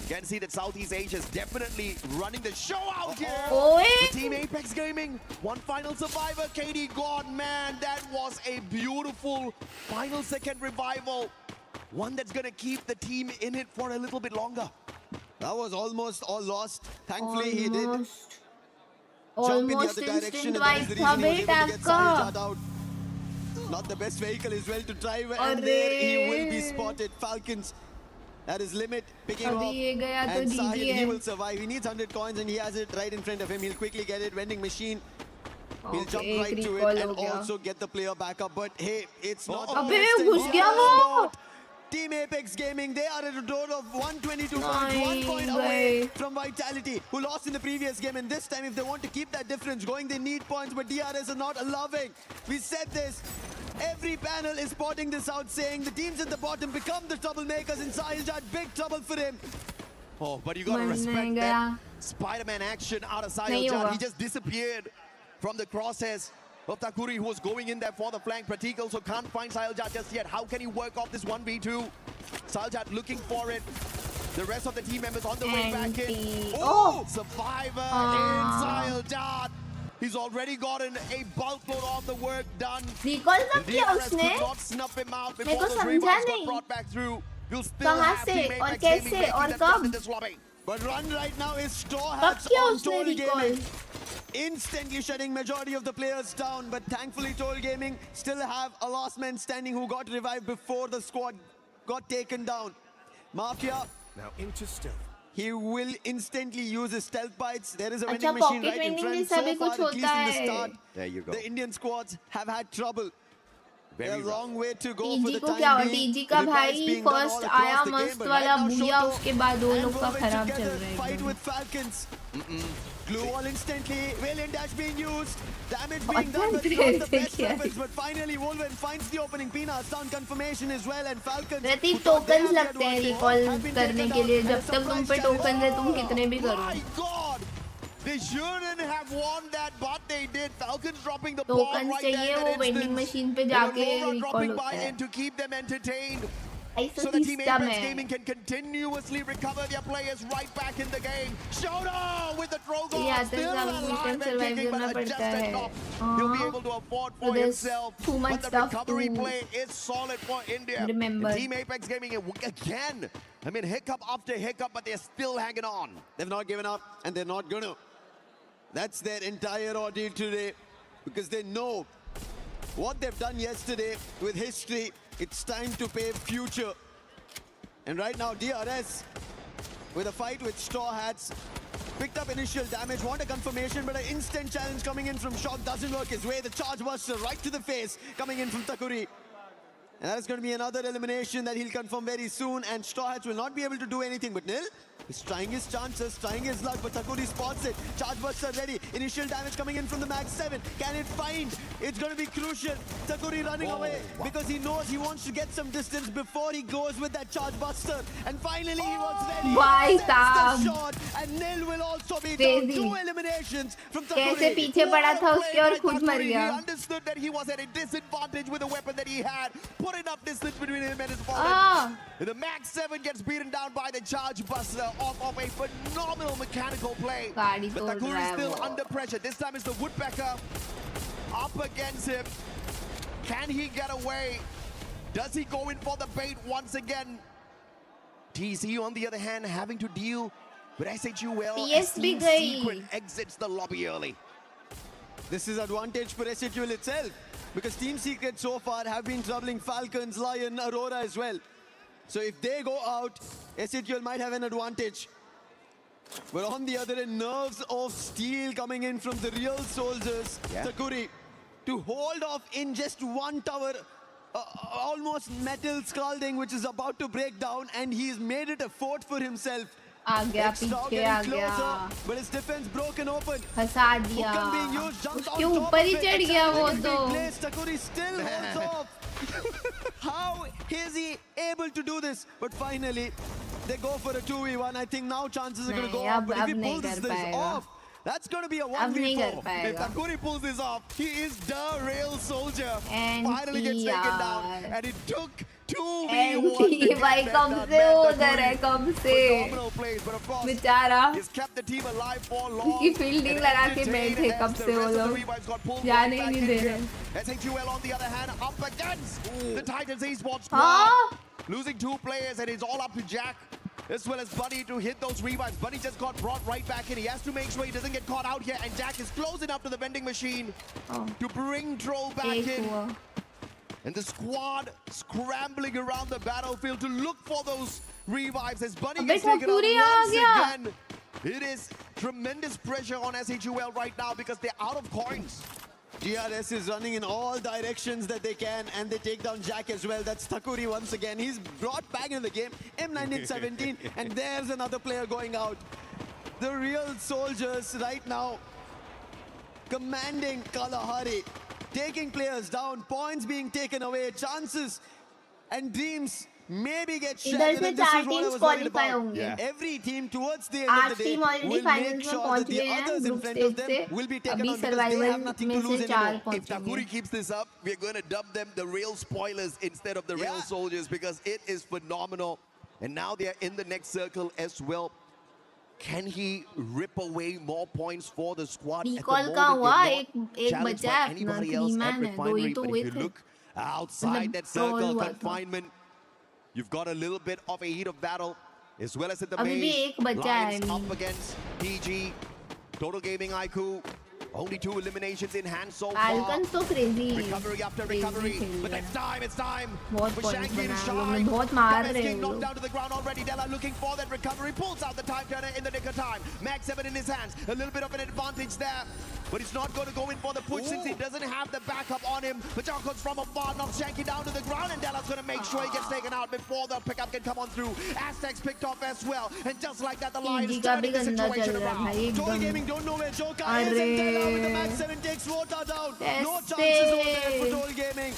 you can see that Southeast Asia is definitely running the show out here. The Team Apex Gaming, one final survivor, KD gone. Man, that was a beautiful final second revival. One that's going to keep the team in it for a little bit longer. That was almost all lost. Thankfully, he did jump in the Almost other direction, instant and that is the wipe reason he was था able to get Sahiljat out. Not the best vehicle as well to drive, and there he will be spotted. Falcons at his limit, picking off, and Sahil, he will survive. He needs 100 coins, and he has it right in front of him. He'll quickly get it. Vending machine. He'll jump right to it and also get the player back up. But hey, it's not the best spot. Team Apex Gaming, they are at a total of 122 points, 1 point away from Vitality, who lost in the previous game. And this time, if they want to keep that difference going, they need points, but DRS are not allowing. We said this. Every panel is spotting this out, saying the teams at the bottom become the troublemakers, and Sahiljat, big trouble for him. Oh, but you gotta respect that Spider-Man action out of Sahiljat. He just disappeared from the crosshairs of Takuri, who was going in there for the flank. Pratik also can't find Sahiljat just yet. How can he work off this 1v2? Sahiljat looking for it. The rest of the team members on the way back in. Oh! Survivor in Sahiljat. He's already gotten a bulk load of the work done. Recall कब किया उसने? मेरे को समझा नहीं. कहाँ से और कैसे और कब? But run right now is Straw Hats on Toll Gaming. Instantly shutting majority of the players down, but thankfully Toll Gaming still have a last man standing who got revived before the squad got taken down. Mafia now into stealth. He will instantly use his stealth bites. There is a vending machine right in front. So far, at least in the start, there you go. The Indian squads have had trouble. A long way to go for the को क्या हुआ? time being. TG का भाई first आया मस्त वाला बुया, उसके बाद वो लोग का खराब चल रहा है. Fight with Falcons. Glue wall instantly. Valiant dash being used. Damage being done, but not the best weapons. But finally, Wolverine finds the opening. Pina sound confirmation as well, and Falcons. Prateek tokens लगते हैं recall करने के लिए. जब तक तुम पे tokens है, तुम कितने भी करो. My God! They shouldn't have won that, but they did. Falcons dropping the ball Tokens right चाहिए there. वो vending machine पे जाके recall होता है. To keep them entertained. ऐसा So the team system Apex है. Gaming can continuously recover their players right back in the game. Showdown with the Drogon. Yeah, Still alive and kicking, but just enough. He'll be able to afford for himself. Too much but the stuff recovery to play is solid for India. remember. The team Apex Gaming again. I mean, hiccup after hiccup, but they're still hanging on. They've not given up, and they're not gonna. That's their entire ordeal today, because they know what they've done yesterday with history. It's time to pave future. And right now, DRS, with a fight with Straw Hats, picked up initial damage, want a confirmation, but an instant challenge coming in from Shock doesn't work his way. The charge buster right to the face coming in from Takuri. And that is going to be another elimination that he'll confirm very soon, and Straw Hats will not be able to do anything. But Nil is trying his chances, trying his luck, but Takuri spots it. Charge buster ready. Initial damage coming in from the Mag 7. Can it find? It's going to be crucial. Takuri running away because he knows he wants to get some distance before he goes with that charge buster. And finally he was ready. Why, Sets Sam? the shot, and Nil will also be Crazy. down. 2 eliminations from Takuri. कैसे पीछे पड़ा था उसके और खुद मर He गया. understood that he was at a disadvantage with the weapon that he had. Put enough distance between him and his opponent. The Max 7 gets beaten down by the Charge Buster off of a phenomenal mechanical play. But Takuri is still under pressure. This time it's the Woodpecker up against him. Can he get away? Does he go in for the bait once again? TC, on the other hand, having to deal with SHUL as Team Secret exits the lobby early. This is advantage for SHUL itself, because Team Secret so far have been troubling Falcons, Lion, Aurora as well. So if they go out, SHUL might have an advantage. But on the other end, nerves of steel coming in from the real soldiers. Takuri to hold off in just one tower, almost metal scalding, which is about to break down, and he's made it a fort for himself. आ गया पीछे आ गया. But his defense broken open. फंसा दिया. उसके ऊपर ही चढ़ गया वो तो. Takuri still holds off. How is he able to do this? But finally, they go for a 2v1. I think now chances are going to go up. But if he pulls this off, that's going to be a 1v4. If Takuri pulls this off, he is the real soldier. And finally gets taken down. And it took 2v1 भाई कब से उधर है कब से बेचारा उसकी fielding लगा के बैठे कब से वो लोग जाने ही नहीं दे रहे. SHUL on the other hand up against the Titans esports squad. हाँ? Losing 2 players and it's all up to Jack. as well as Bunny to hit those revives. Bunny just got brought right back in. He has to make sure he doesn't get caught out here. And Jack is close enough to the vending machine to bring Troll back in. And the squad scrambling around the battlefield to look for those revives as Bunny gets taken out once again. It is tremendous pressure on SHUL right now because they're out of coins. GRS is running in all directions that they can, and they take down Jack as well. That's Thakuri once again. He's brought back into the game. M1917, and there's another player going out. The real soldiers right now commanding Kalahari, taking players down, points being taken away, chances and dreams maybe get shattered. इधर से 4 teams qualify होंगे. Every team towards the end of the day will make sure that the others in front of them will be taken on because they have nothing to lose anymore. If Thakuri keeps this up, we're going to dub them the real spoilers instead of the real soldiers because it is phenomenal. And now they're in the next circle as well. Can he rip away more points for the squad? Recall का हुआ एक बचा है अपना 3-man है 2 ही तो हुए थे. Look outside that circle confinement. You've got a little bit of a heat of battle as well as at the maze. Lions up against PG. Total Gaming IQ. Only 2 eliminations in hand so far. Falcons so crazy. Recovery after recovery. But it's time. बहुत for points Shanky to बना shine. बहुत मार रहे हैं Knocked down to the ground already. Della looking for that recovery. Pulls out the time turner in the nick of time. Max 7 in his hands. A little bit of an advantage there. But he's not going to go in for the push since he doesn't have the backup on him. Pachako's from afar knocks Shanky down to the ground, and Della's going to make sure he gets taken out before the pickup can come on through. Aztecs picked off as well, and just like that, the Lions turning the situation around. Total Gaming don't know where Joka is, and Della with the Max 7 takes Rota down. No chances over there for Total Gaming.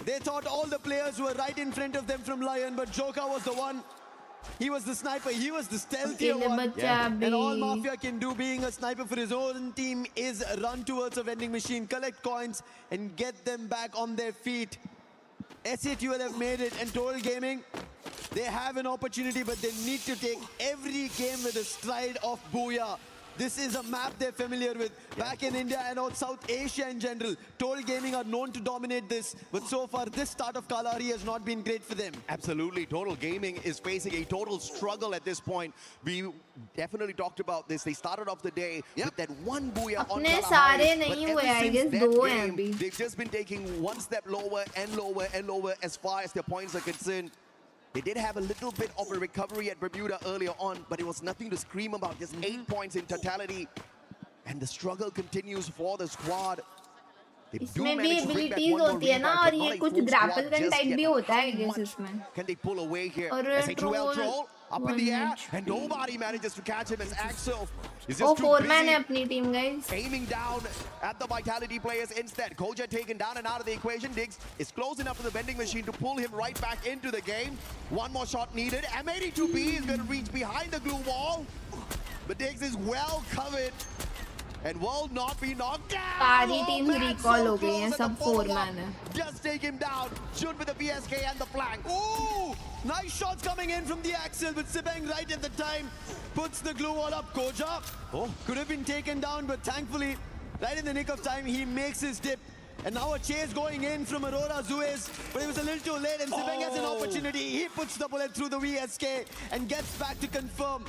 They thought all the players were right in front of them from Lion, but Joka was the one. He was the sniper, he was the stealthier one. And all Mafia can do being a sniper for his own team is run towards a vending machine, collect coins and get them back on their feet. SHUL have made it, and Total Gaming, they have an opportunity, but they need to take every game with a stride of Booyah. This is a map they're familiar with. Back in India and out South Asia in general, Total Gaming are known to dominate this. But so far, this start of Kalahari has not been great for them. Absolutely. Total Gaming is facing a total struggle at this point. We definitely talked about this. They started off the day with that one booyah on Kalahari. But ever since that game, they've just been taking one step lower and lower and lower as far as their points are concerned. They did have a little bit of a recovery at Bermuda earlier on, but it was nothing to scream about. Just 8 points in totality. And the struggle continues for the squad. इसमें भी abilities होती है ना और ये कुछ grapple gun type भी होता है I guess इसमें. Can they pull away here? और troll up in the air and nobody manages to catch him as Axel is वो just 4-man है अपनी team guys. aiming down at the Vitality players instead. Koja taken down and out of the equation. Diggs is close enough to the vending machine to pull him right back into the game. One more shot needed. M82B is going to reach behind the glue wall, but Diggs is well covered and will not be knocked down. सारी teams recall हो गई हैं, सब 4-man है. Just take him down. Shoot with the BSK and the flank. Ooh! Nice shots coming in from the Axel, but Sibeng right at the time puts the glue wall up. Koja could have been taken down, but thankfully, right in the nick of time, he makes his dip. And now a chase going in from Aurora Zuez, but it was a little too late, and Sibeng has an opportunity. He puts the bullet through the VSK and gets back to confirm.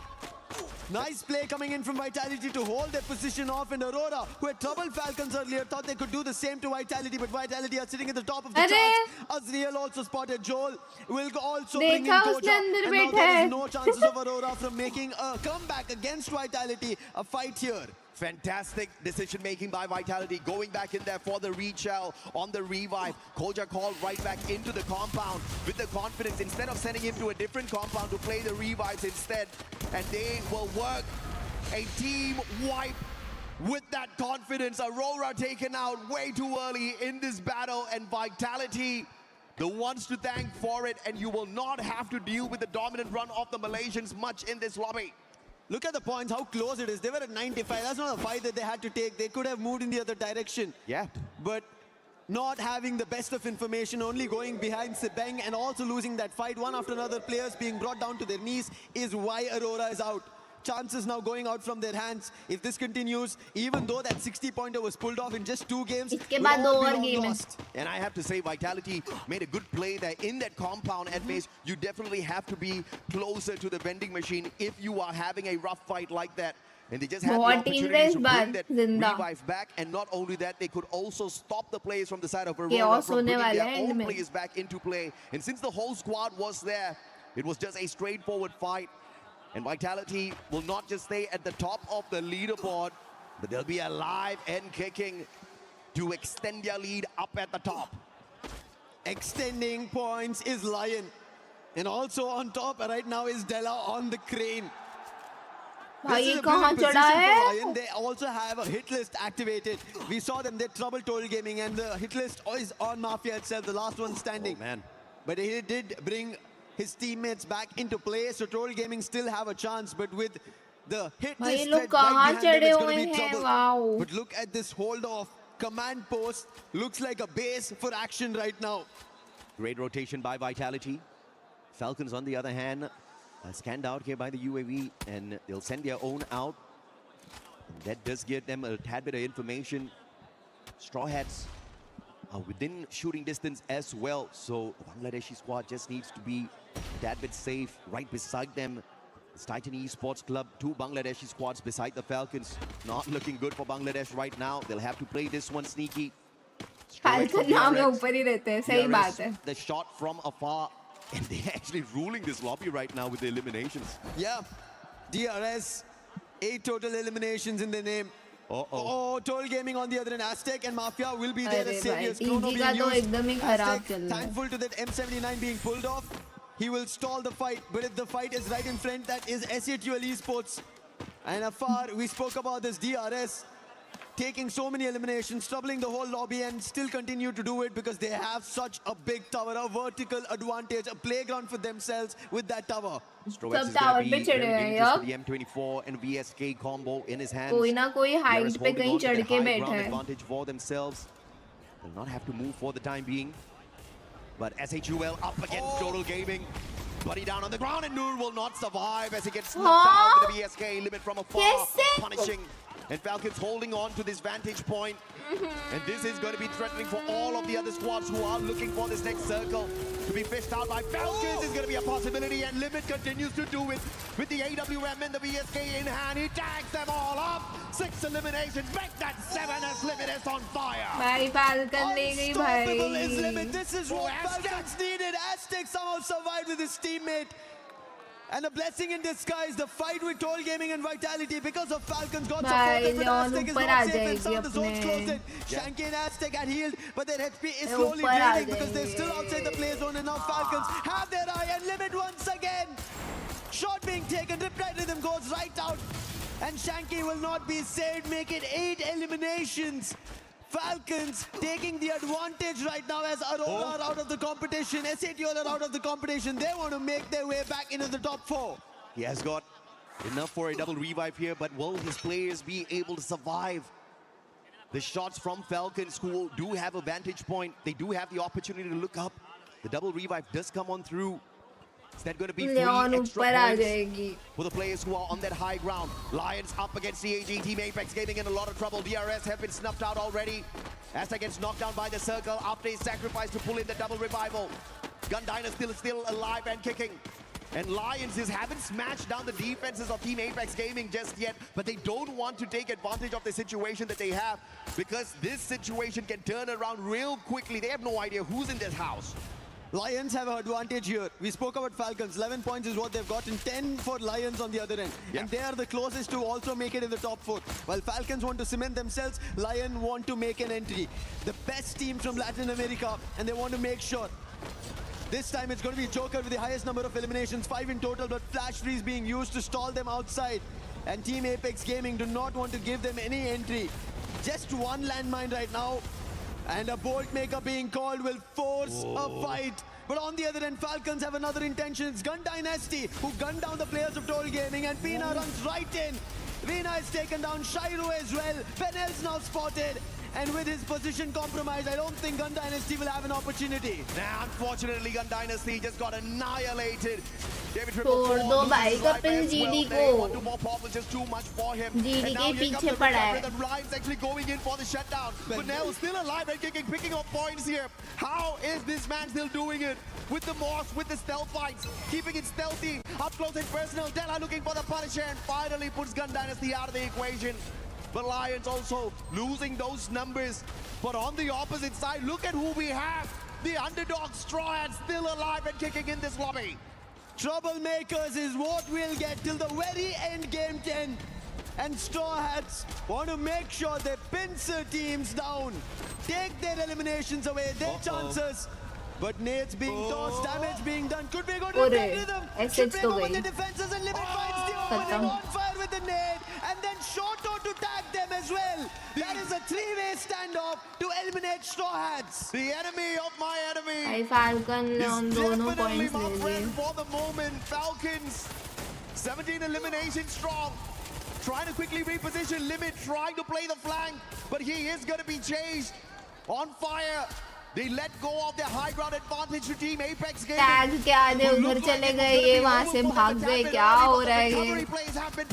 Nice play coming in from Vitality to hold their position off, and Aurora, who had troubled Falcons earlier, thought they could do the same to Vitality, but Vitality are sitting at the top of the charts. Azriel also spotted Joel. Will also bring in Koja, and now there is no chances of Aurora from making a comeback against Vitality. A fight here. Fantastic decision making by Vitality, going back in there for the reshell on the revive. Koja called right back into the compound with the confidence instead of sending him to a different compound to play the revives instead. And they will work a team wipe with that confidence. Aurora taken out way too early in this battle, and Vitality the ones to thank for it, and you will not have to deal with the dominant run of the Malaysians much in this lobby. Look at the points, how close it is. They were at 95. That's not a fight that they had to take. They could have moved in the other direction. Yeah. But not having the best of information, only going behind Sibeng and also losing that fight, one after another, players being brought down to their knees, is why Aurora is out. chances now going out from their hands. If this continues, even though that 60-pointer was pulled off in just 2 games, इसके बाद दो और game है. And I have to say, Vitality made a good play there in that compound at base. You definitely have to be closer to the vending machine if you are having a rough fight like that. And they just had the opportunity to bring that revive back. And not only that, they could also stop the players from the side of Aurora from bringing their own players back into play. And since the whole squad was there, it was just a straightforward fight. And Vitality will not just stay at the top of the leaderboard, but they'll be alive and kicking to extend their lead up at the top. Extending points is Lion. And also on top right now is Della on the crane. This is a brilliant position for Lion. They also have a hit list activated. We saw them, they trouble Total Gaming, and the hit list is on Mafia itself, the last one standing. Oh, man. But he did bring his teammates back into play, so Total Gaming still have a chance, but with the hit list right behind them, it's going to be trouble. Wow. But look at this hold off. Command post looks like a base for action right now. Great rotation by Vitality. Falcons, on the other hand, are scanned out here by the UAV, and they'll send their own out. And that does give them a tad bit of information. Straw Hats are within shooting distance as well, so the Bangladeshi squad just needs to be a tad bit safe. Right beside them, it's Titan Esports Club, 2 Bangladeshi squads beside the Falcons. Not looking good for Bangladesh right now. They'll have to play this one sneaky. Falcon नाम में ऊपर ही रहते हैं, सही बात है. The shot from afar. And they're actually ruling this lobby right now with the eliminations. Yeah, DRS, 8 total eliminations in the name. Oh, Total Gaming on the other end. Aztec and Mafia will be there as saviors. Chrono being used. Aztec, thankful to that M79 being pulled off. He will stall the fight, but if the fight is right in front, that is SATL Esports. And afar, we spoke about this DRS. Taking so many eliminations, troubling the whole lobby, and still continue to do it because they have such a big tower, a vertical advantage, a playground for themselves with that tower. Strovex is going to be very dangerous with the M24 and VSK combo in his hands. कोई ना कोई height पे कहीं चढ़ के बैठा है. Advantage for themselves. They'll not have to move for the time being. But SHUL up against Total Gaming. Buddy down on the ground, and Noor will not survive as he gets knocked out with the VSK limit from afar, punishing. And Falcons holding on to this vantage point. And this is going to be threatening for all of the other squads who are looking for this next circle to be fished out by Falcons. Is going to be a possibility, and Limit continues to do it with the AWM and the VSK in hand. He tags them all up. 6 eliminations. Make that 7 as Limit is on fire. भाई Falcon ले गई भाई. Unstoppable is Limit. This is what Falcons needed. Aztec somehow survived with his teammate. And a blessing in disguise, the fight with Total Gaming and Vitality because of Falcons got supported, but Aztec is not safe and some of the zones closed in. Shanky and Aztec had healed, but their HP is slowly draining because they're still outside the play zone, and now Falcons have their eye and Limit once again. Shot being taken, Riptide Rhythm goes right out, and Shanky will not be saved, make it 8 eliminations. Falcons taking the advantage right now as Aurora are out of the competition. SATL are out of the competition. They want to make their way back into the top 4. He has got enough for a double revive here, but will his players be able to survive the shots from Falcons, who do have a vantage point? They do have the opportunity to look up. The double revive does come on through. Is that going to be free extra points for the players who are on that high ground? Lions up against CAG. Team Apex Gaming in a lot of trouble. DRS have been snuffed out already. Aztec gets knocked down by the circle after his sacrifice to pull in the double revival. Gun Dyna still alive and kicking. And Lions haven't smashed down the defenses of Team Apex Gaming just yet, but they don't want to take advantage of the situation that they have, because this situation can turn around real quickly. They have no idea who's in this house. Lions have an advantage here. We spoke about Falcons. 11 points is what they've gotten. 10 for Lions on the other end. Yeah. And they are the closest to also make it in the top 4. While Falcons want to cement themselves, Lions want to make an entry. The best teams from Latin America, and they want to make sure. This time it's going to be Joker with the highest number of eliminations, 5 in total, but Flash Freeze being used to stall them outside. And Team Apex Gaming do not want to give them any entry. Just one landmine right now. And a Bolt Maker being called will force a fight. But on the other end, Falcons have another intention. It's Gun Dynasty, who gunned down the players of Total Gaming, and Pina runs right in. Veena is taken down, Shiro as well. Penel's now spotted. And with his position compromised, I don't think Gun Dynasty will have an opportunity. Now, unfortunately, Gun Dynasty just got annihilated. David छोड़ दो भाई Kapil GD को just too much for him. GD के पीछे पड़ा है. That Ryan's actually going in for the shutdown. But Nell still alive and kicking, picking up points here. How is this man still doing it? With the morphs, with the stealth fights, keeping it stealthy, up close and personal. Della looking for the Punisher and finally puts Gun Dynasty out of the equation. But Lions also losing those numbers. But on the opposite side, look at who we have. The underdog Straw Hats still alive and kicking in this lobby. Troublemakers is what we'll get till the very end game 10. And Straw Hats want to make sure they pinch their teams down. Take their eliminations away, their chances. But nades being tossed, damage being done. Could be going to get rhythm. Should be over the defenses and Limit finds the opening on fire with the nade. And then Shoto to tag them as well. That is a three-way standoff to eliminate Straw Hats. The enemy of my enemy. I Falcon on दोनों points ले लिए. For the moment, Falcons 17 eliminations strong. Trying to quickly reposition Limit, trying to play the flank, but he is going to be chased. On fire. They let go of their high ground advantage to Team Apex Gaming. Tag के आधे उधर चले गए, ये वहाँ से भाग गए. क्या हो रहा है ये?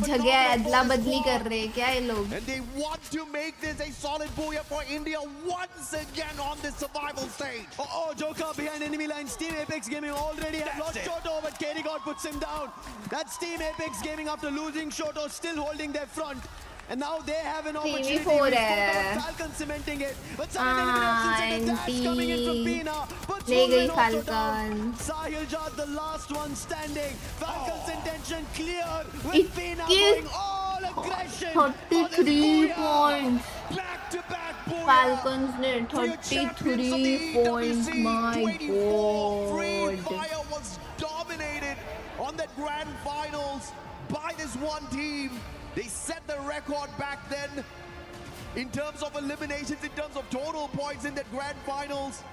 जगह अदला बदली कर रहे हैं क्या ये लोग? And they want to make this a solid booyah for India once again on this survival stage. Oh, Joker behind enemy lines. Team Apex Gaming already have lost Shoto, but KD God puts him down. That's Team Apex Gaming after losing Shoto, still holding their front. And now they have an opportunity. Falcon cementing it. But some eliminations and attacks coming in from Pina. But Falcon. Sahil Jad, the last one standing. Falcon's intention clear. With Pina going all aggression. 33 points. Back to back. Falcons ने 33 points. My Free God. Fire was dominated on that grand finals by this one team. They set the record back then in terms of eliminations, in terms of total points in that grand finals.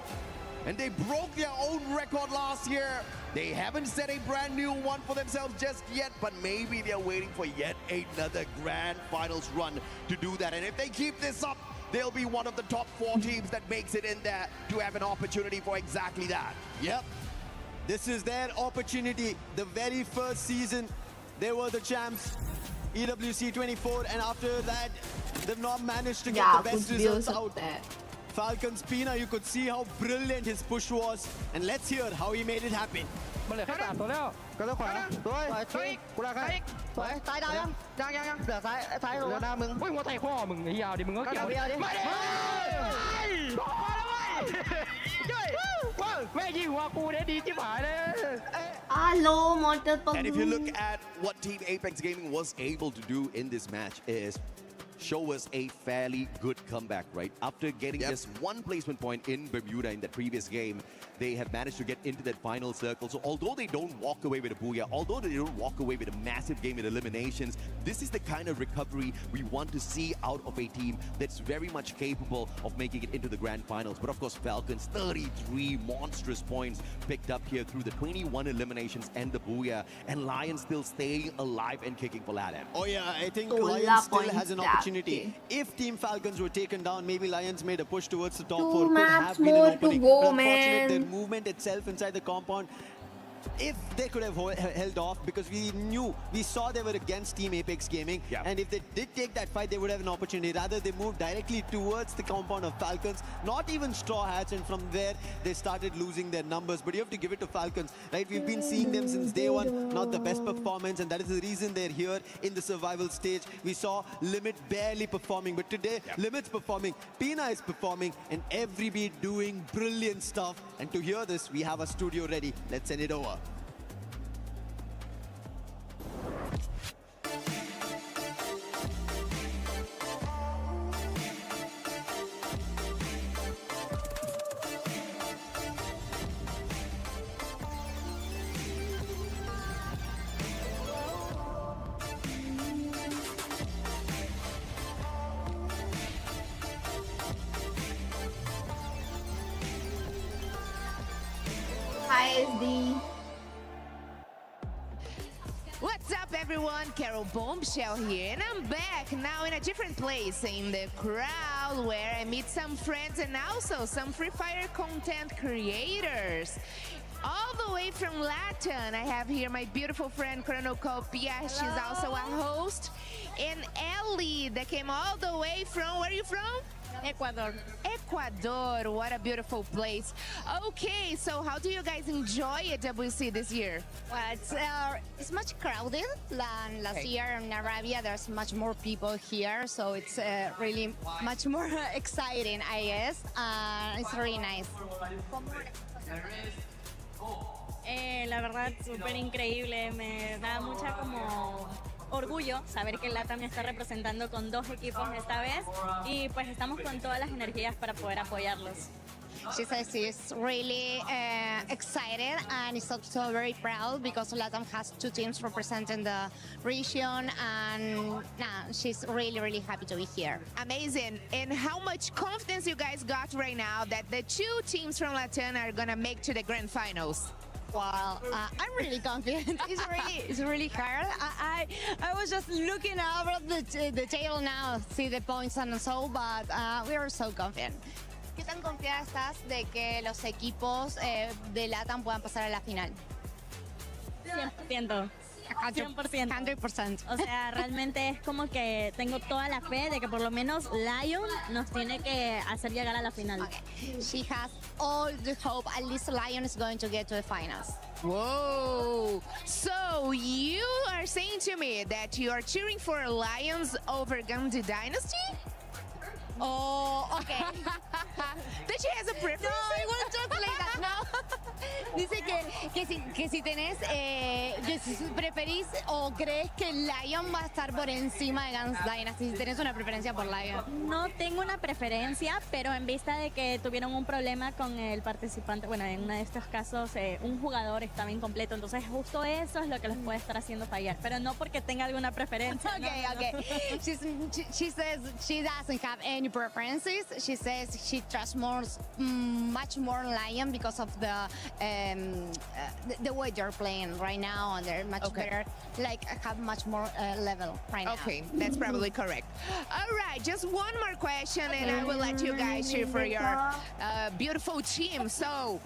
And they broke their own record last year. They haven't set a brand new one for themselves just yet, but maybe they're waiting for yet another grand finals run to do that. And if they keep this up, they'll be one of the top 4 teams that makes it in there to have an opportunity for exactly that. Yep. This is their opportunity. The very first season, they were the champs. EWC 24, and after that, they've not managed to get the best results out. Falcon's Pina, you could see how brilliant his push was, and let's hear how he made it happen. And if you look at what Team Apex Gaming was able to do in this match is show us a fairly good comeback, right? After getting just one placement point in Bermuda in that previous game, they have managed to get into that final circle. So although they don't walk away with a booyah, although they don't walk away with a massive game in eliminations, this is the kind of recovery we want to see out of a team that's very much capable of making it into the grand finals. But of course, Falcons, 33 monstrous points picked up here through the 21 eliminations and the booyah, and Lions still staying alive and kicking for LATAM. Oh yeah, I think Lions still has an opportunity. If Team Falcons were taken down, maybe Lions made a push towards the top 4. Could have been an opening. But unfortunately, their movement itself inside the compound, if they could have held off, because we saw they were against Team Apex Gaming, and if they did take that fight, they would have an opportunity. Rather, they moved directly towards the compound of Falcons, not even Straw Hats, and from there, they started losing their numbers. But you have to give it to Falcons, right? We've been seeing them since day one, not the best performance, and that is the reason they're here in the survival stage. We saw Limit barely performing, but today, Limit's performing, Pina is performing, and Everybeat doing brilliant stuff. And to hear this, we have a studio ready. Let's send it over. SD. What's up everyone, Carol Bombshell here, and I'm back now in a different place in the crowd. Wild where I meet some friends and also some Free Fire content creators. All the way from Latin, I have here my beautiful friend Chronocopia. She's also a host. And Ellie that came all the way from, where are you from? Ecuador. Ecuador, what a beautiful place. Okay, so how do you guys enjoy WC this year? Well, it's much crowded than last year in Arabia. There's much more people here, so it's really much more exciting, I guess. It's really nice. La verdad, súper increíble. Me da mucha como orgullo saber que LATAM me está representando con 2 equipos esta vez y pues estamos con todas las energías para poder apoyarlos. She says she's really excited and is also very proud because LATAM has 2 teams representing the region, and she's really, really happy to be here. Amazing. And how much confidence you guys got right now that the 2 teams from LATAM are gonna make to the grand finals? Well, I'm really confident. It's really hard. I was just looking over the table now, see the points and so, but we are so confident. ¿Qué tan confiada estás de que los equipos de LATAM puedan pasar a la final? 100%. 100%. O sea, realmente es como que tengo toda la fe de que por lo menos Lion nos tiene que hacer llegar a la final. Okay. She has all the hope at least Lion is going to get to the finals. Whoa! So you are saying to me that you are cheering for Lions over Gandhi Dynasty? Oh, okay. That she has a preference? No, I won't translate that. No. Dice que si tenés, que si preferís o crees que Lion va a estar por encima de Guns Dynasty, si tenés una preferencia por Lion. No tengo una preferencia, pero en vista de que tuvieron un problema con el participante, bueno, en uno de estos casos un jugador estaba incompleto, entonces justo eso es lo que les puede estar haciendo fallar, pero no porque tenga alguna preferencia. Okay, no. okay. She says she doesn't have any preferences. She says she trusts much more Lion because of the way they're playing right now, and they're much better, like have much more level right now. Okay, that's probably correct. All right, just one more question and I will let you guys cheer for your beautiful team. So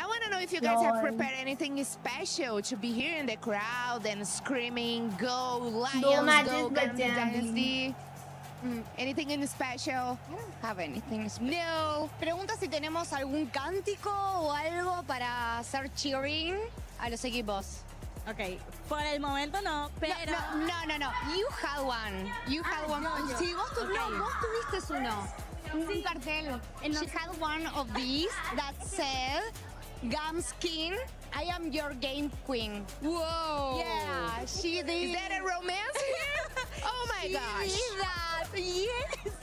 I want to know if you guys have prepared anything special to be here in the crowd and screaming, go Lions, go Gandhi Dynasty. Anything in special? I don't have anything special. No. Pregunta si tenemos algún cántico o algo para hacer cheering a los equipos. Ok, por el momento no, pero... No. You had one. You had one. Sí, vos tuviste uno. Un cartel. She had one of these that said, Gams King, I am your game queen. Whoa. Yeah, she did. Is that a romance here? Oh my gosh. She did that. Yes.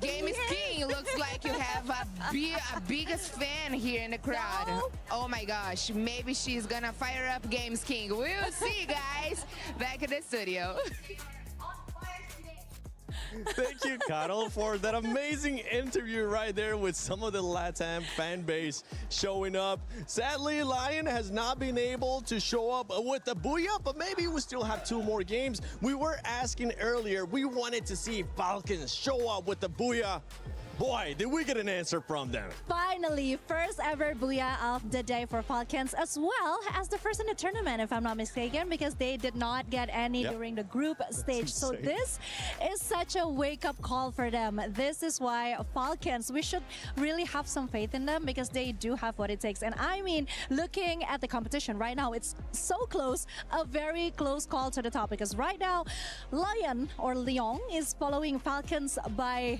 Game is king. Looks like you have a biggest fan here in the crowd. No. Oh my gosh. Maybe she's gonna fire up Games King. We'll see, guys. Back in the studio. Thank you, Carol, for that amazing interview right there with some of the LATAM fan base showing up. Sadly, Lion has not been able to show up with the Booyah, but maybe we still have 2 more games. We were asking earlier, we wanted to see Falcons show up with the Booyah. Boy, did we get an answer from them. Finally, first ever Booyah of the day for Falcons, as well as the first in the tournament, if I'm not mistaken, because they did not get any during the group stage. So this is such a wake-up call for them. This is why Falcons, we should really have some faith in them because they do have what it takes. And I mean, looking at the competition right now, it's so close, a very close call to the top, because right now, Lion is following Falcons by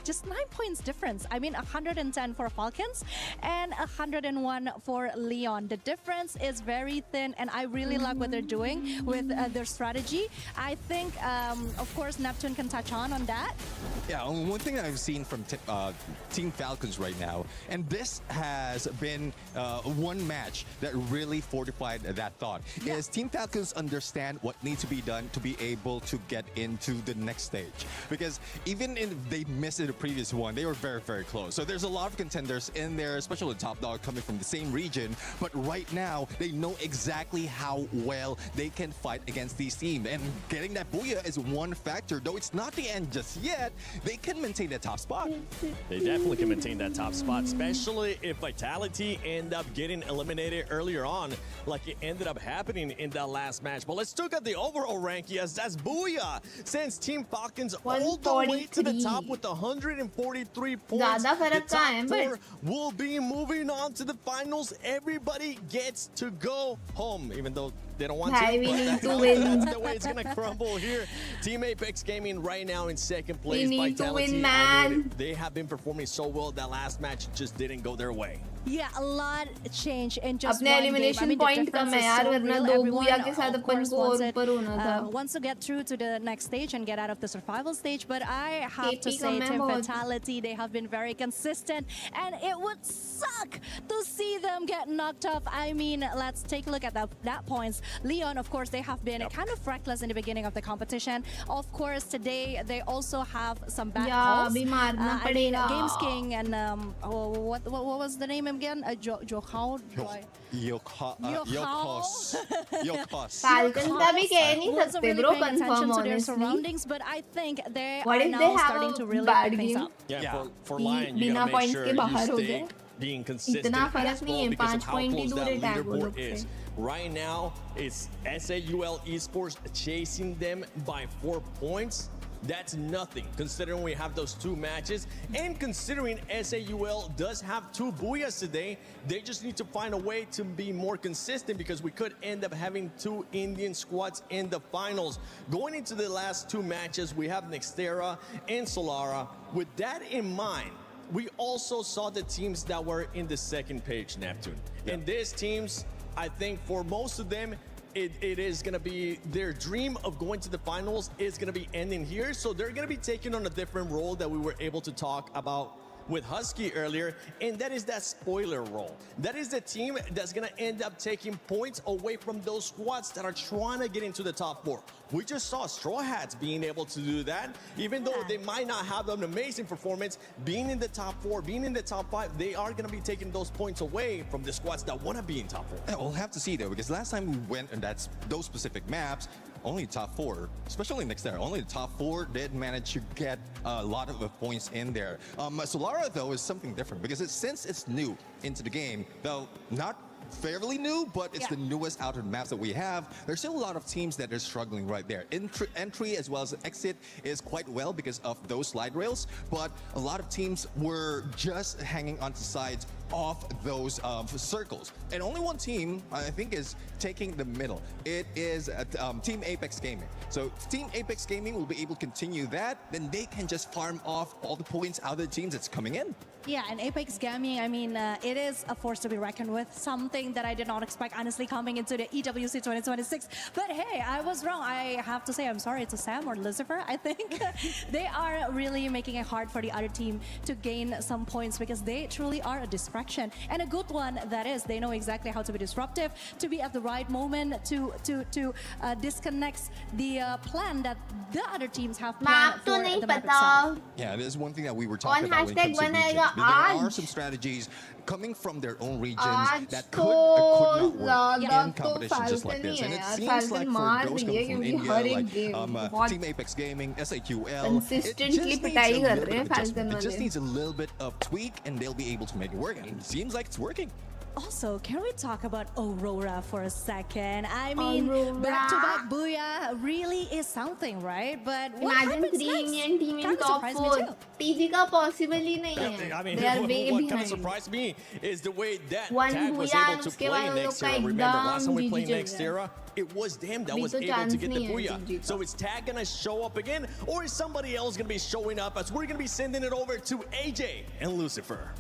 just 9 points difference. I mean, 110 for Falcons and 101 for Leon. The difference is very thin, and I really like what they're doing with their strategy. I think, of course, Neptune can touch on that. Yeah, one thing I've seen from Team Falcons right now, and this has been one match that really fortified that thought, is Team Falcons understand what needs to be done to be able to get into the next stage. Because even if they miss it the previous one, they were very, very close. So there's a lot of contenders in there, especially Top Dog coming from the same region. But right now, they know exactly how well they can fight against these teams. And getting that Booyah is one factor. Though it's not the end just yet, they can maintain that top spot. They definitely can maintain that top spot, especially if Vitality end up getting eliminated earlier on, like it ended up happening in that last match. But let's look at the overall ranking, as that's Booyah sends Team Falcons all the way to the top with 143 points. The top four will be moving on to the finals. Everybody gets to go home, even though they don't want to. That's the way it's going to crumble here. Team Apex Gaming right now in second place. We need Vitality, to win, man. they have been performing so well. That last match just didn't go their way. Yeah, a lot changed in just अपने one elimination game. I mean, the point come difference है is यार, so वरना real. दो Everyone, Booyah के साथ of upon course, को और wants ऊपर होना था. wants to get through to the next stage and get out of the survival stage. But I have to KP say, कम है Team बहुत. Vitality, they have been very consistent, and it would suck to see them get knocked off. I mean, let's take a look at that points. Leon, of course, they have been kind of reckless in the beginning of the competition. Of course, today they also have some bad calls. अभी मारना I mean, पड़ेगा. Games King and what was the name again? Jokhao. Yokos. Falcons का भी कह नहीं Wasn't सकते really bro, paying attention confirm to their honestly. surroundings, but I think they What are if they now have starting a to really bad pick things game? up. Yeah, for Lion, you बिना gotta make points sure के बाहर you हो stay गए. being consistent इतना as फर्क नहीं well है, because of 5 how point he close दूर that है tag वो leaderboard लोग is. से. Right now, it's SAUL Esports chasing them by 4 points. That's nothing, considering we have those 2 matches. And considering SAUL does have 2 Booyahs today, they just need to find a way to be more consistent, because we could end up having 2 Indian squads in the finals. Going into the last 2 matches, we have Nextera and Solara. With that in mind, we also saw the teams that were in the second page, Neptune. And these teams, I think for most of them, it is going to be their dream of going to the finals is going to be ending here. So they're going to be taking on a different role that we were able to talk about with Husky earlier, and that is that spoiler role. That is the team that's going to end up taking points away from those squads that are trying to get into the top 4. We just saw Straw Hats being able to do that. Even though they might not have an amazing performance, being in the top 4, being in the top 5, they are going to be taking those points away from the squads that want to be in top 4. Yeah, we'll have to see though, because last time we went on those specific maps, only top 4, especially Nextera, only the top 4 did manage to get a lot of points in there. Solara though is something different, because since it's new into the game, though not fairly new, but it's the newest out of the maps that we have. There's still a lot of teams that are struggling right there. Entry as well as exit is quite well because of those slide rails, but a lot of teams were just hanging onto sides of those circles. And only one team, I think, is taking the middle. It is Team Apex Gaming. So Team Apex Gaming will be able to continue that, then they can just farm off all the points out of the teams that's coming in. Yeah, and Apex Gaming, I mean, it is a force to be reckoned with. Something that I did not expect, honestly, coming into the EWC 2026. But hey, I was wrong. I have to say I'm sorry to Sam or Lucifer. I think they are really making it hard for the other team to gain some points, because they truly are a distraction. And a good one, that is. They know exactly how to be disruptive, to be at the right moment, to disconnect the plan that the other teams have planned for the map itself. Yeah, there's one thing that we were talking about when it comes to regions. There are some strategies coming from their own regions that could not work in competition just like this. And it seems like for those coming from India, like Team Apex Gaming, SAQL, it just needs a little bit of tweak, and they'll be able to make it work. And it seems like it's working. Also, can we talk about Aurora for a second? I mean, back-to-back Booyah really is something, right? But what Imagine happens 3 next? Indian team in Kinda top surprised me 4. too. TG का possible ही नहीं है. I mean, They are way what kind of behind. surprised me is the way that One Tag was Booyah, able to उसके play बाद वो लोग का Nextera. Remember, last time we एकदम played GG चल रहा है. Nextera, it was them that अभी was तो able to chance get the नहीं है Booyah. GG का. So is Tag gonna show up again, or is somebody else gonna be showing up, as we're gonna be sending it over to AJ and Lucifer?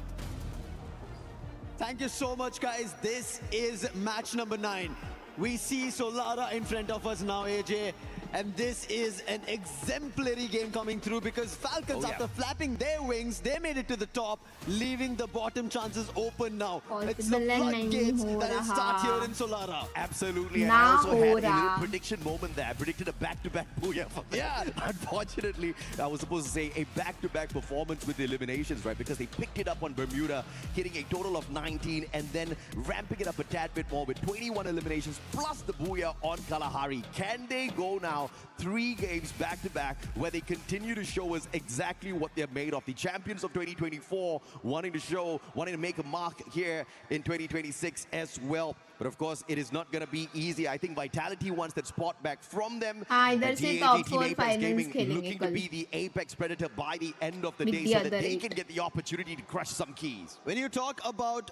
Thank you so much, guys. This is match number 9. We see Solara in front of us now, AJ. And this is an exemplary game coming through because Falcons, after flapping their wings, they made it to the top, leaving the bottom chances open now. It's the floodgates that will start here in Solara. Absolutely. And I also had a little prediction moment there. I predicted a back-to-back booyah for them. Yeah. Unfortunately, I was supposed to say a back-to-back performance with the eliminations, right? Because they picked it up on Bermuda, hitting a total of 19 and then ramping it up a tad bit more with 21 eliminations plus the booyah on Kalahari. Can they go now 3 games back-to-back where they continue to show us exactly what they're made of? The champions of 2024 wanting to make a mark here in 2026 as well. But of course, it is not going to be easy. I think Vitality wants that spot back from them. इधर से top 4 finals Gaming खेलेंगे looking to कल. be the apex predator by the end of the day so that they can get the opportunity to crush some keys. When you talk about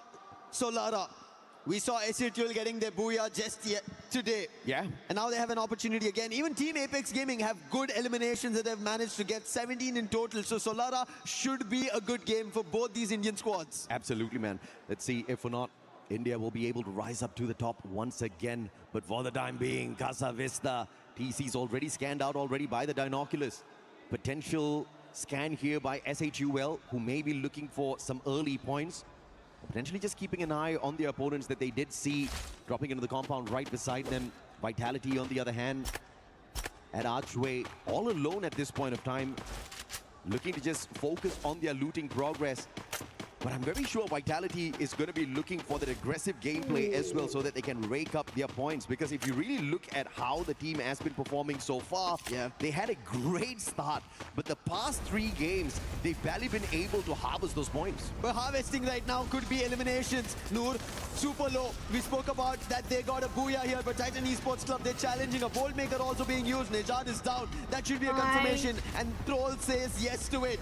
Solara, we saw SATL getting their booyah just today. Yeah. And now they have an opportunity again. Even Team Apex Gaming have good eliminations that they've managed to get 17 in total. So Solara should be a good game for both these Indian squads. Absolutely, man. Let's see if or not India will be able to rise up to the top once again. But for the time being, Casa Vista, TC's already scanned out already by the Dinoculus. Potential scan here by SHUL, who may be looking for some early points. Potentially just keeping an eye on the opponents that they did see dropping into the compound right beside them. Vitality, on the other hand, at Archway, all alone at this point of time, looking to just focus on their looting progress. But I'm very sure Vitality is going to be looking for that aggressive gameplay as well so that they can rake up their points. Because if you really look at how the team has been performing so far, they had a great start. But the past 3 games, they've barely been able to harvest those points. But harvesting right now could be eliminations. Noor, super low. We spoke about that they got a booyah here, but Titan Esports Club, they're challenging. A Bolt Maker also being used. Nejad is down. That should be a confirmation. And Troll says yes to it.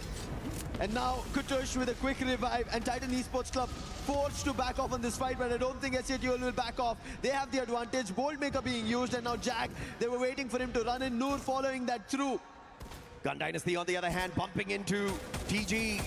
And now Kutush with a quick revive, and Titan Esports Club forced to back off on this fight, but I don't think SATL will back off. They have the advantage. Bolt Maker being used, and now Jack, they were waiting for him to run in. Noor following that through. Gun Dynasty, on the other hand, bumping into TG.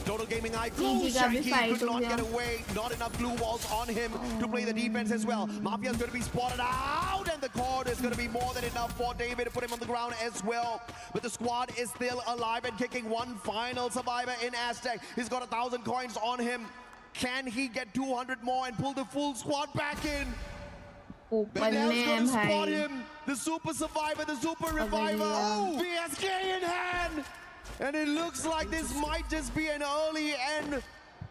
Total Gaming TG Shanky could not get away. Not enough glue walls on him to play the defense as well. Mafia's going to be spotted out, and the cord is going to be more than enough for David to put him on the ground as well. But the squad is still alive and kicking. One final survivor in Aztec. He's got 1,000 coins on him. Can he get 200 more and pull the full squad back in? Benel's going to spot him. The super survivor, the super reviver. Oh, VSK in hand. And it looks like this might just be an early end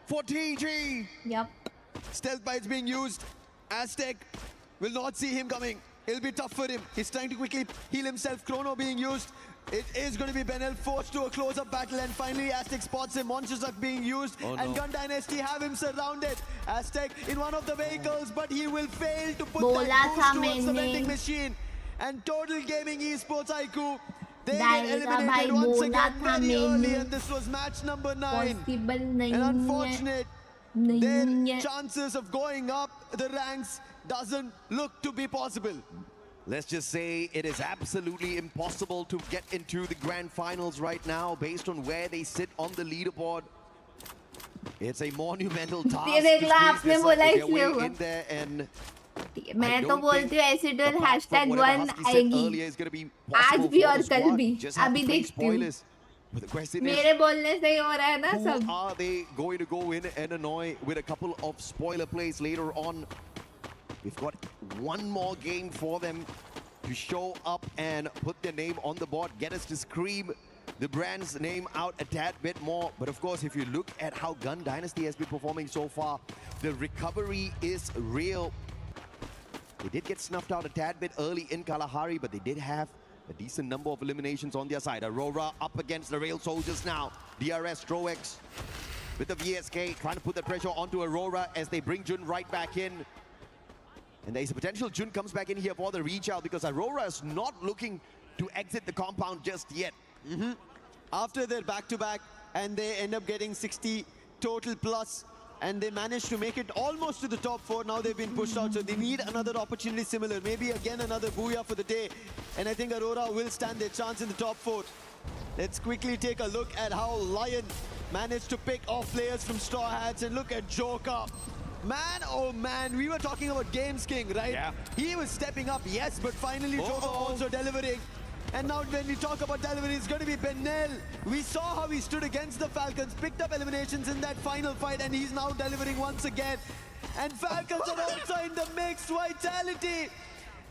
for TG. Yep. Stealth bites being used. Aztec will not see him coming. It'll be tough for him. He's trying to quickly heal himself. Chrono being used. It is going to be Benel forced to a close-up battle, and finally Aztec spots him. Monster Suck being used, and Gun Dynasty have him surrounded. Aztec in one of the vehicles, but he will fail to put that boost towards the vending machine. And Total Gaming Esports IQ, they get eliminated once again very early, and this was match number 9. And unfortunate, their chances of going up the ranks doesn't look to be possible. Let's just say it is absolutely impossible to get into the grand finals right now based on where they sit on the leaderboard. It's a monumental task to squeeze this their way in there, and मैं तो बोलती हूँ SATL #1 आएगी आज भी और कल भी अभी देखती हूँ मेरे बोलने से ही हो रहा है ना सब. Who are they going to go in and annoy with a couple of spoiler plays later on? We've got one more game for them to show up and put their name on the board, get us to scream the brand's name out a tad bit more. But of course, if you look at how Gun Dynasty has been performing so far, the recovery is real. They did get snuffed out a tad bit early in Kalahari, but they did have a decent number of eliminations on their side. Aurora up against the Rail Soldiers now. DRS Stroex with the VSK trying to put the pressure onto Aurora as they bring Jun right back in. And there's a potential Jun comes back in here for the reach out because Aurora is not looking to exit the compound just yet. After their back-to-back, and they end up getting 60 total plus, and they managed to make it almost to the top 4. Now they've been pushed out, so they need another opportunity similar. Maybe again another booyah for the day. And I think Aurora will stand their chance in the top 4. Let's quickly take a look at how Lion managed to pick off players from Straw Hats, and look at Joker. Man, oh man, we were talking about Games King, right? Yeah. He was stepping up, yes, but finally Joker also delivering. And now when we talk about delivery, it's going to be Benel. We saw how he stood against the Falcons, picked up eliminations in that final fight, and he's now delivering once again. And Falcons are also in the mix. Vitality.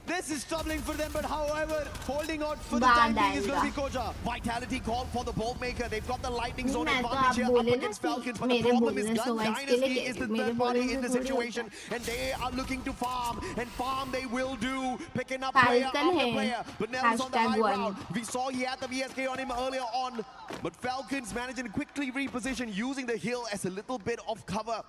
This is troubling for them, but however, holding out for the time being is going to be Koja. Vitality called for the ball maker. They've got the lightning zone advantage here up against Falcons, but the problem is Gun Dynasty is the third party in the situation, and they are looking to farm, and farm they will do, picking up player after player. But Nell's on the high ground. We saw he had the VSK on him earlier on, but Falcons managing to quickly reposition, using the hill as a little bit of cover.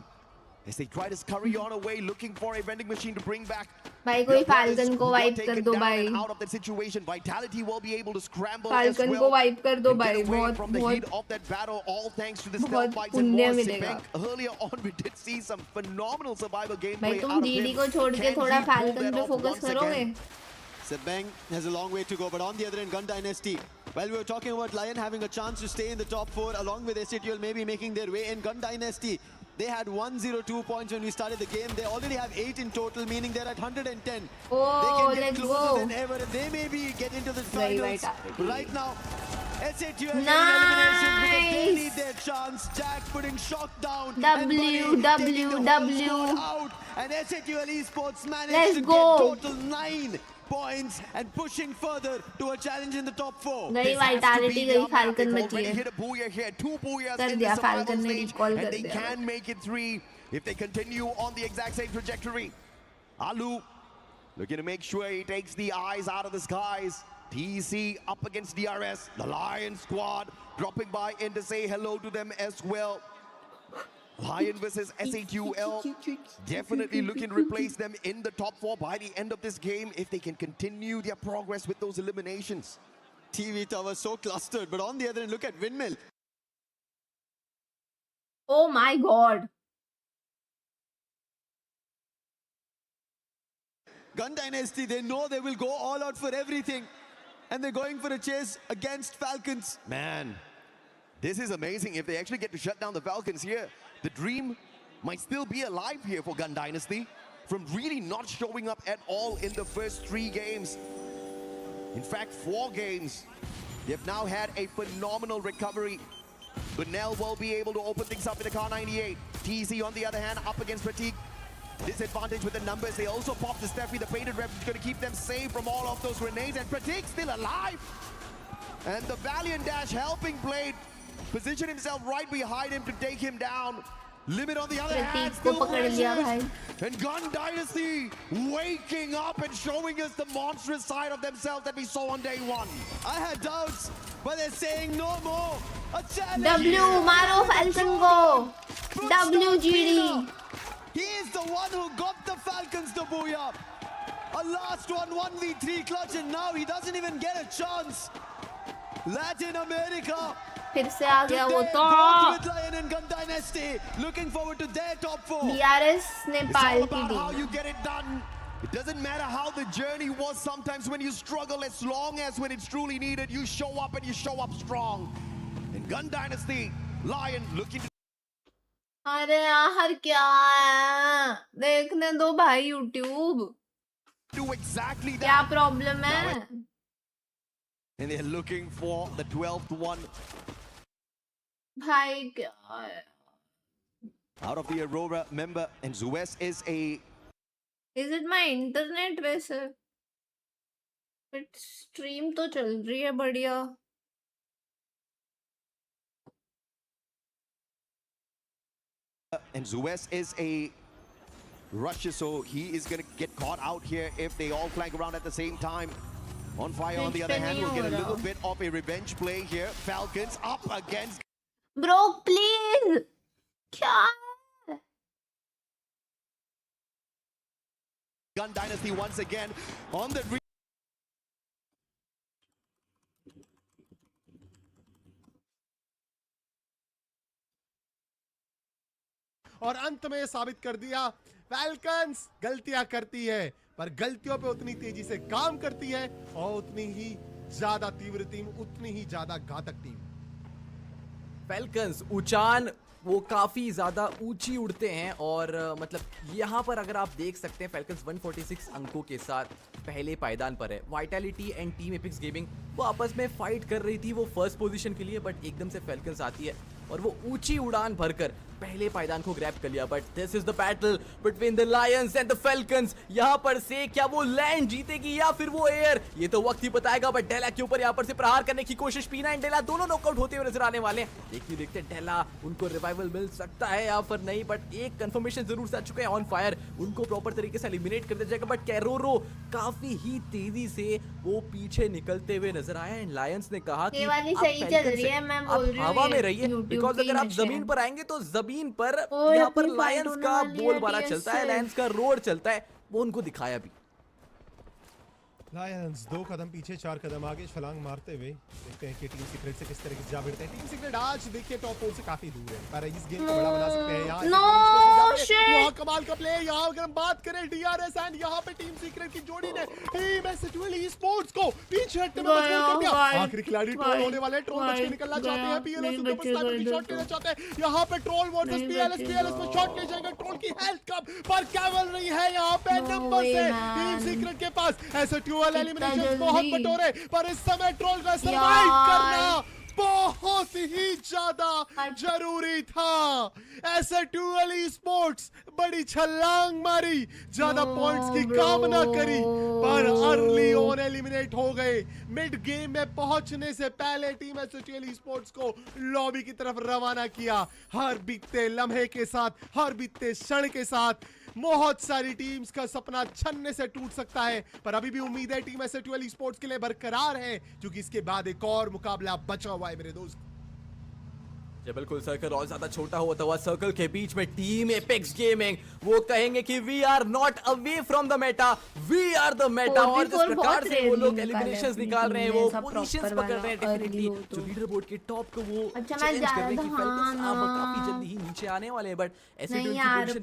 As they try to scurry on away, looking for a vending machine to bring back. भाई कोई Falcon को wipe कर दो भाई. Out of that situation, Vitality will be able to scramble Falcon as well. को wipe कर दो भाई. From the heat of that battle, all thanks to the stealth fights and more. Earlier on, we did see some phenomenal survival gameplay out of him. DD को छोड़ के थोड़ा Falcon पे focus करोगे? Sebang has a long way to go, but on the other end, Gun Dynasty. While we were talking about Lion having a chance to stay in the top 4, along with SATL maybe making their way in, Gun Dynasty, they had 102 points when we started the game. They already have 8 in total, meaning they're at 110. Oh, they can get closer go. than ever. They maybe get into the finals. Right now, SATL nice. because they need their chance. Jack putting shock down. W. Out. And SATL Esports managed to get total 9 points and pushing further to a challenge in the top 4. गई Vitality गई Falcon बची है. Hit a booyah here, 2 booyahs कर in दिया the Falcon survival ने stage, recall and कर they दिया. can make it 3 if they continue on the exact same trajectory. Alu looking to make sure he takes the eyes out of the skies. TC up against DRS. The Lion squad dropping by in to say hello to them as well. Lion versus SAQL, definitely looking to replace them in the top 4 by the end of this game if they can continue their progress with those eliminations. TV tower so clustered, but on the other end, look at Windmill. Oh my god. Gun Dynasty, they know they will go all out for everything, and they're going for a chase against Falcons. Man, this is amazing. If they actually get to shut down the Falcons here, the dream might still be alive here for Gun Dynasty from really not showing up at all in the first 3 games. In fact, 4 games. They've now had a phenomenal recovery. But Nell will be able to open things up in the Car 98. TZ on the other hand, up against Pratik. Disadvantage with the numbers. They also pop the Steffi, the painted rep, is going to keep them safe from all of those grenades. And Pratik still alive. And the Valiant Dash helping Blade position himself right behind him to take him down. Limit on the other hand, still present. And Gun Dynasty waking up and showing us the monstrous side of themselves that we saw on day 1. I had doubts, but they're saying no more. A challenge. W, Maro Falcon go. WGD. He is the one who got the Falcons to booyah. A last one, 1v3 clutch, and now he doesn't even get a chance. Latin America. फिर से आ गया वो तो. Lion and Gun Dynasty looking forward to their top 4. DRS Nepal की how you get it done. It doesn't matter how the journey was sometimes when you struggle, as long as when it's truly needed, you show up and you show up strong. And Gun Dynasty, Lion looking to... अरे यार क्या है? देखने दो भाई YouTube. Do exactly that. क्या problem है? And they're looking for the 12th one. भाई क्या है? Out of the Aurora member, and Zues is a... Is it my internet वैसे? But stream तो चल रही है बढ़िया. And Zues is a rusher, so he is going to get caught out here if they all flank around at the same time. On Fire, on the other hand, will get a little bit of a revenge play here. Falcons up against... Bro, please! क्या है? Gun Dynasty once again on the... और अंत में साबित कर दिया falcons गलतियां करती है, पर गलतियों पे उतनी तेजी से काम करती है और उतनी ही ज्यादा तीव्र टीम, उतनी ही ज्यादा घातक टीम. फैल्कन्स उचान वो काफ़ी ज़्यादा ऊंची उड़ते हैं और मतलब यहाँ पर अगर आप देख सकते हैं फैल्कन्स 146 अंकों के साथ पहले पायदान पर है। Vitality and team Epics gaming वो आपस में फाइट कर रही थी वो फर्स्ट पोजीशन के लिए, बट एकदम से फैल्कन्स आती है और वो ऊंची उड़ान भरकर पहले पायदान को ग्रैब कर लिया। But this is the battle between the Lions and the falcons. यहाँ पर से क्या वो लैंड जीतेगी या फिर वो एयर, ये तो वक्त ही बताएगा। बट डेला के ऊपर यहाँ पर से प्रहार करने की कोशिश, पीना एंड डेला दोनों नॉकआउट होते हुए नजर आने वाले हैं। देखते डेला उनको रिवाइवल मिल सकता है या फिर नहीं, बट एक कंफर्मेशन जरूर से आ चुका है ऑन फायर, उनको प्रॉपर तरीके से एलिमिनेट कर दिया जाएगा। बट कैरोरो काफी ही तेजी से वो पीछे निकलते हुए नजर आए एंड लायंस ने कहा कि सही चल रही है, मैं बोल रही हूं हवा में रहिए, बिकॉज अगर आप जमीन पर आएंगे तो जमीन पर यहाँ पर लायंस का बोलबाला चलता है, लायंस का रोड चलता है, वो उनको दिखाया भी। लायंस 2 कदम पीछे 4 कदम आगे छलांग मारते हुए देखते हैं कि टीम सीक्रेट से किस तरीके से जा भिड़ते हैं। टीम सीक्रेट आज देखिए टॉप 4 से काफी दूर है, पर इस गेम को बड़ा बना सकते हैं। यहाँ कमाल का प्ले। यहाँ अगर हम बात करें डीआरएस एंड यहाँ पे टीम सीक्रेट की जोड़ी ने टीम एसएचयूएल ई-स्पोर्ट्स को पीछे हटने में मजबूर कर दिया। आखिरी खिलाड़ी ट्रोल होने वाले हैं, ट्रोल बच के निकलना चाहते हैं, पीएलएस उनके ऊपर स्नाइपर की शॉट लेना चाहते हैं। यहाँ पे ट्रोल वर्सेस पीएलएस में शॉट ले जाएंगे। ट्रोल की हेल्थ कम पर कैवलरी है यहाँ पे नंबर से टीम सीक्रेट के पास। एसएचयूएल एलिमिनेशन बहुत बटोरे, पर इस समय ट्रोल का सर्वाइव करना बहुत ही ज्यादा जरूरी था। एसएचयूएल ई-स्पोर्ट्स बड़ी छलांग मारी, ज्यादा पॉइंट्स की कामना करी, पर अर्ली ऑन एलिमिनेट हो गए। मिड गेम में पहुंचने से पहले टीम एसएचयूएल ई-स्पोर्ट्स को लॉबी की तरफ रवाना किया। हर बीतते लम्हे के साथ, हर बीतते क्षण के साथ बहुत सारी टीम्स का सपना छन्ने से टूट सकता है, पर अभी भी उम्मीद है टीम एसएचयूएल ई-स्पोर्ट्स के लिए बरकरार है, क्योंकि इसके बाद एक और मुकाबला बचा हुआ है मेरे दोस्त। बिल्कुल सर्कल और ज्यादा छोटा होता हुआ सर्कल के बीच में टीम एपेक्स गेमिंग वो कहेंगे कि we are not away from the meta, we are the meta. और जिस प्रकार से वो लोग एलिमिनेशंस निकाल रहे हैं, वो पोजीशंस पकड़ रहे हैं, डेफिनेटली जो लीडर बोर्ड के टॉप को वो चैलेंज कर रहे हैं कि फैल्कन्स अब काफी जल्दी ही नीचे आने वाले हैं। बट ऐसे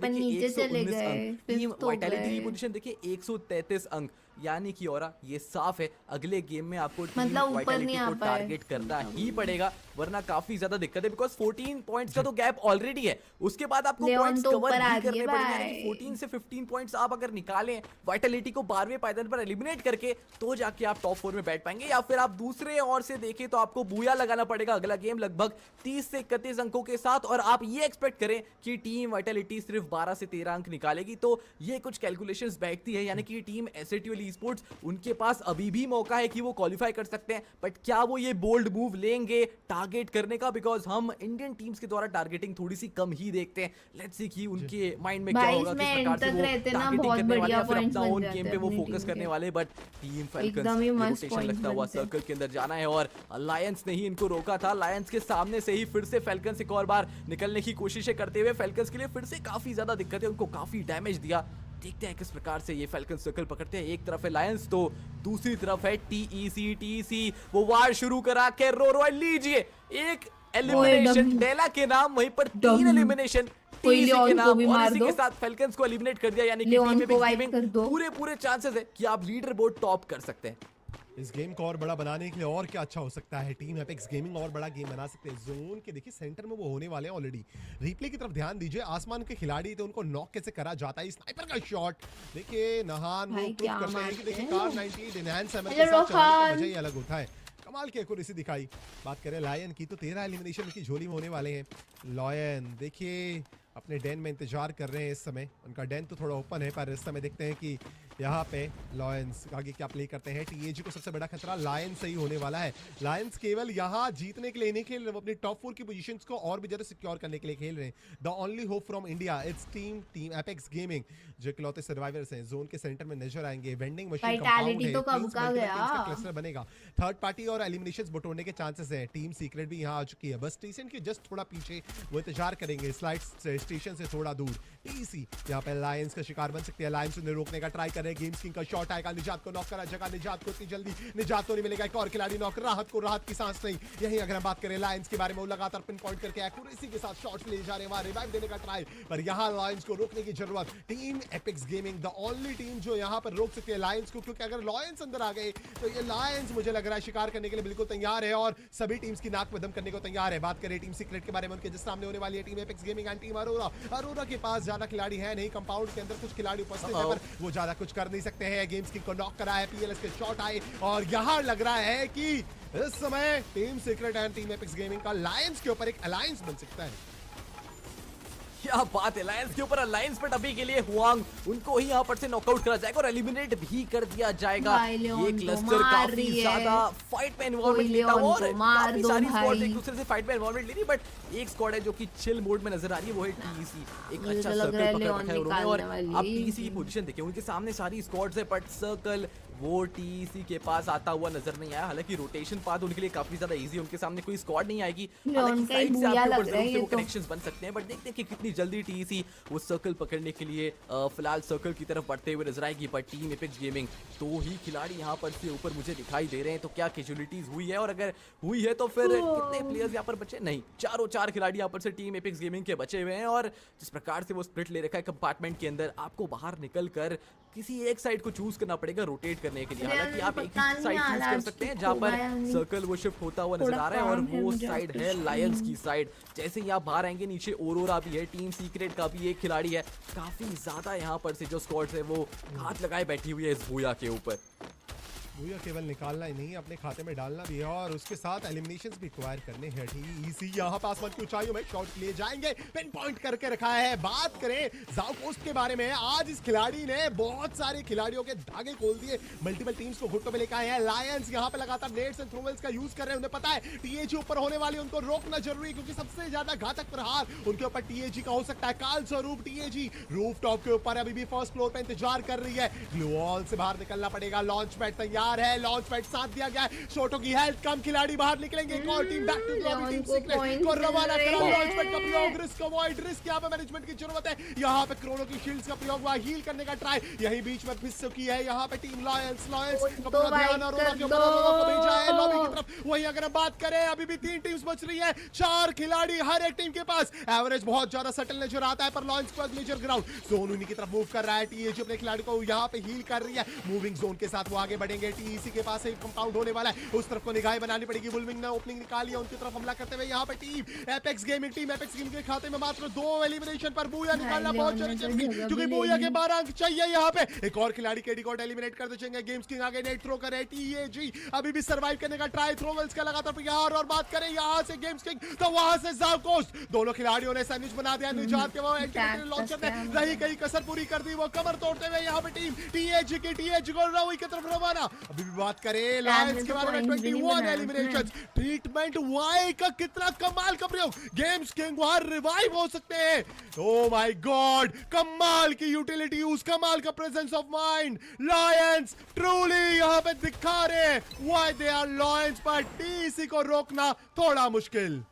नीचे चले गए। टीम वाइटैलिटी की पोजीशन देखिए 133 अंक, यानी कि और ये साफ है अगले गेम में आपको मतलब वाइटैलिटी को टारगेट करना ही पड़ेगा, वरना काफी ज्यादा दिक्कत है। बिकॉज 14 पॉइंट्स का तो गैप ऑलरेडी है, उसके बाद आपको पॉइंट्स कवर भी करने पड़ेंगे। 14 से 15 पॉइंट्स आप अगर निकालें वाइटैलिटी को 12वें पायदान पर एलिमिनेट करके, तो जाके आप टॉप 4 में बैठ पाएंगे। या फिर आप दूसरे ओर से देखें तो आपको बूया लगाना पड़ेगा अगला गेम लगभग 30 से 31 अंकों के साथ, और आप ये एक्सपेक्ट करें कि टीम वाइटैलिटी सिर्फ 12 से 13 अंक निकालेगी, तो ये कुछ कैलकुलेशंस बैठती है। यानी कि टीम एसएचयूएल ई-स्पोर्ट्स उनके पास अभी भी मौका है कि वो क्वालिफाई कर सकते हैं, बट क्या वो ये बोल्ड मूव लेंगे टारगेट करने का? बिकॉज हम इंडियन टीम्स के द्वारा टारगेटिंग थोड़ी सी कम ही देखते हैं। लेट्स सी कि उनके माइंड में क्या होगा, किस प्रकार से वो टारगेटिंग करने वाले हैं, फिर अपना ओन गेम पे वो फोकस करने वाले। बट टीम फैल्कन्स रोटेशन लगता हुआ सर्कल के अंदर जाना है, और लायंस ने ही इनको रोका था। लायंस के सामने से ही फिर से फैल्कन्स एक और बार निकलने की कोशिशें करते हुए फैल्कन्स के लिए फिर से काफी ज्यादा दिक्कत है, उनको काफी डैमेज दिया। देखते हैं किस प्रकार से ये फैल्कन्स सर्कल पकड़ते हैं। एक तरफ है लायंस तो दूसरी तरफ है टीईसी। वो वार शुरू करा के रो लीजिए, एक एलिमिनेशन डेला के नाम, वहीं पर 3 एलिमिनेशन टीईसी के नाम, और इसी के साथ फैल्कन्स को एलिमिनेट कर दिया। यानी कि टीम में पूरे चांसेस है कि आप लीडर बोर्ड टॉप कर सकते हैं। इस गेम को और बड़ा बनाने के लिए और क्या अच्छा हो सकता है, टीम एपेक्स गेमिंग और बड़ा गेम बना सकते हैं। जोन के देखिए सेंटर में वो होने वाले हैं ऑलरेडी। रिप्ले की तरफ ध्यान दीजिए, आसमान के खिलाड़ी थे, उनको नॉक कैसे करा जाता है। स्नाइपर का शॉट देखिए, नहान वो प्रूव करते हैं कि देखिए कार 98 एनहांस एमएल के साथ चलाने का मजा ही अलग होता है। कमाल की एक्यूरेसी दिखाई। बात करें लायन की तो 13 एलिमिनेशन की झोली में होने वाले हैं। लायन देखिए अपने डेन में इंतजार कर रहे हैं इस समय, उनका डेन तो थोड़ा ओपन है, पर इस समय देखते हैं कि यहाँ पे लायंस आगे क्या प्ले करते हैं। टीएजी को सबसे बड़ा खतरा लायंस से ही होने वाला है। लायंस केवल यहाँ जीतने के लिए नहीं खेल रहे, वो अपनी टॉप 4 की पोजीशंस को और भी ज्यादा सिक्योर करने के लिए खेल रहे हैं। The only hope from India its team Apex gaming, जो इकलौते सर्वाइवर्स हैं। जोन के सेंटर में नजर आएंगे, वेंडिंग मशीन कंपाउंड है, क्लस्टर बनेगा। थर्ड पार्टी और एलिमिनेशंस बटोरने के चांसेस हैं। टीम सीक्रेट भी यहाँ आ चुकी है, बस स्टेशन के जस्ट थोड़ा पीछे वो इंतजार करेंगे, स्लाइड स्टेशन से थोड़ा दूर। टीसी यहाँ पे लायंस का शिकार बन सकती है। लायंस उन्हें रोकने का ट्राई कर रहे हैं। गेम्स किंग का शॉट आएगा, निजात को नॉक करा जगह, निजात को इतनी जल्दी निजात तो नहीं मिलेगा, एक और खिलाड़ी नॉक, राहत को राहत की सांस नहीं। यहीं अगर हम बात करें लायंस के बारे में, वो लगातार पिन पॉइंट करके एक्यूरेसी के साथ शॉट्स ले जा रहे हैं, वहां रिवाइव देने का ट्राई, पर यहाँ लायंस को रोकने की जरूरत। Team Epics gaming the only team जो यहाँ पर रोक सकती है लायंस को, क्योंकि अगर लायंस अंदर आ गए तो ये लायंस मुझे लग रहा है शिकार करने के लिए बिल्कुल तैयार है और सभी टीम्स की नाक में दम करने को तैयार है। बात करें टीम सीक्रेट के बारे में, उनके जिस सामने होने वाली है team Epics gaming and team Aurora. Aurora के पास ज्यादा खिलाड़ी है नहीं, कंपाउंड के अंदर कुछ खिलाड़ी उपस्थित है पर वो ज्यादा कुछ कर नहीं सकते हैं। गेम्स किंग को नॉक करा है, पीएलएस के शॉट आए और यहाँ लग रहा है कि इस समय team secret and team Epics gaming का लायंस के ऊपर एक अलायंस बन सकता है। क्या बात है, लायंस के ऊपर अलायंस, बट अभी के लिए हुआंग उनको ही यहाँ पर से नॉकआउट करा जाएगा और एलिमिनेट भी कर दिया जाएगा। ये क्लस्टर काफी ज्यादा फाइट में इन्वॉल्वमेंट लेता है और काफी सारी स्क्वाड्स एक दूसरे से फाइट में इन्वॉल्वमेंट ले रही है, बट एक स्क्वाड है जो कि चिल मोड में नजर आ रही है, वो है टीईसी। एक अच्छा सर्कल पकड़ रखा है उन्होंने और आप टीईसी की पोजीशन देखिए, उनके सामने सारी स्क्वाड्स है बट सर्कल वो टीईसी के पास आता हुआ नजर नहीं आया। हालांकि रोटेशन पाथ उनके लिए काफी ज्यादा इजी है, उनके सामने कोई स्क्वाड नहीं आएगी, हालांकि साइड से आपके ऊपर जरूर से वो कनेक्शंस बन सकते हैं, बट देखते हैं कि कितनी जल्दी टीईसी वो सर्कल पकड़ने के लिए फिलहाल सर्कल की तरफ बढ़ते हुए नजर आएगी। पर टीम एपिक्स गेमिंग दो ही खिलाड़ी यहाँ पर से ऊपर मुझे दिखाई दे रहे हैं, तो क्या कैजुअलिटीज हुई है और अगर हुई है तो फिर कितने प्लेयर्स यहाँ पर बचे? नहीं, चार खिलाड़ी यहाँ पर से टीम एपिक्स गेमिंग के बचे हुए हैं और जिस प्रकार से वो स्प्लिट ले रखा है कंपार्टमेंट के अंदर, आपको बाहर निकल कर किसी एक साइड को चूज करना पड़ेगा रोटेट करने के लिए। हालांकि आप एक ही साइड चूज कर सकते हैं जहां पर सर्कल वो शिफ्ट होता हुआ नजर आ रहा है और वो साइड है लायंस की साइड। जैसे ही आप बाहर आएंगे, नीचे ओरोरा भी है, टीम सीक्रेट का भी एक खिलाड़ी है, काफी ज्यादा यहाँ पर से जो स्क्वाड्स है वो हाथ लगाए बैठी हुई है इस भूया के ऊपर। भूया केवल निकालना ही नहीं, अपने खाते में डालना भी है और उसके साथ एलिमिनेशंस भी एक्वायर करने हैं। टीईसी यहाँ पास आसमान की ऊंचाइयों में शॉट लिए जाएंगे, पिन पॉइंट करके रखा है। बात करें जाओ पोस्ट के बारे में, आज इस खिलाड़ी ने बहुत सारे खिलाड़ियों के धागे खोल दिए, मल्टीपल टीम्स को घुटनों में लेकर आए हैं। लायंस यहाँ पे लगातार नेट्स एंड थ्रोवेल्स का यूज कर रहे हैं, उन्हें पता है टीएजी ऊपर होने वाली, उनको रोकना जरूरी, क्योंकि सबसे ज्यादा घातक प्रहार उनके ऊपर टीएजी का हो सकता है। काल स्वरूप टीएजी रूफ टॉप के ऊपर अभी भी फर्स्ट फ्लोर पे इंतजार कर रही है, ग्लू वॉल से बाहर निकलना पड़ेगा। लॉन्च पैड तैयार है, लॉन्च पैड साथ दिया गया है, शॉटों की हेल्थ कम, खिलाड़ी बाहर निकलेंगे। एक और team back to lobby, team secret को रवाना करो। लॉन्च पैड का प्रयोग, रिस्क अवॉइड, रिस्क यहाँ पे मैनेजमेंट की जरूरत है। यहाँ पे क्रोनो की शील्ड्स का प्रयोग हुआ, हील करने का ट्राई, यही बीच में फिस चुकी है यहाँ पे टीम लायंस अपना ध्यान अरोरा के ऊपर को भेजा है लॉबी की तरफ। वहीं अगर हम बात करें, अभी भी 3 टीम्स बच रही है, 4 खिलाड़ी हर एक टीम के पास। एवरेज बहुत ज्यादा सटल नजर आता है, पर लॉन्च के बाद मेजर ग्राउंड जोन उन्हीं की तरफ मूव कर रहा है। टीएजी अपने खिलाड़ी को यहाँ पे हील कर रही है, मूविंग जोन के साथ वो आगे बढ़ेंगे। टीईसी के पास एक कंपाउंड होने वाला है, उस तरफ को निगाहें बनानी पड़ेगी। बुलविंग ने ओपनिंग निकाली है, उनकी तरफ हमला करते हुए यहाँ पे टीम एपेक्स गेमिंग के खाते में मात्र 2 एलिमिनेशन पर बूया निकालना बहुत जरूरी, क्योंकि बूया के 12 अंक चाहिए। यहाँ पे एक और खिलाड़ी केडी को एलिमिनेट कर देंगे। गेम्स किंग आगे नेट थ्रो करे, टीएजी अभी भी सर्वाइव करने का ट्राई, थ्रोवेल्स का लगातार प्रयास। और बात करें यहाँ से गेम्स किंग, तो वहां से जाकोस्ट, दोनों खिलाड़ियों ने सैंडविच बना दिया। निजात के वो लॉन्चर ने रही कहीं कसर पूरी कर दी, वो कमर तोड़ते हुए यहाँ पे टीम टीएजी को रवि की तरफ रवाना। अभी भी बात करें लायंस के बारे में, 21 एलिमिनेशंस, ट्रीटमेंट वाई का कितना कमाल का प्रयोग, गेम्स किंग वहां रिवाइव हो सकते हैं। ओह माय गॉड, कमाल की यूटिलिटी यूज, कमाल का presence of mind. Lions truly यहाँ पे दिखा रहे व्हाई दे आर लायंस, पर टीसी को रोकना थोड़ा मुश्किल।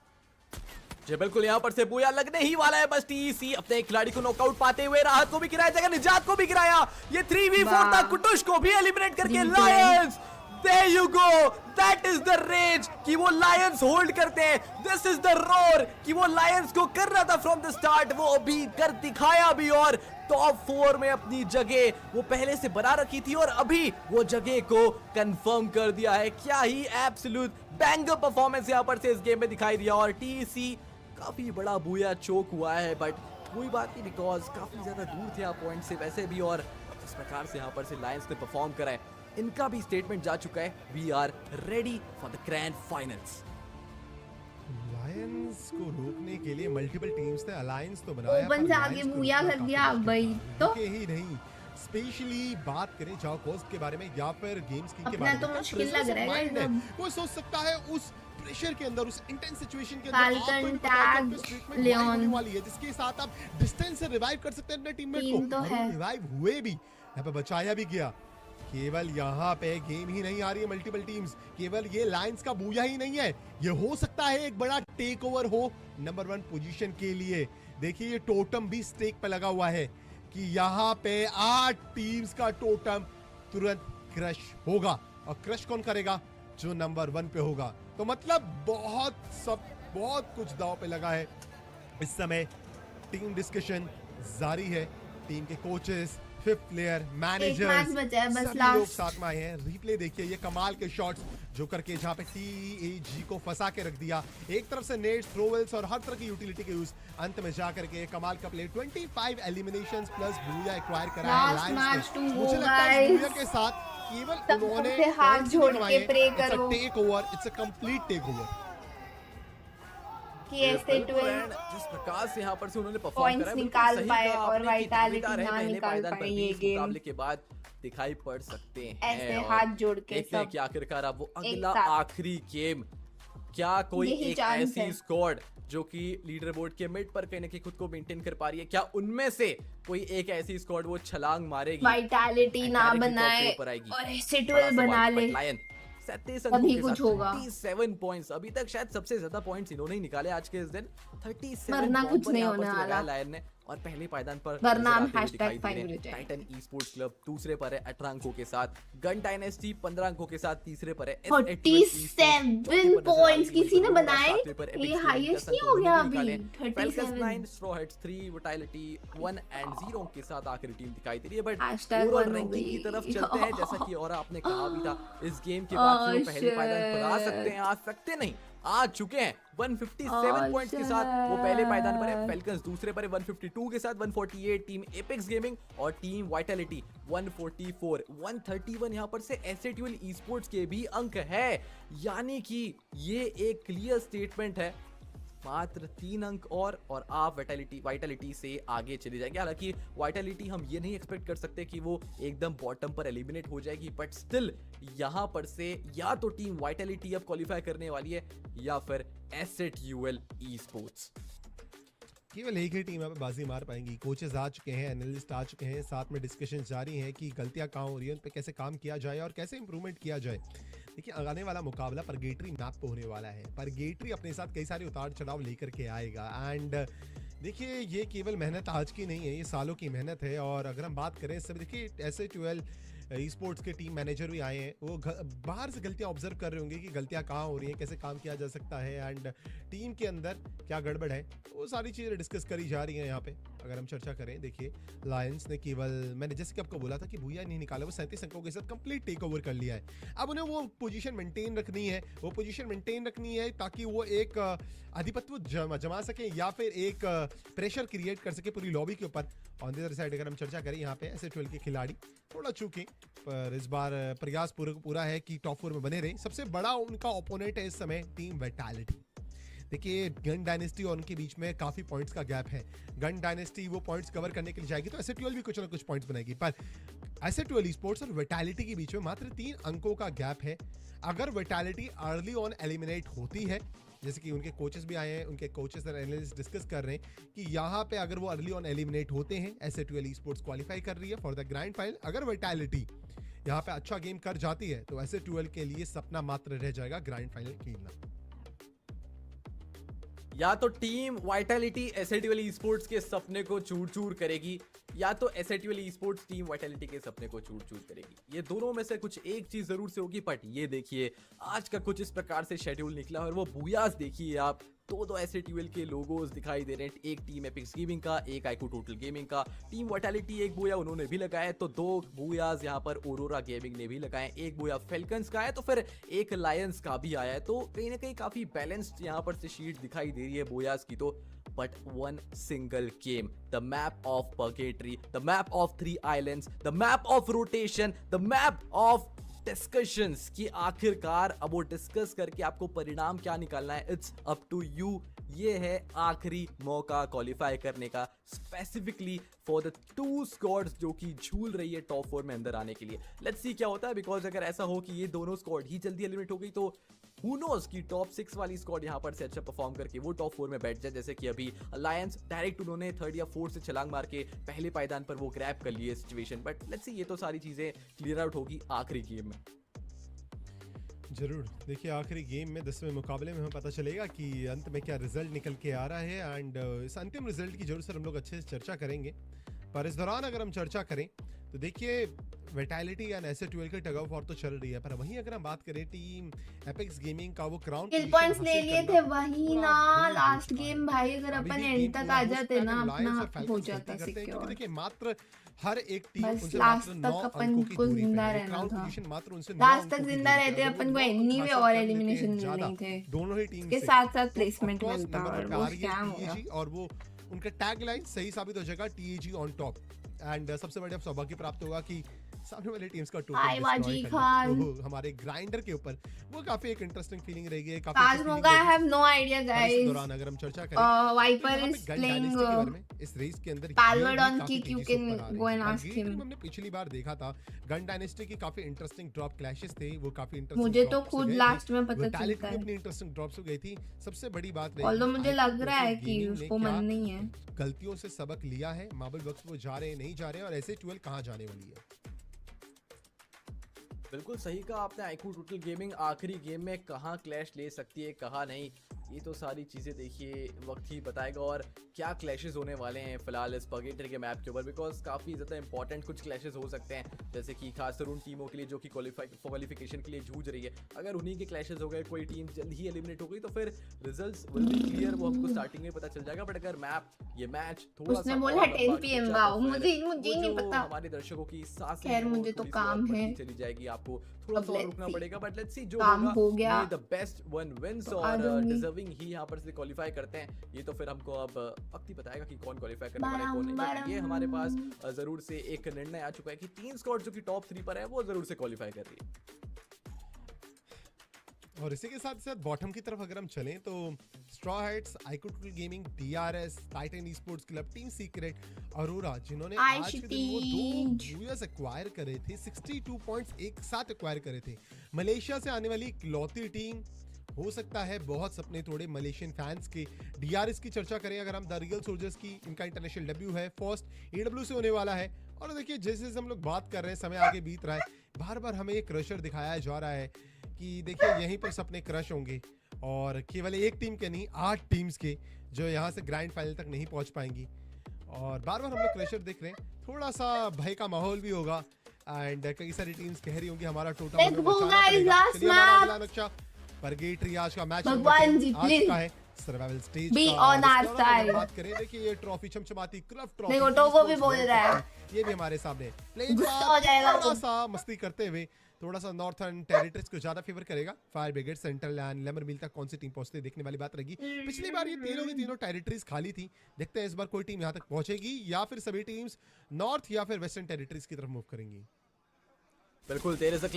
जी बिल्कुल, यहाँ पर से बूया लगने ही वाला है। बस टीईसी अपने खिलाड़ी को नॉकआउट पाते हुए राहत को भी गिराया जाएगा, निजात को भी गिराया। ये 3v4 था, कुटुश को भी एलिमिनेट करके Lions, there you go, that is the rage कि वो लायंस होल्ड करते हैं, this is the roar कि वो लायंस को कर रहा था from the start, वो अभी कर दिखाया भी और टॉप 4 में अपनी जगह वो पहले से बना रखी थी और अभी वो जगह को कंफर्म कर दिया है। क्या ही एब्सोल्यूट बैंगर परफॉर्मेंस यहाँ पर से इस गेम में दिखाई दिया और टीईसी काफी बड़ा बूया चोक हुआ है, बट कोई बात नहीं, बिकॉज काफी ज्यादा दूर थे आप पॉइंट से वैसे भी, और जिस प्रकार से यहाँ पर से लायंस ने परफॉर्म करा है, इनका भी स्टेटमेंट जा चुका है, we are ready for the grand finals. Lions को रोकने के लिए मल्टीपल टीम्स ने अलायंस तो बनाया, ओपन से आगे बूया कर दिया भाई, तो ही नहीं स्पेशली बात करें जाओ कोस्ट के बारे में या फिर गेम्स किंग के बारे में, तो मुश्किल लग रहा है एकदम। कोई सोच सकता है उस प्रेशर के अंदर, उस इंटेंस सिचुएशन के अंदर लियोन वाली है जिसके साथ आप डिस्टेंस से रिवाइव कर सकते हैं अपने टीममेट को, तो है रिवाइव हुए भी, यहाँ पे बचाया भी गया। केवल यहाँ पे गेम ही नहीं आ रही है मल्टीपल टीम्स, केवल ये लायंस का बूया ही नहीं है, ये हो सकता है एक बड़ा टेक ओवर हो नंबर 1 पोजीशन के लिए। देखिए ये टोटम भी स्टेक पे लगा हुआ है, कि यहाँ पे 8 टीम्स का टोटम तुरंत क्रश होगा, और क्रश कौन करेगा? जो नंबर 1 पे होगा। तो मतलब बहुत कुछ दांव पे लगा है इस समय। टीम डिस्कशन जारी है, टीम के कोचेस, फिफ्थ प्लेयर, मैनेजर्स, सभी लोग साथ में आए हैं। रिप्ले देखिए, ये कमाल के शॉट्स जो करके जहां पे TAG को फंसा के रख दिया। एक तरफ से नेट्स, थ्रोवेल्स और हर तरह की यूटिलिटी के यूज, अंत में जा करके कमाल का play. 25 eliminations plus booyah acquire करा है लायंस ने। मुझे लगता है बूया के साथ केवल उन्होंने हाथ जोड़ के प्रे करो। Takeover, it's a complete takeover. कि ऐसे 12 जिस प्रकार से यहाँ पर से उन्होंने परफॉर्म करा है, निकाल पाए और वाइटैलिटी ना निकाल पाए ये गेम मुकाबले के बाद दिखाई पड़ सकते हैं। ऐसे हाथ जोड़ के देखते हैं कि आखिरकार अब वो अगला आखिरी गेम क्या कोई एक ऐसी स्क्वाड जो कि लीडर बोर्ड के मिड पर कहीं ना कहीं खुद को मेंटेन कर पा रही है, क्या उनमें से कोई एक ऐसी स्क्वाड वो छलांग मारेगी, वाइटैलिटी ना बनाए और ऐसे 12 बना ले, तभी कुछ होगा। 37 पॉइंट्स अभी तक शायद सबसे ज्यादा पॉइंट्स इन्होंने ही निकाले आज के इस दिन। 37 वरना कुछ नहीं होने वाला लायन ने, और पहले पायदान पर वरना हम #5 टाइटन ई स्पोर्ट्स क्लब दूसरे पर है 18 अंकों के साथ। गन डायनेस्टी 15 अंकों के साथ तीसरे पर है। 47 पॉइंट्स किसी ने बनाए, ये हाईएस्ट नहीं हो गया अभी। 37 स्ट्रॉ हेड्स 3 विटालिटी 1 एंड 0 के साथ आखिरी टीम दिखाई दे रही है। बट ओवरऑल रैंकिंग की तरफ चलते हैं, जैसा कि और आपने कहा भी था इस गेम के बाद पहले पायदान पर आ सकते हैं, आ सकते नहीं, आ चुके हैं। 157 पॉइंट्स के साथ वो पहले पायदान पर है। फेल्कन्स दूसरे पर है 152 के साथ। 148 टीम एपेक्स गेमिंग और टीम वाइटैलिटी 144। 131 यहाँ पर से एसएट्यूएल ई स्पोर्ट्स के भी अंक है, यानी कि ये एक क्लियर स्टेटमेंट है, मात्र 3 अंक और आप वाइटैलिटी से आगे चले जाएंगे। हालांकि वाइटैलिटी हम ये नहीं एक्सपेक्ट कर सकते कि वो एकदम बॉटम पर एलिमिनेट हो जाएगी, बट स्टिल यहां पर से या तो टीम वाइटैलिटी अब क्वालिफाई करने वाली है या फिर एसएट्यूएल ई स्पोर्ट्स। केवल एक ही टीम यहाँ पे बाजी मार पाएंगी। कोचेस आ चुके हैं, एनालिस्ट आ चुके हैं, साथ में डिस्कशन जारी है कि गलतियां कहाँ हो रही हैं, उन पे कैसे काम किया जाए और कैसे इंप्रूवमेंट किया जाए। देखिए, आने वाला मुकाबला परगेटरी मैप पे होने वाला है। परगेटरी अपने साथ कई सारे उतार चढ़ाव लेकर के आएगा, एंड देखिए ये केवल मेहनत आज की नहीं है, ये सालों की मेहनत है। और अगर हम बात करें इस समय, देखिए एसएट्यूएल ई स्पोर्ट्स के टीम मैनेजर भी आए हैं, वो बाहर से गलतियां ऑब्जर्व कर रहे होंगे कि गलतियां कहाँ हो रही हैं, कैसे काम किया जा सकता है, एंड टीम के अंदर क्या गड़बड़ है, वो सारी चीज़ें डिस्कस करी जा रही हैं यहाँ पे। अगर हम चर्चा करें, देखिए लायंस ने केवल, मैंने जैसे कि आपको बोला था कि भूया नहीं निकाला, वो 37 अंकों के साथ कंप्लीट टेक ओवर कर लिया है। अब उन्हें वो पोजीशन मेंटेन रखनी है, ताकि वो एक आधिपत्य जमा सके या फिर एक प्रेशर क्रिएट कर सके पूरी लॉबी के ऊपर। ऑन द अदर साइड अगर हम चर्चा करें, यहाँ पे एसएट्यूएल के खिलाड़ी थोड़ा चूके, पर इस बार प्रयास पूरा है कि टॉप 4 में बने रहे। सबसे बड़ा उनका ओपोनेंट है इस समय टीम वाइटैलिटी। देखिए, गन डायनेस्टी और उनके बीच में काफी पॉइंट्स का गैप है। गन डायनेस्टी वो पॉइंट्स कवर करने के लिए जाएगी तो एसएट्यूएल भी कुछ ना कुछ पॉइंट्स बनाएगी, पर एसएट्यूएल स्पोर्ट्स और विटालिटी के बीच में मात्र 3 अंकों का गैप है। अगर विटालिटी अर्ली ऑन एलिमिनेट होती है, जैसे कि उनके कोचेस भी आए हैं, उनके कोचेस और एनालिस्ट डिस्कस कर रहे हैं कि यहाँ पे अगर वो अर्ली ऑन एलिमिनेट होते हैं, एसएट्यूएल स्पोर्ट्स क्वालिफाई कर रही है फॉर द ग्रैंड फाइनल। अगर विटालिटी यहाँ पे अच्छा गेम कर जाती है तो एसएट्यूएल के लिए सपना मात्र रह जाएगा ग्रैंड फाइनल खेलना। या तो टीम वाइटैलिटी एसएट्यूएल ई स्पोर्ट्स के सपने को चूर-चूर करेगी, या तो एसएट्यूएल ई स्पोर्ट्स टीम वाइटैलिटी के सपने को चूर-चूर करेगी। ये दोनों में से कुछ एक चीज जरूर से होगी। बट ये देखिए, आज का कुछ इस प्रकार से शेड्यूल निकला और वो बूयास देखिए आप, दो एसएट्यूएल के लोगोस दिखाई दे रहे हैं। एक टीम एपिक्स गेमिंग का, एक आईकू टोटल गेमिंग का। टीम वाइटैलिटी एक बूया उन्होंने भी लगाया, तो 2 बूयास यहाँ पर ओरोरा गेमिंग ने भी लगाए। एक बूया फेल्कन्स का है, तो फिर एक लायंस का भी आया है। तो कहीं ना कहीं काफी बैलेंस्ड यहाँ पर से शीट दिखाई दे रही है बूयास की। तो but one single game, the map of purgatory, the map of 3 islands, the map of rotation, the map of discussions की आखिरकार अब वो डिस्कस करके आपको परिणाम क्या निकालना है, इट्स अप टू यू। ये है आखिरी मौका क्वालिफाई करने का, स्पेसिफिकली फॉर द 2 स्क्वाड्स जो कि झूल रही है टॉप 4 में अंदर आने के लिए। लेट्स सी क्या होता है, बिकॉज अगर ऐसा हो कि ये दोनों स्क्वाड ही जल्दी एलिमिनेट हो गई तो who knows कि टॉप 6 वाली स्क्वाड यहाँ पर से अच्छा परफॉर्म करके वो टॉप 4 में बैठ जाए। जैसे कि अभी अलायंस डायरेक्ट उन्होंने 3rd या 4th से छलांग मार के पहले पायदान पर वो ग्रैब कर लिए सिचुएशन। बट लेट्स सी, ये तो सारी चीजें क्लियर आउट होगी आखिरी गेम में। जरूर देखिए, आखिरी गेम में 10वें मुकाबले में हमें पता चलेगा कि अंत में क्या रिजल्ट निकल के आ रहा है, एंड इस अंतिम रिजल्ट की जरूर से हम लोग अच्छे से चर्चा करेंगे। पर इस दौरान अगर हम चर्चा करें तो देखिए विटालिटी एंड एस12 के टग ऑफ वॉर तो चल रही है, पर वहीं अगर हम बात करें टीम एपेक्स गेमिंग का वो क्राउन किल पॉइंट्स ले लिए थे वही ना लास्ट गेम भाई, अगर अपन एंड तक आ जाते ना अपना हो जाता सिक्योर। देखिए मात्र हर एक टीम बस उनसे लास्ट मात्र 9 तक अपन अंकों की को दूरी जिंदा पे है। रहना क्राउन था, पोजीशन मात्र उनसे 9 लास्ट अंकों तक की जिंदा दूरी पे रहते है। अपन को वो एनी वे हासिल और कर लेते हैं एलिमिनेशन मिलने ज़्यादा ही थे, दोनों ही टीम के से। साथ साथ तो प्लेसमेंट of course मिलता नंबर और पे वो आ रही है स्कैम हो गया। TAG और वो उनका टैगलाइन सही साबित हो जाएगा, TAG ऑन टॉप। एंड सबसे बड़ा सौभाग्य प्राप्त होगा कि सामने वाली टीम्स का हाय बाजी टोटल खान। तो हमारे ग्राइंडर के ऊपर वो काफी एक इंटरेस्टिंग फीलिंग रहेगी, काफी आज अच्छी feeling होगा, आई रहेगी। हैव नो आइडिया और इस गाइस। दौरान अगर हम चर्चा करें वाइपर यहाँ इज पे गन प्लेइंग डायनेस्टी के बारे में, इस रेस के अंदर पैलवर्डन काफी की, you तेजी से can ऊपर आ रही go है। and और ask ये him। टीम हमने पिछली बार देखा था गन डायनेस्टी की काफी इंटरेस्टिंग ड्रॉप क्लैशेस थे, वो काफी इंटरेस्टिंग मुझे तो खुद लास्ट में पता Vitality चलता भी है, अपनी इंटरेस्टिंग ड्रॉप्स हो गई थी। सबसे बड़ी बात ऑल्दो मुझे लग रहा है कि गेमिंग ने उसको क्या मन नहीं है, गलतियों से सबक लिया है, मार्बल बक्स वो जा रहे हैं नहीं जा रहे हैं, और ऐसे 12 कहां जाने वाली है। बिल्कुल सही कहा आपने, आईक्यू टोटल गेमिंग आखिरी गेम में कहां क्लैश ले सकती है कहां नहीं, ये तो सारी चीज़ें देखिए वक्त ही बताएगा। और क्या क्लैशेस होने वाले हैं फिलहाल इस पगेटर के मैप के ऊपर, बिकॉज काफ़ी ज़्यादा इंपॉर्टेंट कुछ क्लैशेस हो सकते हैं, जैसे कि खासकर उन टीमों के लिए जो कि क्वालिफिकेशन के लिए जूझ रही है। अगर उन्हीं के क्लैशेस हो गए, कोई टीम जल्द ही एलिमिनेट हो गई, तो फिर रिजल्ट्स विल बी क्लियर, वो हमको स्टार्टिंग में पता चल जाएगा। बट अगर मैप ये मैच थोड़ा उसने सा बोला और 10 लंबा PM खींचा, वाओ, तो फिर मुझे वो नहीं जो पता। हमारे दर्शकों की सांसें खैर हैं, वो मुझे तो थोड़ी सी और काम है, बढ़ती चली जाएगी, आपको थोड़ा सा और रुकना पड़ेगा। बट लेट्स सी जो काम हो गया, द बेस्ट वन विंस, और डिजर्विंग ही यहाँ पर से क्वालीफाई करते हैं। ये तो फिर हमको अब वक्त ही बताएगा कि कौन क्वालीफाई करने वाला है कौन नहीं। बट ये हमारे पास जरूर से एक निर्णय आ चुका है कि 3 स्क्वाड जो कि टॉप 3 पर है वो जरूर से क्वालीफाई कर रही है। और इसी के साथ साथ बॉटम की तरफ अगर हम चलें तो straw heads, IQ total gaming, DRS, Titan esports club, team secret, Arora, जिन्होंने आज के दिन वो 2 यूएस एक्वायर करे थे, 62 पॉइंट्स एक साथ एक्वायर करे थे। मलेशिया से आने वाली इकलौती टीम, हो सकता है बहुत सपने थोड़े मलेशियन फैंस के। DRS की चर्चा करें अगर हम, द रियल सोल्जर्स की, इनका इंटरनेशनल डेब्यू है, फर्स्ट AW से होने वाला है। और देखिए जैसे हम लोग बात कर रहे हैं, समय आगे बीत रहा है, बार बार हमें ये क्रशर दिखाया जा रहा है कि देखिए यहीं पर सपने क्रश होंगे, और केवल एक टीम के नहीं 8 टीम्स के जो यहाँ से ग्रैंड फाइनल तक नहीं पहुँच पाएंगी। और बार बार हम लोग क्रशर देख रहे हैं, थोड़ा सा भय का माहौल भी होगा, एंड कई सारी टीम्स कह रही होंगी हमारा टोटल नक्शा परगेटरी आज का मैच भगवान जी आज का है survival stage be on our side. बात करें देखिए ये ट्रॉफी चमचमाती क्लब ट्रॉफी, देखो टोगो भी बोल रहा है, ये भी हमारे सामने गुस्सा हो जाएगा, थोड़ा सा मस्ती करते हुए थोड़ा सा नॉर्थर्न टेरिटरीज को ज्यादा फेवर करेगा। Fire brigade, central and lemur mill तक कौन सी टीम पहुंचती है देखने वाली बात रहेगी। पिछली बार ये तीनों की तीनों टेरिटरीज खाली थी, देखते हैं इस बार कोई टीम यहाँ तक पहुंचेगी या फिर सभी टीम्स नॉर्थ या फिर वेस्टर्न टेरिटरीज की तरफ मूव करेंगी। बिल्कुल, there is a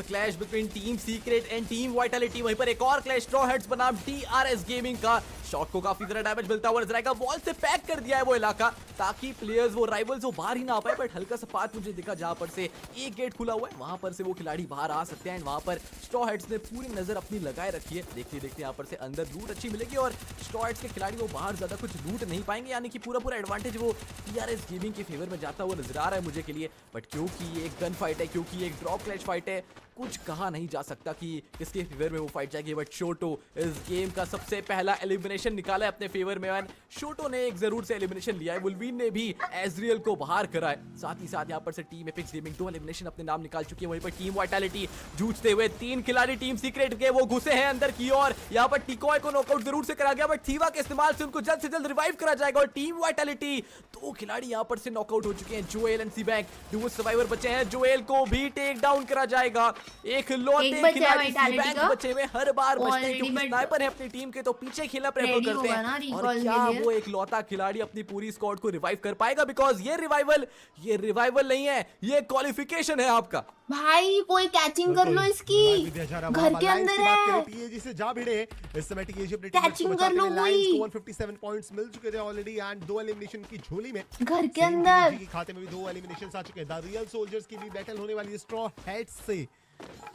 clash between team secret and team Vitality. वहीं पर एक और क्लैश स्ट्रॉ हेड्स बनाम DRS गेमिंग का। शॉट को काफी ज्यादा डैमेज मिलता हुआ नजर आएगा, वॉल से पैक कर दिया है वो इलाका ताकि प्लेयर्स वो राइवल्स वो बाहर ही ना आ पाए। बट हल्का सा पाथ मुझे दिखा जहां पर से एक गेट खुला हुआ है, वहां पर से वो खिलाड़ी बाहर आ सकते हैं। एंड वहां पर स्ट्रॉ हेड्स ने पूरी नजर अपनी लगाए रखी है, देखते देखते यहाँ पर से अंदर लूट अच्छी मिलेगी और स्ट्रॉ हेड्स के खिलाड़ी वो बाहर ज्यादा कुछ लूट नहीं पाएंगे, यानी कि पूरा एडवांटेज वो DRS गेमिंग के फेवर में जाता हुआ नजर आ रहा है मुझे के लिए। बट क्योंकि ये एक गन फाइट है, क्योंकि ये एक ड्रॉप क्लैश फाइट है, कुछ कहा नहीं जा सकता कि किसके फेवर में वो फाइट जाएगी। बट शोटो इस गेम का सबसे पहला एलिमिनेशन निकाला है अपने फेवर में। शोटो ने एक जरूर से एलिमिनेशन लिया है, वुल्वीन ने भी एजरियल को बाहर करा है। साथ ही साथ यहाँ पर से टीम एपिक्स गेमिंग 2 एलिमिनेशन अपने नाम निकाल चुकी है। वहीं पर टीम वाइटलिटी जूझते हुए 3 खिलाड़ी टीम सीक्रेट के वो घुसे हैं अंदर की ओर। यहाँ पर टिकोय को नॉकआउट जरूर से करा गया, बट थीवा के इस्तेमाल से उनको जल्द से जल्द रिवाइव करा जाएगा। और टीम वाइटलिटी 2 खिलाड़ी यहाँ पर से नॉकआउट हो चुके हैं, जोएल एंड सीबैंक 2 सर्वाइवर बचे हैं। जोएल को भी टेक डाउन करा जाएगा, एक खिलाड़ी सीबैंक बचे हुए हर बार बचते हैं क्योंकि स्नाइपर है अपनी टीम के, तो पीछे खेलना प्रेफर करते हैं। और क्या वो एक लौता खिलाड़ी अपनी पूरी स्क्वाड को रिवाइव कर पाएगा? बिकॉज ये रिवाइवल नहीं है, ये क्वालिफिकेशन है आपका। भाई कोई कैचिंग कर लो इसकी, घर के अंदर है। टीएजी से जा भिड़े इस समय टीएजी अपने कैचिंग कर लो, लाइंस को 157 पॉइंट्स मिल चुके थे ऑलरेडी एंड 2 एलिमिनेशन की झोली में घर के अंदर की खाते में भी 2 एलिमिनेशंस आ चुके हैं। द रियल सोल्जर्स की भी बैटल होने वाली है स्ट्रॉ हेड्स से।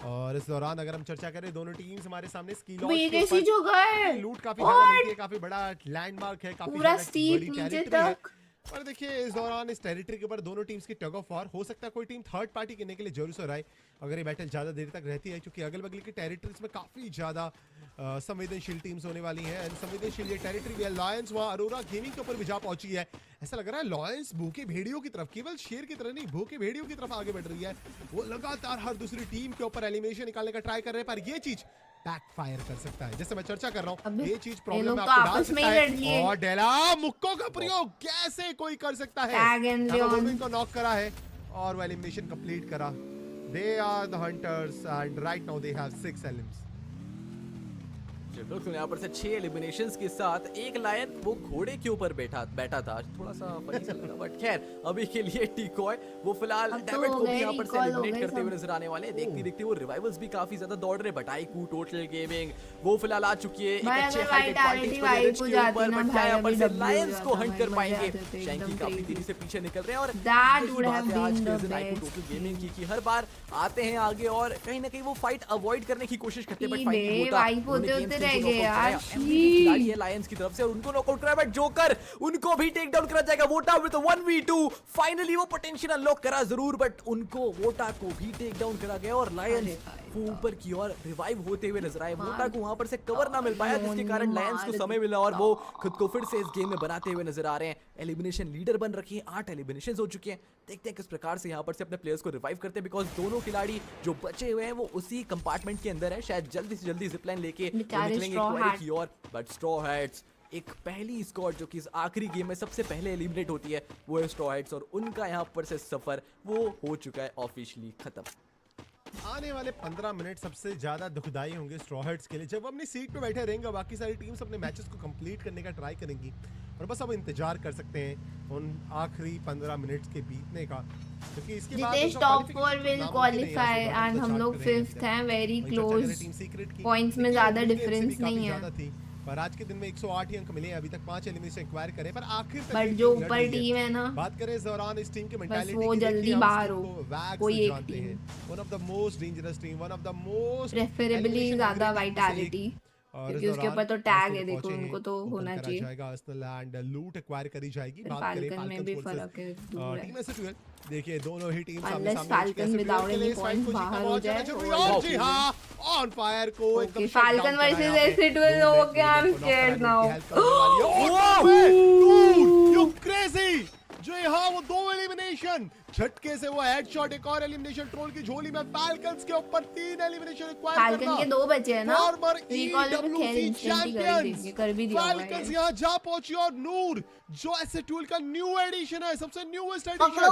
और इस दौरान अगर हम चर्चा करें दोनों टीम्स हमारे सामने स्की लॉन्च लूट काफी है, काफी बड़ा लैंडमार्क है, काफी पूरा स्टीप नीचे तक। और देखिए इस दौरान इस टेरिटरी के ऊपर दोनों टीम्स की टग ऑफ वॉर हो सकता है, कोई टीम थर्ड पार्टी करने के लिए जरूर से आए अगर ये बैटल ज्यादा देर तक रहती है, क्योंकि अगल बगल की टेरिटरीज में काफी ज्यादा संवेदनशील टीम्स होने वाली हैं। संवेदनशील ये टेरिटरी भी अलायंस वहां अरोरा गेमिंग के ऊपर भी जा पहुंची है ऐसा लग रहा है लॉयंस भूखे भेड़ियों की तरफ, केवल शेर की तरह नहीं भूखे भेड़ियों की तरफ आगे बढ़ रही है। वो लगातार हर दूसरी टीम के ऊपर एलिमिनेशन निकालने का ट्राई कर रहे हैं, पर ये चीज बैकफायर कर सकता है। जैसे मैं चर्चा कर रहा हूँ, ये चीज प्रॉब्लम आपको डाल सकता है। और डेला मुक्को का प्रयोग कैसे कोई कर सकता है, को नॉक करा है और वो एलिमिनेशन कंप्लीट करा। They are the hunters and right now they have 6 elims. बिल्कुल यहाँ पर से 6 एलिमिनेशंस के साथ एक लायन वो घोड़े के ऊपर बैठा था, थोड़ा सा फनी सा लगा, बट खैर अभी के लिए टिकॉय वो फिलहाल डेविड को भी यहाँ पर से एलिमिनेट करते हुए नजर आने वाले हैं। देखते देखते वो रिवाइवल्स भी काफी ज्यादा दौड़ रहे। बटाईकू टोटल गेमिंग वो फिलहाल आ चुकी है एक अच्छे हाइट एडवांटेज पर एज के ऊपर, बट क्या यहाँ पर से लायंस को हंट कर पाएंगे? शैंकी काफी तेजी से पीछे निकल रहे हैं और आज के दिन टोटल गेमिंग की हर बार आते हैं आगे और कहीं ना कहीं वो फाइट अवॉइड करने की कोशिश करते हैं, बट फाइट होता है लायंस की तरफ से और उनको नॉकआउट करा। बट जोकर उनको भी टेक डाउन करा जाएगा। वोटा विद 1v2 फाइनली वो पोटेंशियल अनलॉक करा जरूर, बट उनको वोटा को भी टेक डाउन करा गया और लायंस ऊपर की ओर रिवाइव होते हुए नजर आए। वोटा को वहां पर से कवर ना मिल पाया, जिसके कारण लायंस को समय मिला और वो खुद को फिर से इस गेम में बनाते हुए नजर आ रहे हैं। एलिमिनेशन लीडर बन रखी है, 8 एलिमिनेशंस हो चुके हैं। देखते हैं किस प्रकार से यहाँ पर से अपने प्लेयर्स को रिवाइव करते हैं, बिकॉज दोनों खिलाड़ी जो बचे हुए हैं वो उसी कंपार्टमेंट के अंदर है। शायद जल्दी से जल्दी जिपलाइन लेके निकलेंगे की ओर, बट स्ट्रॉ हैट्स एक पहली स्क्वाड जो कि इस आखिरी गेम में सबसे पहले एलिमिनेट होती है वो है स्ट्रॉ हैट्स, और उनका यहाँ पर से सफर वो हो चुका है ऑफिशियली खत्म। आने वाले 15 मिनट सबसे ज्यादा दुखदाई होंगे स्ट्रॉ हैट्स के लिए, जब वो अपनी सीट पे बैठे रहेंगे। बाकी सारी टीम्स अपने मैचेस को कंप्लीट करने का ट्राई करेंगी और बस अब इंतजार कर सकते हैं उन आखिरी 15 मिनट्स के बीतने का, क्योंकि इसके बाद टॉप 4 विल क्वालीफाई एंड हम लोग 5th हैं, वेरी क्लोज, पॉइंट्स में ज्यादा डिफरेंस नहीं है। पर आज के दिन में 108 ही अंक मिले हैं, अभी तक 5 एलिमिनेशन एक्वायर करे, पर आखिर तक बट जो ऊपर टीम है ना, बात करें ज़ोरान इस टीम की मेंटालिटी वो जल्दी बाहर हो, कोई एक team one of the most dangerous team, one of the most preferably ज्यादा वाइटैलिटी, क्योंकि उसके ऊपर तो टैग है, देखो उनको तो होना चाहिए। जाएगा अर्सेनल एंड लूट एक्वायर करी जाएगी। बात करें फाल्कन में भी फर्क है, टीम ऐसे ट्वेल देखिए दोनों ही टीम सामने फाल्कन विदाउट एनी पॉइंट बाहर हो जाए। जी हां ऑन फायर को एकदम फाल्कन वर्सेस ऐसे twelve okay, I am scared now. You crazy जो हाँ वो 2 एलिमिनेशन झटके से वो हेडशॉट, एक और एलिमिनेशन ट्रोल की झोली में। फाल्कन्स के ऊपर 3 एलिमिनेशन एक्वायर करना। फाल्कन के 2 बचे हैं ना, रिकॉल में खेल इंस्टेंट कर भी दिया। फाल्कन्स यहां जा पहुंची और नूर जो ऐसे टूल का न्यू एडिशन है, सबसे न्यूएस्ट एडिशन,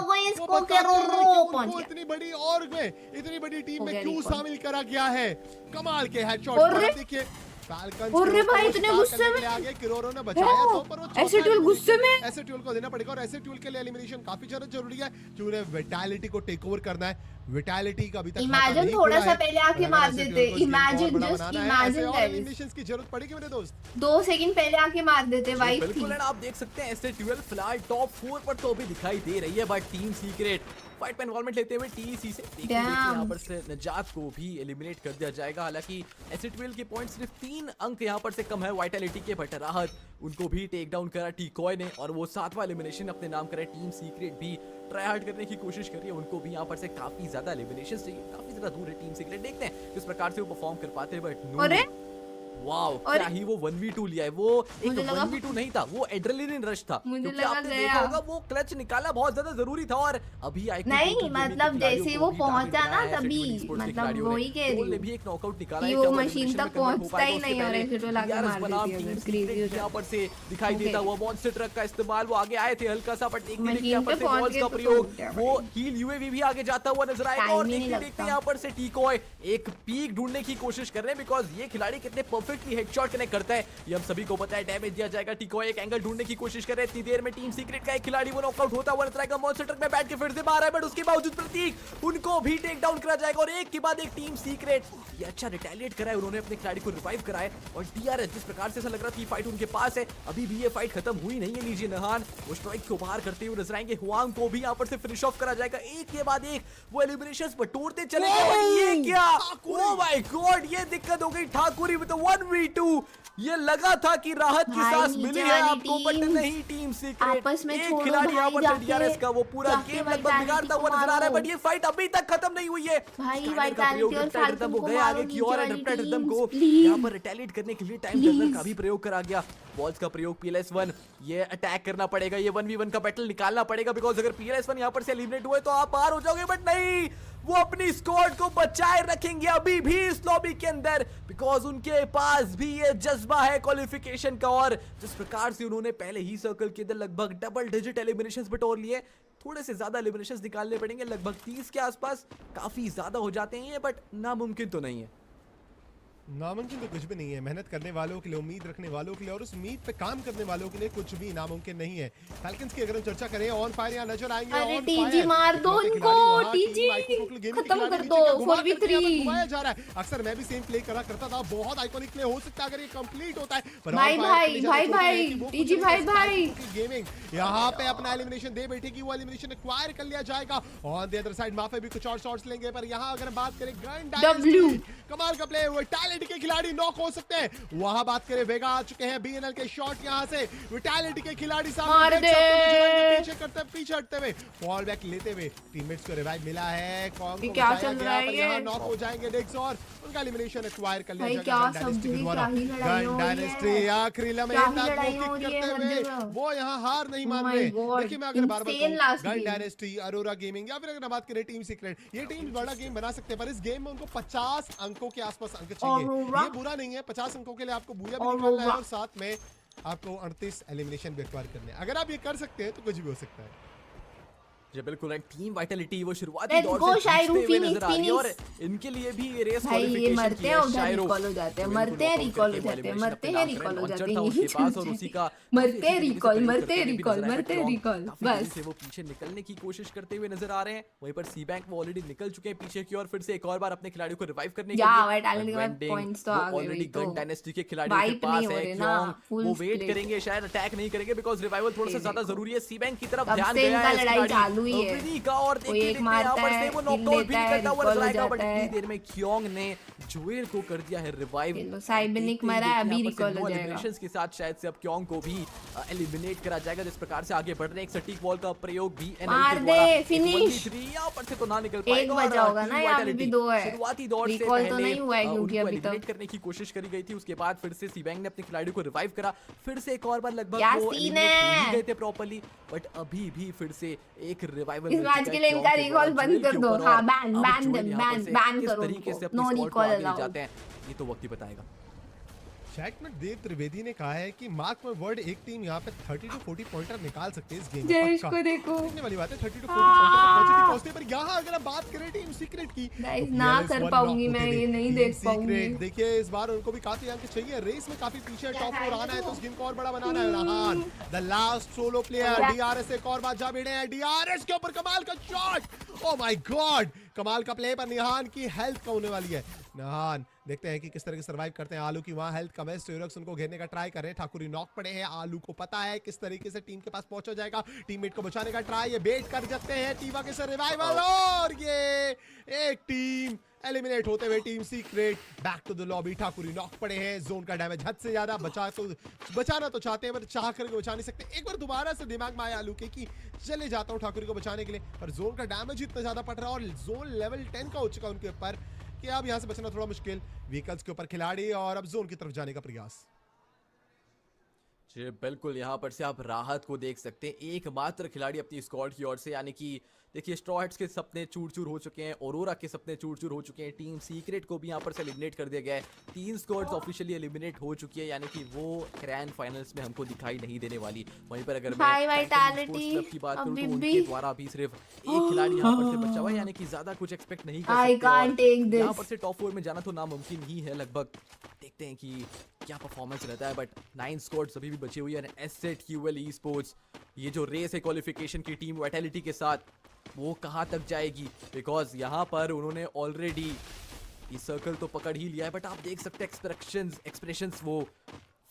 वो इतनी बड़ी ऑर्ग में इतनी बड़ी टीम में क्यों शामिल करा गया है। कमाल के हेडशॉट देखिए अरे भाई इतने गुस्से में आगे किरोरो ने बचाया तो, पर वो ऐसे टूल गुस्से में ऐसे टूल को देना पड़ेगा और ऐसे टूल के लिए एलिमिनेशन काफी ज्यादा जरूरी है, क्योंकि विटैलिटी को टेक ओवर करना है। विटैलिटी का अभी तक इमेजिन थोड़ा सा पहले आके मार देते, इमेजिन जस्ट इमेजिन एलिमिनेशंस की जरूरत पड़ेगी मेरे दोस्त, 2 सेकंड पहले आके मार देते भाई। बिल्कुल है, आप देख सकते हैं ऐसे 12 फिलहाल टॉप 4 पर तो अभी दिखाई दे रही है, बट टीम सीक्रेट फाइट में इन्वॉल्वमेंट लेते हुए टीसी से देखिए यहाँ पर से नजात को भी एलिमिनेट कर दिया जाएगा। हालांकि एसिड 12 के पॉइंट सिर्फ 3 अंक यहाँ पर से कम है वाइटैलिटी के, बट राहत उनको भी टेक डाउन करा टीकॉय ने और वो 7वां एलिमिनेशन अपने नाम करे। टीम सीक्रेट भी ट्राई हार्ड करने की कोशिश कर रही है, उनको भी यहाँ पर से काफी ज्यादा एलिमिनेशन चाहिए, काफी ज्यादा दूर है टीम सीक्रेट। देखते हैं किस प्रकार से वो परफॉर्म कर पाते हैं। बट वाओ क्या ही वो 1v2 लिया है, वो एक 1v2 नहीं था, वो एड्रेनलिन रश था, क्योंकि आपने देखा होगा वो क्लच निकाला बहुत ज्यादा जरूरी था। और अभी नहीं मतलब जैसे ही वो पहुंचा ना तभी मतलब वही कह रही हूं, भी एक नॉकआउट निकाला है, वो मशीन तक पहुंचता ही नहीं और ऐसे तो लगा मार देती है। क्रेजी हो यहां पर से दिखाई देता हुआ मॉन्स्टर ट्रक का इस्तेमाल, वो आगे आए थे हल्का सा, बट देखने के यहां पर से बॉल्स का प्रयोग, वो हील यूएवी भी आगे जाता हुआ नजर आएगा। और देखते यहां पर से टीकॉय एक पीक ढूंढने की कोशिश कर रहे हैं, बिकॉज़ ये खिलाड़ी कितने परफेक्टली हेडशॉट कनेक्ट करता है ये हम सभी को पता है। डैमेज दिया जाएगा, टीकॉय एक एंगल ढूंढने की कोशिश कर रहे हैं। इतनी देर में टीम सीक्रेट का एक खिलाड़ी वो नॉकआउट होता हुआ नजर आएगा, मॉन्स्टर ट्रक में बैठ के फिर से मार रहा है, बट उसके बावजूद प्रतीक उनको भी टेक डाउन करा जाएगा। और एक के बाद एक टीम सीक्रेट ये अच्छा रिटेलिएट करा है, उन्होंने अपने खिलाड़ी को रिवाइव कराया। और डीआरएस जिस प्रकार से ऐसा लग रहा था फाइट उनके पास है, अभी भी ये फाइट खत्म हुई नहीं है। लीजिए नहान वो स्ट्राइक को बाहर करते हुए नजर आएंगे, हुआंग को भी यहां पर से फिनिश ऑफ करा जाएगा। एक के बाद एक वो एलिमिनेशंस बटोरते चले गए। ये क्या, ओह माय गॉड, ये दिक्कत हो गई। ठाकुरी विद 1 1v2 ये लगा था कि राहत की सांस मिली है आपको, बट नहीं टीम सीक्रेट। आपस में एक खिलाड़ी यहाँ पर डीआरएस का वो पूरा गेम लगभग बिगाड़ता हुआ नजर आ रहा है, बट ये फाइट अभी तक खत्म नहीं हुई है। भाई वाइटैलिटी और फाल्कन को गया आगे की ओर, एडप्टेड रिदम को यहाँ पर रिटेलिएट करने के लिए टाइम टर्नर का भी प्रयोग करा गया। बॉल्स का प्रयोग PLS1, ये अटैक करना पड़ेगा, ये 1v1 का बैटल निकालना पड़ेगा, बिकॉज अगर PLS1 यहाँ पर से एलिमिनेट हुए तो आप पार हो जाओगे, बट नहीं, वो अपनी स्क्वाड को बचाए रखेंगे अभी भी इस लॉबी के अंदर, बिकॉज उनके पास भी ये जज्बा है क्वालिफिकेशन का। और जिस प्रकार से उन्होंने पहले ही सर्कल के अंदर लगभग डबल डिजिट एलिमिनेशंस बटोर लिए, थोड़े से ज्यादा एलिमिनेशंस निकालने पड़ेंगे, लगभग 30 के आसपास, काफी ज्यादा हो जाते हैं ये, बट नामुमकिन तो नहीं है। नामुमकिन तो कुछ भी नहीं है, मेहनत करने वालों के लिए, उम्मीद रखने वालों के लिए और उस उम्मीद पे काम करने वालों के लिए कुछ भी नामुमकिन नहीं है। फैल्कन्स की अगर हम चर्चा करें, ऑन फायर यहाँ नजर आएंगे। अरे टीजी मार दो उनको, टीजी खत्म कर दो, 4v3 घुमाया जा रहा है। अक्सर मैं भी सेम प्ले करा करता था, बहुत आइकॉनिक प्ले हो सकता है अगर ये कंप्लीट होता है। भाई भाई भाई भाई टीजी भाई गेमिंग यहाँ पे अपना एलिमिनेशन दे बैठेगी, वो एलिमिनेशन एक्वायर कर लिया जाएगा। ऑन द अदर साइड माफे भी कुछ और शॉट्स लेंगे, पर यहाँ अगर बात करें गन डायनेस्टी, कमाल का प्ले, वो टैलेंट के खिलाड़ी नॉक हो सकते हैं। वहां बात करें, वेगा आ चुके हैं, बीएनएल के शॉट यहां से विटालिटी के खिलाड़ी सामने पीछे हटते हुए, फॉल बैक लेते हुए, टीममेट्स को रिवाइव मिला है। कॉन्ग क्या चल रहा है, यहां नॉक हो जाएंगे डेक्स और उनका एलिमिनेशन एक्वायर कर लिया जाएगा। गन डायनेस्टी आखिरी लम्हे तक वो किक करते हुए वो यहां हार नहीं मान रहे। देखिए मैं अगर बार-बार गन डायनेस्टी, अरोरा गेमिंग या फिर अगर बात करें टीम सीक्रेट, ये टीम बड़ा गेम बना सकते हैं, पर इस गेम में उनको 50 अंकों के आसपास अंक चाहिए। ये बुरा नहीं है, 50 अंकों के लिए आपको बूया भी निकालना है और साथ में आपको 38 एलिमिनेशन भी एक्वायर करने हैं। अगर आप ये कर सकते हैं तो कुछ भी हो सकता है। जी बिल्कुल, टीम वाइटलिटी वो शुरुआती दौर से जीतते हुए नजर आ रही है और इनके लिए भी ये रेस क्वालिफिकेशन की है। शायरो रिकॉल हो जाते हैं, मरते हैं रिकॉल हो जाते हैं, मरते हैं रिकॉल हो जाते हैं, उसके पास और उसी का मरते हैं रिकॉल, मरते हैं रिकॉल, मरते हैं रिकॉल, बस वो पीछे निकलने की कोशिश करते हुए नजर आ रहे हैं। वहीं पर सी बैंक वो ऑलरेडी निकल चुके हैं पीछे की ओर, फिर से एक और बार अपने खिलाड़ियों को रिवाइव करने के लिए पॉइंट्स तो आ गए। ऑलरेडी गन डायनेस्टी के खिलाड़ियों के पास है, वो वेट करेंगे, शायद अटैक नहीं करेंगे बिकॉज़ रिवाइवल थोड़ा सा ज्यादा जरूरी है। सी बैंक की तरफ ध्यान गया है, लड़ाई चालू ही है, और देखिए यहाँ पर से वो नॉकआउट भी करता हुआ नजर आएगा, बट इतनी देर में क्योंग ने जोएल को कर दिया है रिवाइव। साइबनिक मरा है, अभी रिकॉल हो जाएगा। एलिमिनेशंस के साथ शायद से अब क्योंग को भी एलिमिनेट करा जाएगा। जिस प्रकार से आगे बढ़ रहे हैं, एक सटीक बॉल का प्रयोग भी मार दे, फिनिश यहाँ पर से तो ना निकल पाएगा। एक बचा होगा ना, यहाँ पे भी 2 है। शुरुआती दौर से रिकॉल तो नहीं हुआ है क्योंकि अभी तक करने की कोशिश करी गई थी, उसके बाद फिर से सीबैंग ने अपने खिलाड़ियों को रिवाइव करा, फिर से एक और बार लगभग वो एलिमिनेट हो गए थे प्रॉपर्ली, बट अभी भी फिर से एक रिवाइवल इस मैच के लिए इनका रिकॉल बंद कर दो। हाँ, बैन करो, नो रिकॉल अलाउड। ये तो वक्त ही बताएगा। चैट में देव त्रिवेदी ने कहा है कि मार्क माय वर्ड, एक टीम यहाँ पे 30 to 40 पॉइंटर निकाल सकते हैं इस गेम में। इसको देखो, देखने वाली बात है, 30 to 40 पॉइंटर पहुंचते हैं। पर यहाँ अगर हम बात करें टीम सीक्रेट की, ना कर पाऊंगी मैं, ये नहीं देख पाऊंगी। देखिए इस बार उनको भी काफी अंक चाहिए, रेस में काफी पीछे टॉप 4 आना है, तो इस गेम को और बड़ा बनाना है। Rahan the last solo player, DRS एक और बार जा भिड़े हैं, डीआरएस के ऊपर कमाल का शॉट, ओह माय गॉड, कमाल का प्ले, पर निहान की हेल्थ कम होने वाली है। निहान देखते हैं कि किस तरह के सर्वाइव करते हैं। आलू की वहां हेल्थ कम है, स्टेरक्स उनको घेरने का ट्राई कर रहे हैं, ठाकुरी नॉक पड़े हैं, आलू को पता है किस तरीके से टीम के पास पहुंचा जाएगा, टीममेट को बचाने का ट्राई, ये बेट कर जाते हैं टीवा के सर रिवाइवल, और ये एक टीम एलिमिनेट होते हुए team secret back to the lobby. Thakuri knock पड़े हैं, जोन का डैमेज हद से ज्यादा, बचाना तो चाहते हैं पर चाह करके बचा नहीं सकते। एक बार दोबारा से दिमाग में आया आलू के कि चले जाता हूं ठाकुरी को बचाने के लिए, पर जोन का डैमेज इतना ज्यादा पड़ रहा है और जोन लेवल 10 का हो चुका उनके ऊपर कि अब यहां से बचना थोड़ा मुश्किल। व्हीकल्स के ऊपर खिलाड़ी और अब जोन की तरफ जाने का प्रयास। जी बिल्कुल, यहाँ पर से आप राहत को देख सकते हैं, एकमात्र खिलाड़ी अपनी स्क्वाड की ओर से, यानी कि देखिए स्ट्रॉ हैट्स के सपने चूर चूर हो चुके हैं, औरोरा के सपने चूर चूर हो चुके हैं, टीम सीक्रेट को भी यहाँ पर से एलिमिनेट कर दिया गया है, 3 स्क्वाड्स ऑफिशियली एलिमिनेट हो चुकी है, यानी कि वो ग्रैंड फाइनल्स में हमको दिखाई नहीं देने वाली। वहीं पर अगर मैं क्लब की बात करूं तो उनके द्वारा भी सिर्फ एक खिलाड़ी यहाँ पर से बचा हुआ है, यानी कि ज्यादा कुछ एक्सपेक्ट नहीं कर सकते। यहाँ पर से टॉप 4 में जाना तो नामुमकिन ही है लगभग, देखते हैं कि क्या परफॉर्मेंस रहता है, बट 9 स्क्वाड्स अभी भी बची हुई है। एसेट क्यूएल ई स्पोर्ट्स, ये जो रेस है क्वालिफिकेशन की टीम वाइटलिटी के साथ, वो कहां तक जाएगी, बिकॉज यहां पर उन्होंने ऑलरेडी ये सर्कल तो पकड़ ही लिया है, बट आप देख सकते हैं एक्सप्रेशंस वो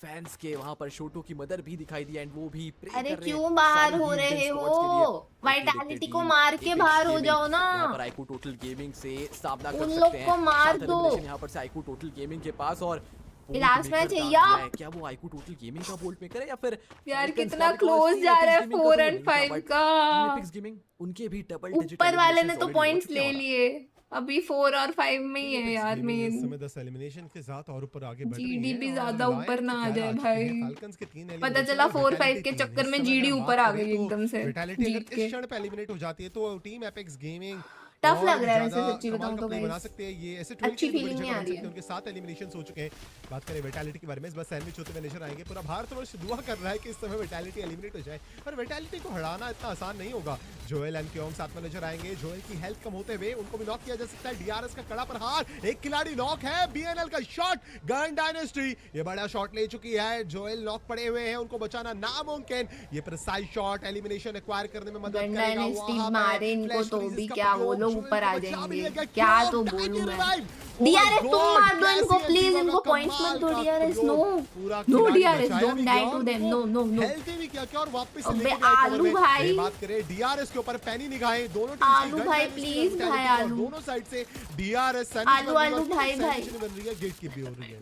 फैंस के, वहां पर शोटो की मदर भी दिखाई दी एंड वो भी अरे क्यों बाहर हो रहे हो, वाइटलिटी को मार के बाहर हो जाओ ना। यहाँ पर आईकू टोटल गेमिंग से सामना कर सकते हैं, को मार दो। यहाँ पर से आईकू टोटल गेमिंग के पास, और लास्ट मैच है यार। क्या वो आईक्यू टोटल गेमिंग का बोल्ट मेकर है या फिर यार कितना क्लोज जा रहा है 4 and 5 का। एपिक्स गेमिंग उनके भी डबल डिजिट ऊपर वाले ने तो पॉइंट्स ले लिए, अभी 4 और 5 में ही है यार मेन। समय 10 एलिमिनेशन के साथ और ऊपर आगे बढ़ रही है। जीडी भी ज्यादा ऊपर ना आ जाए भाई। फाल्कन्स के 3 पता चला 4-5 के चक्कर में जीडी ऊपर आ गई एकदम से। विटालिटी अगर इस क्षण पे एलिमिनेट हो जाती है तो टीम एपिक्स गेमिंग टफ लग रहा है वैसे सच्ची बताऊं तो बना सकते हैं। ये ऐसे अच्छी फीलिंग नहीं आ रही है। उनके 7 एलिमिनेशंस हो चुके हैं। बात करें विटालिटी के बारे में, बस सैंडविच होते हुए नजर आएंगे। पूरा भारतवर्ष दुआ कर रहा है कि इस समय विटालिटी एलिमिनेट हो जाए, पर विटालिटी को हराना इतना आसान नहीं होगा। जोएल एंड क्योंग साथ में नजर आएंगे। जोएल की हेल्थ कम होते हुए उनको भी नॉक किया जा सकता है। डीआरएस का कड़ा प्रहार, एक खिलाड़ी नॉक है। बीएनएल का शॉट, गन डायनेस्टी ये बड़ा शॉट ले चुकी है। जोएल नॉक पड़े हुए हैं, उनको बचाना नामुमकिन। ये प्रिसाइज शॉट एलिमिनेशन एक्वायर करने में मदद करेगा। डायनेस्टी मारे इनको तो भी क्या वो लोग ऊपर आ जाएंगे। क्या तो बोलूं मैं। डीआरएस तुम मार दो इनको प्लीज, इनको पॉइंट्स मत दो। DRS no DRS don't die to them. No healthy भी क्या और वापस अबे आलू भाई, बात करें डीआरएस के ऊपर पैनी निगाहें दोनों आलू भाई प्लीज भाई, आलू दोनों साइड से डीआरएस आलू भाई बन रही है, गेट की भी हो रही है।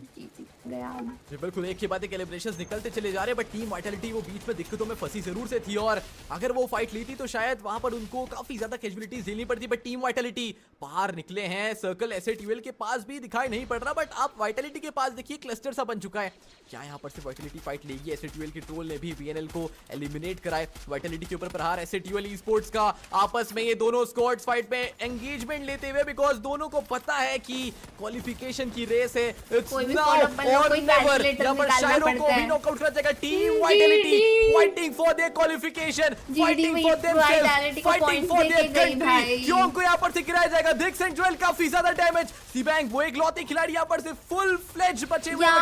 जी बिल्कुल, एक के बाद एक एलिमिनेशंस निकलते चले जा रहे हैं, बट टीम वाइटलिटी वो बीच में दिक्कतों में फंसी जरूर से थी और अगर वो फाइट लेती तो शायद वहां पर उनको काफी ज्यादा कैजुअलिटीज झेलनी पड़ती। बट टीम वाइटलिटी बाहर निकले हैं। सर्कल एसएटीएल के पास भी दिखाई नहीं पड़ रहा, बट आप वाइटलिटी के पास देखिए क्लस्टर सा बन चुका है। क्या यहाँ पर से वाइटलिटी फाइट लेगी? एसएटीएल के ट्रोल ने भी बीएनएल को एलिमिनेट कराए। वाइटलिटी के ऊपर प्रहार एसएटीएल ई स्पोर्ट्स का। आपस में ये दोनों स्क्वाड्स फाइट में एंगेजमेंट लेते हुए, बिकॉज दोनों को पता है कि क्वालिफिकेशन की रेस है। It's now or never. यहाँ पर शायरों को भी नॉकआउट कर जाएगा। Team Vitality fighting for their qualification, fighting for themselves, fighting for their country. क्यों को यहाँ पर से गिराया जाएगा? देख सेंट जोएल काफी ज्यादा डैमेज। सीबैंक वो एक लौते खिलाड़ी यहाँ पर से फुल फ्लेज बचे हुए हैं।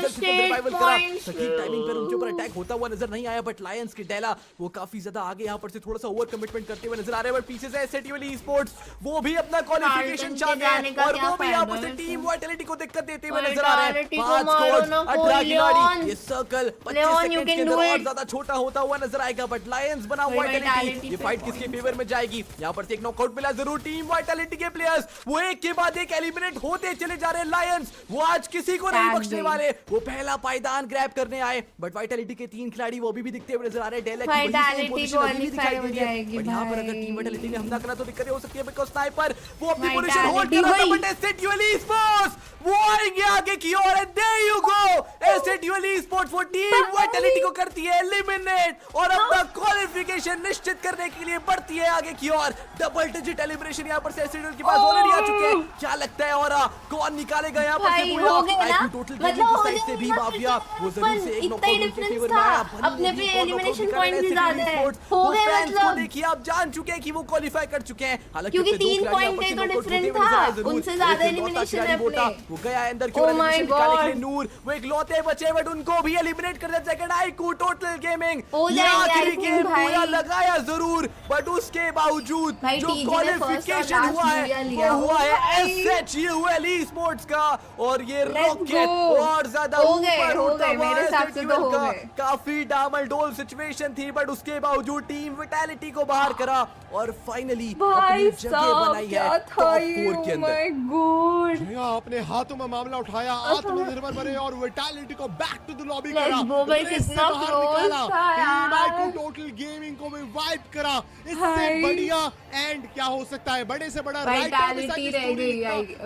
सर्वाइवल करा, सटीक टाइमिंग पर उनके ऊपर अटैक होता हुआ नजर नहीं आया, बट लायंस की डेला वो काफी ज्यादा आगे यहाँ पर से थोड़ा सा ओवर कमिटमेंट करते हुए नजर आ रहे हैं। बट पीछे से एसएटीएल ई स्पोर्ट्स वो भी अपना क्वालिफिकेशन चाहते हैं और वो भी यहाँ पर से टीम वाइटलिटी को दिक्कत देते हुए नजर आ रहे हैं। 5 स्क्वाड 18 खिलाड़ी, ये सर्कल 25 सेकंड के अंदर और ज्यादा छोटा होता हुआ नजर आएगा। बट लायंस बना वाइटलिटी, ये फाइट किसके फेवर में जाएगी? यहाँ पर से एक नॉकआउट मिला जरूर टीम वाइटलिटी के प्लेयर्स, वो एक के बाद एक एलिमिनेट होते चले जा रहे हैं। लायंस वो आज किसी को नहीं बख्शने वाले, वो पहला पायदान ग्रैब करने आए। बट वाइटलिटी के 3 खिलाड़ी वो अभी भी दिखते हुए नजर आ रहे हैं। डेला की पोजीशन अभी भी दिखाई दे रही है, बट यहाँ पर अगर टीम वाइटलिटी ने हमला करा तो दिक्कत हो सकती है, बिकॉज़ स्नाइपर वो अपनी पोजीशन होल्ड कर रहा था। बट एसएटीएल ई स्पोर्ट्स वो आएंगे आगे की ओर। And there you go, SATL esports वो टीम वाइटलिटी को करती है एलिमिनेट और अपना क्वालिफिकेशन निश्चित करने के लिए बढ़ती है आगे की ओर। डबल डिजिट एलिमिनेशन यहाँ पर से एसएटीएल के पास ऑलरेडी आ चुके हैं। क्या लगता है और कौन निकालेगा यहाँ पर से पूरा आईक्यू टोटल गेमिंग की साइड से भी माफिया वो जरूर से एक नॉकआउट उनके फेवर में आया। अपने पे एलिमिनेशन पॉइंट भी ज्यादा है, हो गए मतलब। देखिए आप जान चुके हैं कि वो क्वालीफाई कर चुके हैं, हालांकि क्योंकि 3 पॉइंट है तो डिफरेंट था, उनसे ज्यादा एलिमिनेशन है अपने। वो गया अंदर क्यों एलिमिनेशन निकालने के लिए नूर, वो एक लौते बचे बट उनको भी एलिमिनेट कर दिया जाएगा। आईक्यू टोटल गेमिंग आखिरी गेम पूरा लगाया जरूर, बट उसके बावजूद जो क्वालिफिकेशन हुआ है वो हुआ है एसएचयूएल ई स्पोर्ट्स का और ये रॉकेट और ज्यादा ऊपर होता हुआ काफी डामाडोल सिचुएशन थी, बट उसके बावजूद टीम विटालिटी को बाहर करा और फाइनली अपनी जगह बनाई है टॉप 4 के अंदर। अपने हाथों में मामला उठाया, आत्मनिर्भर बने और विटालिटी को बैक टू द लॉबी करा। कितना क्लोज था यार, टोटल गेमिंग को भी वाइप करा। इससे बढ़िया एंड क्या हो सकता है? बड़े से बड़ा वाइटलिटी रह गई,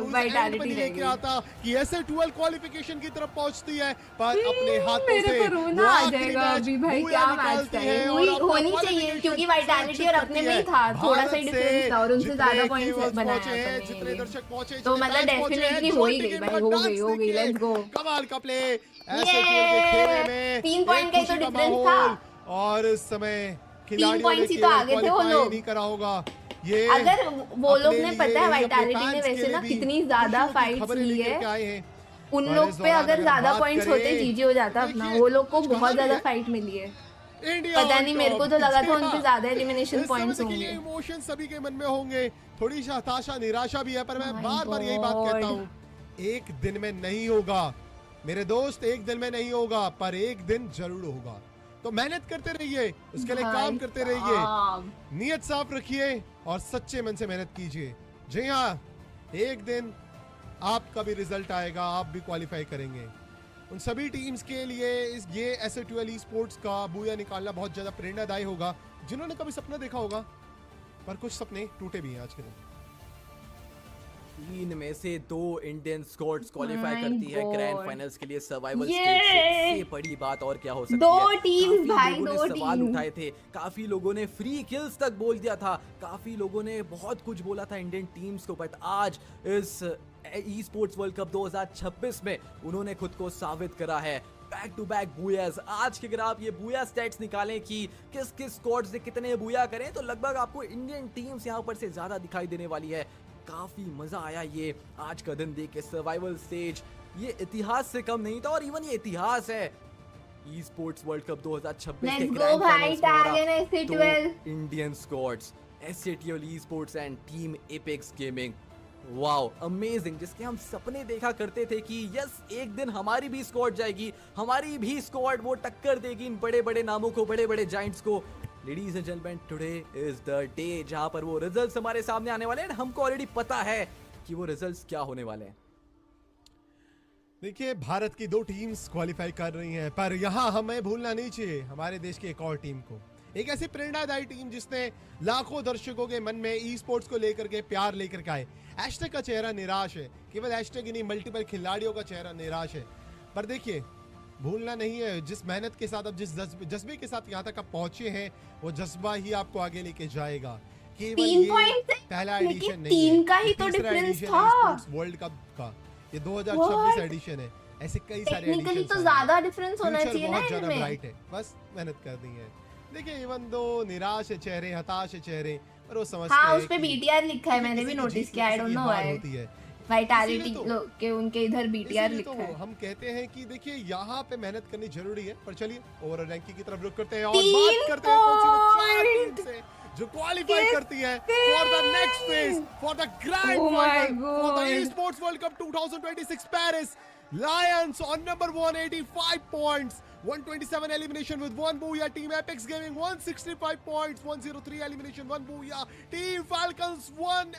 वाइटलिटी रह गई आता कि एसए12 क्वालिफिकेशन की तरफ पहुंचती है, पर अपने हाथों से रोना आ जाएगा अभी भाई। क्या मैच है, होनी चाहिए क्योंकि वाइटलिटी और अपने में ही था, थोड़ा सा डिफरेंस था और उनसे ज्यादा पॉइंट्स बनाया जितने दर्शक पहुंचे तो मतलब डेफिनेटली हो ही गई भाई, हो गई। लेट्स गो, कमाल का प्ले एसए12 के खेमे में 3 पॉइंट का ही तो डिफरेंस था और इस समय खिलाड़ियों ने तो आगे थे वो लोग। नहीं करा होगा ये, अगर वो लोग ने पता है वाइटलिटी ने वैसे ना कितनी ज्यादा फाइट्स ली है, उन लोग पे अगर ज्यादा पॉइंट्स होते जीजी हो जाता अपना। वो लोग को बहुत ज्यादा फाइट मिली है, पता नहीं मेरे को तो लगा था उनके ज्यादा एलिमिनेशन पॉइंट्स होंगे। इमोशन सभी के मन में होंगे, थोड़ी सी हताशा निराशा भी है, पर मैं बार-बार यही बात कहता हूँ, एक दिन में नहीं होगा मेरे दोस्त, एक दिन में नहीं होगा, पर एक दिन जरूर होगा। तो मेहनत करते रहिए, उसके लिए काम करते रहिए, नियत साफ रखिए और सच्चे मन से मेहनत कीजिए। जी हाँ, एक दिन आपका भी रिजल्ट आएगा, आप भी क्वालिफाई करेंगे। उन सभी टीम्स के लिए ये एस2एल स्पोर्ट्स का बूया निकालना बहुत ज़्यादा प्रेरणादायी होगा, जिन्होंने कभी सपना देखा होगा, पर कुछ सपने टूटे भी हैं आज के दिन। 3 में से 2 इंडियन स्क्वाड्स क्वालिफाई करती है ग्रैंड फाइनल्स के लिए सर्वाइवल स्टेज से। इससे बड़ी बात और क्या हो सकती है। 2 टीम्स भाई, 2 सवाल उठाए थे, काफी लोगों ने फ्री किल्स तक बोल दिया था, काफी लोगों ने बहुत कुछ बोला था इंडियन टीम्स को, बट आज इस ई स्पोर्ट्स वर्ल्ड कप 2026 में उन्होंने खुद को साबित करा है। Back to back booyahs. आज के अगर आप ये बूया स्टैट्स निकालें कि किस किस स्क्वाड से कितने बूया करें, तो लगभग आपको इंडियन टीम्स यहाँ पर से ज्यादा दिखाई देने वाली है। काफी मजा आया ये आज का दिन देख के। सर्वाइवल स्टेज ये इतिहास से कम नहीं था, और इवन ये इतिहास है ई स्पोर्ट्स वर्ल्ड कप 2026 के ग्रैंड फाइनल्स में दो Indian squads, S2L esports and team Apex gaming. Wow, amazing, जिसके हम सपने देखा करते थे कि यस एक दिन हमारी भी स्क्वाड जाएगी, हमारी भी स्क्वाड वो टक्कर देगी इन बड़े बड़े नामों को, बड़े बड़े जायंट्स को। Ladies and gentleman, today is the day जहां पर वो रिजल्ट्स हमारे सामने आने वाले हैं। हमको ऑलरेडी पता है कि वो रिजल्ट्स क्या होने वाले हैं। देखिए, भारत की 2 टीम्स क्वालिफाई कर रही हैं, पर यहाँ हमें भूलना नहीं चाहिए हमारे देश की एक और टीम को, एक ऐसी प्रेरणादायी टीम जिसने लाखों दर्शकों के मन में ई स्पोर्ट्स को लेकर के प्यार लेकर के आए। हैशटैग का चेहरा निराश है, केवल हैशटैग ही नहीं, मल्टीपल खिलाड़ियों का चेहरा निराश है। पर देखिए, भूलना नहीं है, जिस मेहनत के साथ, अब जिस जज्बे के साथ यहाँ तक आप पहुंचे हैं, वो जज्बा ही आपको आगे लेके जाएगा। केवल ये पहला एडिशन नहीं है, का ही तो डिफरेंस था वर्ल्ड कप का, ये 2026 एडिशन है। ऐसे कई सारे टेक्निकली तो ज्यादा डिफरेंस होना चाहिए ना इनमें। ब्राइट है, बस मेहनत कर दी है। देखिए, इवन दो निराश है चेहरे, हताश है चेहरे, पर वो समझते हैं। हाँ, उस पे बीटीआर लिखा है, मैंने भी नोटिस किया, I don't know why. Vitality के उनके इधर बीटीआर लिखा है। हम कहते हैं कि देखिए यहाँ पे मेहनत करनी जरूरी है, पर चलिए ओवरऑल रैंकिंग की तरफ रुक करते हैं और बात करते हैं कौन सी वो 4 टीम से जो क्वालिफाई करती है for the next phase, for the grand final, for the esports world cup 2026 Paris. Lions on number 1, 85 points, 127 elimination with 1 booyah. Team Apex Gaming 165 points, 103 elimination, 1 booyah. Team Falcons 1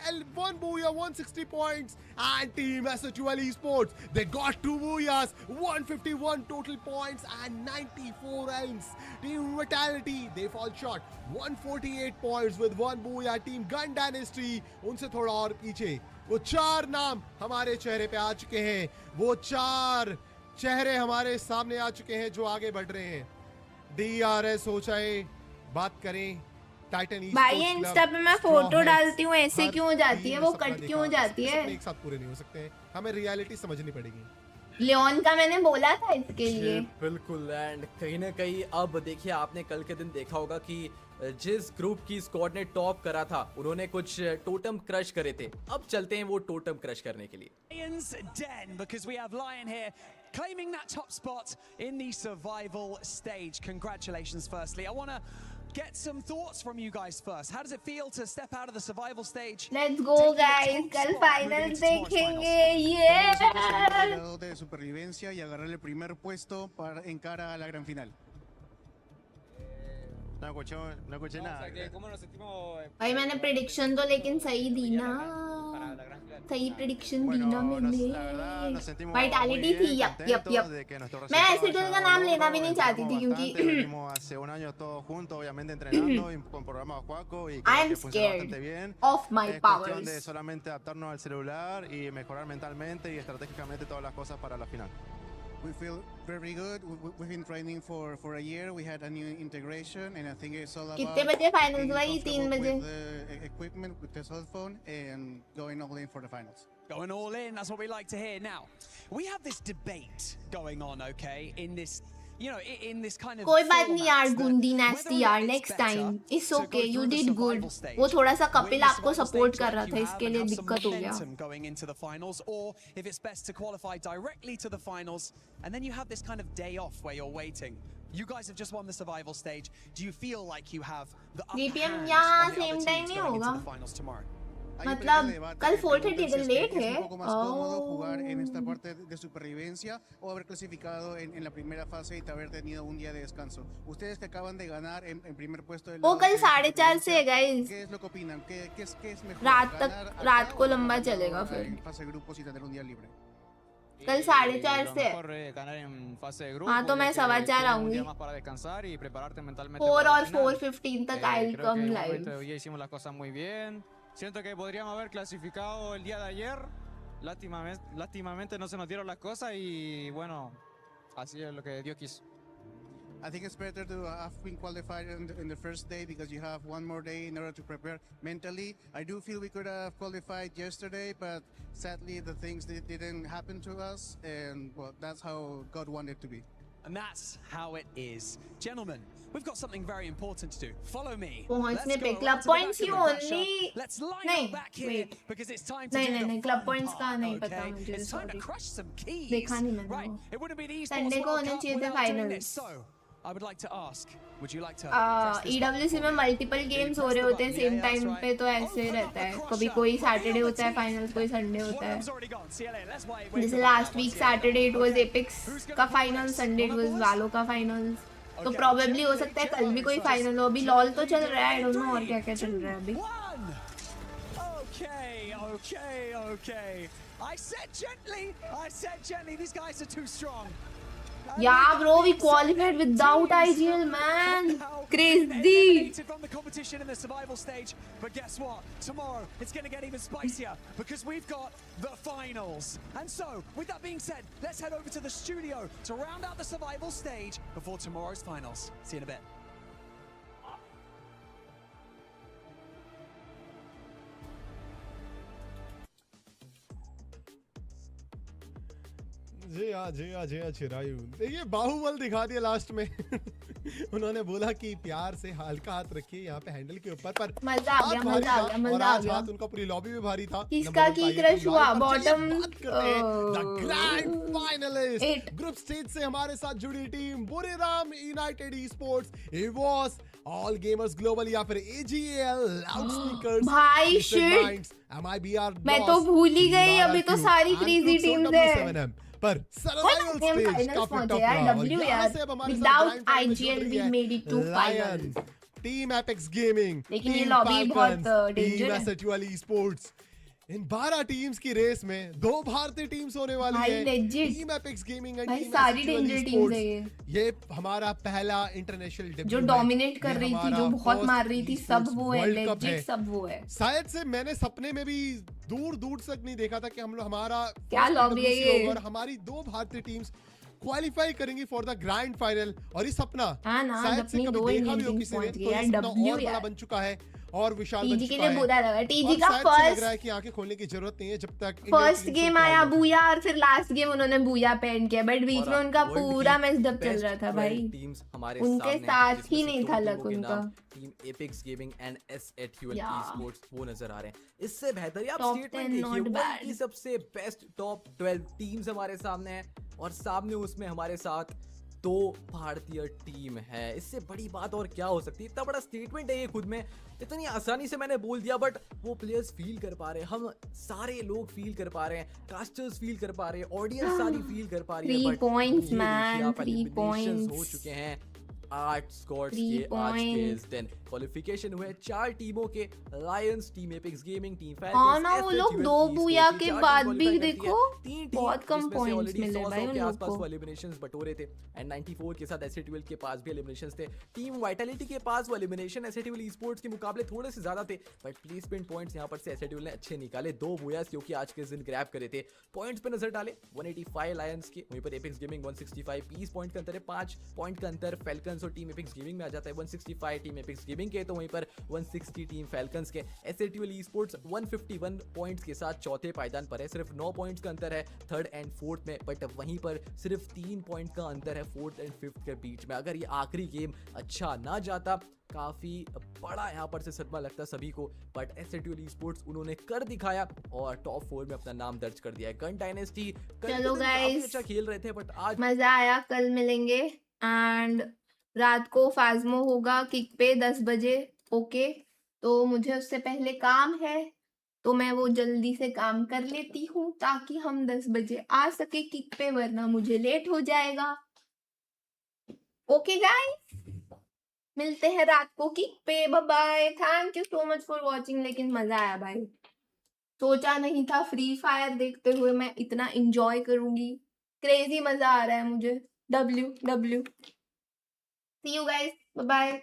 booyah, 160 points. And Team S2L Esports, they got 2 booyahs, 151 total points and 94 elms. Team Vitality, they fall short, 148 points with 1 booyah. Team Gun Dynasty, उनसे थोड़ा और पीछे। वो 4 नाम हमारे चेहरे पे आ चुके हैं, वो 4 चेहरे हमारे सामने आ चुके हैं जो आगे बढ़ रहे हैं। DRS हो चाहे बात करें, टाइटन ई भाई इंस्टा पे मैं फोटो डालती हूँ, ऐसे क्यों हो जाती है, वो कट क्यों हो जाती है? एक साथ पूरे नहीं हो सकते हैं, हमें रियलिटी समझनी पड़ेगी। लियोन का मैंने बोला था इसके लिए। बिल्कुल, एंड कहीं ना कहीं अब देखिए, आपने कल के दिन देखा होगा कि जिस ग्रुप की स्क्वाड ने टॉप करा था, उन्होंने कुछ टोटम क्रश करे थे। अब चलते हैं वो टोटम क्रश करने के लिए। Lions Den, because we have Lion here claiming that top spot in the survival stage. Congratulations firstly. I want to get some thoughts from you guys first. How does it feel to step out of the survival stage? Let's go guys, कल finals देखेंगे। Yeah! de supervivencia y agarrar el primer puesto para en cara a la gran final. No escuché nada. भाई मैंने prediction तो लेकिन सही दी ना, सही prediction दी ना मैंने। वाइटैलिटी थी, यप। मैं एस2एल का नाम लेना भी नहीं चाहती थी क्योंकि I am scared of my powers. Solamente adaptarnos al celular y mejorar mentalmente y estratégicamente todas las cosas para la final. We feel very good. We've been training for a year. We had a new integration, and I think it's all about कितने बजे finals हुआ? 3 बजे। With the equipment, with the cell phone, and going all in for the finals. Going all in, that's what we like to hear. Now, we have this debate going on, okay, in this, you know, in this kind of कोई बात नहीं यार, गुंडी नेस्टी यार, next time it's okay, you did good. वो थोड़ा सा कपिल आपको सपोर्ट कर रहा था, इसके लिए दिक्कत हो गया। Going into the finals, or if it's best to qualify directly to the finals, and then you have this kind of day off where you're waiting. You guys have just won the survival stage. Do you feel like you have the upper hand on the other teams going into the finals tomorrow? मतलब कल 4:30 दिन late है। Un poco más cómodo jugar en esta parte de supervivencia o haber clasificado en la primera fase y haber tenido un día de descanso. Ustedes que acaban de ganar en primer puesto del वो कल 4:30 से है guys. ¿Qué es lo que opinan? ¿Qué es mejor? रात को लंबा चलेगा फिर। En fase de grupos y tener un día libre. कल 4:30 से हाँ तो मैं 4:15 आऊंगी 4 और 4:15 तक I'll come live. Hoy hicimos las cosas muy bien. Siento que podríamos haber clasificado el día de ayer. Lástimamente no se nos dieron las cosas y bueno, así es lo que Dios quiso. I think it's better to have been qualified in the first day because you have one more day in order to prepare mentally. I do feel we could have qualified yesterday, but sadly the things didn't happen to us, and well, that's how God wanted it to be. And that's how it is. Gentlemen, we've got something very important to do. Follow me. पहुंचने पे Let's go club right to the points back he of the only crusher. Let's line नहीं up back here wait because it's time to नहीं do नहीं the नहीं club fun points का part, नहीं पता okay? मुझे It's time to sorry crush some keys. देखा नहीं मैंने Right, वो it wouldn't be the Esports Sunday को World होने Cup चाहिए थे without doing this. Finals So, I would like to ask, would you like to press this button EWC for में me? Multiple games हो रहे होते हैं सेम टाइम पे तो ऐसे ही रहता है कभी कोई सैटरडे होता है फाइनल्स कोई संडे होता है जैसे last week Saturday it was Epics का final Sunday it was Valo का फाइनल्स तो प्रोबेबली हो सकता है कल भी कोई फाइनल हो अभी लॉल तो चल रहा है आई डोंट नो और क्या क्या चल रहा है अभी Okay. I said gently, these guys are too strong. Yeah, bro, we qualified without IGL, man. Crazy. From the competition in the survival stage, but guess what? Tomorrow it's going to get even spicier because we've got the finals. And so, with that being said, let's head over to the studio to round out the survival stage before tomorrow's finals. See you in a bit. जी हाँ चिरायु देखिए बाहुबल दिखा दिया last में उन्होंने बोला कि प्यार से हल्का हाथ रखिए यहाँ पे हैंडल के ऊपर पर मजा आ गया हाथ उनका पूरी लॉबी में भारी था किसका की क्रश हुआ bottom the grand finalist group stage से हमारे साथ जुड़ी team Buriram United esports Evos All Gamers Global या फिर AGL लाउडस्पीकर्स भाई शिट MIBR मैं तो भूल ही गई अभी तो सारी क्रेजी टीम्स है पर सर्वाइवल स्टेज काफी टफ रहा और यहाँ से अब हमारे without IGL we made it to final team Apex gaming लेकिन ये लॉबी बहुत डेंजर है टीम वाली स्पोर्ट्स इन 12 टीम्स की रेस में 2 भारतीय टीम्स होने वाली है team Apex gaming and team सारी डेंजर टीम्स है ये हमारा पहला इंटरनेशनल डेब्यू जो डोमिनेट कर रही थी जो बहुत मार रही थी सब वो है लेजिट सब वो है शायद से मैंने सपने में भी दूर तक नहीं देखा था कि हम लोग हमारा क्या लॉबी है ये और हमारी 2 भारतीय टीम्स क्वालिफाई करेंगी फॉर द ग्रैंड फाइनल और ये सपना शायद से कभी देखा भी हो किसी ने तो ये और बड़ा बन चुका है और विशाल बन टीजी के चुका लिए है बुरा लगा टीजी का लग फर्स्ट रहा है कि आंखें खोलने की जरूरत नहीं है जब तक फर्स्ट गेम आया बूया और फिर लास्ट गेम उन्होंने बूया पहन किया बट बीच में उनका पूरा मैच डब चल रहा था भाई टीम्स हमारे उनके साथ ही नहीं था लक उनका team Epics gaming and SATUL esports वो नजर आ रहे हैं इससे बेहतर आप स्टेटमेंट देखिए वर्ल्ड की सबसे बेस्ट टॉप 12 टीम्स हमारे सामने है और सामने उसमें हमारे साथ 2 भारतीय टीम है इससे बड़ी बात और क्या हो सकती है इतना बड़ा स्टेटमेंट है ये खुद में इतनी आसानी से मैंने बोल दिया बट वो प्लेयर्स फील कर पा रहे हैं हम सारे लोग फील कर पा रहे हैं कास्टर्स फील कर पा रहे हैं ऑडियंस सारी फील कर पा रही है 3 पॉइंट्स मैन 3 पॉइंट्स हो चुके हैं 8 स्क्वाड्स के आज के इस दिन क्वालिफिकेशन हुए 4 टीमों के Lions team Epics gaming team हाँ ना वो लोग 2 बूया के बाद भी देखो बहुत कम पॉइंट्स मिले भाई उन लोग को एलिमिनेशंस बटोरे थे एंड 94 के साथ SATUL के पास भी एलिमिनेशंस थे टीम वाइटलिटी के पास वो एलिमिनेशन SATUL ई-स्पोर्ट्स के मुकाबले थोड़े से ज्यादा थे बट प्लेसमेंट पॉइंट्स यहां पर से SATUL ने अच्छे निकाले 2 बूयास क्योंकि आज के दिन ग्रैब करे थे पॉइंट्स पे नजर डाले 185 लायंस के वहीं पर एपिक्स गेमिंग 165 पीस पॉइंट का अंतर है 5 पॉइंट का अंतर फैल्कन्स और टीम एपिक्स गेमिंग में आ जाता है 165 टीम एपिक्स गेमिंग के तो वहीं पर 160 टीम फैल्कन्स के SATUL ई-स्पोर्ट्स 151 पॉइंट्स के साथ चौथे पायदान पर है सिर्फ 9 पॉइंट्स का अंतर है थर्ड एंड फोर्थ में बट वहीं पर सिर्फ 3 पॉइंट का अंतर है फोर्थ एंड फिफ्थ के बीच में अगर ये आखिरी गेम अच्छा ना जाता काफी बड़ा यहाँ पर से सदमा लगता सभी को बट SATUL ई-स्पोर्ट्स उन्होंने कर दिखाया और टॉप 4 में अपना नाम दर्ज कर दिया है गन डायनेस्टी चलो गाइस अच्छा खेल रहे थे बट आज मजा आया कल मिलेंगे एंड रात को फाज्मो होगा किक पे 10 बजे ओके तो मुझे उससे पहले काम है तो मैं वो जल्दी से काम कर लेती हूँ ताकि हम 10 बजे आ सके किक पे वरना मुझे लेट हो जाएगा ओके गाइस मिलते हैं रात को किक पे bye bye thank you so much for watching लेकिन मजा आया भाई सोचा नहीं था फ्री फायर देखते हुए मैं इतना एंजॉय करूंगी। क्रेजी मजा आ रहा है मुझे। W see you guys, bye bye.